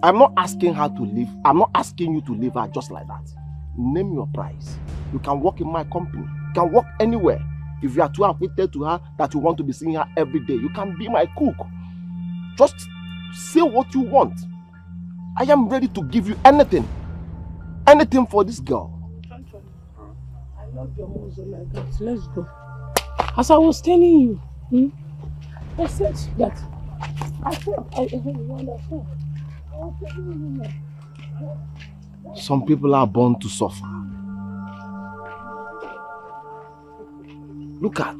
I'm not asking her to leave. I'm not asking you to leave her just like that. Name your price. You can work in my company. You can work anywhere. If you are too acquainted to her that you want to be seeing her every day, you can be my cook. Just say what you want. I am ready to give you anything. Anything for this girl. I love your muscle like that. Let's go. As I was telling you, I said that. I you understand. I was telling you. Some people are born to suffer. Look at.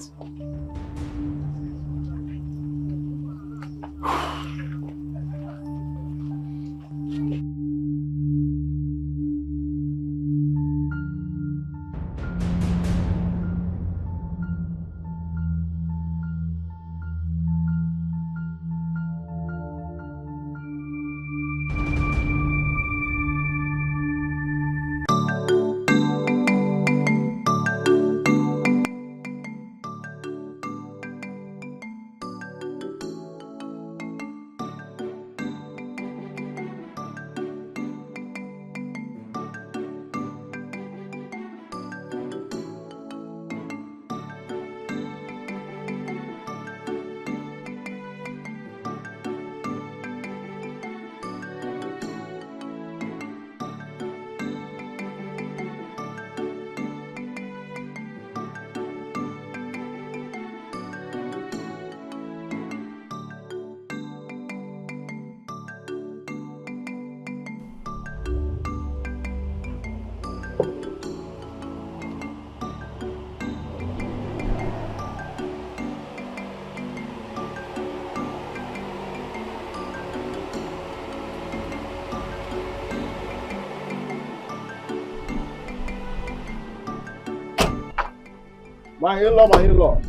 My in-law.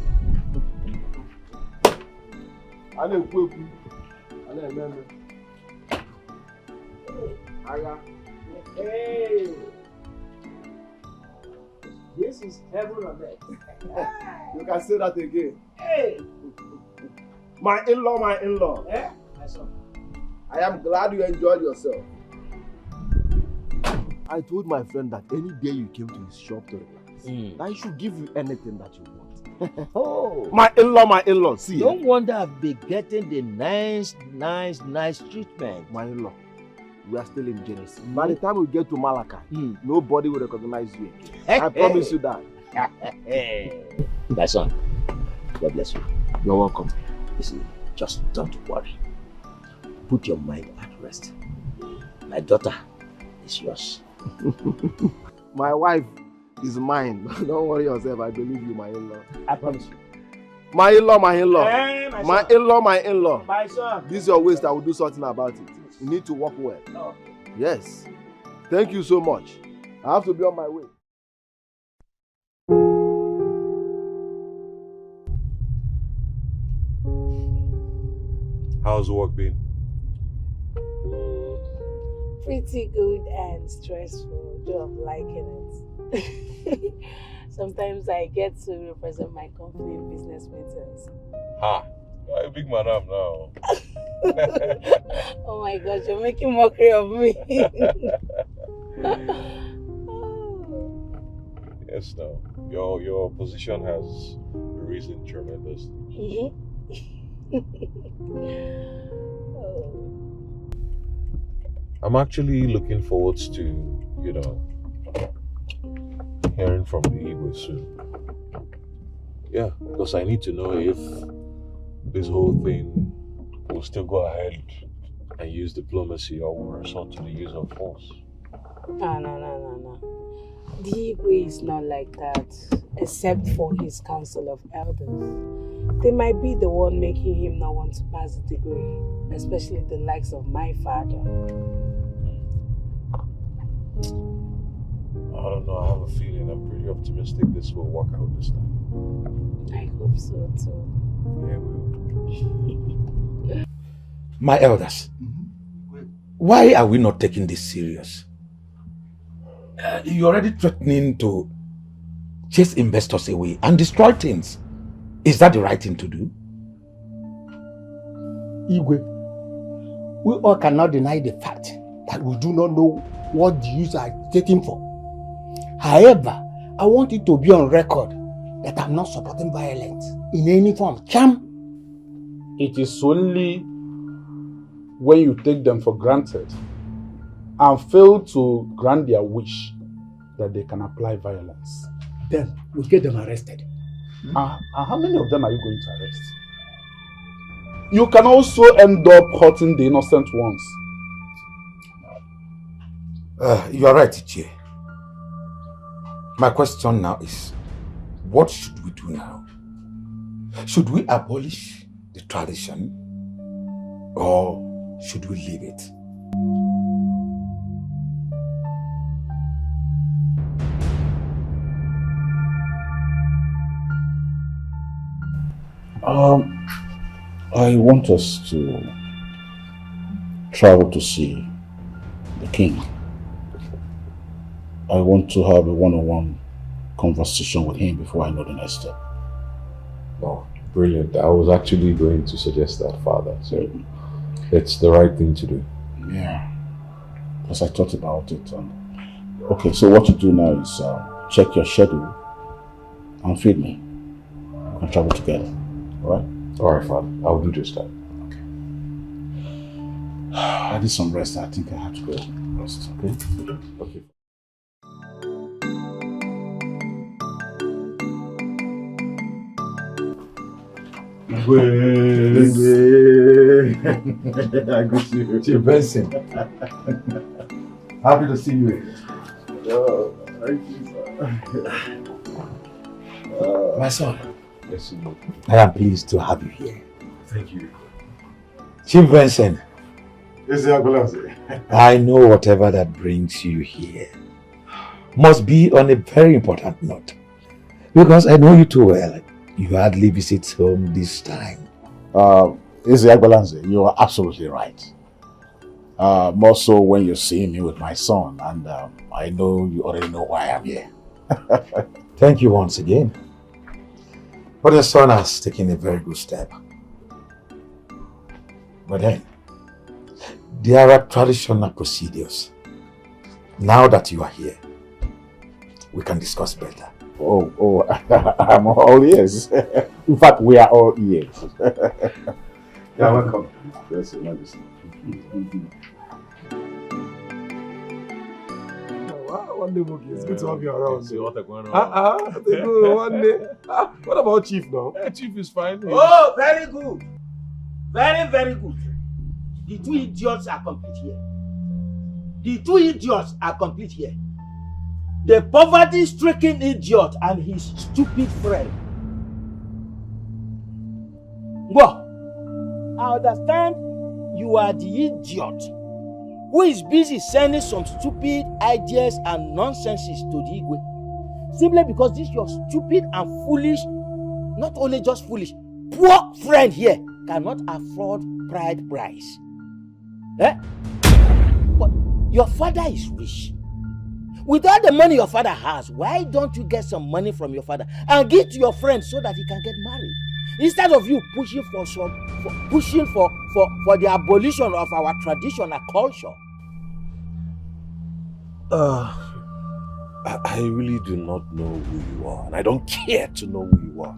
I know cook. I know remember. Hey, this is heaven on earth. You can say that again. Hey, my in-law. Eh? My son. I am glad you enjoyed yourself. I told my friend that any day you came to his shop to relax, that he should give you anything that you want. Oh, my in-law. See, no wonder I've been getting the nice treatment. My in-law, we are still in Genesis. By the time we get to Malachi, nobody will recognize you again. I promise you that. My son, God bless you. You're welcome. You see, just don't worry. Put your mind at rest. My daughter is yours. My wife is mine. Don't worry yourself. I believe you, my in-law. I promise you. My in-law, my in-law. My in-law, my in-law. My son. This is your waste. I will do something about it. You need to work well. Oh. Yes. Thank you so much. I have to be on my way. How's work been? Pretty good and stressful. Though I'm liking it. Sometimes I get to represent my company in business meetings. Ha! You're a big madam now. Oh my gosh, you're making mockery of me. Yes, now. Your position has risen tremendously. I'm actually looking forward to, hearing from the Igwe soon. Yeah, because I need to know if this whole thing will still go ahead and use diplomacy or will resort to the use of force. No. The Igwe is not like that, except for his council of elders. They might be the one making him not want to pass the degree, especially the likes of my father. I don't know, I have a feeling I'm pretty optimistic this will work out this time. I hope so too. Yeah, we will. My elders, why are we not taking this serious? You're already threatening to chase investors away and destroy things. Is that the right thing to do? Igwe, we all cannot deny the fact that we do not know what the youths are taking for. However, I want it to be on record that I'm not supporting violence in any form. It is only when you take them for granted and fail to grant their wish that they can apply violence. Then we get them arrested. How many of them are you going to arrest? You can also end up hurting the innocent ones. You are right, Ichie. My question now is, what should we do now? Should we abolish the tradition or should we leave it? I want us to travel to see the king. I want to have a one-on-one conversation with him before I know the next step. Oh, brilliant. I was actually going to suggest that, Father. So it's the right thing to do. Yeah, because I thought about it. Okay, so what you do now is check your schedule and feed me. We can travel together. All right? All right, Father. I'll do just that. Okay. I did some rest. I think I have to go rest. Okay? Okay. I good to see you. Chief Benson. Happy to see you here. Thank you, My son. Yes, Lord. I am pleased to have you here. Thank you. Chief Benson. Yes, ambulance. I know whatever that brings you here must be on a very important note. Because I know you too well. You hardly visit home this time. You are absolutely right. More so when you see me with my son, and I know you already know why I'm here. Thank you once again. But your son has taken a very good step. But then, there are traditional procedures. Now that you are here, we can discuss better. Oh, I'm all ears. In fact, we are all ears. You're welcome. Yes, Your Majesty. One day, Moki. It's good to have you around. See what going on. One day. What about Chief now? Chief is fine. Oh, very good. Very, very good. The two idiots are complete here. The two idiots are complete here. The poverty-stricken idiot and his stupid friend. Go. I understand you are the idiot who is busy sending some stupid ideas and nonsenses to the Igwe. Simply because this your stupid and foolish, not only just foolish, poor friend here cannot afford bride price. Eh? But your father is rich. With all the money your father has, why don't you get some money from your father and give to your friend so that he can get married? Instead of you pushing for the abolition of our tradition and culture. I really do not know who you are, and I don't care to know who you are.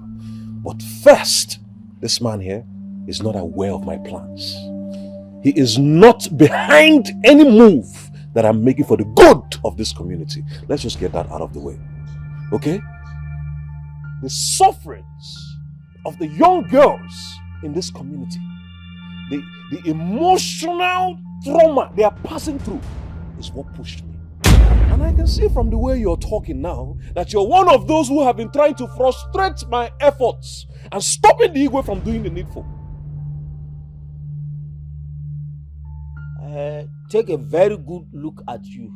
But first, this man here is not aware of my plans. He is not behind any move that I'm making for the good of this community. Let's just get that out of the way. Okay? The sufferings of the young girls in this community, the emotional trauma they are passing through is what pushed me. And I can see from the way you're talking now that you're one of those who have been trying to frustrate my efforts and stopping the Igwe from doing the needful. Take a very good look at you.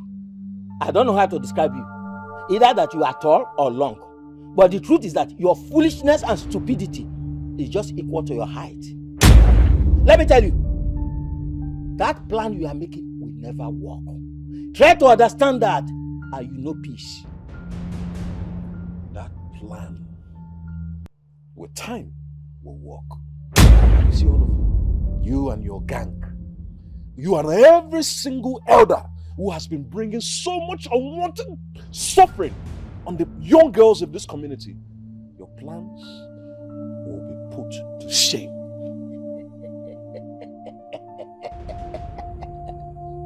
I don't know how to describe you. Either that you are tall or long. But the truth is that your foolishness and stupidity is just equal to your height. Let me tell you, that plan you are making will never work. Try to understand that and you know peace. That plan, with time, will work. You see all of you and your gang. You and every single elder who has been bringing so much unwanted suffering on the young girls of this community. Your plans will be put to shame.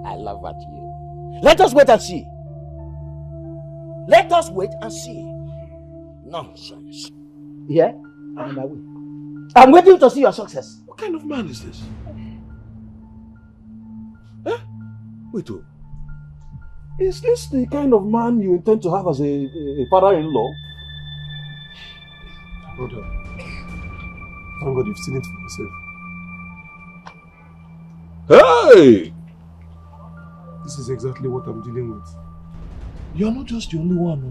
I laugh at you. Let us wait and see. Let us wait and see. Nonsense. Yeah? I'm on my way. I'm waiting to see your success. What kind of man is this? Eh? Wait, is this the kind of man you intend to have as a father-in-law? Brother, thank God you've seen it for yourself. Hey! This is exactly what I'm dealing with. You're not just the only one.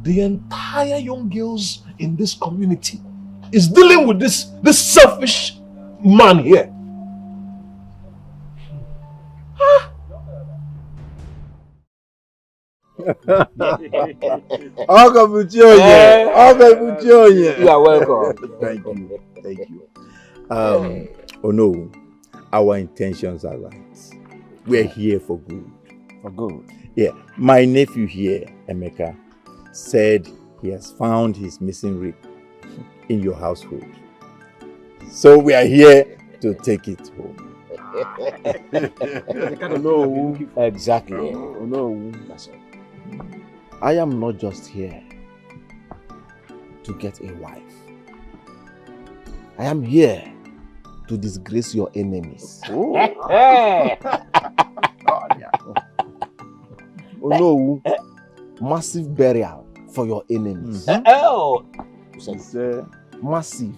The entire young girls in this community is dealing with this selfish man here. You are welcome. Thank you. Thank you. Oh no, our intentions are right. We're here for good. For good? Yeah. My nephew here, Emeka, said he has found his missing ring in your household. So we are here to take it home. No. Exactly. Oh, no. That's all. I am not just here to get a wife. I am here to disgrace your enemies. Oh no, massive burial for your enemies. Oh, massive.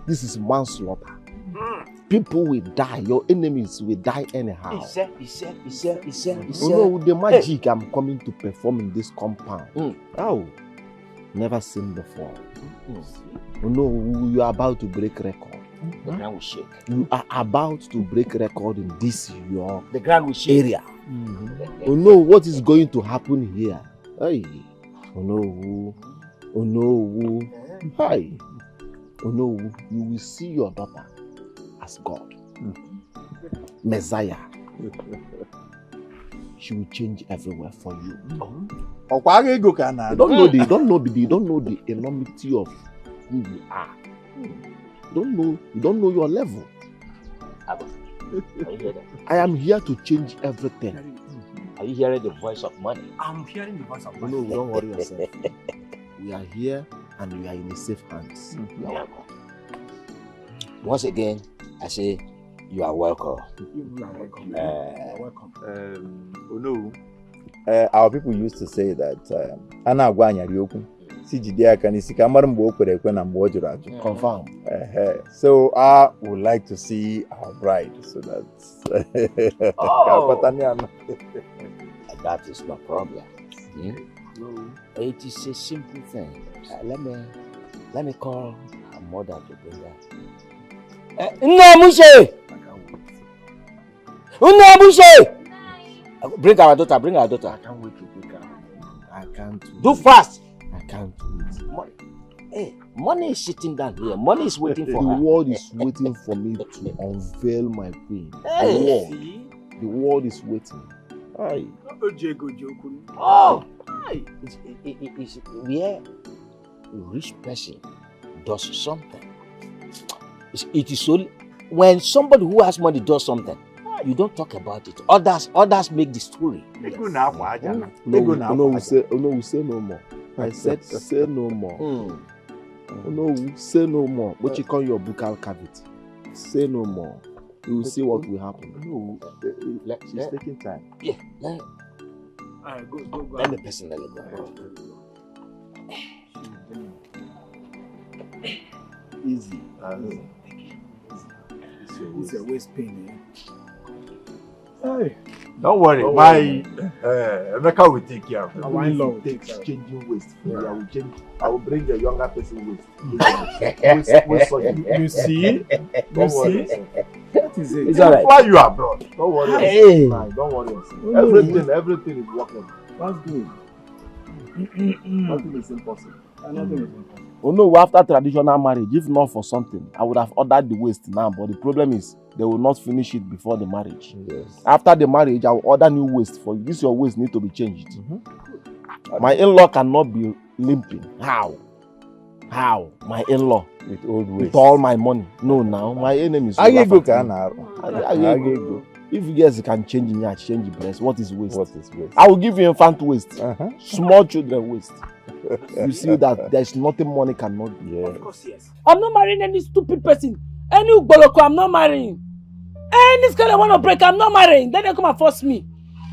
This is manslaughter. People will die. Your enemies will die anyhow. Oh no, the magic I'm coming to perform in this compound. Oh, never seen before. Oh no, you are about to break record. The ground will shake. You are about to break record in this your the ground will shake. Area. Oh no, what is going to happen here? Hey. Oh no. Oh no. Hi. Oh no, you will see your daughter as God. Messiah. She will change everywhere for you. You don't know the enormity of who you are. You don't know your level. I am here to change everything. Are you hearing the voice of money? I'm hearing the voice of money. No, don't worry yourself. We are here and we are in a safe hands. You are welcome. Once again, I say you are welcome. You are welcome. You are welcome. Oh no. Our people used to say that Confirm. So I would like to see our bride, so that's that is no problem. It is a simple thing. Let me call her mother to bring her. Bring our daughter, bring our daughter. I can't wait to bring her. I can't. Do fast. I can't wait. Hey, money is sitting down here. Money is waiting for her. The world is waiting for me to unveil my queen. Hey. The world is waiting. Aye. Oh, it's where a rich person does something. It is only when somebody who has money does something, you don't talk about it. Others make the story. We say no more. I said say no more. No, say no more. What you call your buccal cavity? Say no more. You will see what will happen. No, she's taking time. Yeah. Let me personally go. Easy. It's a waist pain. Hey, don't worry. My Emeka will take care of it. Our in-law will take take care. changing waist. I will change. I will bring a younger person waist. You see? Don't worry. That is it. It's alright. Why you abroad? Don't worry. Hey. Don't worry. Everything is working. That's good. Nothing is impossible. Nothing is impossible. Oh no, after traditional marriage, if not for something, I would have ordered the waist now. But the problem is, they will not finish it before the marriage. Yes. After the marriage, I will order new waist for you. This your waist need to be changed. My in-law cannot be limping. How? My in-law with old waist. With all my money. No, now my name is. Agego. If you guys can change me, I change the breast. What is waist? What is waist? I will give you infant waist. Small children waist. You see that there's nothing money cannot do. Yeah. Of course, yes. I'm not marrying any stupid person. Any Ugboloko, I'm not marrying. Any scale I want to break, I'm not marrying. Then they come and force me.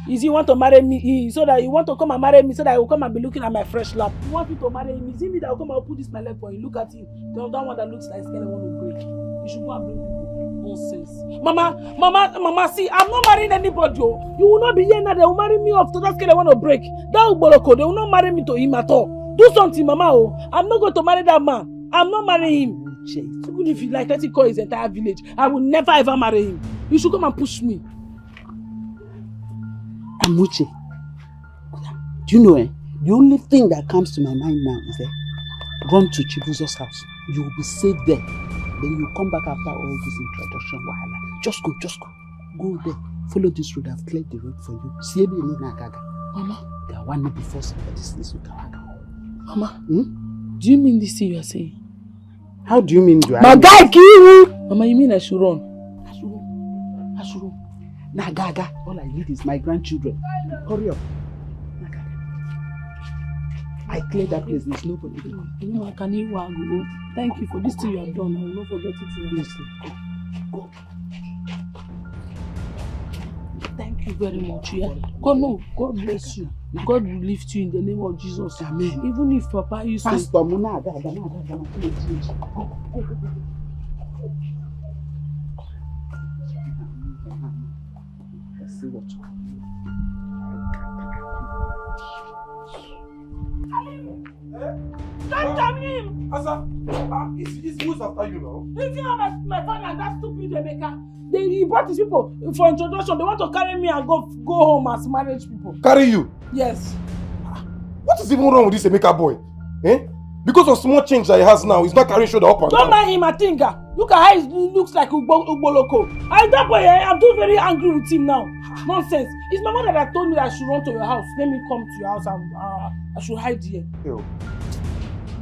Is he want to marry me so that you want to come and marry me so that I will come and be looking at my fresh lap? You want me to marry him? Is it me that will come and put this my leg for you? Look at him. That one that looks like scale I want to break. You should go and bring people. Nonsense. Mama, see, I'm not marrying anybody. You will not be here now. They will marry me off to that scale I want to break. That Ugboloko, they will not marry me to him at all. Do something, Mama. I'm not going to marry that man. I'm not marrying him. Even if you like, let it call his entire village, I will never ever marry him. You should come and push me. Amuche, do you know, the only thing that comes to my mind now is that run to Chibuzo's house. You will be safe there. Then you come back after all this introduction. Just go. Go there. Follow this road. I've cleared the road for you. See me in Nagaga. Mama, there are one before somebody this week. Mama, do you mean this thing you are saying? How do you mean? My guy kill you! Mama, you mean I should run? I should run. Nagaga. All I need is my grandchildren. Hurry up. Nagaga. I cleared that place. There's nobody there. No, can you go? Thank you for this thing you have done. I will not forget it. Go. Thank you very much. Yeah. God bless you. God will lift you in the name of Jesus. Amen. Even if Papa you say. Pastor Muna, let's see what. Don't tell him! Asa, it's who's after you now? If you have my father and that stupid Emeka, he brought his people for introduction. They want to carry me and go home as marriage people. Carry you? Yes. What is even wrong with this Emeka boy? Because of small change that he has now, he's not carrying shoulder up and down. Don't mind him, Atinga. Look at how he looks like Ugboloko. That boy, I'm too very angry with him now. Nonsense. It's my mother that told me that I should run to your house. Let me come to your house and I should hide here. Yo.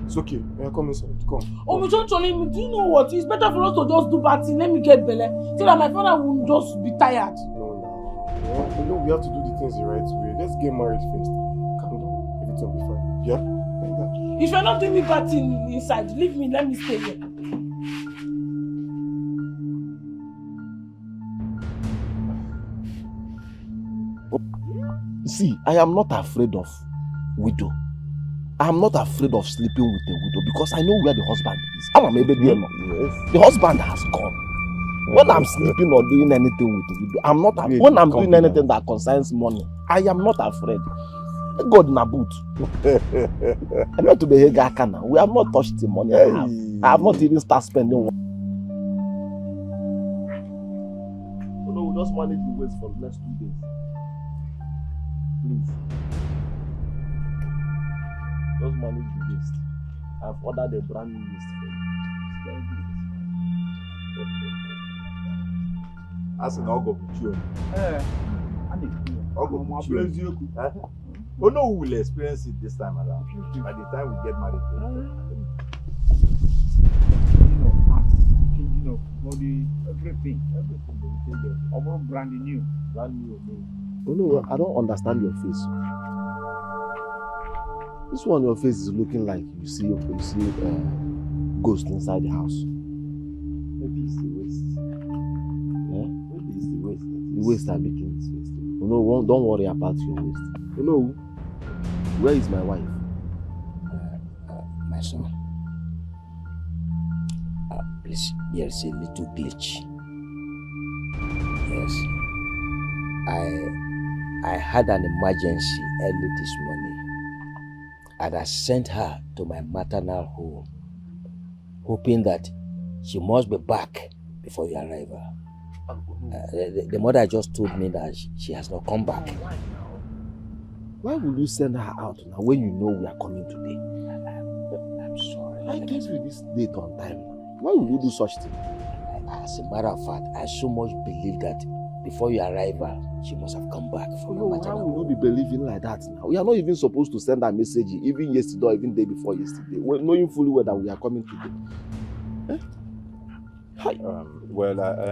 It's okay. Come inside. Come. Oh, do you know what? It's better for us to just do bad thing. Let me get Bele. So that my father will just be tired. No, we have to do the things the right way. Let's get married first. Calm down. Everything will be fine. Yeah? Like that. If you're not doing me bad thing inside, leave me. Let me stay here. See, I am not afraid of widow. I'm not afraid of sleeping with a widow because I know where the husband is. The husband has gone. When I'm sleeping or doing anything with the widow, I'm not. When I'm doing anything that concerns money, I am not afraid. God na boot. I'm not to be Hegakana. We have not touched the money I have. I have not even started spending one. No, we'll just manage the waste for the next 2 days. Please. Just manage the waste. I've ordered a brand new list for you. It's very good. As an Ogo Buchu. Ogo Buchu. Oh no, we will experience it this time around. By the time we get married. Body, everything they will take there. All brand new. Oh no, I don't understand your face. This one, your face is looking like you see ghost inside the house. Maybe it's the waist. Yeah? Maybe it's the waist. The waist are making it. Oh no, don't worry about your waist. Oh no, where is my wife? My son. Please, there's a little glitch. Yes. I had an emergency early this morning, and I sent her to my maternal home, hoping that she must be back before your arrival. The mother just told me that she has not come back. Why will you send her out now when you know we are coming today? I'm sorry. I gave you this date on time. Why will you do such thing? As a matter of fact, I so much believe that before your arrival, she must have come back from her maternal home. How will you be believing like that now? We are not even supposed to send a message even yesterday or even day before yesterday, knowing fully well that we are coming today.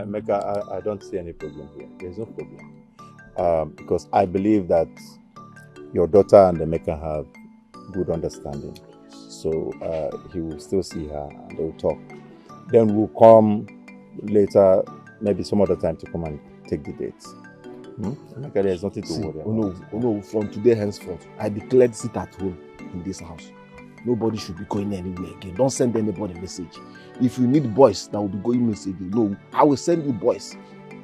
Mecca, I don't see any problem here. There's no problem. Because I believe that your daughter and the Mecca have good understanding. So he will still see her and they will talk. Then we'll come later, maybe some other time to come and take the dates. Mecca, there's nothing to worry about. Oh no, from today henceforth, I declared sit at home in this house. Nobody should be going anywhere again. Don't send anybody a message. If you need boys that will be going message, no, I will send you boys.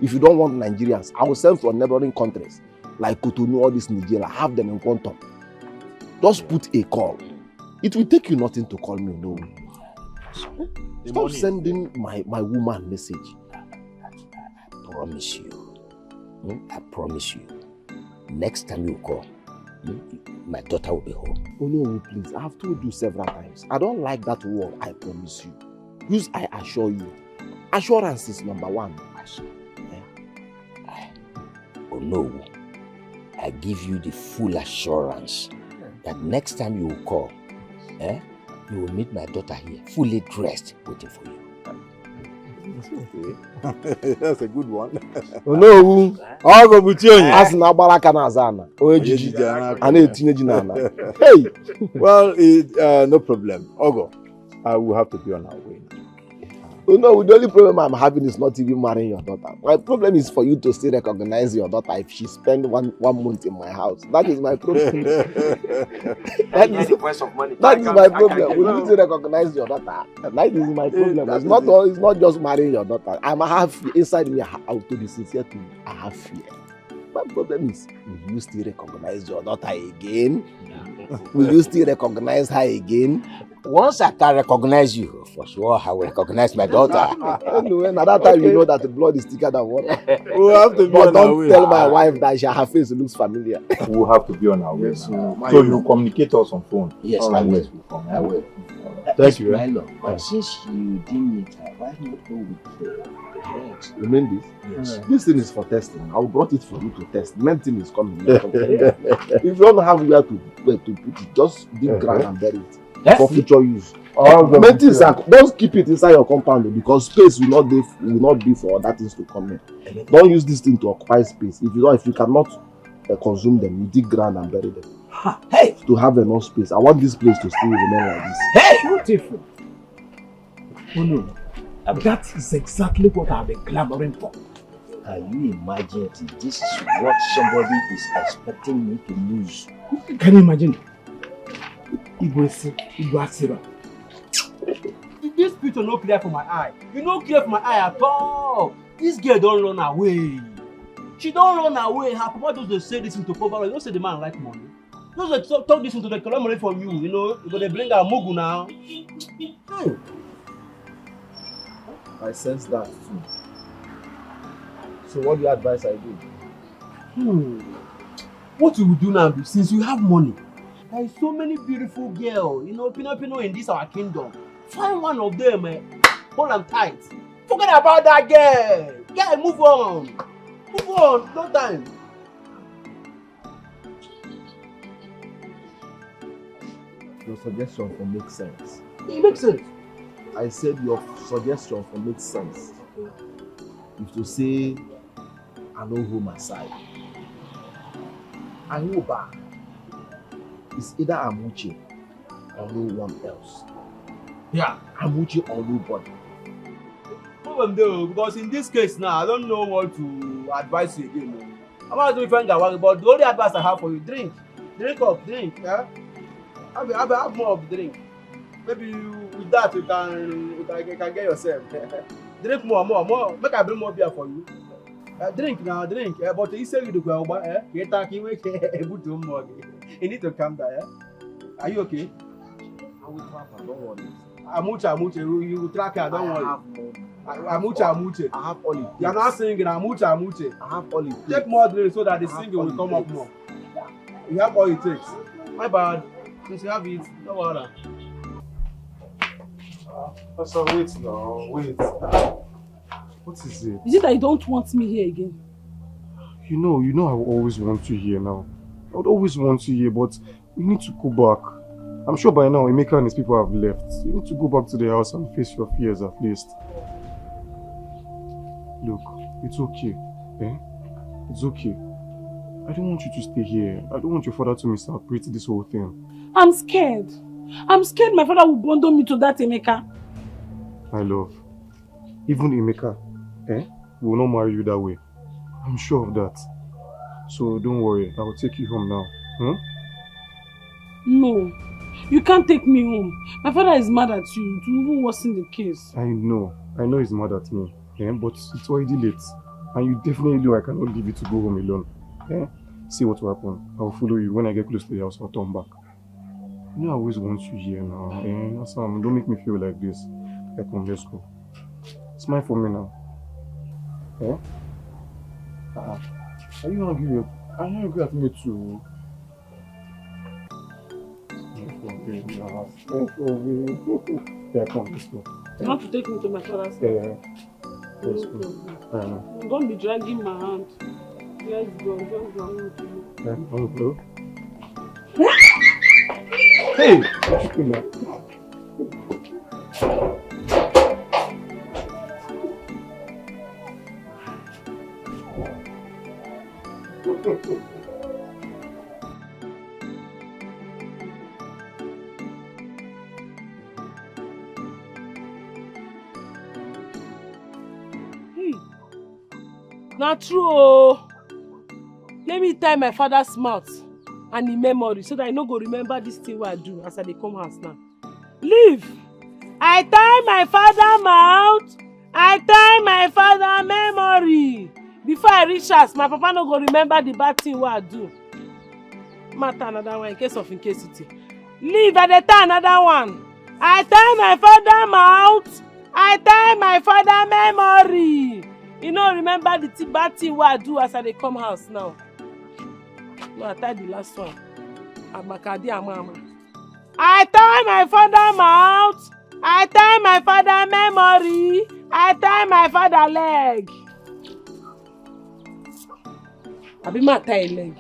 If you don't want Nigerians, I will send from neighboring countries like Cotonou or this Nigeria. Have them in quantum. Just put a call. It will take you nothing to call me, no. Stop sending my woman message. I promise you. I promise you. Next time you call, my daughter will be home. Oh no, please. I have told you several times. I don't like that word, I promise you. Use I assure you. Assurance is number one. Oh no. I give you the full assurance that next time you will call, you will meet my daughter here, fully dressed, waiting for you. Okay. That's a good one. Oh no, I'll go with you. As na baraka na zana. Hey, well, no problem. Ogo, we have to be on our way. Oh no, the only problem I'm having is not even marrying your daughter. My problem is for you to still recognize your daughter if she spend one month in my house. That is my problem. That is my problem. Will you still recognize your daughter? That is my problem. It's not just marrying your daughter. I have inside me, I will to be sincere to you, I have fear. My problem is, will you still recognize your daughter again? Will you still recognize her again? Once I can recognize you, for sure I will recognize my daughter. Anyway, at that time you know that the blood is thicker than water. We'll have to be but on our way. Don't tell my wife that her face looks familiar. We'll have to be on our way. So you communicate us on phone. Yes, I will. I will. Thank you. My love, since you didn't meet her, why not go with the drugs? You mean this? Yes. This thing is for testing. I brought it for you to test. Main thing is coming. If you don't have where to put it, just dig ground and bury it. Yes. For future use. Don't keep it inside your compound because space will not be for other things to come in. Don't use this thing to occupy space. If you cannot consume them, you dig ground and bury them. Hey! To have enough space. I want this place to still remain like this. Hey! Beautiful. Oh no. That is exactly what I've been clamoring for. Can you imagine it? This is what somebody is expecting me to lose. Can you imagine? This picture no clear for my eye. You no clear for my eye at all. This girl don't run away. She don't run away. Her papa just say this to cover. You don't say the man like money. Just talk this into the collect money from you. You know, you gonna bring her mugu now. Hey. I sense that too. So what do you advise I do? What you will do now, since you have money, there is so many beautiful girls, you know, Pino in this our kingdom. Find one of them, hold them tight. Forget about that girl. Girl, move on. Move on, no time. Your suggestion will make sense. It makes sense. I said your suggestion will make sense. If to say, I know who my side. I know back. It's either Amuche or no one else. Yeah, Amuche or nobody. Problem though, because in this case now, I don't know what to advise you again. I'm not doing friend but the only advice I have for you, drink. Drink up, drink. Yeah? Have more of the drink. Maybe with that you can get yourself. Drink more. Make I bring more beer for you. Drink now, drink. But you say you do well, you need to calm down. Are you okay? I will track her, don't worry. Amuche, you will track her, don't worry. Amuche. I have all it. You are not singing, Amuche. I have all it. Take more drink so that the singing will come up more. You have all it takes. My bad. Since you have it, don't worry. Pastor, wait now, wait. What is it? Is it that you don't want me here again? You know I will always want you here now. I would always want you here, but we need to go back. I'm sure by now Emeka and his people have left. You need to go back to the house and face your fears at least. Look, it's okay. It's okay. I don't want you to stay here. I don't want your father to misinterpret this whole thing. I'm scared. I'm scared my father will bundle me to that Emeka. My love, even Emeka, will not marry you that way. I'm sure of that. So don't worry, I will take you home now. No, you can't take me home. My father is mad at you to even worsen the case. I know he's mad at me, but it's already late. And you definitely know I cannot leave you to go home alone. See what will happen. I will follow you. When I get close to the house, I'll turn back. You know I always want you here now. Sam, don't make me feel like this. Come, let's go. Smile for me now. Are you angry? Are you angry at me too? Yeah, come, let's go. You want to take me to my father's house? Yeah. Let's go. Don't be dragging my hand. Let's go. Just go. Go. Hey! Not true. Let me tie my father's mouth and in memory so that I no go remember this thing what I do as I dey come house now. Leave. I tie my father mouth. I tie my father memory. Before I reach house, my papa no go remember the bad thing what I do. Matter another one in case of incasity. Leave. I dey tie another one. I tie my father mouth. I tie my father memory. You know, remember the bad thing what I do as I dey come house now. No, I tie the last one. Amakadi Amama. I tie my father mouth. I tie my father memory. I tie my father leg. I be my tie leg.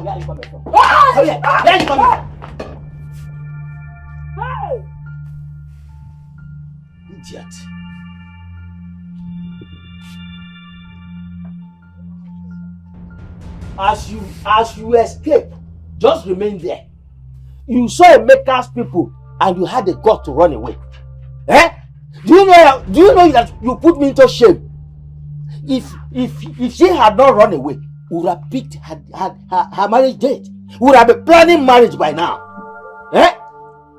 Where are you coming from? Oh yeah, where are you coming from? Hey! Idiot. As you escape, just remain there. You saw Emeka's people and you had the gut to run away. Eh? Do you know that you put me into shame? If she had not run away, we would have picked her marriage date. We would have been planning marriage by now. Eh?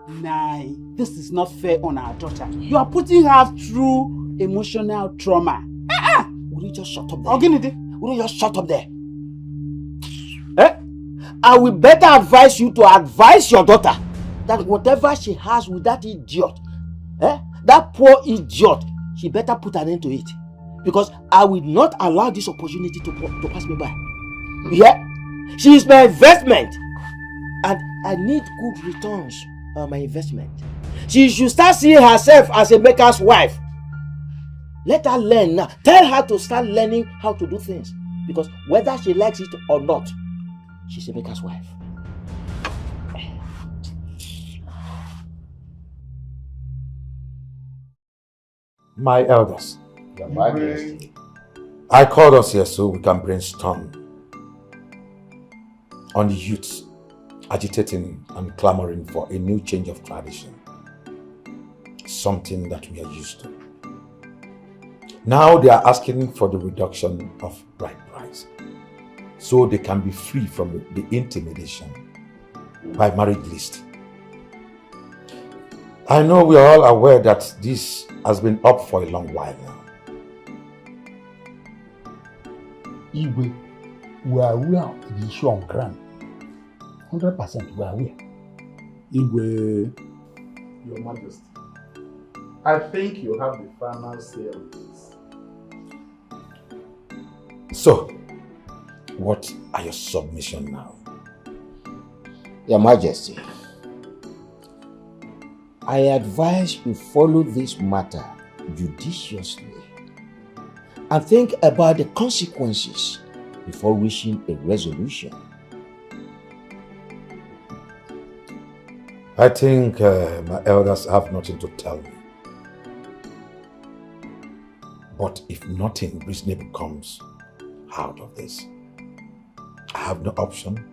Nah, this is not fair on our daughter. You are putting her through emotional trauma. Will you just shut up there? Will you just shut up there? Eh? I will better advise you to advise your daughter that whatever she has with that idiot, that poor idiot, she better put an end to it. Because I will not allow this opportunity to pass me by. Yeah? She is my investment. And I need good returns on my investment. She should start seeing herself as a maker's wife. Let her learn now. Tell her to start learning how to do things. Because whether she likes it or not, she's a maker's wife. My elders, Your Majesty. I called us here so we can brainstorm on the youths agitating and clamoring for a new change of tradition. Something that we are used to. Now they are asking for the reduction of bride price so they can be free from the intimidation by marriage list. I know we are all aware that this has been up for a long while now. Igwe, we are aware of the issue on ground. 100% we are aware. Igwe, Your Majesty, I think you have the final say on this. So, what are your submissions now? Your Majesty, I advise you follow this matter judiciously and think about the consequences before reaching a resolution. I think my elders have nothing to tell me. But if nothing reasonable comes out of this, I have no option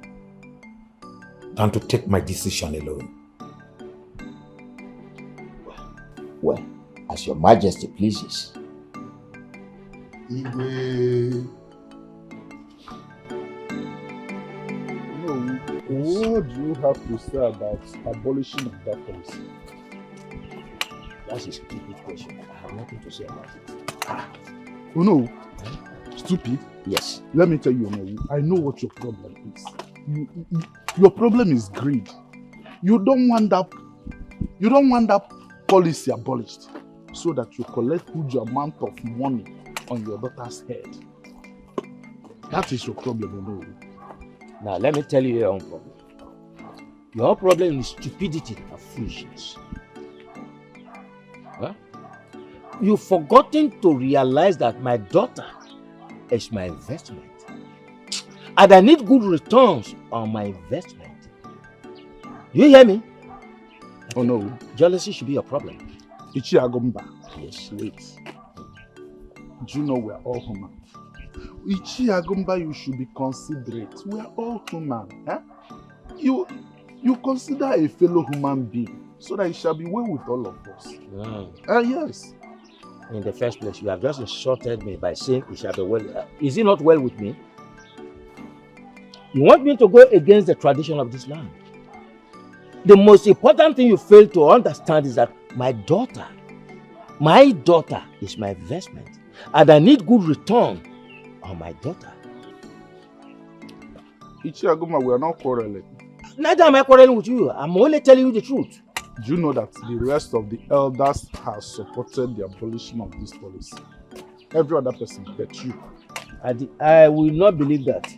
than to take my decision alone. Well, as Your Majesty pleases. Igwe. No, what do you have to say about abolishing of that policy? That's a stupid question. I have nothing to say about it. Oh no, stupid? Yes. Let me tell you, I know what your problem is. Your problem is greed. You don't want that policy abolished so that you collect huge amount of money on your daughter's head. That is your problem, Now let me tell you your own problem. Your problem is stupidity and foolishness. Huh? You've forgotten to realize that my daughter is my investment. And I need good returns on my investment. You hear me? Oh no. Jealousy should be your problem. Ichi Agomba. Yes. Wait. Do you know we are all human? Ichi Agomba, you should be considerate. We are all human. Huh? You consider a fellow human being so that it shall be well with all of us. Yes. In the first place, you have just insulted me by saying it shall be well. Is it not well with me? You want me to go against the tradition of this land? The most important thing you fail to understand is that my daughter is my investment. And I need good return on my daughter. Ichi Agoma, we are not quarreling. Neither am I quarreling with you. I'm only telling you the truth. Do you know that the rest of the elders have supported the abolition of this policy? Every other person but you. I will not believe that.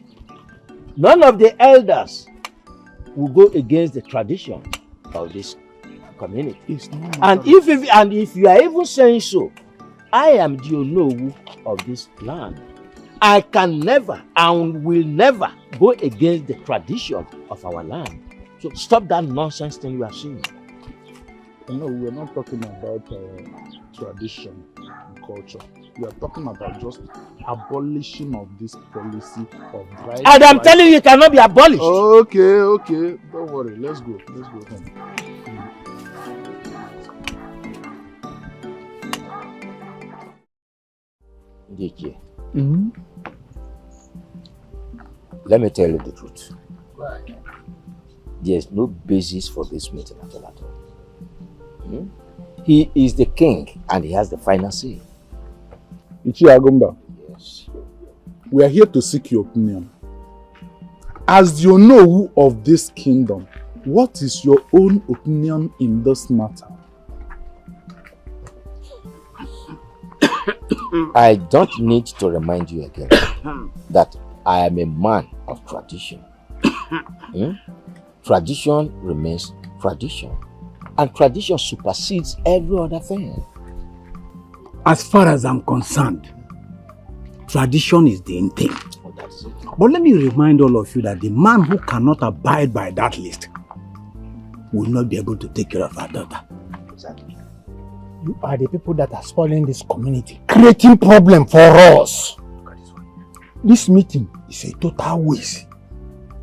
None of the elders will go against the tradition of this community. And if you are even saying so, I am the Onowu of this land. I can never and will never go against the tradition of our land. So stop that nonsense thing you are saying. No, we're not talking about tradition and culture. We are talking about just abolishing of this policy of right. And I'm telling you, it cannot be abolished. Okay. Don't worry. Let's go home. Let me tell you the truth. There's no basis for this meeting at all. He is the king and he has the final say. Ichi Agumba. Yes. We are here to seek your opinion. As you know of this kingdom, what is your own opinion in this matter? I don't need to remind you again that I am a man of tradition. Tradition remains tradition. And tradition supersedes every other thing. As far as I'm concerned, tradition is the thing. Oh, that's it. But let me remind all of you that the man who cannot abide by that list will not be able to take care of our daughter. Exactly. You are the people that are spoiling this community, creating problem for us. This meeting is a total waste.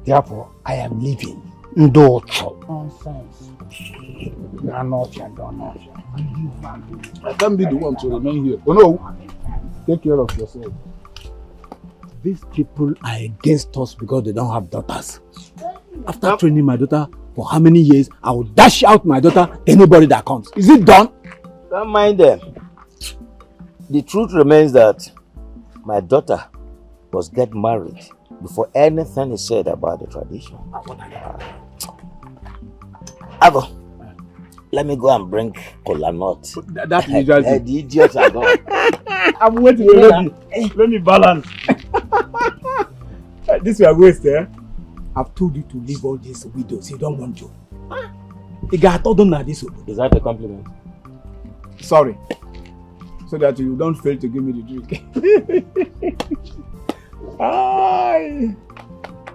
Therefore, I am leaving. Nonsense. You are not your donor. I can't be the one to remain here. Oh no, take care of yourself. These people are against us because they don't have daughters. After training my daughter for how many years, I will dash out my daughter to anybody that comes. Is it done? Don't mind them. The truth remains that my daughter was get married before anything is said about the tradition. Avo, let me go and bring kola nut. That is just the idiots are gone. I'm waiting. Let me balance. This is a waste, eh? I've told you to leave all these widows. You don't want to. You got told them that this. Is that a compliment? Sorry. So that you don't fail to give me the drink. Ay.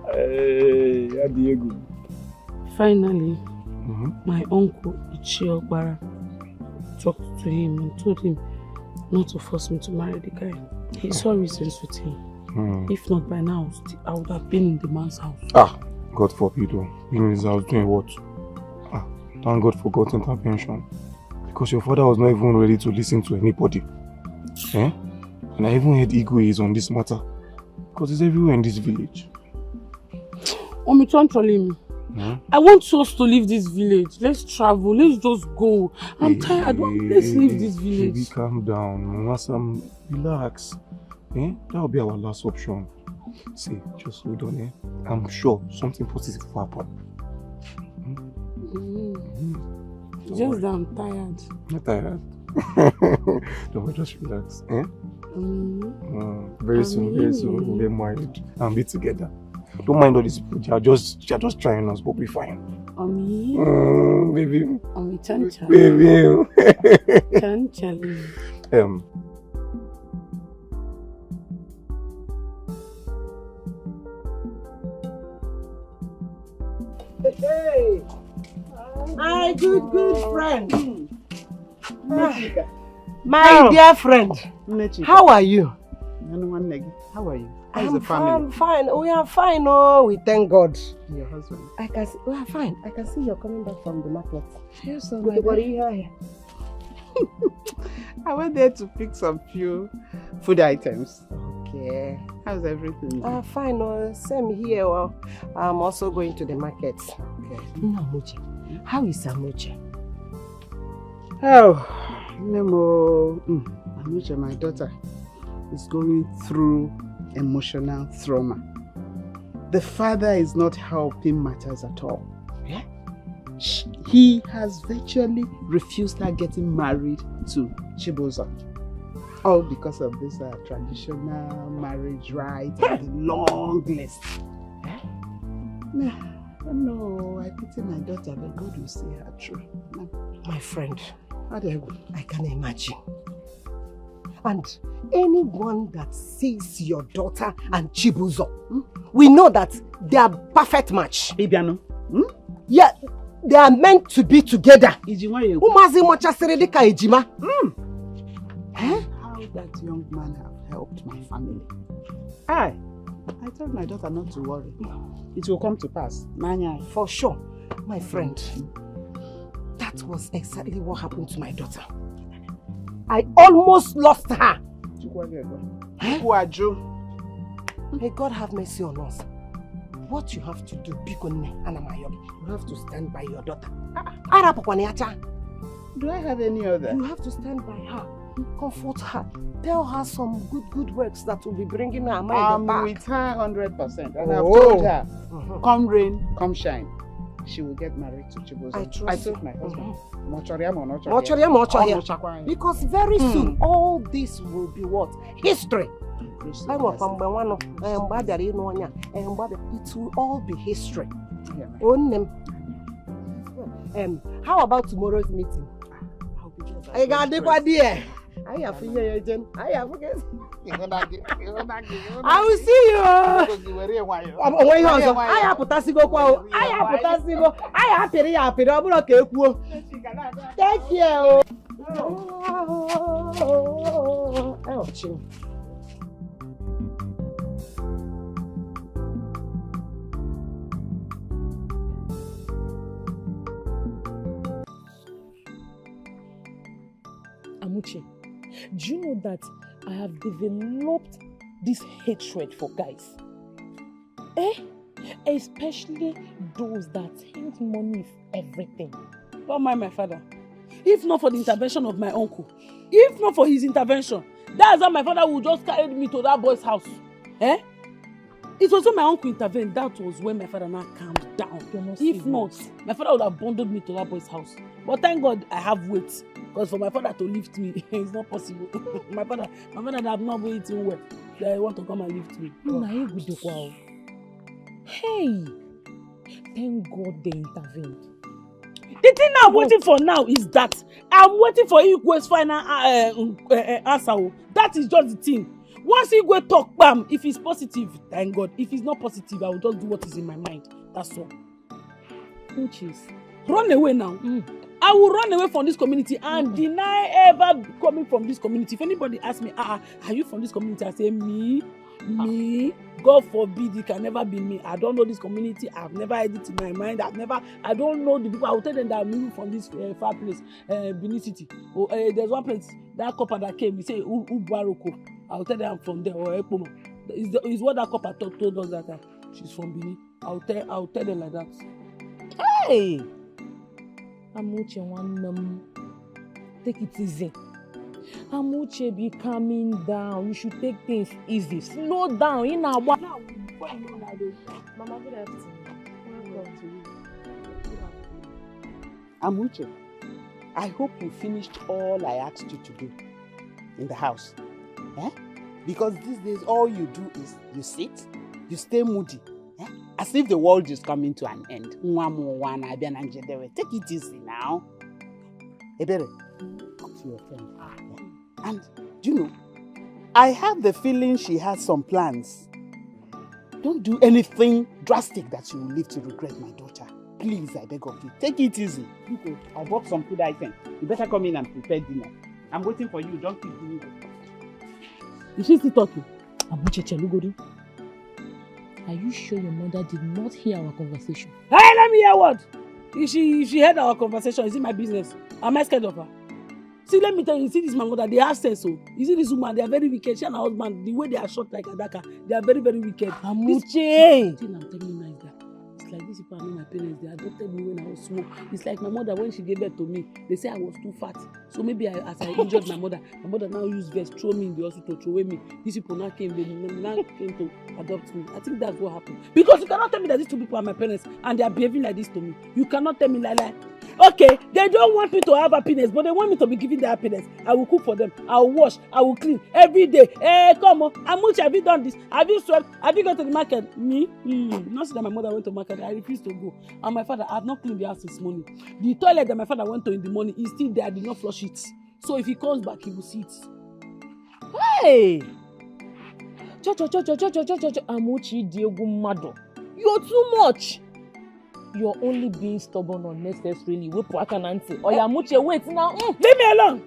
Hey, Diego. Finally, my uncle Uju Okoli talked to him and told him not to force me to marry the guy. He saw reasons with him. If not by now, I would have been in the man's house. God forbid, being in his house doing what? Thank God for God's intervention. Because your father was not even ready to listen to anybody. And I even heard Igwe is on this matter. Because it's everywhere in this village. Omiton I want us to leave this village. Let's travel. Let's just go. I'm tired. Let's leave this village. Baby, calm down. Mama, relax. That will be our last option. See, just hold on. I'm sure something positive will happen. Just that I'm tired. Not tired. Don't worry, just relax. Very soon we'll get married and be together. Don't mind all these people. They are just trying us, but we'll be fine. Baby. Baby. Hey, my good friend. My dear friend. How are you? How are you? How's the family? I'm fine. We are fine. Oh, we thank God. Your husband? I can see. We are fine. I can see you're coming back from the market. Yes, sir. What are you here? I went there to pick some few food items. Okay. How's everything? Fine. Same here. Well, I'm also going to the market. Okay. Amuche. How is Amuche? Oh, Nemo. Amuche, my daughter, is going through emotional trauma. The father is not helping matters at all. Yeah? He has virtually refused her getting married to Chibuzo. All because of this traditional marriage rites and the long list. No, I pity my daughter, but God will see her through. My friend, how do I go? I can imagine. And anyone that sees your daughter and Chibuzo, we know that they are perfect match. Ibiano. Yeah, they are meant to be together. How that young man have helped my family. I told my daughter not to worry. It will come to pass. For sure, my friend. That was exactly what happened to my daughter. I almost lost her. May God have mercy on us. What you have to do, you have to stand by your daughter. Do I have any other? You have to stand by her, comfort her, tell her some good works that will be bringing her mind back. I'm with her 100%, and I've told her, come rain, come shine, she will get married to Chibuzo. I told my husband, because very soon all this will be what? History. It will all be history. How about tomorrow's meeting? I got the idea. I have I will see you. I have potasigo. I have Thank you. Amuche, do you know that I have developed this hatred for guys? Especially those that think money is everything. Don't mind my father. If not for the intervention of my uncle, if not for his intervention, that's how my father would just carry me to that boy's house. It was when my uncle intervened, that was when my father now calmed down. If not, my father would have bundled me to that boy's house. But thank God I have weight. Because for my father to lift me, it's not possible. my father have not been eating well. They want to come and lift me. Hey, thank God they intervened. The thing I'm waiting for now is that I'm waiting for Igwe's final answer. That is just the thing. Once Igwe talk, bam, if it's positive, thank God. If it's not positive, I will just do what is in my mind. That's all. Which is? Run away now. I will run away from this community and deny ever coming from this community. If anybody asks me, are you from this community? I say, me. God forbid, it can never be me. I don't know this community. I've never had it in my mind. I don't know the people. I will tell them that I'm moving from this far place, Benin City. There's one place, that couple that came, he say, Ubaroko. I will tell them I'm from there, or Ekpoma. Is what that couple told us that she's from Benin. I'll tell them like that. Hey! Amuche, take it easy. Amuche, be calming down. You should take things easy. Slow down. In our Mama, good afternoon. Welcome to you. Amuche, I hope you finished all I asked you to do in the house. Because these days all you do is you sit, you stay moody. As if the world is coming to an end. Take it easy now. Ebele, talk to your friend. And, you know, I have the feeling she has some plans. Don't do anything drastic that you will live to regret, my daughter. Please, I beg of you, take it easy. I bought some food items. You better come in and prepare dinner. I'm waiting for you. Don't keep doing it. Is she still talking? Abuche Chelugodu. Are you sure your mother did not hear our conversation? Hey, let me hear what? If she heard our conversation, is it my business? Am I scared of her? See, let me tell you, see this my mother, they have sense. So, you see this woman, they are very wicked. She and her husband, the way they are short like Adaka, they are very, very wicked. Amuche! This thing I'm telling you now is that it's like these people are not my parents. They adopted me when I was small. It's like my mother, when she gave birth to me, they say I was too fat. So maybe as I injured my mother now used vest, throw me in the hospital, throw away me. These people now came to adopt me. I think that's what happened. Because you cannot tell me that these two people are my parents and they are behaving like this to me. You cannot tell me like. Okay, they don't want me to have happiness, but they want me to be giving their happiness. I will cook for them. I will wash. I will clean every day. Hey, come on. Amuche, have you done this? Have you swept? Have you gone to the market? Me? Not that my mother went to market. I refused to go. And my father, I have not cleaned the house this morning. The toilet that my father went to in the morning is still there. I did not flush it. So if he comes back, he will see it. Hey! Amuchi Diego Mado. You're too much. You're only being stubborn unnecessarily. Wait for Akanante. Or Amuchi, wait now. Leave me alone.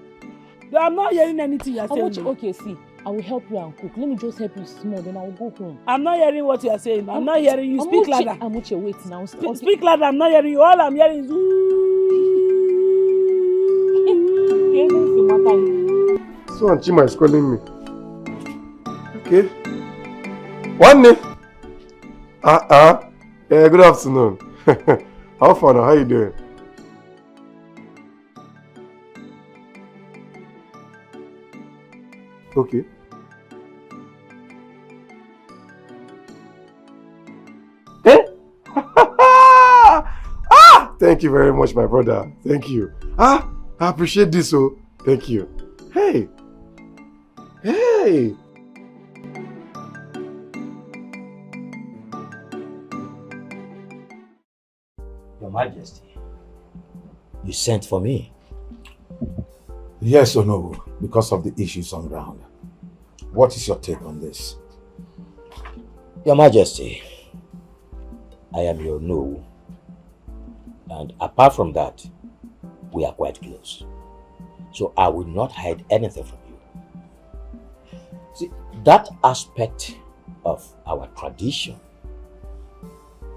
I'm not hearing anything you're saying. Amuchi, okay, see. I will help you and cook. Let me just help you small, then I will go home. I'm not hearing what you're saying. I'm not hearing you. Speak louder. Amuchi, wait now. Speak louder. I'm not hearing you. All I'm hearing is So Chima is calling me. Okay. One name. Good afternoon. How far now? How you doing? Okay. Thank you very much, my brother. Thank you. I appreciate this, oh. Thank you. Hey. Your Majesty, you sent for me? Yes or no, because of the issues on ground. What is your take on this? Your Majesty, I am your no. And apart from that, we are quite close. So I will not hide anything from you. See, that aspect of our tradition,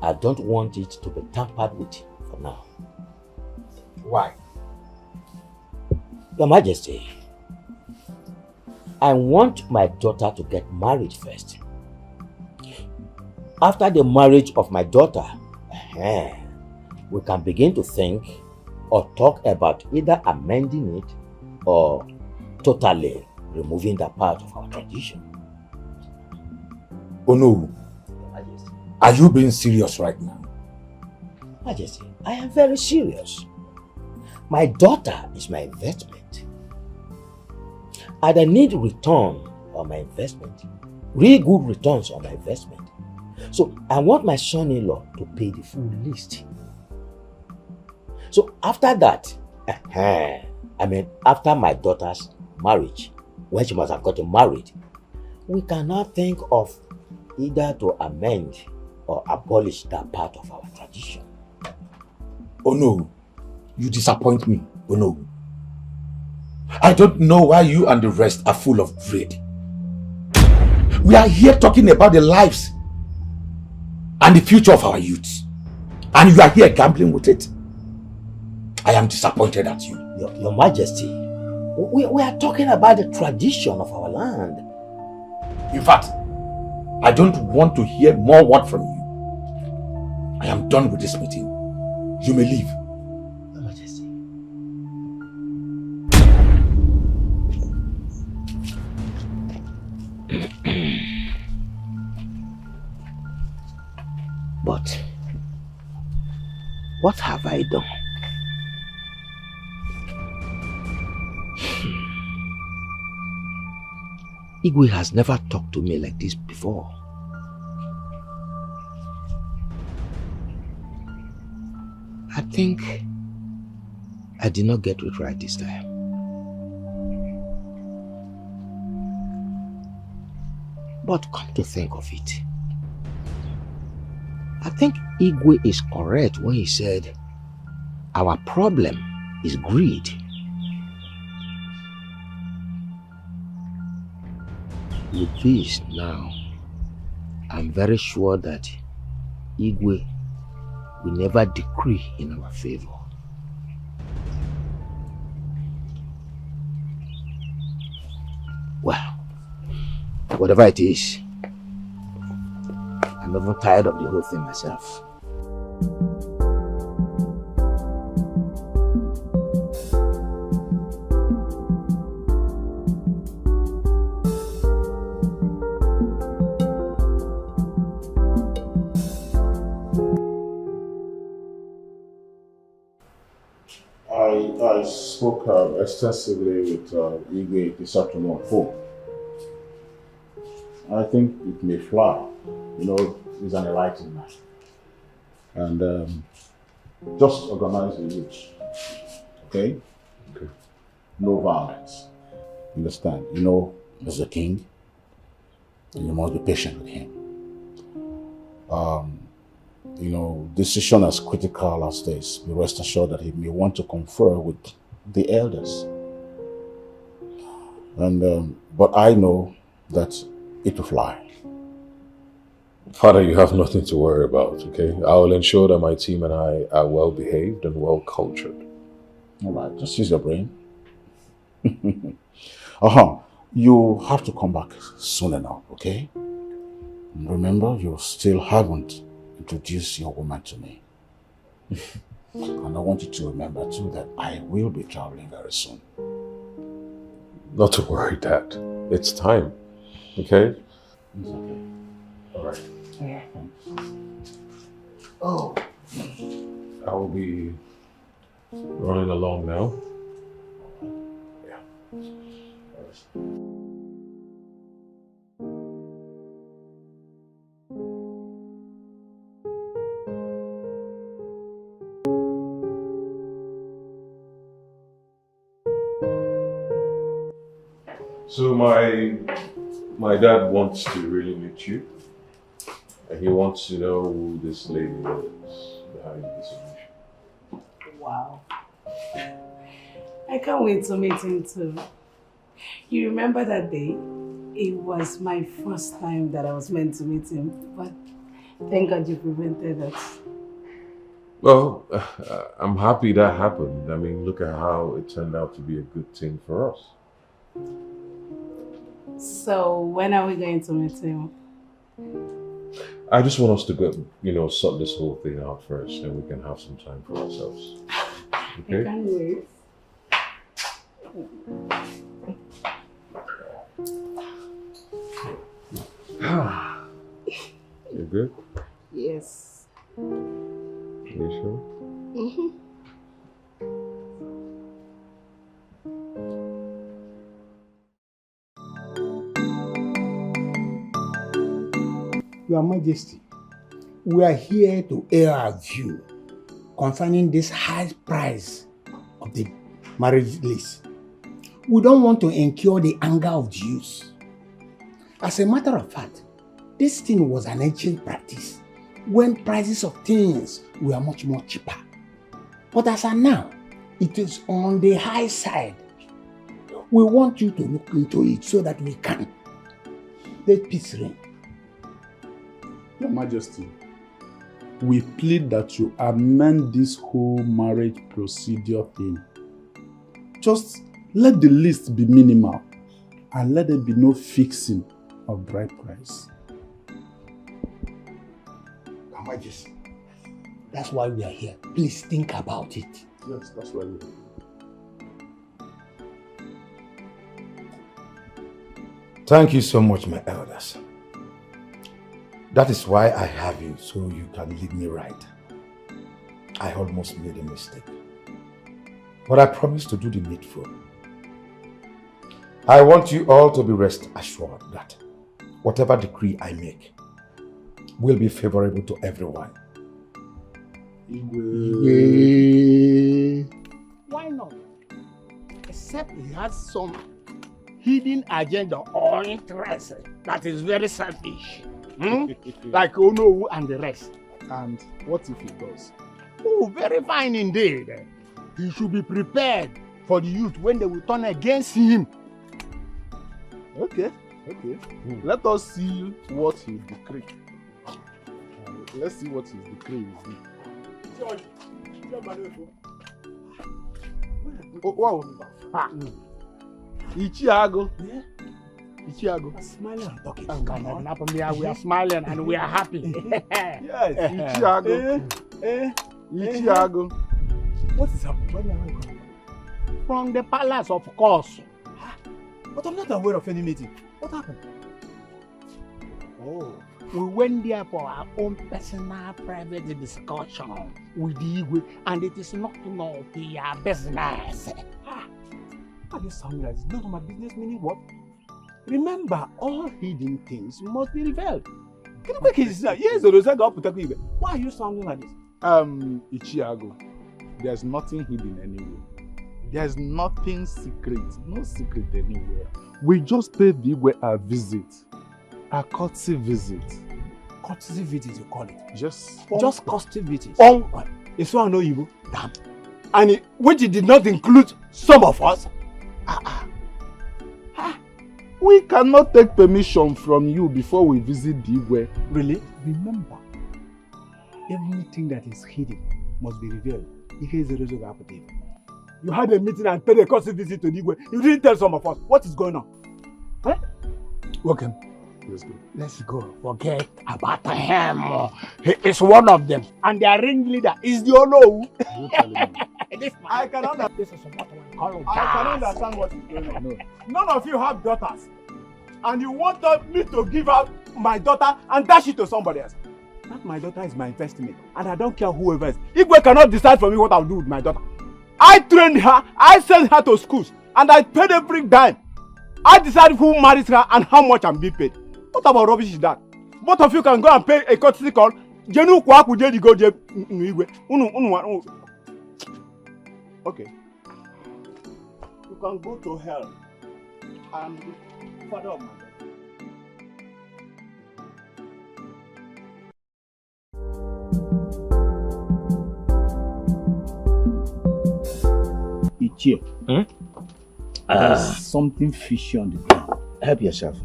I don't want it to be tampered with for now. Why? Your Majesty, I want my daughter to get married first. After the marriage of my daughter, we can begin to think or talk about either amending it or totally removing that part of our tradition. Oh no, are you being serious right now? Majesty, I am very serious. My daughter is my investment. And I need return on my investment. Really good returns on my investment. So I want my son-in-law to pay the full list. So after that, after my daughter's marriage, when she must have gotten married, we cannot think of either to amend or abolish that part of our tradition. Oh no, you disappoint me. Oh no. I don't know why you and the rest are full of dread. We are here talking about the lives and the future of our youth. And you are here gambling with it. I am disappointed at you. Your Majesty, we are talking about the tradition of our land. In fact, I don't want to hear more word from you. I am done with this meeting. You may leave. Your Majesty. But what have I done? Igwe has never talked to me like this before. I think I did not get it right this time. But come to think of it, I think Igwe is correct when he said our problem is greed. With this now, I'm very sure that Igwe will never decree in our favor. Well, whatever it is, I'm even tired of the whole thing myself. I spoke extensively with Igwe this afternoon on phone. I think it may fly. You know, he's an enlightened man. And just organize the youth. Okay? Okay. No violence. Understand? You know, is the king, and you must be patient with him. You know, decision as critical as this, be rest assured that he may want to confer with the elders. And but I know that it will fly. Father, you have nothing to worry about, okay? I will ensure that my team and I are well behaved and well cultured. All right, just use your brain. You have to come back soon enough, okay? And remember, you still haven't introduced your woman to me. And I want you to remember too that I will be traveling very soon. Not to worry, Dad. It's time, okay? It's okay. All right. Yeah. Oh. I will be running along now. Yeah. So my dad wants to really meet you. And he wants to know who this lady is behind this illusion. Wow. I can't wait to meet him too. You remember that day? It was my first time that I was meant to meet him, but thank God you prevented us. Well, I'm happy that happened. I mean, look at how it turned out to be a good thing for us. So, when are we going to meet him? I just want us to go, sort this whole thing out first, and we can have some time for ourselves. Okay? I can't wait. You good? Yes. Are you sure? Mm-hmm. Your Majesty, we are here to air our view concerning this high price of the marriage list. We don't want to incur the anger of the youth. As a matter of fact, this thing was an ancient practice when prices of things were much more cheaper. But as of now, it is on the high side. We want you to look into it so that we can let peace reign. Your Majesty, we plead that you amend this whole marriage procedure thing. Just let the list be minimal and let there be no fixing of bride price. Your Majesty, that's why we are here. Please think about it. Yes, that's why we are here. Thank you so much, my elders. That is why I have you, so you can lead me right. I almost made a mistake. But I promise to do the needful. I want you all to be rest assured that whatever decree I make will be favorable to everyone. Why not? Except he has some hidden agenda or interest that is very selfish. Like Onowu and the rest. And what if he does? Oh, very fine indeed. He should be prepared for the youth when they will turn against him. Okay. Let us see what he decree. Let's see what his decree will be. Oh, wow. Ichiago. Yeah. Ichiago. Smiling and talking. We are smiling and we are happy. Yes, Ichiago. Ichiago. What is happening? Where are you coming from? From the palace, of course. But I'm not aware of any meeting. What happened? Oh, we went there for our own personal private discussion with the Igwe, and it is not none of their business. How do you sound like this? None of my business, meaning what? Remember, all hidden things must be revealed. Can you make it now? Yes, why are you sounding like this? Ichiago, there's nothing hidden anywhere. There's nothing secret, no secret anywhere. We just paid the Igwe a visit, a courtesy visit. Courtesy visit, you call it? Just courtesy visit. It's one no Igbo. Damn. And which did not include some of us. We cannot take permission from you before we visit the Igwe. Really? Remember, everything that is hidden must be revealed. You had a meeting and paid a courtesy visit to the Igwe. You didn't tell some of us. What is going on? Huh? Okay. Let's go. Forget about him. He is one of them. And their ringleader is the Olo. I can understand. This is what I call I can understand what is going on. No. None of you have daughters. And you want me to give out my daughter and dash it to somebody else. That my daughter is my investment. And I don't care whoever is. Igwe cannot decide for me what I'll do with my daughter. I trained her, I sent her to schools, and I paid every dime. I decide who marries her and how much I'm being paid. What about rubbish is that? Both of you can go and pay a courtesy call. Okay. You can go to hell. I am the father of my daughter. Ichie. There's something fishy on the ground. Help yourself.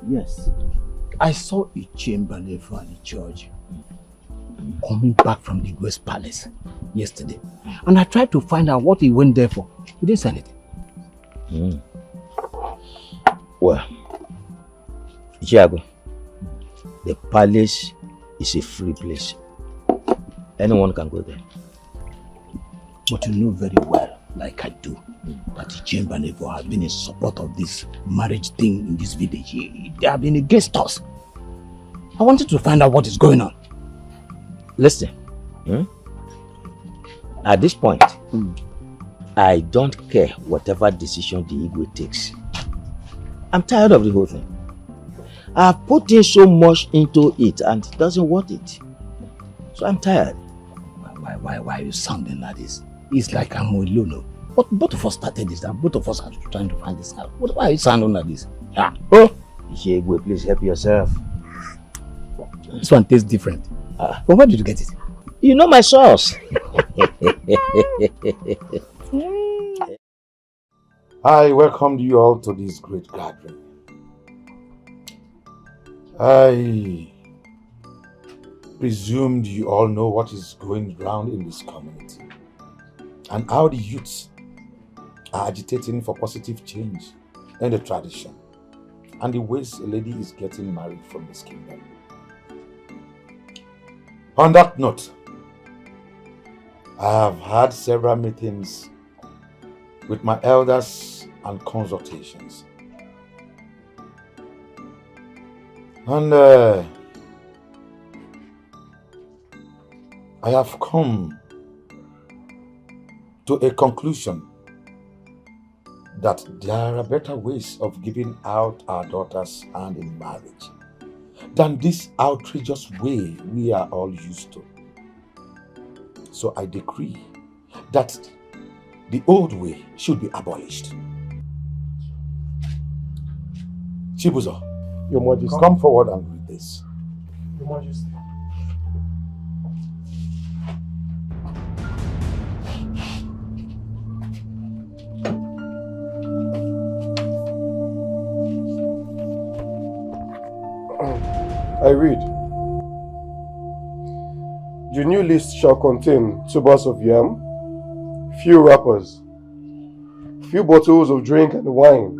Yes. I saw Ichie Mbalefu and Ichie coming back from the Igwe's palace yesterday. And I tried to find out what he went there for. He didn't say anything. Well, Ichiago, the palace is a free place. Anyone can go there. But you know very well, like I do, that Ichie Mbalefu has been in support of this marriage thing in this village. They have been against us. I wanted to find out what is going on. Listen, at this point, I don't care whatever decision the Igwe takes. I'm tired of the whole thing. I've put in so much into it and it doesn't want it. So I'm tired. Why are you sounding like this? It's like I'm with Lulu. But both of us started this and both of us are trying to find this out. Why are you sounding like this? Igwe, please help yourself. This one tastes different. But where did you get it? You know my sauce. I welcome you all to this great gathering. I presumed you all know what is going round in this community and how the youths are agitating for positive change in the tradition and the ways a lady is getting married from this kingdom. On that note, I have had several meetings with my elders and consultations. And I have come to a conclusion that there are better ways of giving out our daughters hand in marriage than this outrageous way we are all used to. So I decree that the old way should be abolished. Chibuzo, Your Majesty. Come forward and read this. Your Majesty. I read. The new list shall contain tubers of yam, few wrappers, few bottles of drink and wine,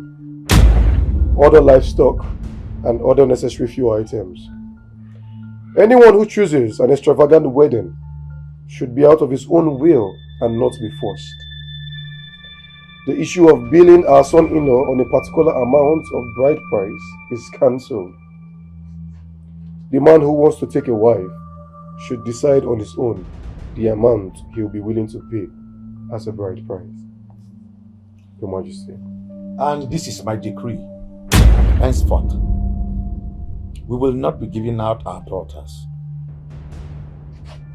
other livestock, and other necessary few items. Anyone who chooses an extravagant wedding should be out of his own will and not be forced. The issue of billing our son-in-law on a particular amount of bride price is cancelled. The man who wants to take a wife should decide on his own the amount he will be willing to pay as a bride price. Your Majesty. And this is my decree. Henceforth, we will not be giving out our daughters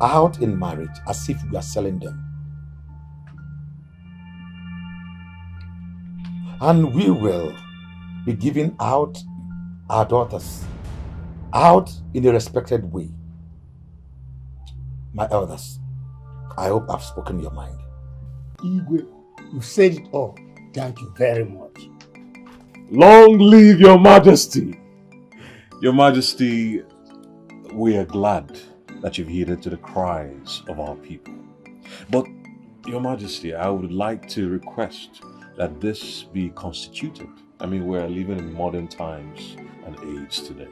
out in marriage as if we are selling them. And we will be giving out our daughters out in a respected way. My elders, I hope I've spoken your mind. Igwe, you said it all. Thank you very much. Long live your majesty. Your majesty, we are glad that you've heeded to the cries of our people. But your majesty, I would like to request that this be constituted. I mean, we're living in modern times and age today.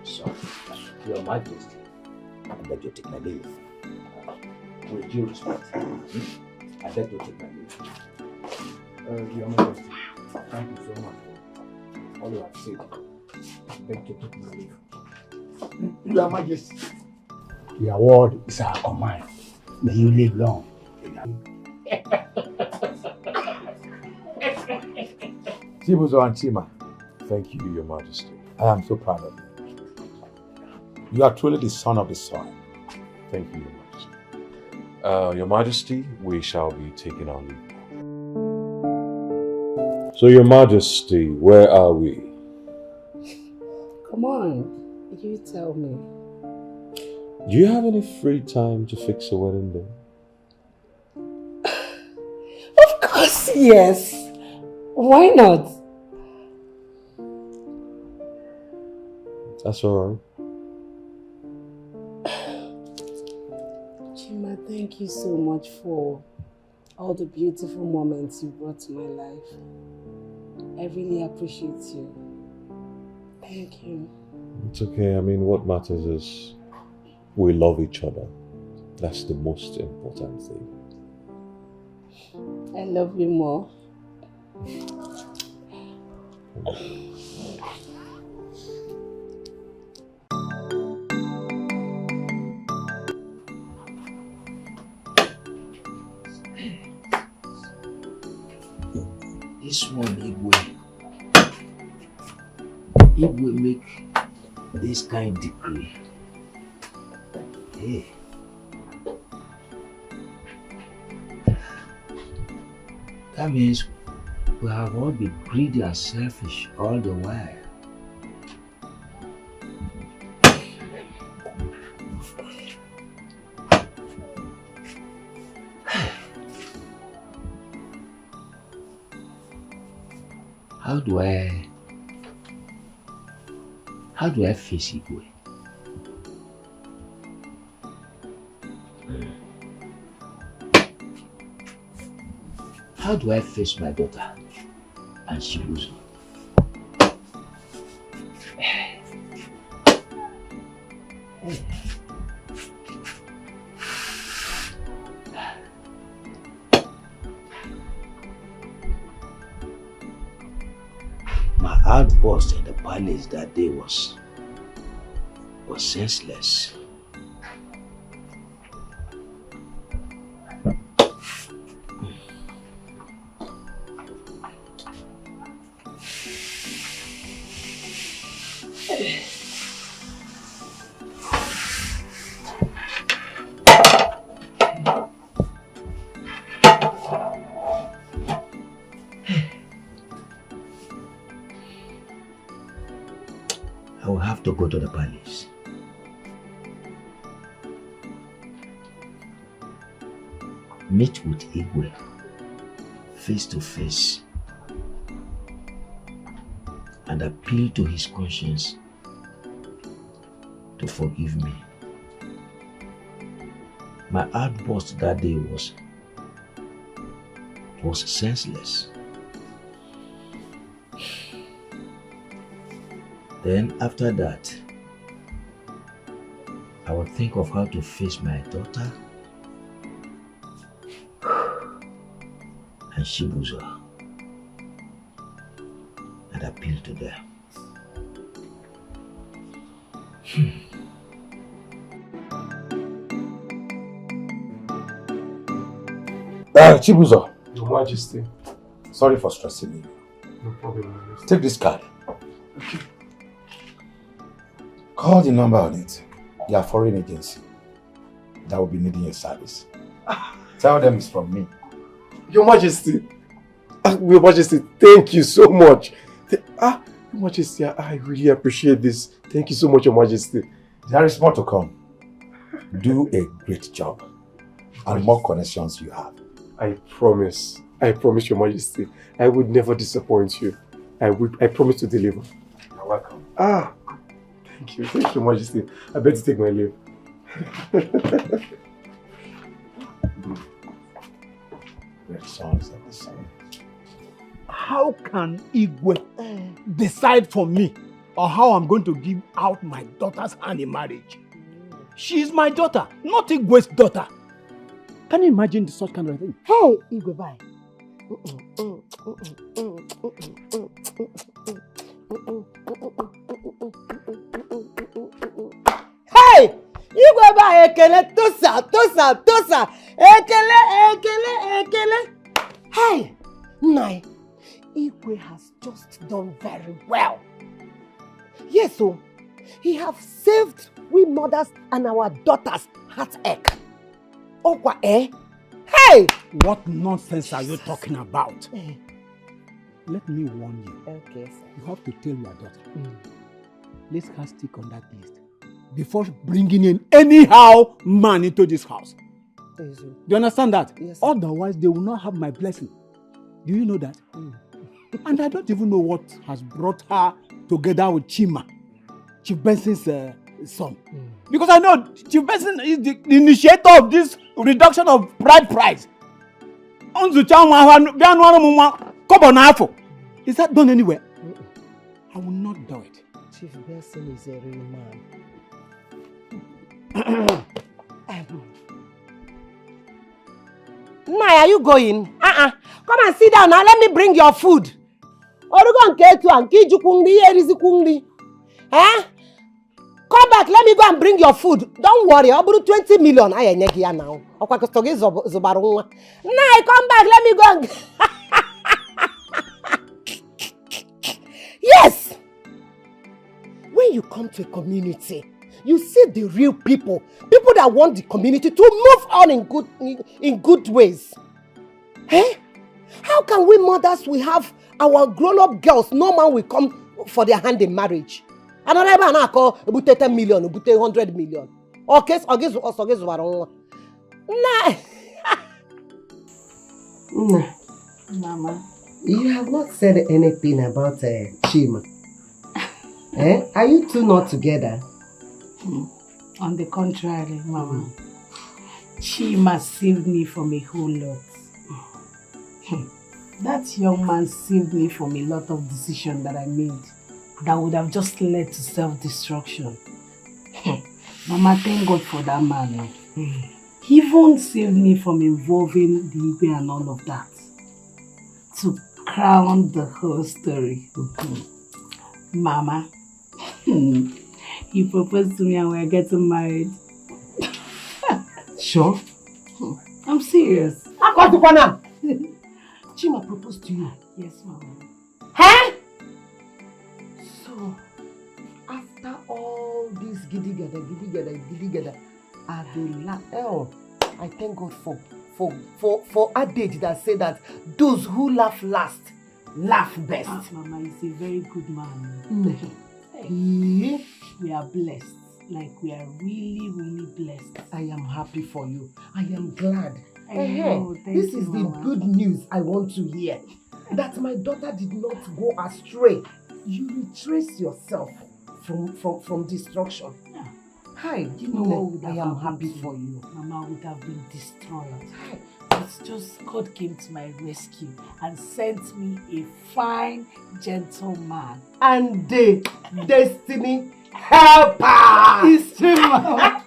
So, your majesty, I beg you to take my leave. With due respect, I beg you to take my leave. Your Majesty, thank you so much for all you have said. I beg to take my leave. Your Majesty, your word is our command. May you live long. Chibuzo and Chima, thank you, your majesty. I am so proud of you. You are truly the son of the soil. Thank you, your majesty. Your majesty, we shall be taking our leave. So, your majesty, where are we? Come on, you tell me. Do you have any free time to fix a wedding day? Of course, yes. Why not? That's all right. Chima, thank you so much for all the beautiful moments you brought to my life. I really appreciate you. Thank you. It's okay. I mean, what matters is we love each other. That's the most important thing. I love you more. This one, Igwe make this kind of decree. Hey. That means we have all been greedy and selfish all the while. How do I face Igwe? How do I face my daughter and she loses? My outburst in the palace that day was senseless. I will have to go to the palace. Meet with Igwe face to face and appeal to his conscience to forgive me. My outburst that day was senseless. Then after that, I will think of how to face my daughter and Shibuzo and appeal to them. Chibuzo. Your Majesty. Sorry for stressing you. No problem, Majesty. Take this card. Okay. Call the number on it. They are foreign agency that will be needing your service. Tell them it's from me. Your Majesty. Your Majesty, thank you so much. Your Majesty, I really appreciate this. Thank you so much, Your Majesty. There is more to come. Do a great job. And more connections you have. I promise, Your Majesty. I would never disappoint you. I promise to deliver. You're welcome. Thank you, Your Majesty. I better take my leave. Great sons of the sun. How can Igwe decide for me on how I'm going to give out my daughter's hand in marriage? She is my daughter, not Igwe's daughter. Can you imagine such kind of thing? Hey, Igwe, bye. Hey! Igwe, bye, Ekele, tosa. Ekele. Hey! Nai, Igwe has just done very well. Yes, so he have saved we mothers and our daughters' heartache. Okwa, eh? Hey! What nonsense are you talking about? Let me warn you. Okay, sir. You have to tell your daughter. Let's her stick on that list before bringing in anyhow man into this house. Yes, do you understand that? Yes, sir. Otherwise, they will not have my blessing. Do you know that? And I don't even know what has brought her together with Chima, Chief Benson's son. Because I know Chief Benson is the initiator of this reduction of bride price. Is that done anywhere? I will not do it. Chief Benson is a real man. Nai, are you going? Come and sit down now. Let me bring your food. Come back. Let me go and bring your food. Don't worry. I'll bring 20 million. Now. Nai, come back. Let me go and... Yes. When you come to a community, you see the real people that want the community to move on in good ways. Eh? How can we mothers, we have our grown-up girls, no man will come for their hand in marriage? Another man I call about 10 million, about 100 million. Okay, Mama, you have not said anything about Chima. Are you two not together? On the contrary, Mama. Chima saved me from a whole lot. That young man saved me from a lot of decisions that I made that would have just led to self-destruction. Mama, thank God for that man. He even saved me from involving the Igwe and all of that. To crown the whole story. Mama, he proposed to me and we're getting married. Sure? I'm serious. Chima proposed to you? Yes, Mama. Huh? So, after all this giddy-gada, at the I thank God for adage that say that those who laugh last, laugh best. Mama, he's a very good man. We are blessed. Like, we are really, really blessed. I am happy for you. I am glad. I know. This is the good news I want to hear. That my daughter did not go astray. You retrace yourself from destruction. Yeah. Hi, You know what would I have am happened happy to for you. Mama would have been destroyed. It's just God came to my rescue and sent me a fine, gentle man. And the destiny helper. He's true, Mama.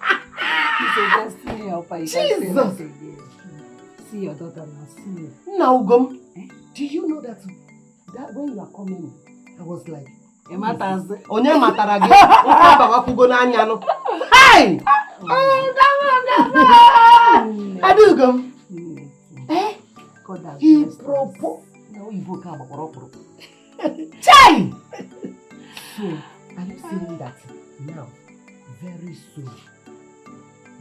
He's a destiny helper. You can say Jesus. that again. See your daughter now. See you. Now, Ugom, do you know that when you are coming, I was like, It matters. Onye matarage. Hey! Adugum. He proposed. No, he broke up. Chai! So, are you saying that now, very soon,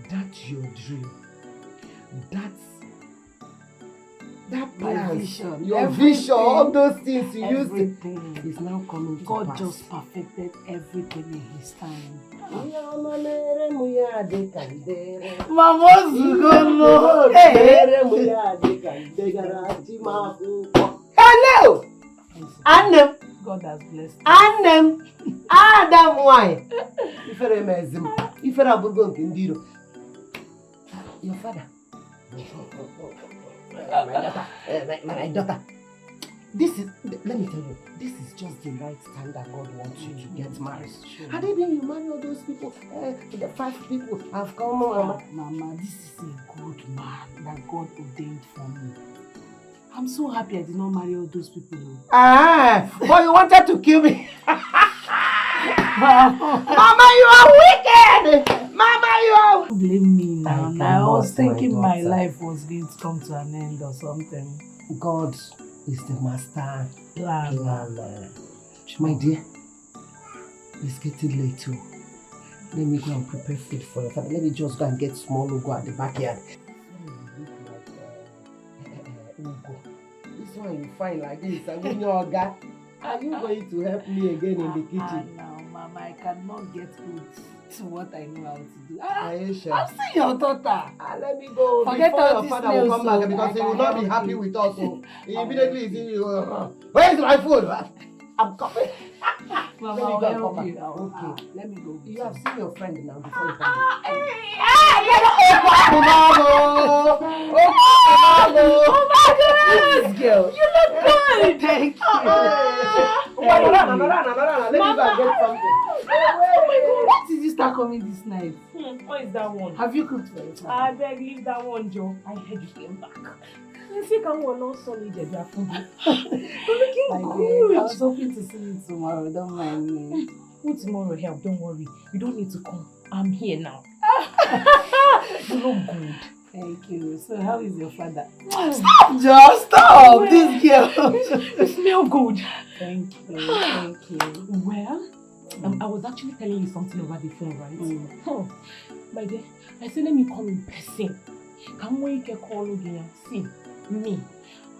that's your dream? That My vision. Your vision, all those things you used everything is now coming to God pass. just perfected everything in His time. Mama Zugono. Hello. Annem. God has blessed. Annem. Adam why? Ifere mezim. Ifere abugo nke ndiro. Your father. My daughter. This is, let me tell you, this is just the right time that God wants you to get married. Had it been you marry all those people, the 5 people have come on. Mama, this is a good man that God ordained for me. I'm so happy I did not marry all those people. Ah, but you wanted to kill me. Mama, you are wicked! Mama, you are... Don't blame me now. I was thinking my life was going to come to an end or something. God is the master planner. My dear, it's getting late too. Let me go and prepare food for your father. Let me just go and get small Ugo at the backyard. Ugo. This one you find like this. And when you're are you going to help me again in the kitchen? No, Mama, I cannot get good to what I know how to do. Are you sure? I'm seeing your daughter. Let me go. Forget before all your this father will come back because he will not be happy with us. So he immediately see you. Where is my food? I'm coming. Mama, Let me go and come back. Okay, let me go. You have seen your friend now before you come This girl. You look good. Thank you. Let me go and get something. Oh my God, what did you start coming this night? What is that one? Have you cooked for it? I beg, leave that one, Joe. I heard you came back. You see, come on, not solid, you're looking I good. was hoping to see you tomorrow. Don't mind me. Who tomorrow help? Don't worry. You don't need to come. I'm here now. You look good. Thank you. So how is your father? Stop, Joe, stop! This girl. You smell good. Thank you. Thank you. Well, I was actually telling you something over the phone, right? My dear, I said let me come in person. Come when you can call again. See, me.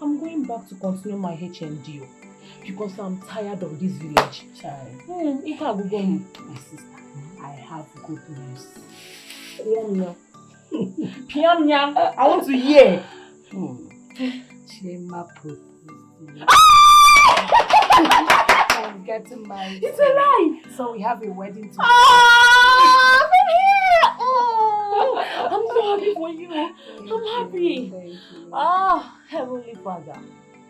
I'm going back to continue my HND because I'm tired of this village. Child. My sister, I have good news. Piam, I want to hear. Chima proposed. I'm getting married. It's a lie. So we have a wedding to I'm so happy for you. I'm happy. Heavenly Father,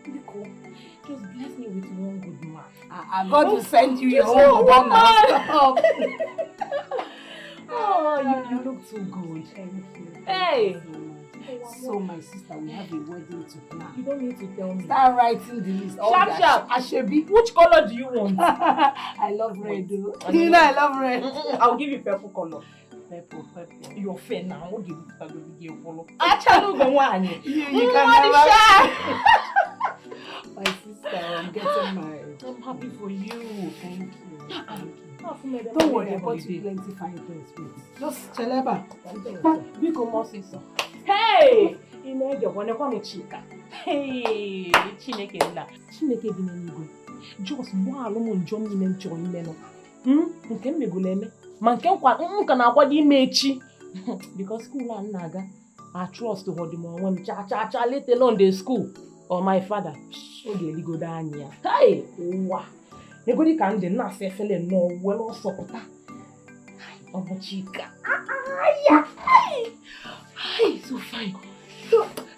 just bless me with one good man. I'm going to send you your own woman. Oh, you look so good. Thank you. Hey. So my sister, we have a wedding to plan. You don't need to tell me. Start writing the list. Sharp. Ashebi. Which color do you want? I love red. You know I love red. I'll give you purple color. Purple. You're fair now. I'll give you purple. You can never. My sister, I'm getting married. I'm happy for you. Thank you. Don't worry, I bought you plenty fine things. Just cheleba. Hey! Hey! Chineke nna. Chineke bi n'eluigwe. Just gba alụm njọ niile nchọrọ ime nọ. Nke m megolo eme. Ma nke nka na-akwado ime echi. Because school a na-aga, I trust hold m onwe m cha let alone the school or my father. O ga-eligodo anya ya. Hey! Ụwa. Negodi ka ndị na-asa efele nnọọ were ọsọ pụta. Ọ bụ Chika. Hi, so fine.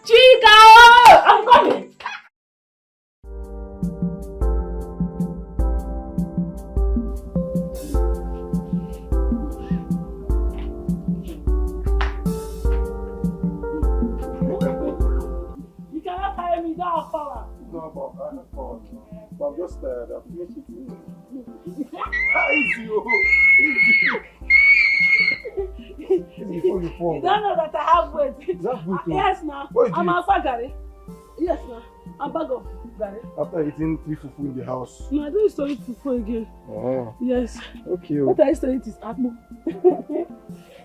Chika! I'm coming! You cannot carry me down, power. No, but I'm just tired. I'm finished with you. Easy. You don't know that I have weight. Yes, now. I'm a Gary. Yes, now. I'm bag of Gary. After eating 3 fufu in the house. No, I don't used to eat fufu again. Oh. Yes. Okay. What I used to eat is akpu.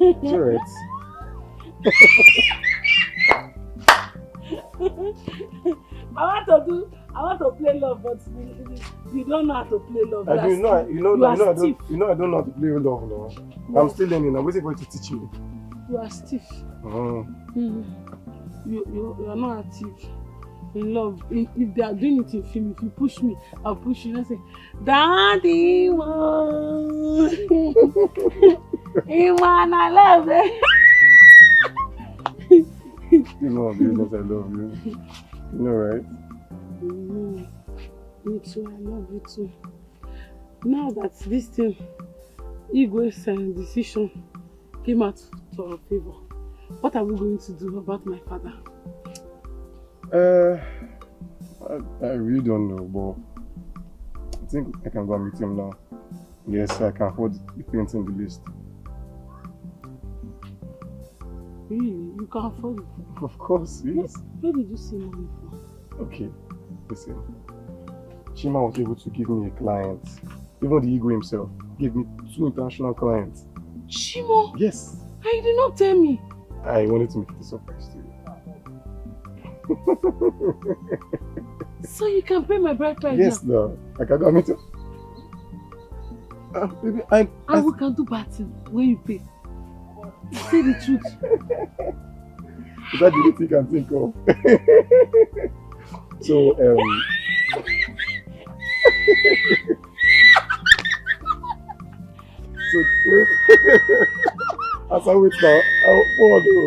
It's alright. I want to play love, but you don't know how to play love. I do. You know, I don't know how to play love now. No. I'm still learning. I'm waiting for you to teach me. You are stiff. Oh. You are not active. In love, if they are doing it in film, if you push me, I'll push you and say, Daddy, man. Iman, I love it. You know, business, I love you. You know, right? Me too, I love you too. Now that this thing, Igwe's decision came out to our favor, what are we going to do about my father? I really don't know, but I think I can go and meet him now. Yes, I can afford the things in the list. Really? You can afford it? Of course, yes. Where did you see money from? Okay, listen. Chima was able to give me a client. Even the Igwe himself gave me 2 international clients. Chimo? Yes. And you did not tell me. I wanted to make it a surprise to you. So you can pay my bride price yes, now? no. I can go and meet you. Baby, and we can do batting when you pay. Say the truth. Is that the only thing you can think of? So, as I wait now, I'll follow.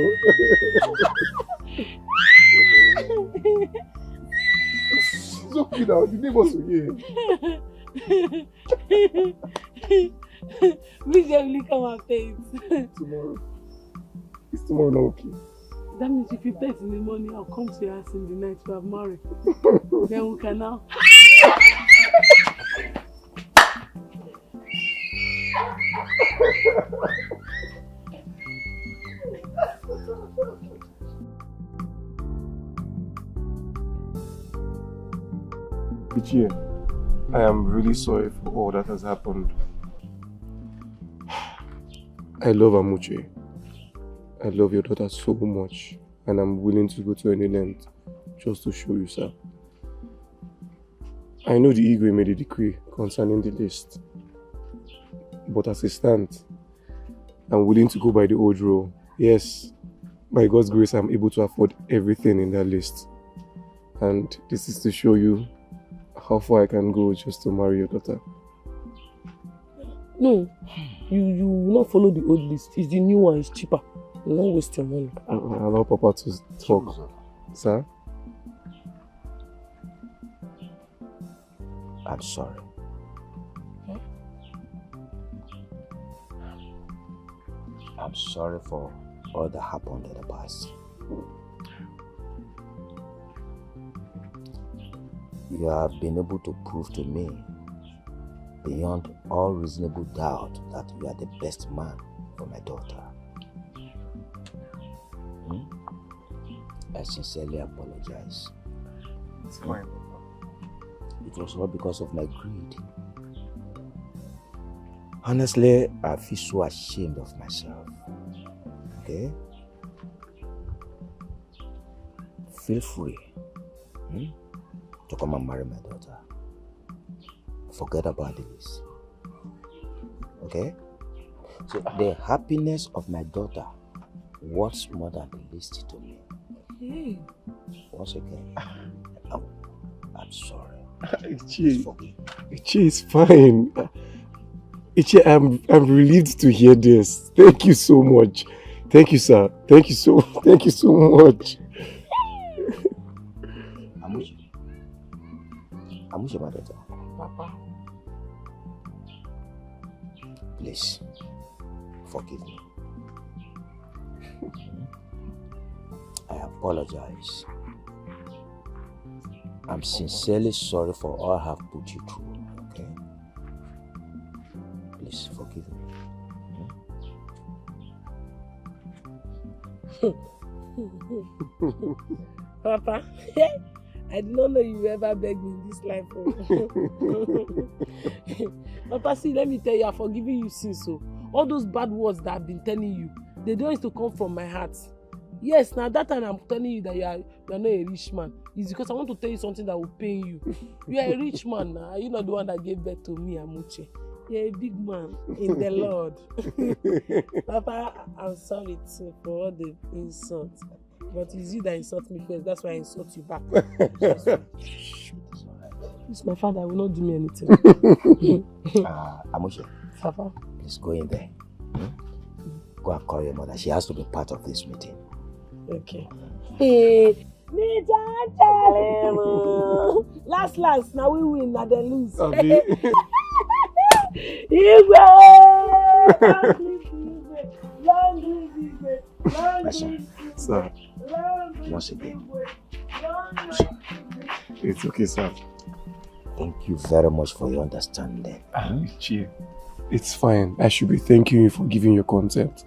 It's okay now, the neighbors will hear. Which day will you come and pay it? Tomorrow. Is tomorrow not okay? That means if you pay it in the morning, I'll come to your house in the night to have married. Then we can now. Ichie, I am really sorry for all that has happened. I love Amuche. I love your daughter so much, and I'm willing to go to any length just to show you, sir. I know the Igwe made a decree concerning the list, but as it stands, I'm willing to go by the old rule. Yes, by God's grace, I'm able to afford everything in that list. And this is to show you how far I can go just to marry your daughter. No, you will not follow the old list. It's the new one, it's cheaper. You will not waste your money. Allow Papa to talk. Sir? I'm sorry. I'm sorry for all that happened in the past. You have been able to prove to me beyond all reasonable doubt that you are the best man for my daughter. I sincerely apologize. It's fine. It was all because of my greed. Honestly, I feel so ashamed of myself. Okay? Feel free to come and marry my daughter. Forget about this. Okay? So the happiness of my daughter worth more than the list to me. Hey. Once again, I'm sorry. Ichie is fine. Ichie, I'm relieved to hear this. Thank you so much. Thank you, sir. Thank you so much. Amuche, my daughter. Papa. Please, forgive me. I apologize. I'm sincerely sorry for all I have put you through, okay? Please forgive me. Papa, I did not know you ever begged me in this life. Papa, see, let me tell you, I've forgiven you since. So all those bad words that I've been telling you, they don't used to come from my heart. Yes, now that time I'm telling you that you are not a rich man. It's because I want to tell you something that will pain you. You are a rich man now. Are you not the one that gave birth to me, Amuche? You're a big man in the Lord. Papa, I'm sorry too for all the insults. But it's you that insult me first. That's why I insult you back. It's my father. I will not do me anything. Amuche, Papa, please go in there. Go and call your mother. She has to be part of this meeting. Okay. Last, now we win, now they lose. Sir. Once again. It's okay, sir. Thank you very much for your understanding. Chief, it's fine. I should be thanking you for giving your consent.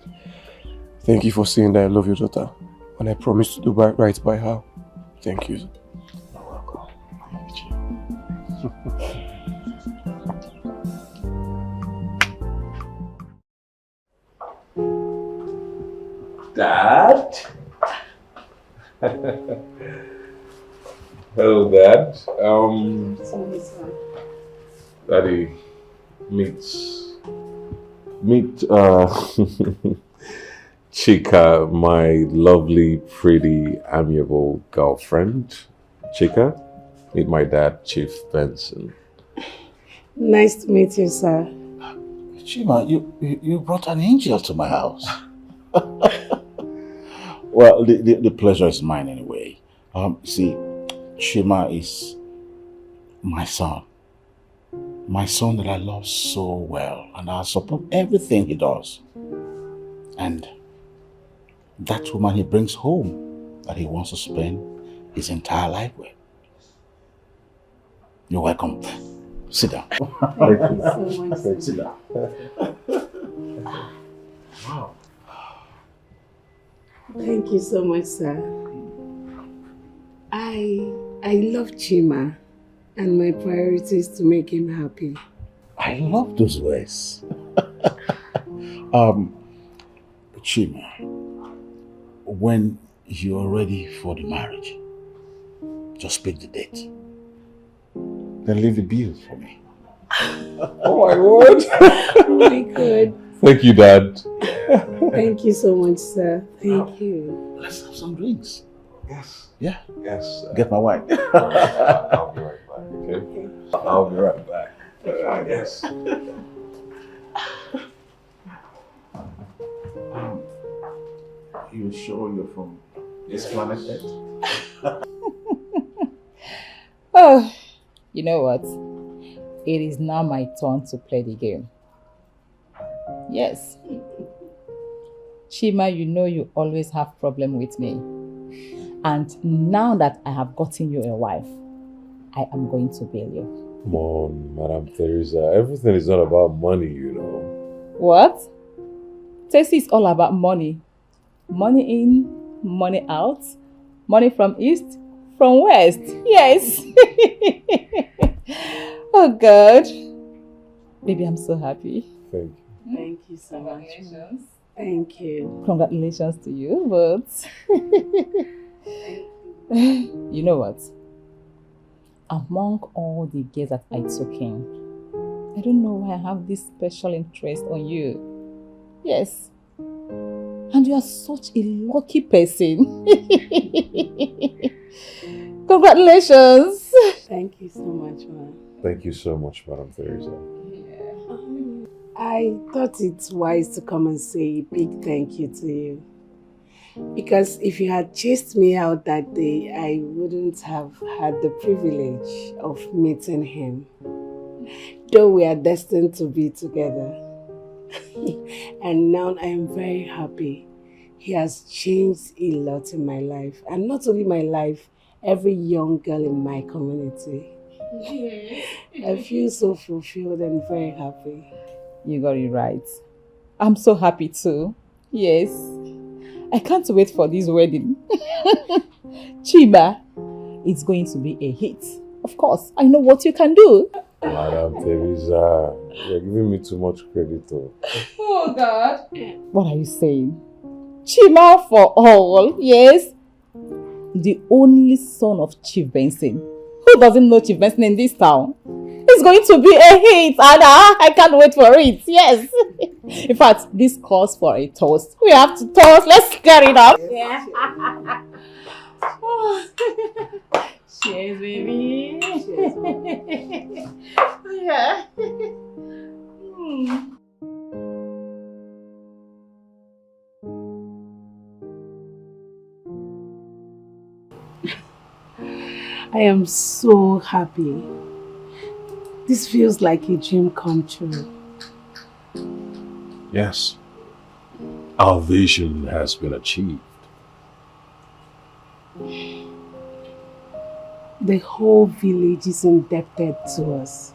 Thank you for saying that I love your daughter. And I promise to do right by her. Thank you. You're welcome. Dad? Hello, Dad. Daddy, meet Chika, my lovely, pretty, amiable girlfriend. Chika, meet my dad, Chief Benson. Nice to meet you, sir. Chima, you brought an angel to my house. Well, the pleasure is mine anyway. See, Chima is my son. My son that I love so well, and I support everything he does. And that woman he brings home that he wants to spend his entire life with. You're welcome. Sit down. Thank you so much. Sit down. Wow. Thank you so much, sir. I love Chima, and my priority is to make him happy. I love those words. Chima, when you're ready for the marriage, just pick the date. Then leave the bill for me. Oh my word! Oh my God. Thank you, Dad. Thank you so much, sir. Thank you. Let's have some drinks. Yes. Yeah. Yes. Get my wine. I'll be right back, okay? I'll be right back. Yes. You sure you're from this planet Earth? Oh, you know what? It is now my turn to play the game. Yes. Chima, you know you always have problem with me. And now that I have gotten you a wife, I am going to bail you. Come on, Madam Teresa. Everything is not about money, you know. What? Tessie is all about money. Money in, money out, money from east, from west. Yes. Oh God. Baby, I'm so happy. Thank you. Thank you so much. Thank you. Congratulations to you, but you know what? Among all the girls that I took in, I don't know why I have this special interest on you. Yes. And you are such a lucky person. Congratulations. Thank you so much, ma'am. Thank you so much, Madam Teresa. I thought it's wise to come and say a big thank you to you. Because if you had chased me out that day, I wouldn't have had the privilege of meeting him. Though we are destined to be together. And now I am very happy. He has changed a lot in my life. And not only my life, every young girl in my community. I feel so fulfilled and very happy. You got it right. I'm so happy too. Yes. I can't wait for this wedding. Chiba, it's going to be a hit. Of course, I know what you can do. Madam Teresa, you're giving me too much credit. Oh God. What are you saying? Chima for all, yes. The only son of Chief Benson. Who doesn't know Chief Benson in this town? It's going to be a hit, and I can't wait for it, yes. In fact, this calls for a toast. We have to toast. Let's get it up. Yeah. Cheers, baby. Cheers, yeah. I am so happy. This feels like a dream come true. Yes, our vision has been achieved. The whole village is indebted to us.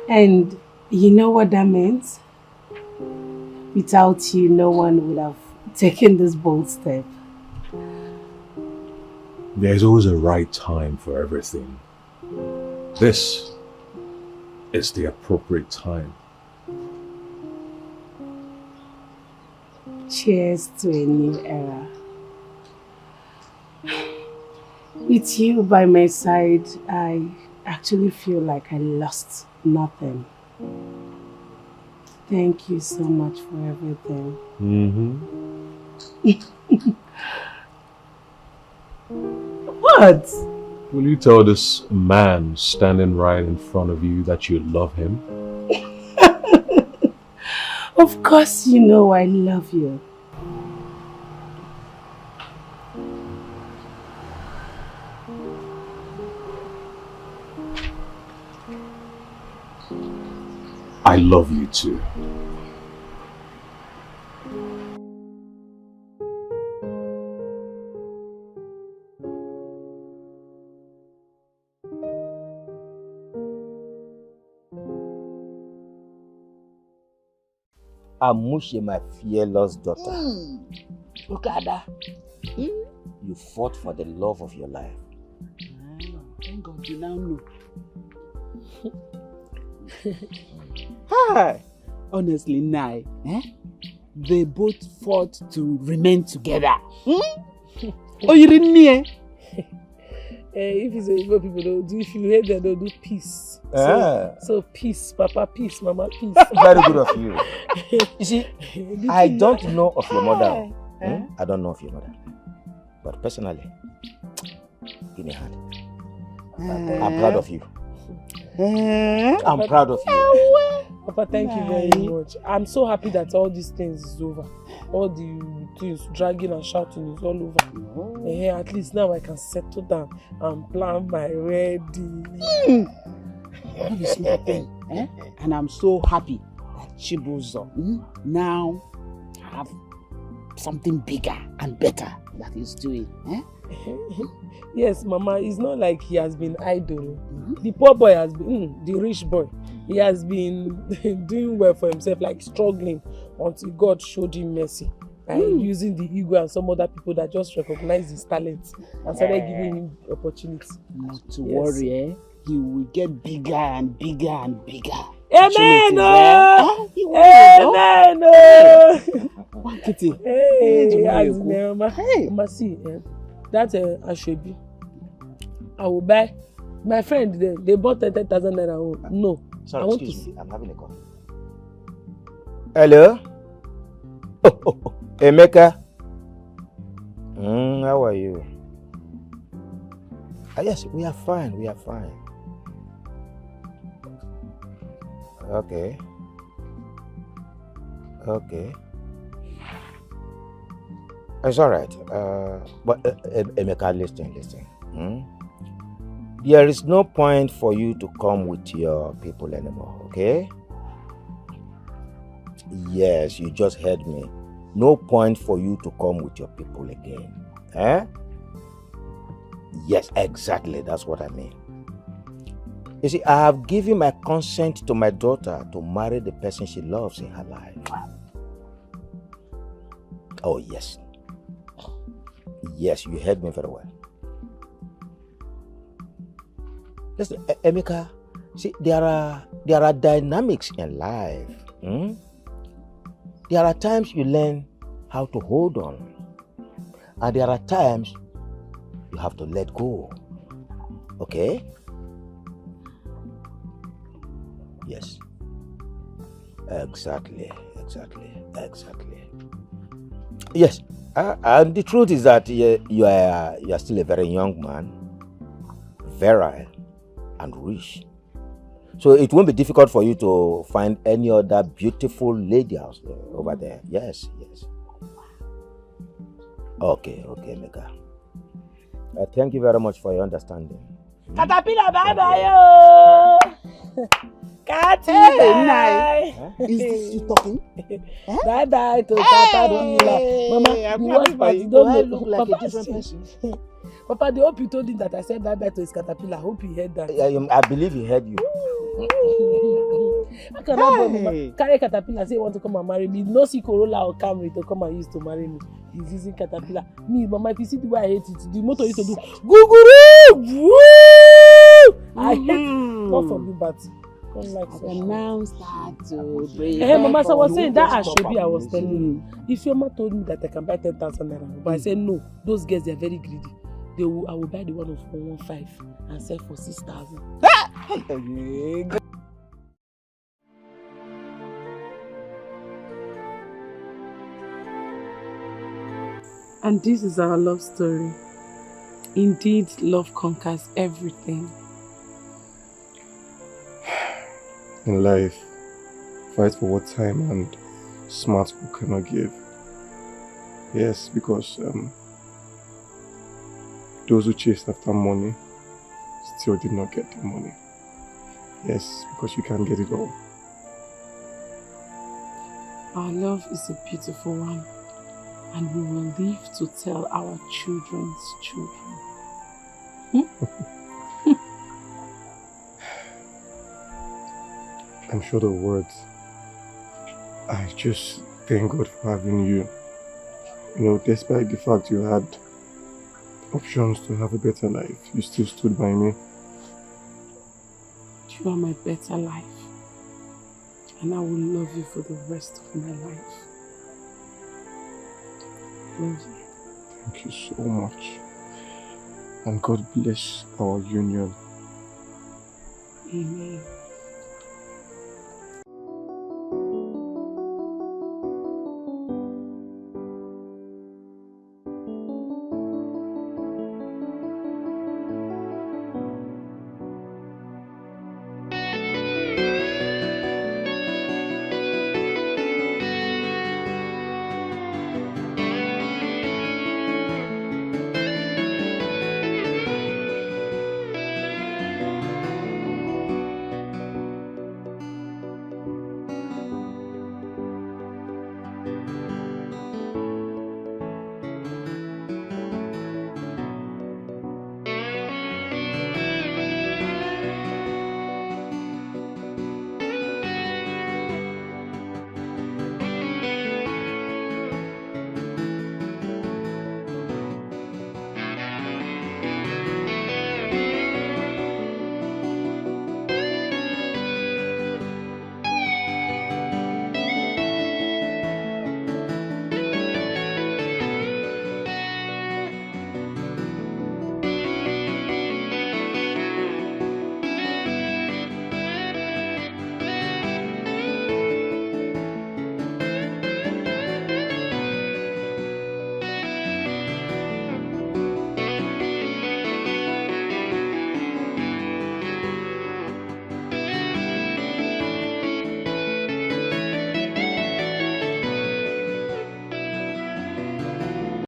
And you know what that means? Without you, no one would have taken this bold step. There's always a right time for everything. This is the appropriate time. Cheers to a new era. With you by my side, I actually feel like I lost nothing. Thank you so much for everything. What? Will you tell this man standing right in front of you that you love him? Of course you know I love you. I love you too. Amushe, my fearless daughter. Okada. You fought for the love of your life. Thank God you now know. Hi. Honestly, Nai, they both fought to remain together. Oh, you didn't hear? If it's a Igbo people, they'll do, if you hate them, they'll do peace. So peace, Papa, peace, Mama, peace. Very good of you. You see, I don't know of your mother. I don't know of your mother. But personally, give me a hand. I'm proud of you. I'm proud of you. Papa, thank you very much. I'm so happy that all these things is over. All the things dragging and shouting is all over. At least now I can settle down and plan my wedding. And I'm so happy that Chibuzo now have something bigger and better that he's doing. Yes, Mama, it's not like he has been idle. The poor boy has been, the rich boy, he has been doing well for himself, like struggling until God showed him mercy. Using the ego and some other people that just recognize his talents and started giving him opportunity. Not to worry, he will get bigger and bigger and bigger. Amen! Amen! Kitty. Hey, Mama, see, that's Ashebi. I will buy. My friend, they bought 30,000 naira. No. Sorry, I want excuse to me. I'm having a call. Hello? Oh, Emeka. How are you? Yes, we are fine. We are fine. Okay. Okay. It's all right. But Emeka, listen. There is no point for you to come with your people anymore, okay? Yes, you just heard me. No point for you to come with your people again. Yes, exactly. That's what I mean. You see, I have given my consent to my daughter to marry the person she loves in her life. Oh, yes. Yes, you heard me very well. Listen, Emeka, see, there are dynamics in life. There are times you learn how to hold on. And there are times you have to let go. Okay? Yes. Exactly. Yes. And the truth is that you are still a very young man, virile and rich. So it won't be difficult for you to find any other beautiful lady over there. Yes. Okay, Mega. Thank you very much for your understanding. Caterpillar, bye-bye. Catty, Hey, is this you talking? Bye-bye to Caterpillar. Mama, the worst part, you don't look like a different person. Papa, they hope you told him that I said bye-bye to his caterpillar. I hope he heard that. I believe he heard you. How can that boy, Mama, carry caterpillar say he want to come and marry me? No see Corolla or Camry to come and use to marry me. He's using caterpillar. Me, Mama, if you see the way I hate it, the motor used to do goo-goo-roo! I hate it. Not for me, but I can now start to break. Hey, Mama, so I was saying that Ashobi I was telling you. If your mama told me that I can buy 10,000 naira, but I said no, those girls they are very greedy. I will buy the one of 415 and sell for 6,000. And this is our love story. Indeed, love conquers everything. In life, fight for what time and smart work cannot give. Yes, because those who chased after money still did not get the money. Yes, because you can't get it all. Our love is a beautiful one, and we will live to tell our children's children. I'm sure the words. I just thank God for having you. You know, despite the fact you had options to have a better life, you still stood by me. You are my better life, and I will love you for the rest of my life. Love you. Thank you so much. And God bless our union. Amen.